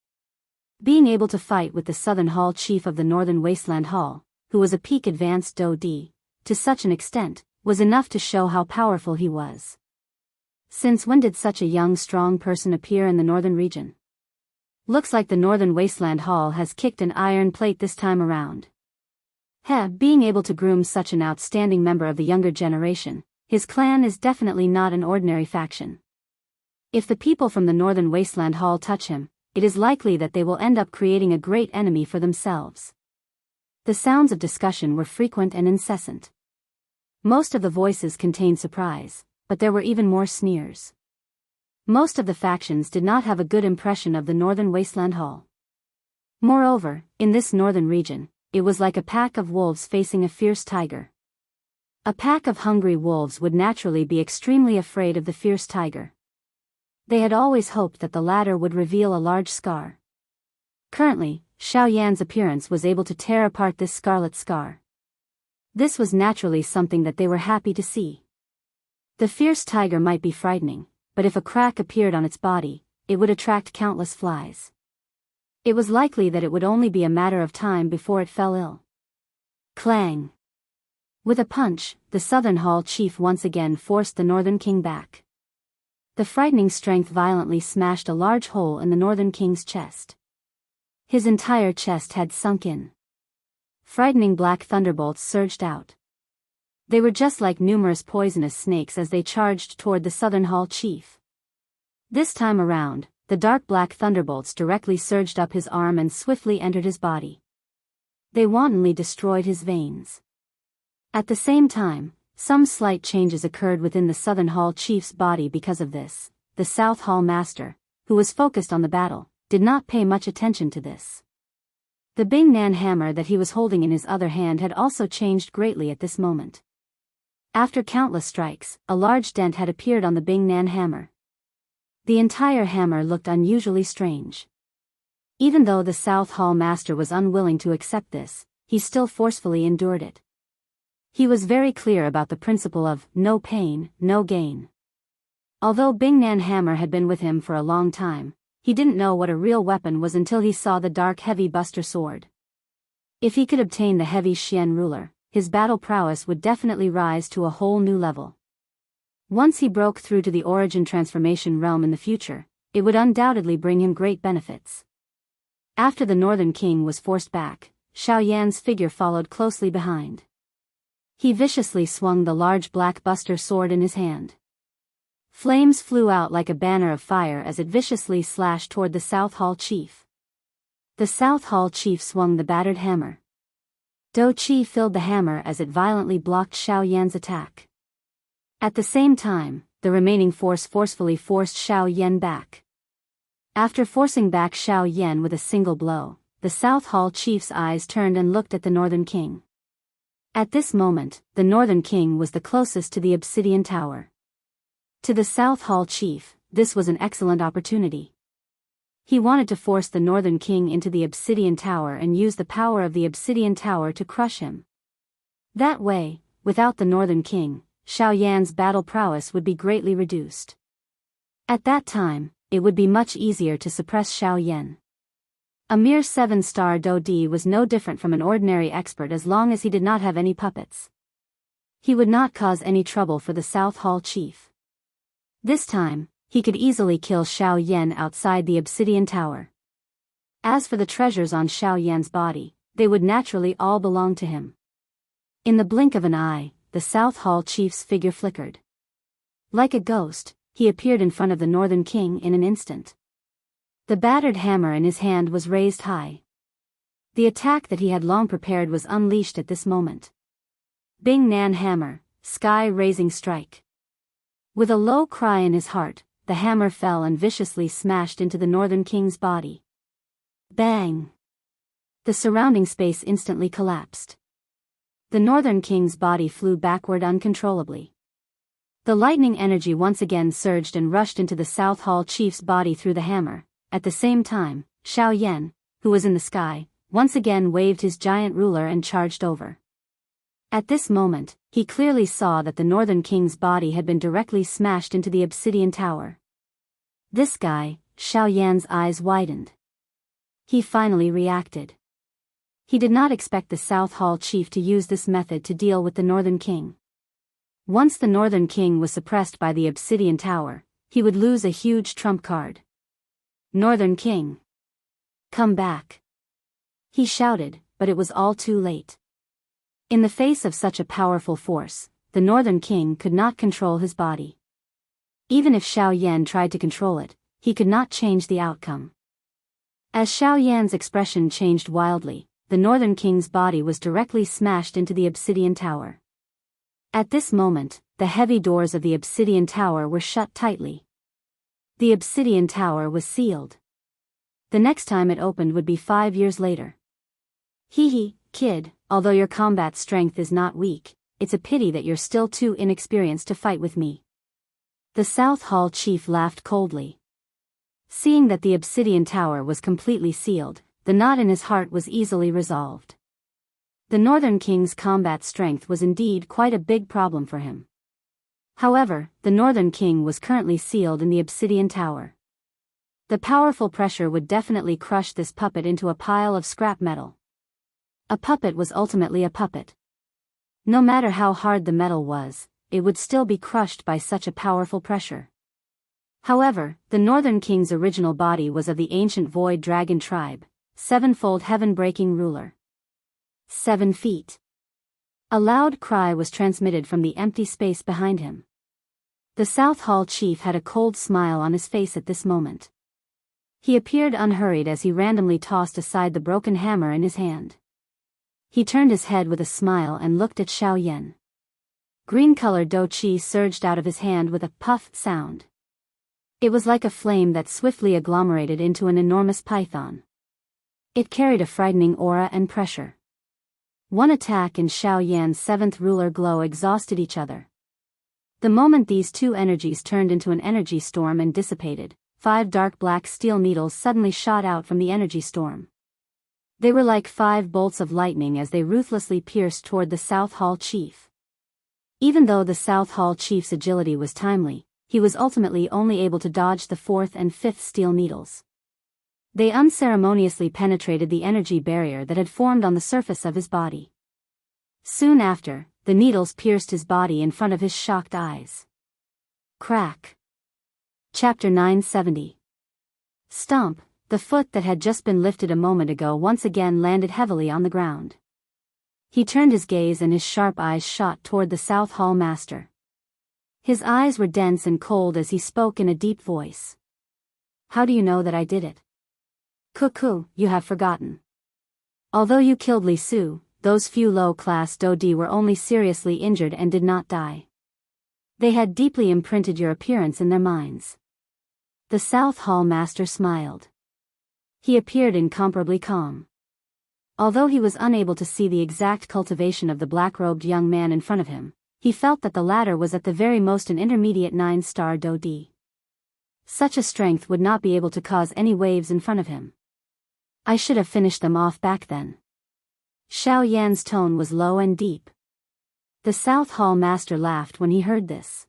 Speaker 1: Being able to fight with the Southern Hall Chief of the Northern Wasteland Hall, who was a peak advanced DoD, to such an extent, was enough to show how powerful he was. Since when did such a young strong person appear in the northern region? Looks like the Northern Wasteland Hall has kicked an iron plate this time around. Being able to groom such an outstanding member of the younger generation, his clan is definitely not an ordinary faction. If the people from the Northern Wasteland Hall touch him, it is likely that they will end up creating a great enemy for themselves. The sounds of discussion were frequent and incessant. Most of the voices contained surprise, but there were even more sneers. Most of the factions did not have a good impression of the Northern Wasteland Hall. Moreover, in this northern region, it was like a pack of wolves facing a fierce tiger. A pack of hungry wolves would naturally be extremely afraid of the fierce tiger. They had always hoped that the latter would reveal a large scar. Currently, Xiao Yan's appearance was able to tear apart this scarlet scar. This was naturally something that they were happy to see. The fierce tiger might be frightening, but if a crack appeared on its body, it would attract countless flies. It was likely that it would only be a matter of time before it fell ill. Clang! With a punch, the Southern Hall chief once again forced the Northern King back. The frightening strength violently smashed a large hole in the Northern King's chest. His entire chest had sunk in. Frightening black thunderbolts surged out. They were just like numerous poisonous snakes as they charged toward the Southern Hall chief. This time around, the dark black thunderbolts directly surged up his arm and swiftly entered his body. They wantonly destroyed his veins. At the same time, some slight changes occurred within the Southern Hall chief's body because of this. The South Hall master, who was focused on the battle, did not pay much attention to this. The Bing Nan hammer that he was holding in his other hand had also changed greatly at this moment. After countless strikes, a large dent had appeared on the Bing Nan hammer. The entire hammer looked unusually strange. Even though the South Hall master was unwilling to accept this, he still forcefully endured it. He was very clear about the principle of no pain, no gain. Although Bing Nan hammer had been with him for a long time, he didn't know what a real weapon was until he saw the dark heavy buster sword. If he could obtain the heavy Xian ruler, his battle prowess would definitely rise to a whole new level. Once he broke through to the origin transformation realm in the future, it would undoubtedly bring him great benefits. After the Northern King was forced back, Xiao Yan's figure followed closely behind. He viciously swung the large black buster sword in his hand. Flames flew out like a banner of fire as it viciously slashed toward the South Hall chief. The South Hall chief swung the battered hammer. Do Qi filled the hammer as it violently blocked Xiao Yan's attack. At the same time, the remaining force forcefully forced Xiao Yan back. After forcing back Xiao Yan with a single blow, the South Hall chief's eyes turned and looked at the Northern King. At this moment, the Northern King was the closest to the Obsidian Tower. To the South Hall chief, this was an excellent opportunity. He wanted to force the Northern King into the Obsidian Tower and use the power of the Obsidian Tower to crush him. That way, without the Northern King, Xiao Yan's battle prowess would be greatly reduced. At that time, it would be much easier to suppress Xiao Yan. A mere 7-star Do Di was no different from an ordinary expert as long as he did not have any puppets. He would not cause any trouble for the South Hall chief. This time, he could easily kill Xiao Yan outside the Obsidian Tower. As for the treasures on Xiao Yan's body, they would naturally all belong to him. In the blink of an eye, the South Hall chief's figure flickered. Like a ghost, he appeared in front of the Northern King in an instant. The battered hammer in his hand was raised high. The attack that he had long prepared was unleashed at this moment. Bing Nan hammer, sky-raising strike. With a low cry in his heart, the hammer fell and viciously smashed into the Northern King's body. Bang! The surrounding space instantly collapsed. The Northern King's body flew backward uncontrollably. The lightning energy once again surged and rushed into the South Hall chief's body through the hammer. At the same time, Xiao Yan, who was in the sky, once again waved his giant ruler and charged over. At this moment, he clearly saw that the Northern King's body had been directly smashed into the Obsidian Tower. This guy, Xiao Yan's eyes widened. He finally reacted. He did not expect the South Hall chief to use this method to deal with the Northern King. Once the Northern King was suppressed by the Obsidian Tower, he would lose a huge trump card. Northern King! Come back! He shouted, but it was all too late. In the face of such a powerful force, the Northern King could not control his body. Even if Xiao Yan tried to control it, he could not change the outcome. As Xiao Yan's expression changed wildly, the Northern King's body was directly smashed into the Obsidian Tower. At this moment, the heavy doors of the Obsidian Tower were shut tightly. The Obsidian Tower was sealed. The next time it opened would be 5 years later. Hee hee, kid, although your combat strength is not weak, it's a pity that you're still too inexperienced to fight with me." The South Hall chief laughed coldly. Seeing that the obsidian tower was completely sealed, the knot in his heart was easily resolved. The Northern King's combat strength was indeed quite a big problem for him. However, the Northern King was currently sealed in the obsidian tower. The powerful pressure would definitely crush this puppet into a pile of scrap metal. A puppet was ultimately a puppet. No matter how hard the metal was, it would still be crushed by such a powerful pressure. However, the Northern King's original body was of the ancient Void Dragon tribe, sevenfold heaven-breaking ruler. 7 feet. A loud cry was transmitted from the empty space behind him. The South Hall chief had a cold smile on his face at this moment. He appeared unhurried as he randomly tossed aside the broken hammer in his hand. He turned his head with a smile and looked at Xiao Yan. Green-colored do chi surged out of his hand with a puff sound. It was like a flame that swiftly agglomerated into an enormous python. It carried a frightening aura and pressure. One attack and Xiao Yan's 7th ruler glow exhausted each other. The moment these two energies turned into an energy storm and dissipated, 5 dark black steel needles suddenly shot out from the energy storm. They were like 5 bolts of lightning as they ruthlessly pierced toward the South Hall chief. Even though the South Hall chief's agility was timely, he was ultimately only able to dodge the 4th and 5th steel needles. They unceremoniously penetrated the energy barrier that had formed on the surface of his body. Soon after, the needles pierced his body in front of his shocked eyes. Crack. Chapter 970. Stomp. The foot that had just been lifted a moment ago once again landed heavily on the ground. He turned his gaze and his sharp eyes shot toward the South Hall master. His eyes were dense and cold as he spoke in a deep voice. "How do you know that I did it? Cuckoo, you have forgotten. Although you killed Li Su, those few low-class Dodi were only seriously injured and did not die. They had deeply imprinted your appearance in their minds." The South Hall master smiled. He appeared incomparably calm. Although he was unable to see the exact cultivation of the black-robed young man in front of him, he felt that the latter was at the very most an intermediate 9-star Dodi. Such a strength would not be able to cause any waves in front of him. "I should have finished them off back then." Xiao Yan's tone was low and deep. The South Hall master laughed when he heard this.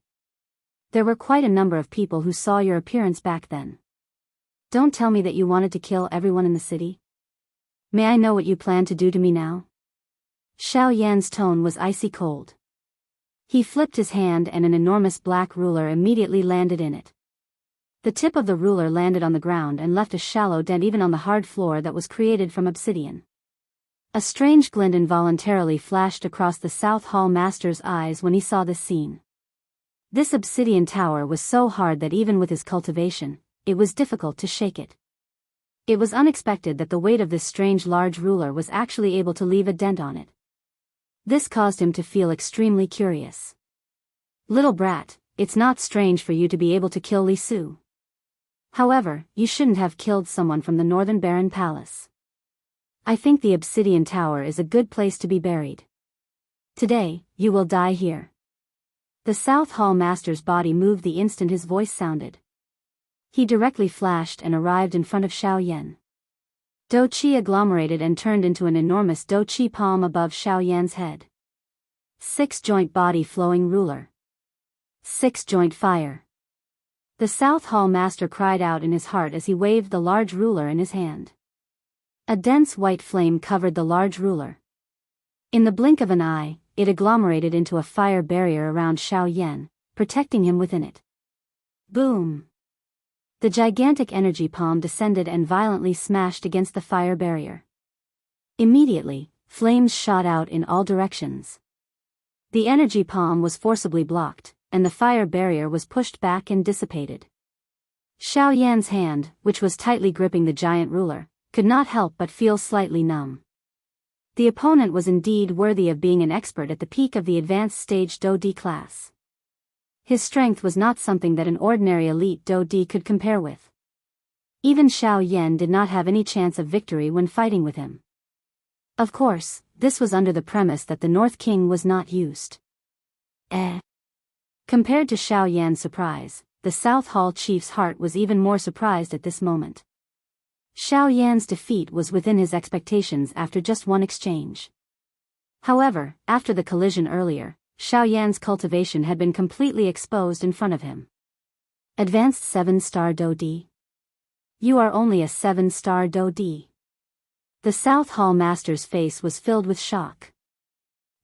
Speaker 1: "There were quite a number of people who saw your appearance back then. Don't tell me that you wanted to kill everyone in the city. May I know what you plan to do to me now?" Xiao Yan's tone was icy cold. He flipped his hand and an enormous black ruler immediately landed in it. The tip of the ruler landed on the ground and left a shallow dent even on the hard floor that was created from obsidian. A strange glint involuntarily flashed across the South Hall master's eyes when he saw this scene. This obsidian tower was so hard that even with his cultivation, it was difficult to shake it. It was unexpected that the weight of this strange large ruler was actually able to leave a dent on it. This caused him to feel extremely curious. "Little brat, it's not strange for you to be able to kill Li Su. However, you shouldn't have killed someone from the Northern Baron Palace. I think the obsidian tower is a good place to be buried. Today, you will die here." The South Hall master's body moved the instant his voice sounded. He directly flashed and arrived in front of Xiao Yan. Do Chi agglomerated and turned into an enormous Do Chi palm above Xiao Yan's head. 6-joint body flowing ruler. 6-joint fire. The South Hall master cried out in his heart as he waved the large ruler in his hand. A dense white flame covered the large ruler. In the blink of an eye, it agglomerated into a fire barrier around Xiao Yan, protecting him within it. Boom! The gigantic energy palm descended and violently smashed against the fire barrier. Immediately, flames shot out in all directions. The energy palm was forcibly blocked, and the fire barrier was pushed back and dissipated. Xiao Yan's hand, which was tightly gripping the giant ruler, could not help but feel slightly numb. The opponent was indeed worthy of being an expert at the peak of the advanced stage Do-D class. His strength was not something that an ordinary elite Do-D could compare with. Even Xiao Yan did not have any chance of victory when fighting with him. Of course, this was under the premise that the North King was not used. Compared to Xiao Yan's surprise, the South Hall chief's heart was even more surprised at this moment. Xiao Yan's defeat was within his expectations after just one exchange. However, after the collision earlier, Xiao Yan's cultivation had been completely exposed in front of him. Advanced 7-star Do-D. You are only a 7-star Do-D. The South Hall master's face was filled with shock.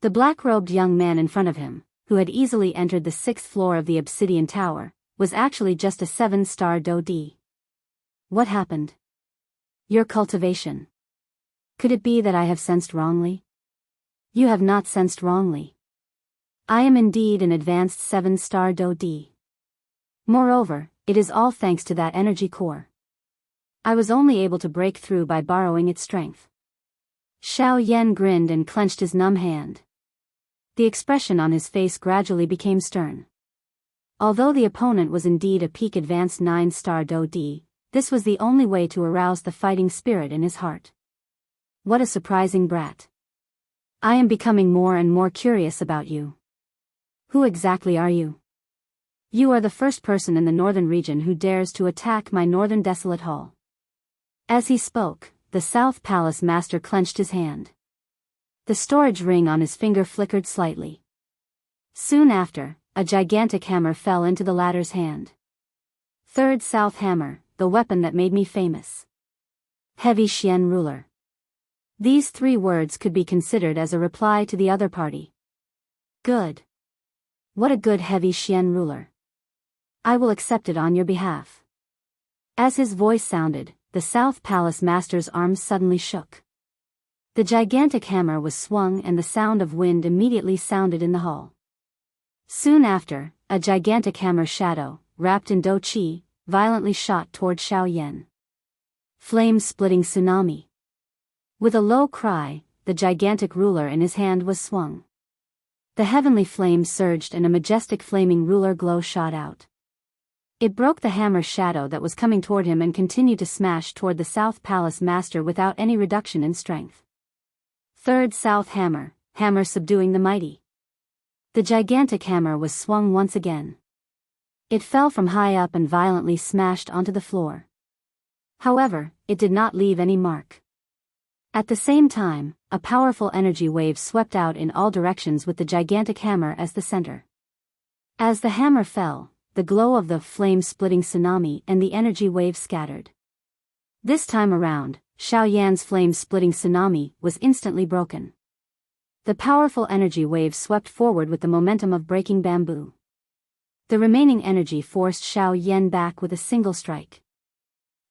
Speaker 1: The black-robed young man in front of him, who had easily entered the 6th floor of the Obsidian Tower, was actually just a 7-star Do-D. What happened? Your cultivation. Could it be that I have sensed wrongly? You have not sensed wrongly. I am indeed an advanced 7-star Do-D. Moreover, it is all thanks to that energy core. I was only able to break through by borrowing its strength. Xiao Yan grinned and clenched his numb hand. The expression on his face gradually became stern. Although the opponent was indeed a peak advanced 9-star Do-D, this was the only way to arouse the fighting spirit in his heart. What a surprising brat. I am becoming more and more curious about you. Who exactly are you? You are the first person in the northern region who dares to attack my northern desolate hall. As he spoke, the South Palace master clenched his hand. The storage ring on his finger flickered slightly. Soon after, a gigantic hammer fell into the latter's hand. Third South Hammer, the weapon that made me famous. Heavy Xian ruler. These 3 words could be considered as a reply to the other party. Good. What a good heavy Xian ruler. I will accept it on your behalf. As his voice sounded, the South Palace master's arms suddenly shook. The gigantic hammer was swung and the sound of wind immediately sounded in the hall. Soon after, a gigantic hammer shadow, wrapped in Do-Chi, violently shot toward Xiao Yan. Flame-splitting tsunami. With a low cry, the gigantic ruler in his hand was swung. The heavenly flame surged and a majestic flaming ruler glow shot out. It broke the hammer shadow that was coming toward him and continued to smash toward the South Palace master without any reduction in strength. Third South Hammer, hammer subduing the mighty. The gigantic hammer was swung once again. It fell from high up and violently smashed onto the floor. However, it did not leave any mark. At the same time, a powerful energy wave swept out in all directions with the gigantic hammer as the center. As the hammer fell, the glow of the flame-splitting tsunami and the energy wave scattered. This time around, Xiao Yan's flame-splitting tsunami was instantly broken. The powerful energy wave swept forward with the momentum of breaking bamboo. The remaining energy forced Xiao Yan back with a single strike.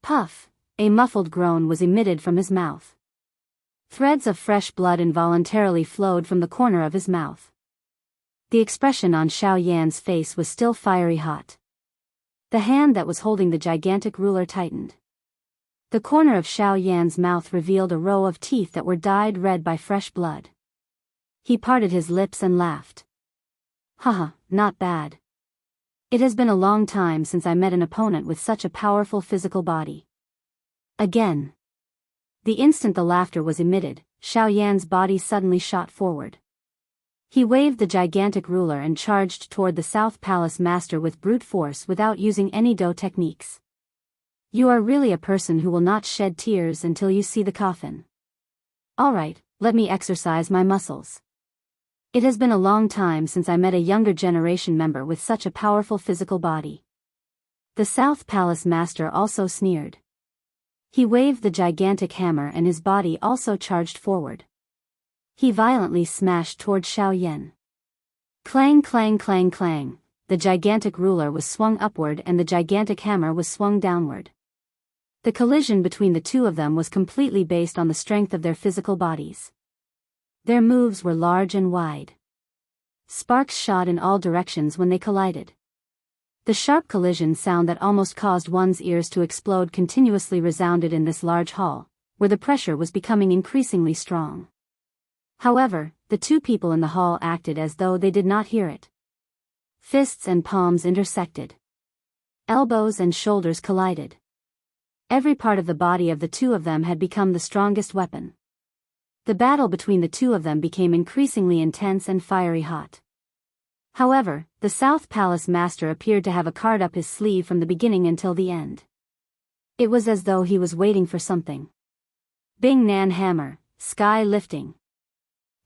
Speaker 1: Puff! A muffled groan was emitted from his mouth. Threads of fresh blood involuntarily flowed from the corner of his mouth. The expression on Xiao Yan's face was still fiery hot. The hand that was holding the gigantic ruler tightened. The corner of Xiao Yan's mouth revealed a row of teeth that were dyed red by fresh blood. He parted his lips and laughed. Haha, not bad. It has been a long time since I met an opponent with such a powerful physical body. Again. The instant the laughter was emitted, Xiao Yan's body suddenly shot forward. He waved the gigantic ruler and charged toward the South Palace master with brute force without using any Do techniques. You are really a person who will not shed tears until you see the coffin. Alright, let me exercise my muscles. It has been a long time since I met a younger generation member with such a powerful physical body. The South Palace master also sneered. He waved the gigantic hammer and his body also charged forward. He violently smashed toward Xiao Yan. Clang clang clang clang, the gigantic ruler was swung upward and the gigantic hammer was swung downward. The collision between the two of them was completely based on the strength of their physical bodies. Their moves were large and wide. Sparks shot in all directions when they collided. The sharp collision sound that almost caused one's ears to explode continuously resounded in this large hall, where the pressure was becoming increasingly strong. However, the two people in the hall acted as though they did not hear it. Fists and palms intersected. Elbows and shoulders collided. Every part of the body of the two of them had become the strongest weapon. The battle between the two of them became increasingly intense and fiery hot. However, the South Palace Master appeared to have a card up his sleeve from the beginning until the end. It was as though he was waiting for something. Bing Nan Hammer, sky lifting.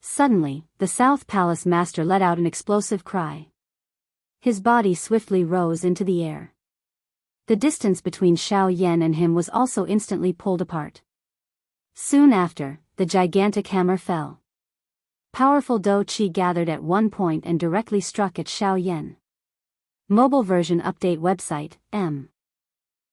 Speaker 1: Suddenly, the South Palace Master let out an explosive cry. His body swiftly rose into the air. The distance between Xiao Yan and him was also instantly pulled apart. Soon after, the gigantic hammer fell. Powerful Do Qi gathered at one point and directly struck at Xiao Yan. Mobile version update website, M.